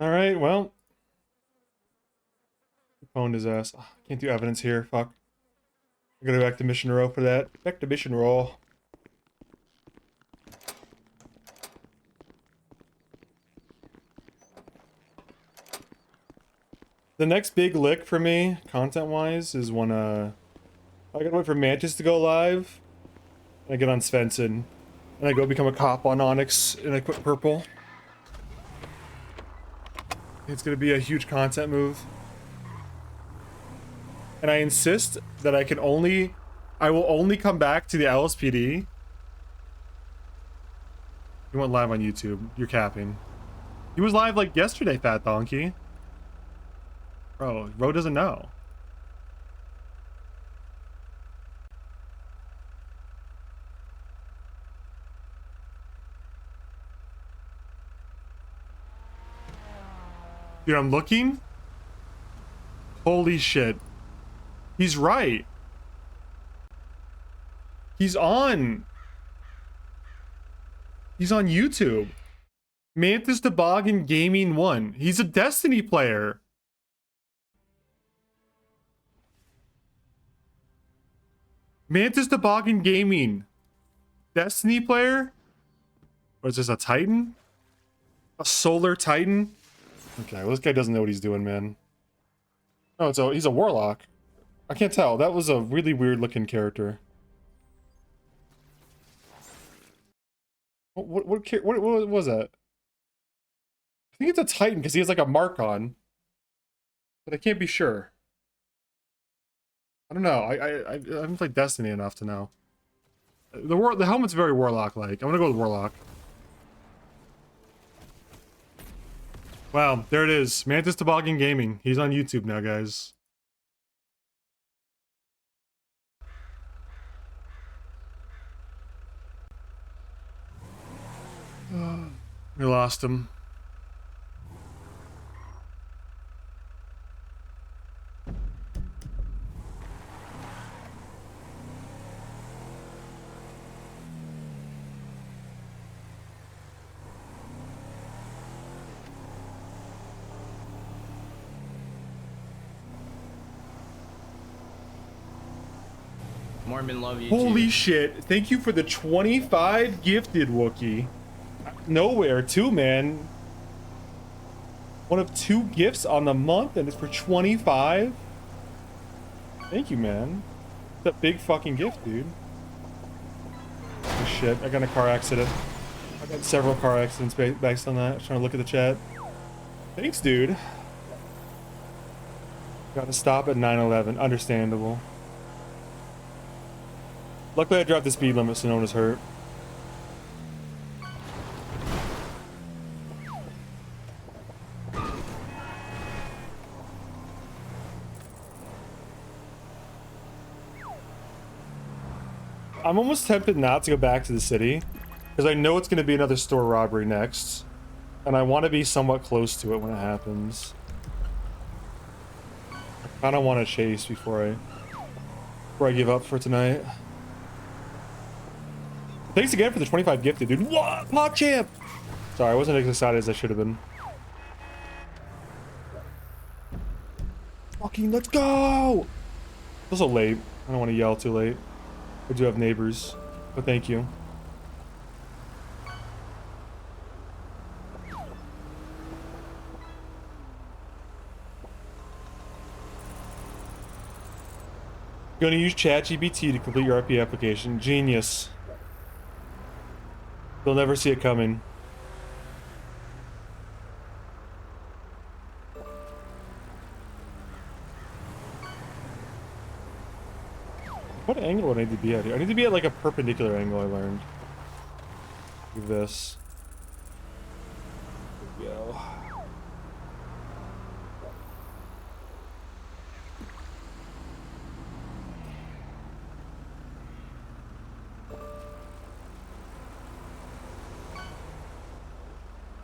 All right, well. Phoned his ass. Oh, can't do evidence here. Fuck. I gotta go back to mission row for that. Back to mission row. The next big lick for me, content-wise, is when I gotta wait for Mantis to go live. And I get on Svensson. And I go become a cop on Onyx and I quit purple. It's gonna be a huge content move. And I insist that I will only come back to the LSPD. He went live on YouTube. You're capping. He was live like yesterday, Fat Donkey. Bro, Ro doesn't know. Dude, I'm looking. Holy shit. He's right. He's on YouTube. Mantis Toboggan Gaming 1. He's a Destiny player. Mantis Toboggan Gaming. Destiny player? Or is this a Titan? A Solar Titan? Okay, well, this guy doesn't know what he's doing, man. Oh, he's a Warlock. I can't tell. That was a really weird looking character. What was that? I think it's a Titan because he has like a mark on. But I can't be sure. I don't know. I haven't played Destiny enough to know. The helmet's very Warlock-like. I'm gonna go with Warlock. Wow, there it is. Mantis Toboggan Gaming. He's on YouTube now, guys. We lost him. Mormon love you Holy too. shit. Thank you for the 25 gifted, Wookie. Nowhere, too, man. One of 2 gifts on the month, and it's for 25? Thank you, man. It's a big fucking gift, dude. Oh, shit. I got in a car accident. I got several car accidents based on that. I was trying to look at the chat. Thanks, dude. Gotta stop at 9/11. Understandable. Luckily, I dropped the speed limit so no one was hurt. I'm almost tempted not to go back to the city, because I know it's going to be another store robbery next, and I want to be somewhat close to it when it happens. I kind of want to chase before I give up for tonight. Thanks again for the 25 gifted, dude. What? PogChamp! Sorry, I wasn't as excited as I should have been. Fucking let's go! It's also late. I don't want to yell too late. I do have neighbors, but thank you. Gonna use ChatGPT to complete your RP application. Genius. You'll never see it coming. What angle would I need to be at here? I need to be at like a perpendicular angle, I learned. Like this. There we go.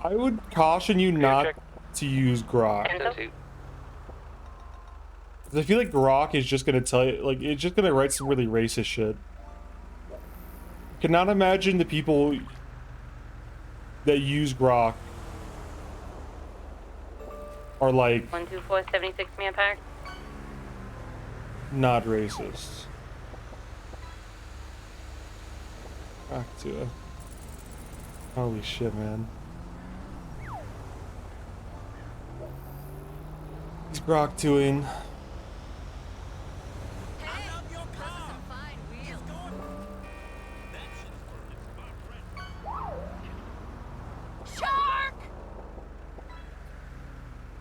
I would caution you not to use Grok. I feel like Grok is just gonna tell you, like, it's just gonna write some really racist shit. Cannot imagine the people that use Grok are like 12476 man pack. not racist. Back to it. Holy shit, man. He's Grok doing.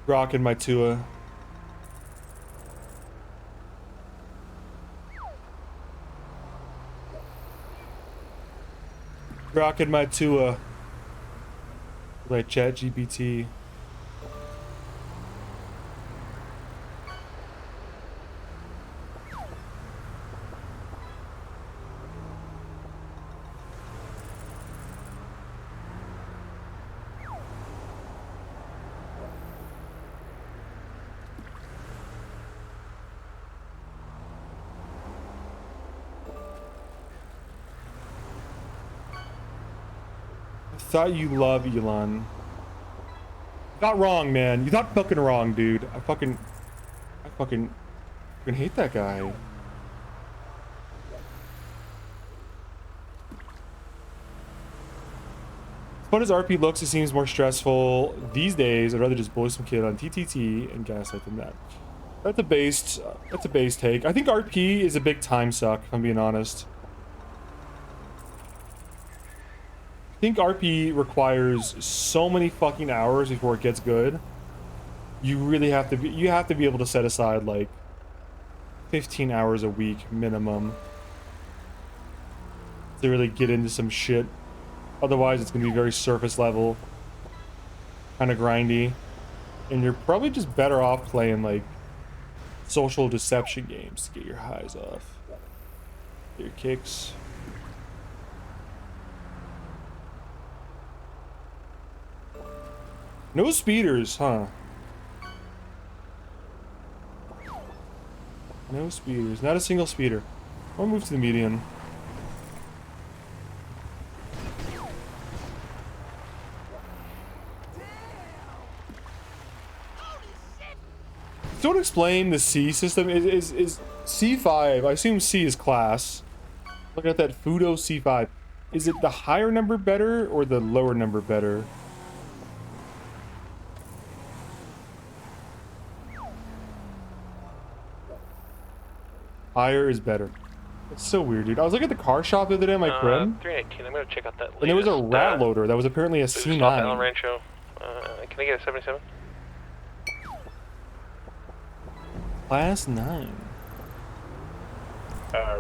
Grok in my Tua. Grok in my Tua. Like ChatGPT. Thought you love Elon. Not wrong, man. You thought fucking wrong, dude. I fucking hate that guy. As fun as RP looks, it seems more stressful these days. I'd rather just bully some kid on TTT and gaslight than that. That's a base take. I think RP is a big time suck, if I'm being honest. I think RP requires so many fucking hours before it gets good. You really have to be able to set aside like 15 hours a week minimum to really get into some shit. Otherwise it's gonna be very surface level, kind of grindy, and you're probably just better off playing like social deception games to get your highs off, get your kicks. No speeders, huh? No speeders. Not a single speeder. I'll move to the median. Don't explain the C system. Is C5? I assume C is class. Look at that Fudo C5. Is it the higher number better or the lower number better? Higher is better. It's so weird, dude. I was looking at the car shop the other day in my crib, 318. I'm gonna check out that latest. and there was a rat loader that was apparently a Stop Allen C9. Rancho. Can I get a 77? Class 9.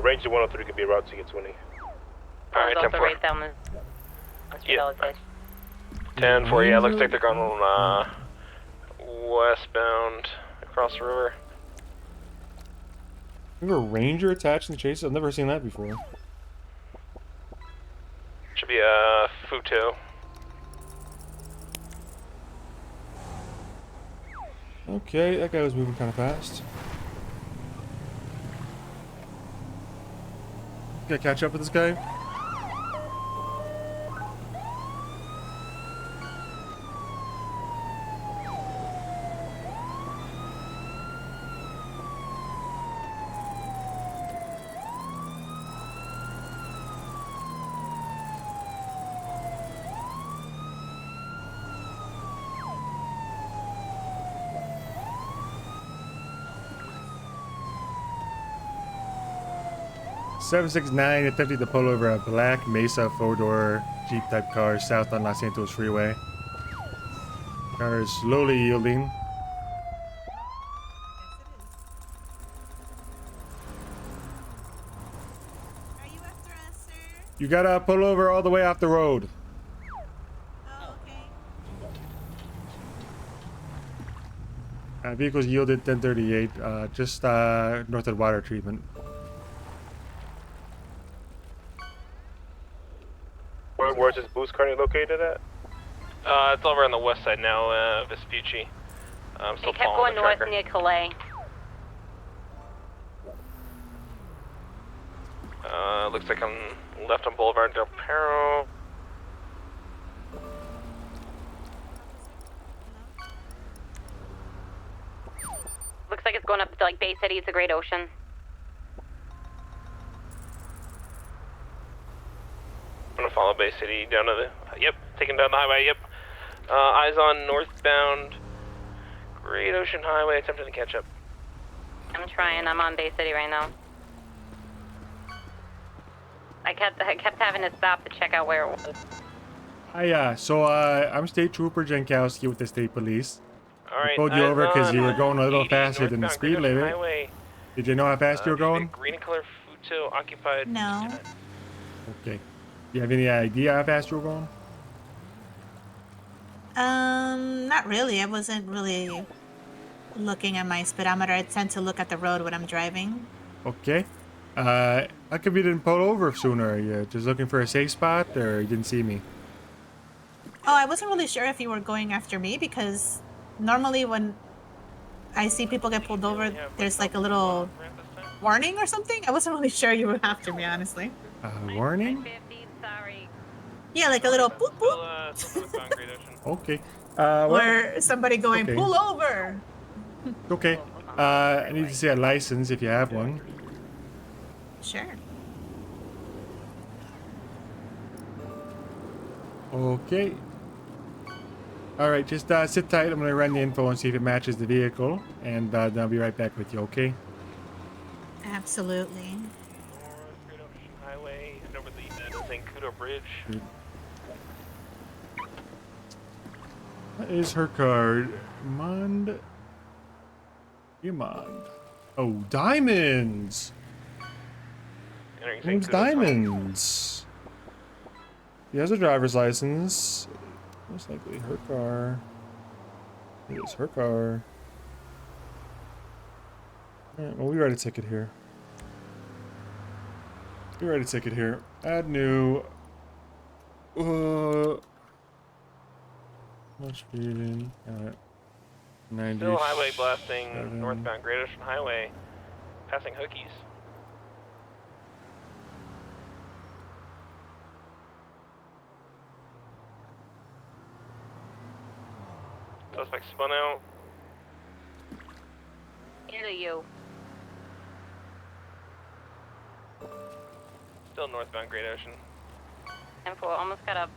Ranger 103 could be route to get 20. Alright, 10 right down the yeah. 10 4, yeah, looks like they're going westbound across the river. You have a ranger attached in the chase? I've never seen that before. Should be a Futo. Okay, that guy was moving kind of fast. Gotta catch up with this guy. $769 attempting to pull over a black Mesa 4-door Jeep type car south on Los Santos Freeway. Car is slowly yielding. You gotta pull over all the way off the road. Vehicles yielded 1038, just north of water treatment. Where's this boost currently located at? It's over on the west side now, Vespucci. I'm still They kept following going the north tracker. near Calais. Looks like I'm left on Boulevard Del Perro. Looks like it's going up to like Bay City. It's a great ocean. I'm gonna follow Bay City down to the, yep, taking down the highway, yep. Eyes on northbound, Great Ocean Highway, attempting to catch up. I'm trying. I'm on Bay City right now. I kept having to stop to check out where it was. Hi, so I'm State Trooper Jankowski with the State Police. Alright, I pulled you over because you were going a little faster than the speed limit. Highway. Did you know how fast you were going? Green color Futo occupied. No. Okay. Do you have any idea how fast you were going? Not really. I wasn't really looking at my speedometer. I tend to look at the road when I'm driving. Okay. How come you didn't pull over sooner? Are you just looking for a safe spot, or you didn't see me? Oh, I wasn't really sure if you were going after me because normally when I see people get pulled over, there's like a little warning or something. I wasn't really sure you were after me, honestly. Warning? Yeah, like a little boop boop. Okay. Or somebody going, okay. pull over. Okay. I need to see a license if you have one. Sure. Okay. Alright, just sit tight. I'm going to run the info and see if it matches the vehicle. And then I'll be right back with you, okay? Absolutely. Great Ocean Highway, and over the Zancudo Bridge. What is her card? Diamond. Oh, diamonds! Name's Diamonds. He has a driver's license. Most likely her car. It is her car. Alright, well, we write a ticket here. We write a ticket here. Add new. Much speeding. Alright. 90. Still highway blasting northbound Great Ocean Highway, passing hookies. Suspect spun out. to you. Still northbound Great Ocean. 10-4, almost got up.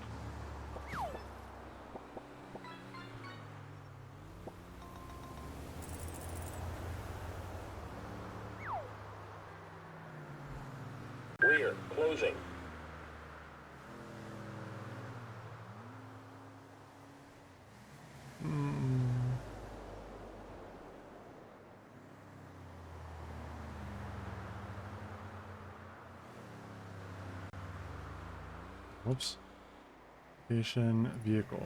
Rear, closing. Whoops. Station vehicle.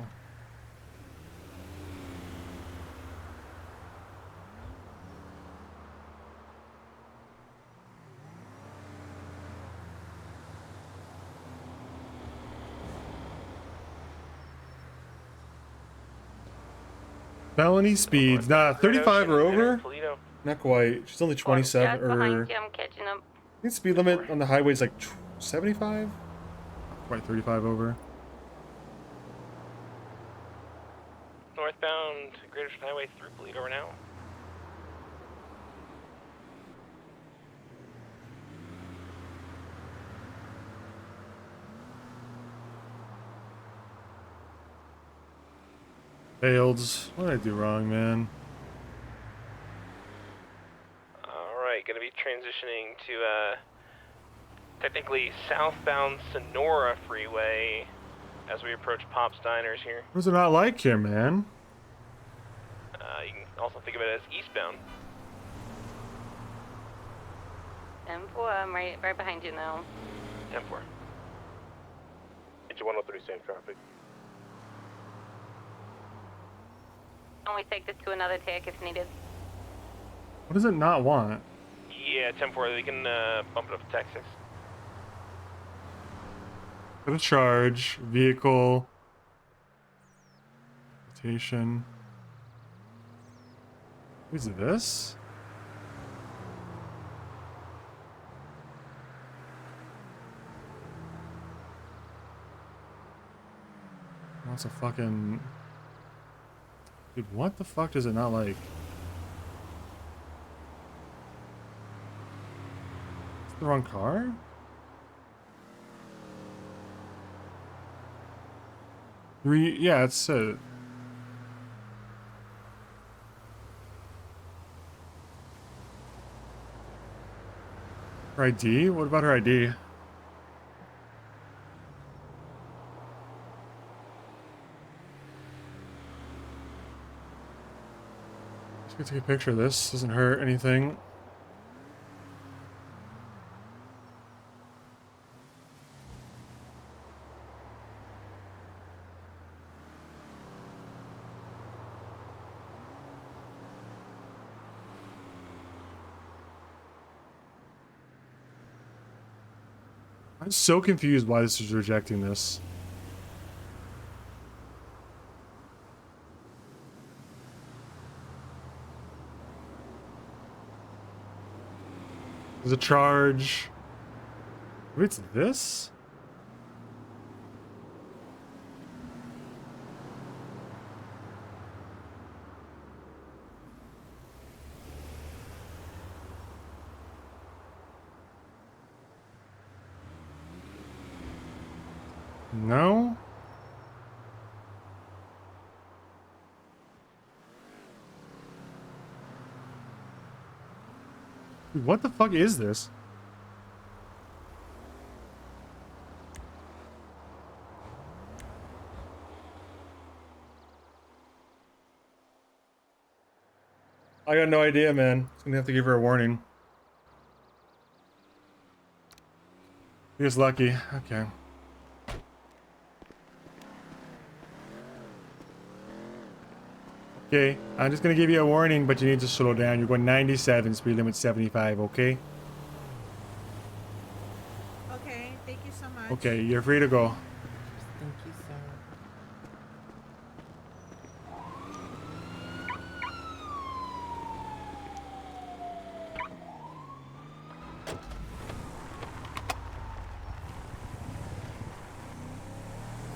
Felony speeds. Nah, 35 or over? Not quite. She's only 27 Just behind or... you, I'm catching up. I think speed limit on the highway is like 75? Quite 35 over. Northbound Great Ocean Highway through Toledo right now. Failed. What did I do wrong, man? Alright, gonna be transitioning to technically southbound Sonora Freeway as we approach Pop's Diners here. What does it not like here, man? You can also think of it as eastbound. 10-4, I'm right behind you now. 10-4. Get you 103 same traffic. Can we take this to another tag if needed? What does it not want? Yeah, 10-4, we can bump it up to Texas. Got a charge. Vehicle. Rotation. What is this? What's a fucking... Dude, what the fuck does it not like? Is it the wrong car? Yeah, it's it. Her ID? What about her ID? Just gonna take a picture of this. Doesn't hurt anything. I'm so confused why this is rejecting this. There's a charge. Wait, it's this? No? Dude, what the fuck is this? I got no idea, man. It's gonna have to give her a warning. He was lucky. Okay. Okay, I'm just gonna give you a warning, but you need to slow down. You're going 97, speed limit 75, okay? Okay, thank you so much. Okay, you're free to go. Thank you, sir.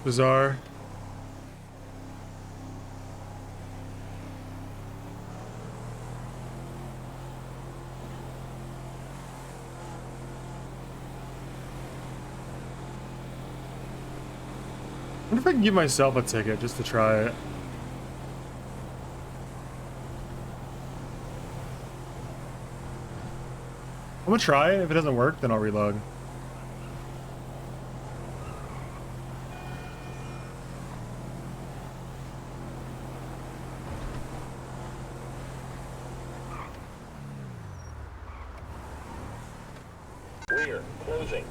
Bizarre. wonder if I can give myself a ticket just to try it. I'm gonna try it. If it doesn't work, then I'll relog. Rear, closing.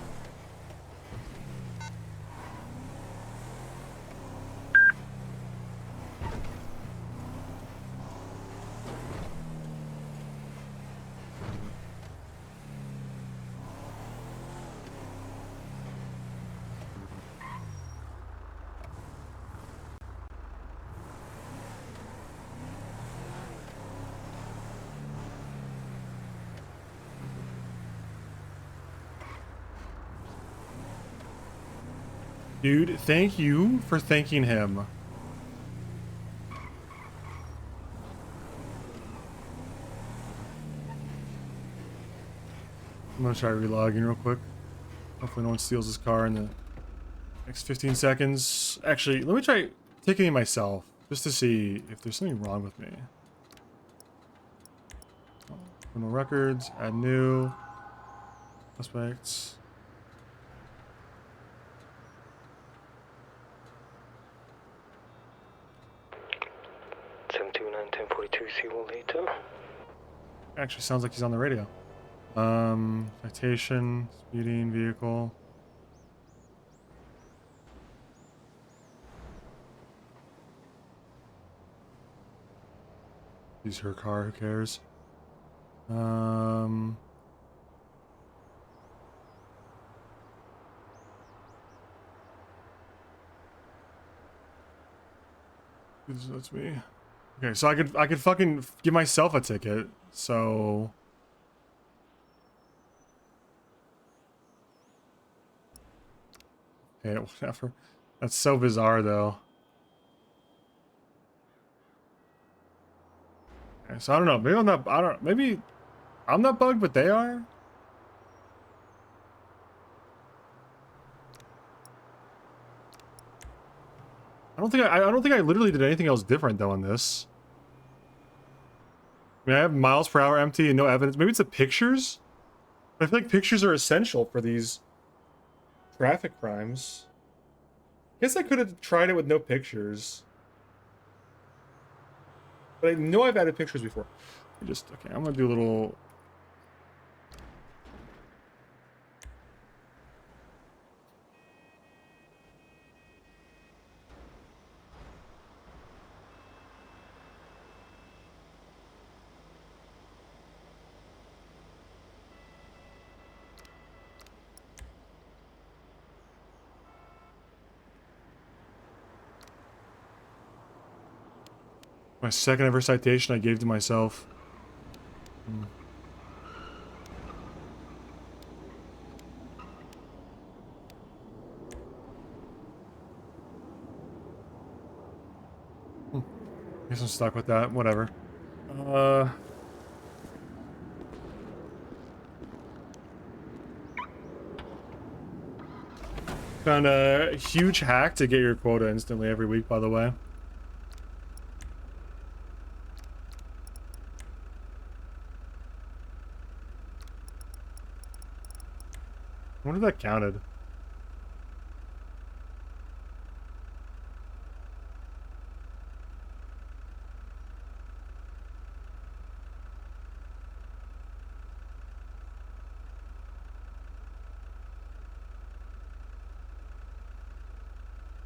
Dude, thank you for thanking him. I'm gonna try relogging real quick. Hopefully no one steals his car in the next 15 seconds. Actually, let me try ticketing myself just to see if there's something wrong with me. Criminal records, add new suspects. Actually sounds like he's on the radio. Citation, speeding, vehicle. Use her car, who cares? That's me. Okay, so I could fucking give myself a ticket. So okay, whatever. That's so bizarre though. Okay, so I don't know. Maybe I'm not. I don't. Maybe I'm not bugged, but they are. I don't think I literally did anything else different though on this. I mean, I have miles per hour empty and no evidence. Maybe it's the pictures. But I feel like pictures are essential for these traffic crimes. I guess I could have tried it with no pictures. But I know I've added pictures before. Okay, I'm gonna do a little. My second ever citation I gave to myself. Guess I'm stuck with that. Whatever. Found a huge hack to get your quota instantly every week, by the way. I wonder if that counted.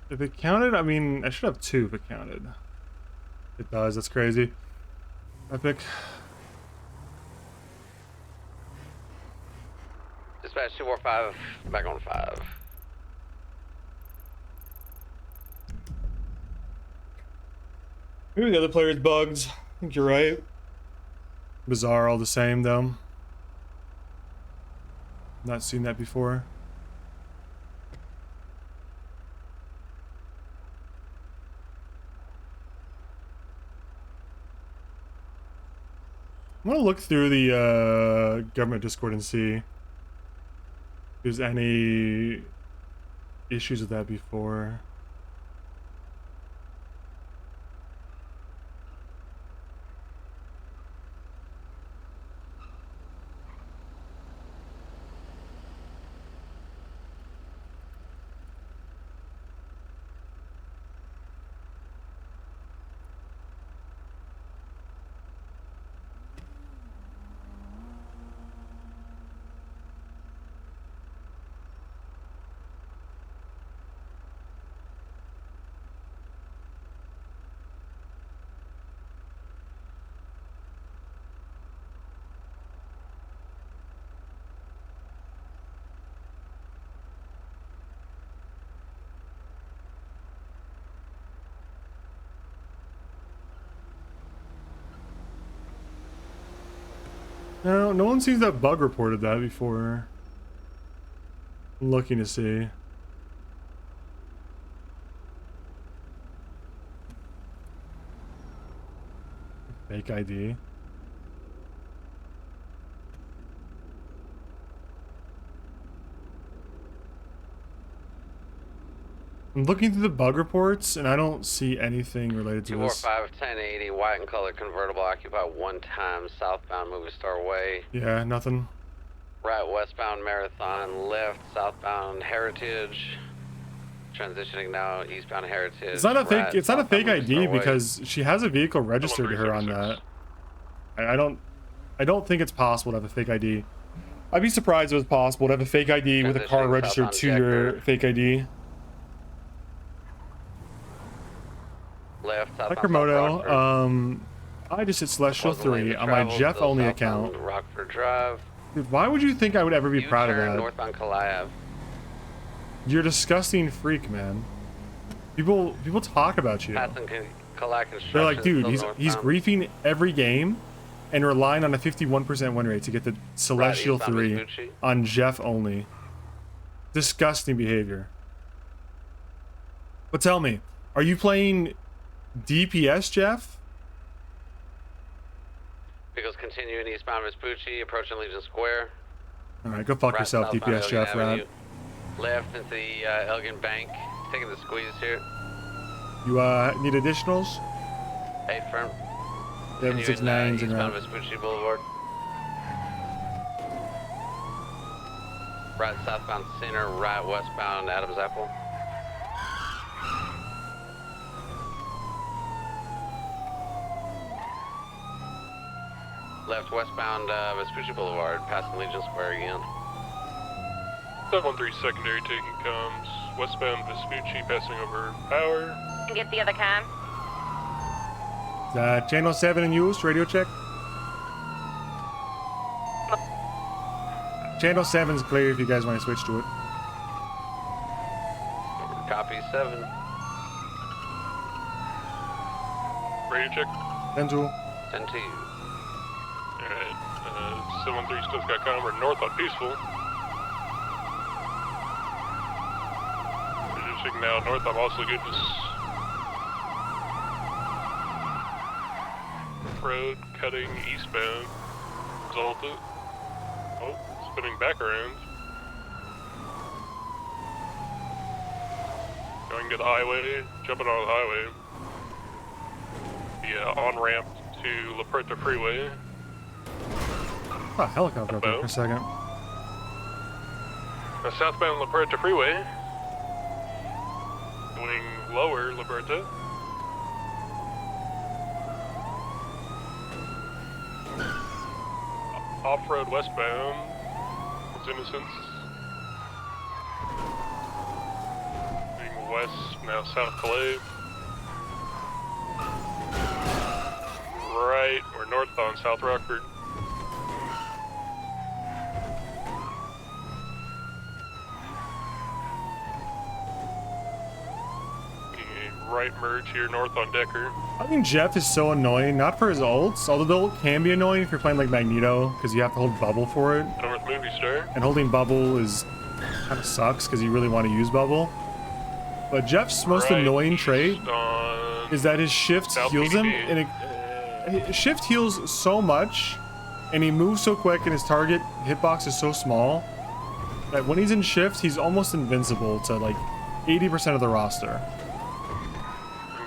If it counted, I mean, I should have 2 if it counted. It does, that's crazy. Epic. Dispatch 245, back on 5. Maybe the other player's bugged. I think you're right. Bizarre all the same, though. Not seen that before. I'm gonna look through the government Discord and see if there's any issues with that before. No, no one seems to have bug reported that before. I'm looking to see. Fake ID. I'm looking through the bug reports and I don't see anything related to this. 245 1080 white and color convertible occupied 1 time southbound Movie Star Way. Yeah, nothing. Right westbound Marathon, left southbound Heritage. Transitioning now eastbound Heritage. It's not a fake. right, It's not a fake southbound Movie ID Star Way. because she has a vehicle registered to her on that. I don't think it's possible to have a fake ID. I'd be surprised if it was possible to have a fake ID with a car Transitioning registered southbound to your fake ID. Left southbound Sacramento, South Rockford. I just hit Celestial Supposedly 3 the on my travel Jeff still only southbound account. Rockford Drive. Dude, why would you think I would ever be proud of U-turn that? northbound Kalaev. You're a disgusting freak, man. People talk about you. Passing Kalak Construction. They're like, dude, still he's northbound. griefing every game and relying on a 51% win rate to get the Celestial eastbound 3 Vespucci. on Jeff only. Disgusting behavior. But tell me, are you playing DPS, Jeff? Vehicles continuing eastbound Vespucci, approaching Legion Square. Alright, go fuck Right yourself, southbound DPS, Jeff, Elgin Avenue. rat. Left into the Elgin Bank. Taking the squeeze here. You need additionals? 8 firm. 769s and eastbound right. Vespucci Boulevard. Right southbound Center, right westbound Adams Apple. Left westbound Vespucci Boulevard, passing Legion Square again. 713 secondary taking comes. Westbound Vespucci passing over power. Get the other cam. Channel 7 in use, radio check. Channel 7's clear if you guys want to switch to it. Copy 7. Radio check. 10-2. 10 to you. Alright, 713 still got com. We're north on Peaceful. Radio check now north on Awfully Goodness. Road cutting eastbound. Resulted. Oh, spinning back around. Going to the highway, jumping on the highway. The on-ramp to La Puerta Freeway. Oh, helicopter up there for a second. Southbound La Puerta Freeway. Going lower La Puerta. Off-road westbound. It's Innocence. Going west, now South Calais. Right, we're north on South Rockford. A right merge here north on Decker. I think Jeff is so annoying, not for his ults, although the ult can be annoying if you're playing like Magneto, because you have to hold bubble for it. North Movie Star. And holding bubble is kind of sucks because you really want to use bubble. But Jeff's most annoying trait is that his shift heals him, and his shift heals so much, and he moves so quick, and his target hitbox is so small that when he's in shift, he's almost invincible to like 80% of the roster.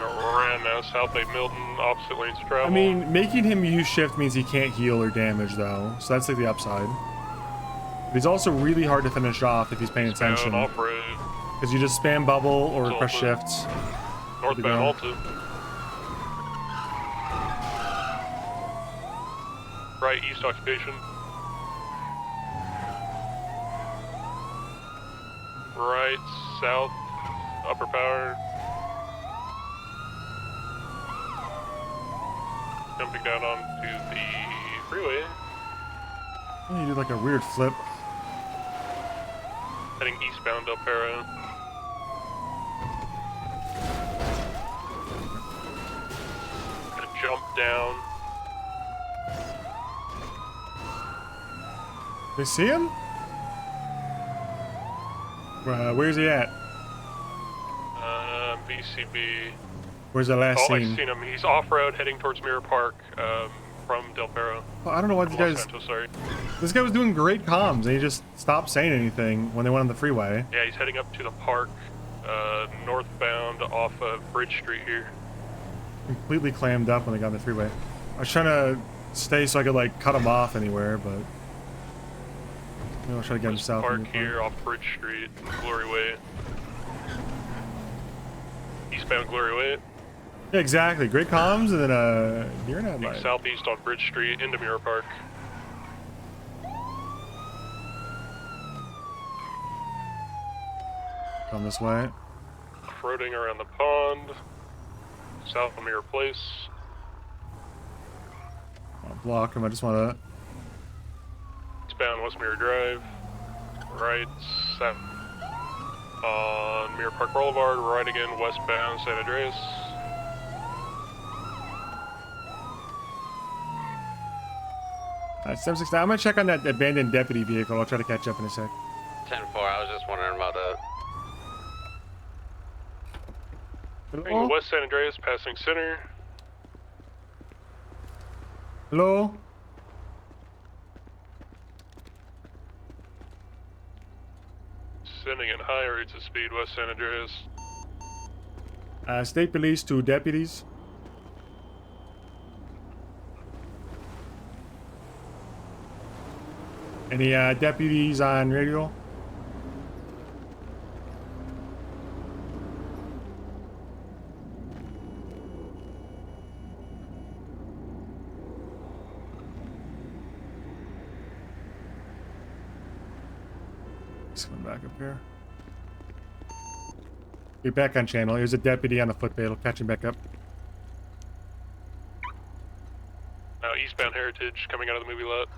Ran now South 8 Milton, opposite lanes of travel. I mean, making him use shift means he can't heal or damage though, so that's like the upside. But he's also really hard to finish off if he's paying attention. Off-road. Because you just spam bubble or press shift. Northbound Alta. Right, east occupation. Right, south, upper power. Jumping down onto the freeway. You did like a weird flip. Heading eastbound El Perro. Gonna jump down. They see him? Where's he at? BCB. Where's the last Oh, I scene? seen him. He's off-road heading towards Mirror Park from Del Perro. Well, I don't know why these Los guys... Santos, sorry. This guy was doing great comms, and he just stopped saying anything when they went on the freeway. Yeah, he's heading up to the park, northbound off of Bridge Street here. Completely clammed up when they got on the freeway. I was trying to stay so I could, like, cut him off anywhere, but... I'll try to get him south. Park here off Bridge Street, Glory Way. Eastbound Glory Way. Yeah, exactly. Great comms, and then, you're not like... Southeast on Bridge Street into Mirror Park. Come this way. Off-roading around the pond. South of Mirror Place. I'll block him. I just want to... Eastbound West Mirror Drive. Right, south on Mirror Park Boulevard. Right again, westbound San Andreas. Alright, 769. I'm gonna check on that abandoned deputy vehicle. I'll try to catch up in a sec. 10-4, I was just wondering about that. Heading West San Andreas, passing center. Hello? Sending at high rates of speed, West San Andreas. State police to deputies. Any deputies on radio? Let's come back up here. Get back on channel. Here's a deputy on a foot pedal. Catch him back up. Now eastbound Heritage coming out of the movie lot.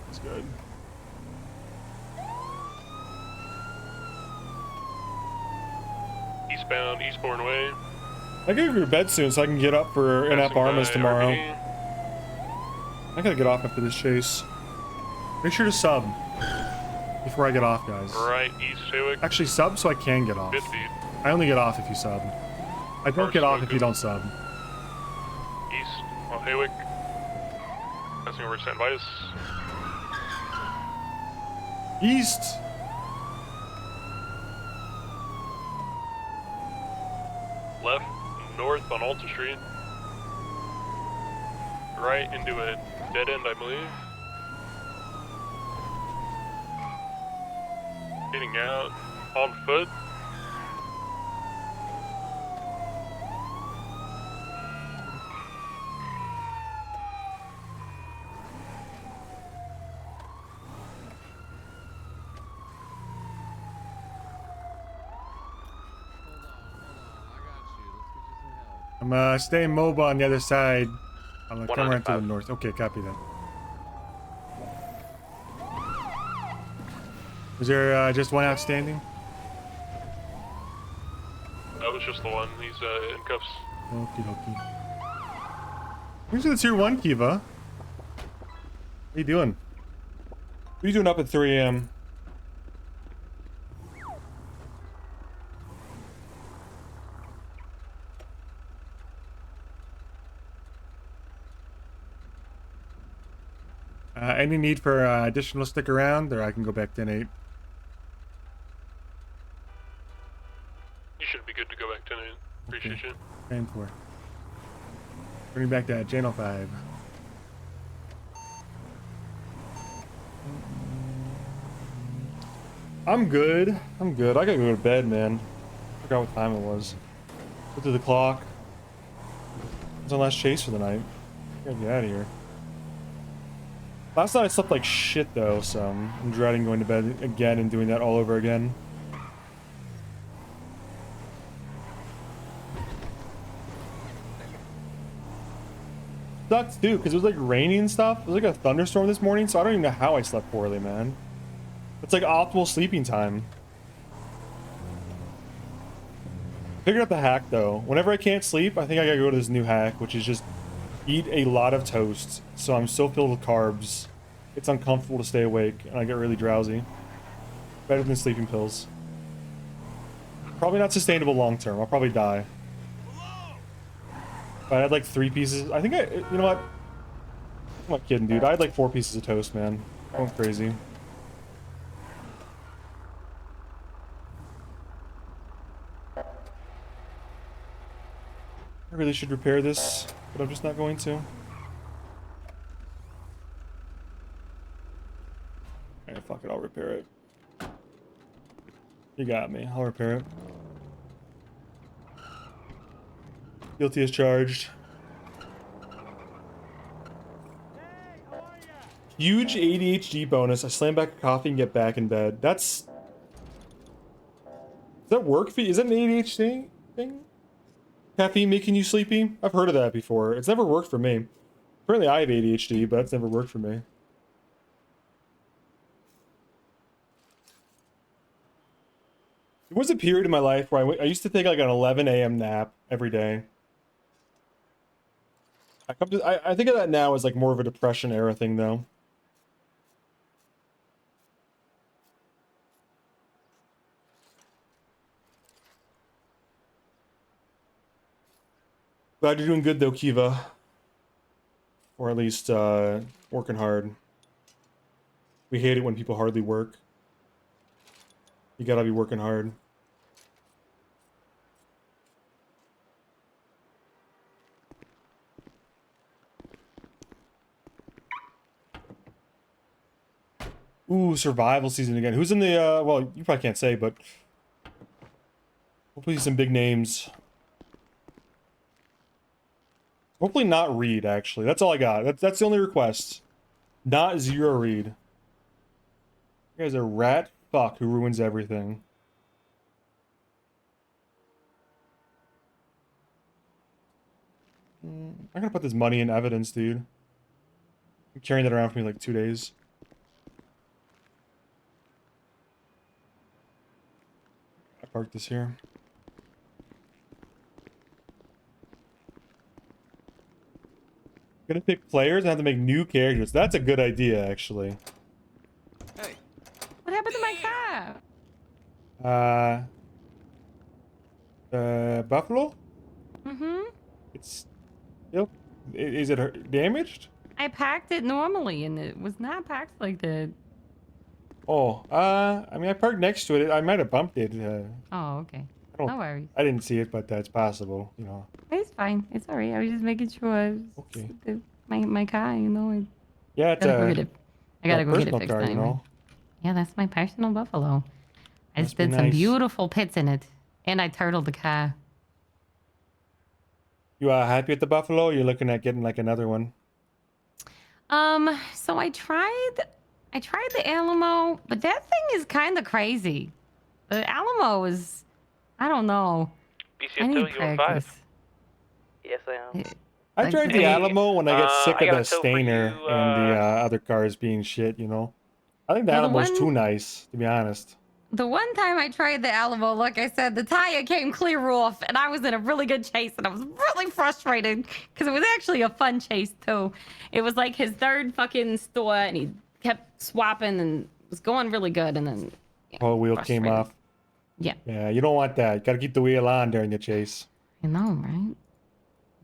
That's good. Eastbound Eastbourne Way. I gotta go to bed soon so I can get up for in-app armas tomorrow. I gotta get off after this chase. Make sure to sub before I get off, guys. Right, East Haywick. Actually, sub so I can get off. 50. I only get off if you sub. I don't get off if you don't sub. East on Haywick. Passing over San Vitus. East! Left, north on Alta Street. Right into a dead end, I believe. Getting out on foot. I'm staying mobile on the other side. I'm gonna come around to the 105. north. Okay, copy that. Is there just one outstanding? That was just the one. He's in cuffs. Okie dokie. Where's the tier 1, Kiva? What are you doing? What are you doing up at 3 a.m.? Any need for additional stick around, or I can go back 10-8? You should be good to go back tonight. Appreciate you. Paying for. Bring back that channel 5. I'm good. I'm good. I gotta go to bed, man. I forgot what time it was. Looked at the clock. It was the last chase for the night. I gotta get out of here. Last night I slept like shit though, so I'm dreading going to bed again and doing that all over again. Sucks too, because it was like raining and stuff. It was like a thunderstorm this morning, so I don't even know how I slept poorly, man. It's like optimal sleeping time. Figured out the hack though. Whenever I can't sleep, I think I gotta go to this new hack, which is just eat a lot of toast, so I'm still filled with carbs it's uncomfortable to stay awake, and I get really drowsy. Better than sleeping pills. Probably not sustainable long term. I'll probably die. But I had like 3 pieces. I think you know what? I'm not kidding, dude. I had like 4 pieces of toast, man. I'm going crazy. I really should repair this, but I'm just not going to. Alright, fuck it, I'll repair it. You got me, I'll repair it. Guilty as charged. Huge ADHD bonus. I slam back a coffee and get back in bed. Does that work for you? Is that an ADHD thing? Caffeine making you sleepy? I've heard of that before. It's never worked for me. Apparently I have ADHD, but it's never worked for me. There was a period in my life where I used to take like an 11 a.m. nap every day. I think of that now as like more of a depression era thing though. Glad you're doing good though, Kiva. Or at least working hard. We hate it when people hardly work. You gotta be working hard. Ooh, survival season again. Who's in the, well, you probably can't say, but hopefully some big names. Hopefully not Reed, actually. That's all I got. That's the only request. Not Zero Reed. You guys are a rat fuck who ruins everything. I'm gonna put this money in evidence, dude. I'm carrying that around for me like 2 days. I parked this here. Gonna pick players and have to make new characters. That's a good idea, actually. What happened to my car? Buffalo? Mm-hmm. It's still. Is it damaged? I packed it normally, and it was not packed like that. Oh, I mean, I parked next to it. I might have bumped it. Oh, okay. No worries. I didn't see it, but that's possible, you know. It's fine. It's alright. I was just making sure. Okay. My car, you know. Yeah, it's gotta go get it. I gotta go get it personal fixed car, you anyway. know. Yeah, that's my personal Buffalo. I Must just be did some nice. beautiful pits in it, and I turtled the car. You are happy with the Buffalo? Or you're looking at getting like another one. So I tried the Alamo, but that thing is kind of crazy. The Alamo is, I don't know. I need practice. Yes, I am. I tried the Alamo when I get sick I of got the a tow for Stainer you, and the other cars being shit, you know. I think the Well, the Alamo's one- too nice, to be honest. The one time I tried the Alamo, like I said, the tire came clear off, and I was in a really good chase, and I was really frustrated because it was actually a fun chase too. It was like his third fucking store, and he kept swapping and was going really good, and then Oh, wheel came frustrated. off. Yeah. Yeah, you don't want that. You gotta keep the wheel on during the chase. I know, right?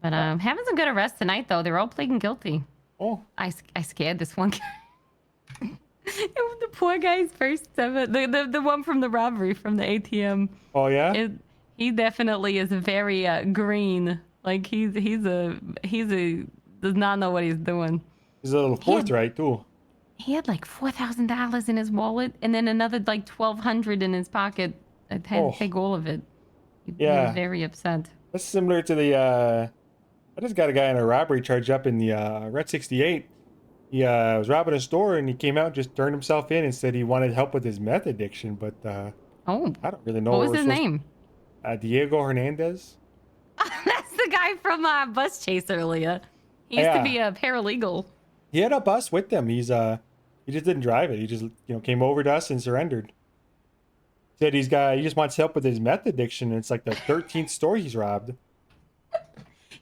But having some good arrests tonight though. They're all pleading guilty. Oh. I scared this one guy. It was the poor guy's first seven. The one from the robbery from the ATM. Oh yeah. He definitely is very green. Like he's a does not know what he's doing. He's a little forthright too. He had like $4,000 in his wallet, and then another like $1,200 in his pocket. I had to take all of it. He Yeah. was very upset. That's similar to the I just got a guy in a robbery charge up in the Red 68. He was robbing a store and he came out and just turned himself in and said he wanted help with his meth addiction, but I don't really know. What was we're his supposed- name? Diego Hernandez. That's the guy from Bus Chase earlier. He used to be a paralegal. He had a bus with him. He just didn't drive it. He just came over to us and surrendered. Said he just wants help with his meth addiction. And it's like the 13th store he's robbed.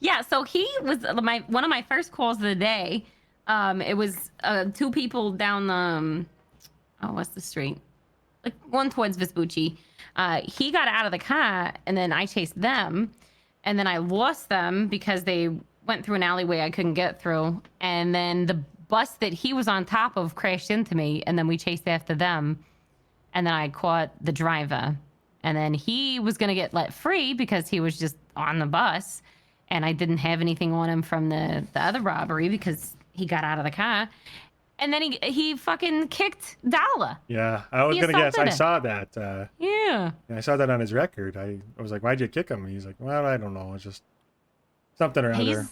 Yeah, so he was one of my first calls of the day. It was 2 people down the oh, what's the street? Like one towards Vespucci. He got out of the car, and then I chased them, and then I lost them because they went through an alleyway I couldn't get through, and then the bus that he was on top of crashed into me, and then we chased after them, and then I caught the driver, and then he was gonna get let free because he was just on the bus, and I didn't have anything on him from the other robbery because he got out of the car. And then he fucking kicked Dala. Yeah, I was He gonna guess. I assaulted saw that. Yeah. I saw that on his record. I was like, why'd you kick him? He's like, well, I don't know. It's just something or other.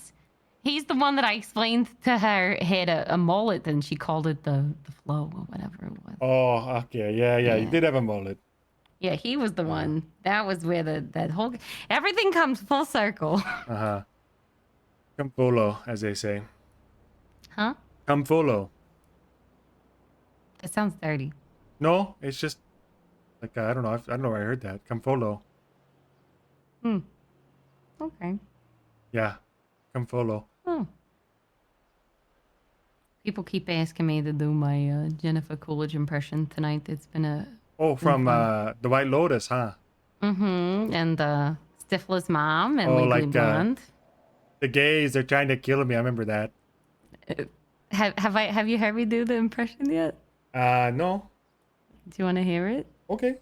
He's the one that I explained to her had a mullet, and she called it the flow or whatever it was. Oh, okay. Yeah. You did have a mullet. Yeah, he was the one. That was where that whole everything comes full circle. Uh-huh. Come follow, as they say. Huh? Come follow. It sounds dirty. No, it's just like I don't know. I don't know where I heard that. Come follow. Okay. Yeah. Come follow. Oh. People keep asking me to do my Jennifer Coolidge impression tonight. It's been a From the White Lotus, huh? and Stifler's mom and Oh, Legally like Blonde. the gays, they're trying to kill me. I remember that. Have you heard me do the impression yet? No. Do you want to hear it? Okay.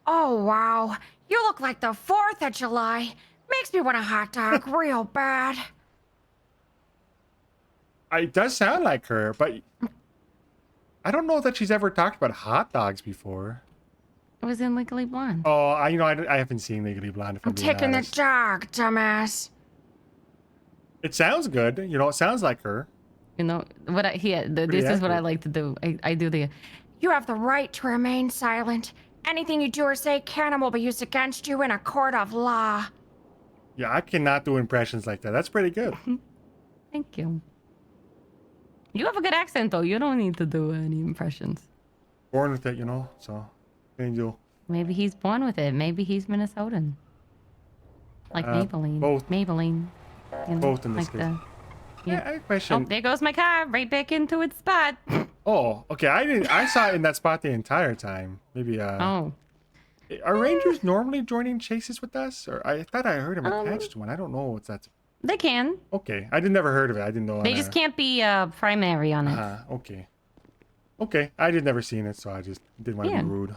Oh, wow. You look like the 4th of July. Makes me want a hot dog real bad. It does sound like her, but I don't know that she's ever talked about hot dogs before. It was in Legally Blonde. Oh, I haven't seen Legally Blonde. If I'm being Taking the honest. dog, dumbass. It sounds good. It sounds like her. You know what? This is what I like to do. I do the. You have the right to remain silent. Anything you do or say can and will be used against you in a court of law. Yeah, I cannot do impressions like that. That's pretty good. Thank you. You have a good accent, though. You don't need to do any impressions. Born with it, so angel. Maybe he's born with it. Maybe he's Minnesotan. Like Maybelline. Both. Maybelline. Both in this like case. the. Yeah, I question. Oh, there goes my car. Right back into its spot. Oh, okay. I saw it in that spot the entire time. Maybe. Oh. Are Rangers normally joining chases with us, or I thought I heard him attached to one? I don't know what's that. They can. Okay, I never heard of it. I didn't know. They just can't be primary on it. Okay. Okay, I did never seen it, so I just didn't want to be rude.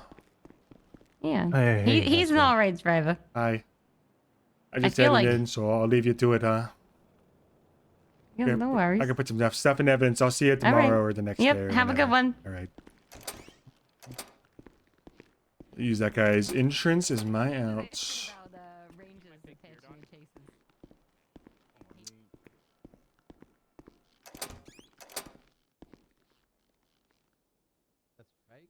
Yeah. Hey, he's an all-right driver. Hi. I just feel edited like- in, so I'll leave you to it, huh? Yeah, no worries. I can put some stuff in evidence. I'll see you All right. tomorrow or the next Yep, day. Or have a good whenever. one. All right. Use that guy's insurance as my out. That's fake.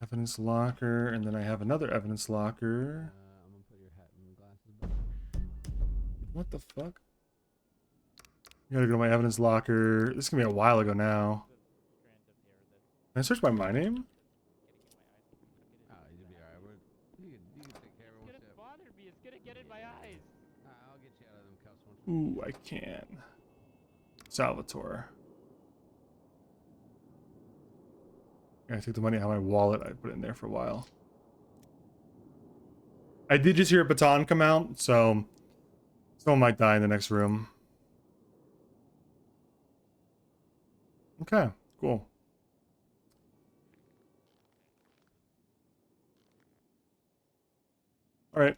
Evidence locker, and then I have another evidence locker. I'm gonna put your hat and glasses back. What the fuck? I gotta go to my evidence locker. This is gonna be a while ago now. Can I search by my name? You'll be alright. You can take care of it. It's gonna bother me. It's gonna get in my eyes. I'll get you out of them cuffs once. Ooh, I can. Salvatore. I took the money out of my wallet. I put it in there for a while. I did just hear a baton come out, so someone might die in the next room. Okay, cool. All right.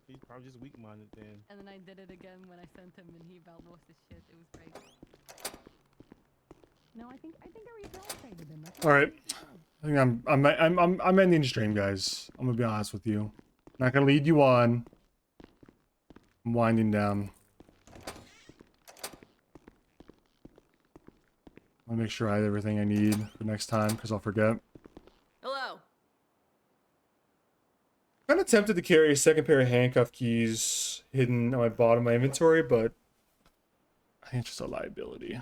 He's probably just weak-minded then. And then I did it again when I sent him, and he about lost his shit. It was great. No, I think I rehabilitated him. All right. I think I'm ending the stream, guys. I'm gonna be honest with you. Not gonna lead you on. I'm winding down. I'll make sure I have everything I need for next time, because I'll forget. Hello. Kind of tempted to carry a second pair of handcuff keys hidden on my bottom of my inventory, but I think it's just a liability.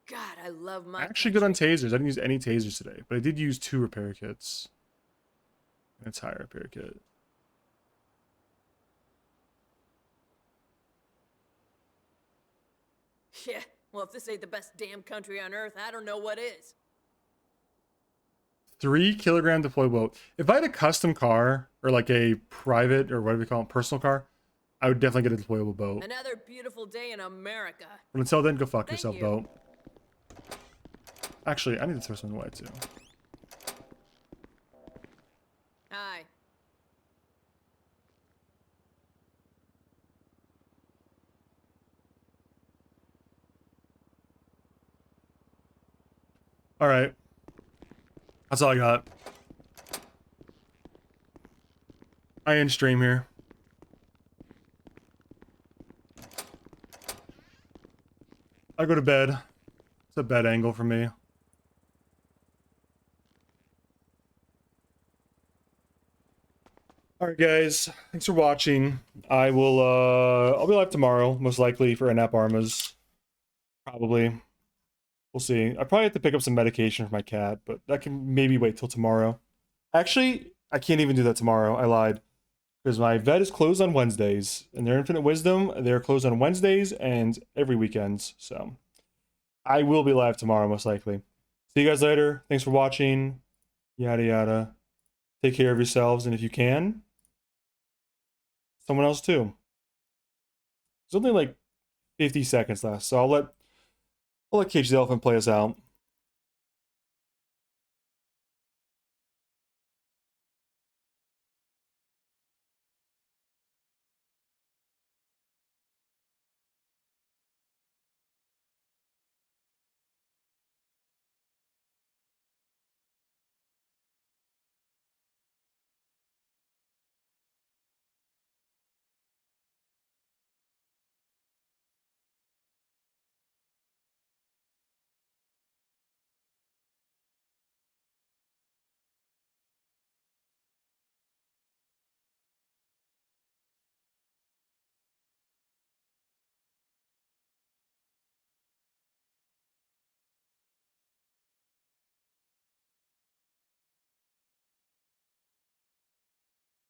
God, I love my. Actually good on tasers. I didn't use any tasers today, but I did use 2 repair kits. And a tire repair kit. Yeah, well, if this ain't the best damn country on earth, I don't know what is. 3 kilogram deployable boat. If I had a custom car or like a private or whatever you call it, personal car, I would definitely get a deployable boat. Another beautiful day in America. But until then, go fuck Thank yourself, you. boat. Actually, I need to throw something away too. Hi. All right. That's all I got. I end stream here. I go to bed. It's a bed angle for me. All right, guys. Thanks for watching. I will. I'll be live tomorrow, most likely for Nap Armas. Probably. We'll see. I probably have to pick up some medication for my cat, but that can maybe wait till tomorrow. Actually, I can't even do that tomorrow. I lied. Because my vet is closed on Wednesdays. And their Infinite Wisdom, they're closed on Wednesdays and every weekends. So I will be live tomorrow, most likely. See you guys later. Thanks for watching. Yada yada. Take care of yourselves, and if you can, someone else too. There's only like 50 seconds left, so I'll let Cage the Elephant play us out.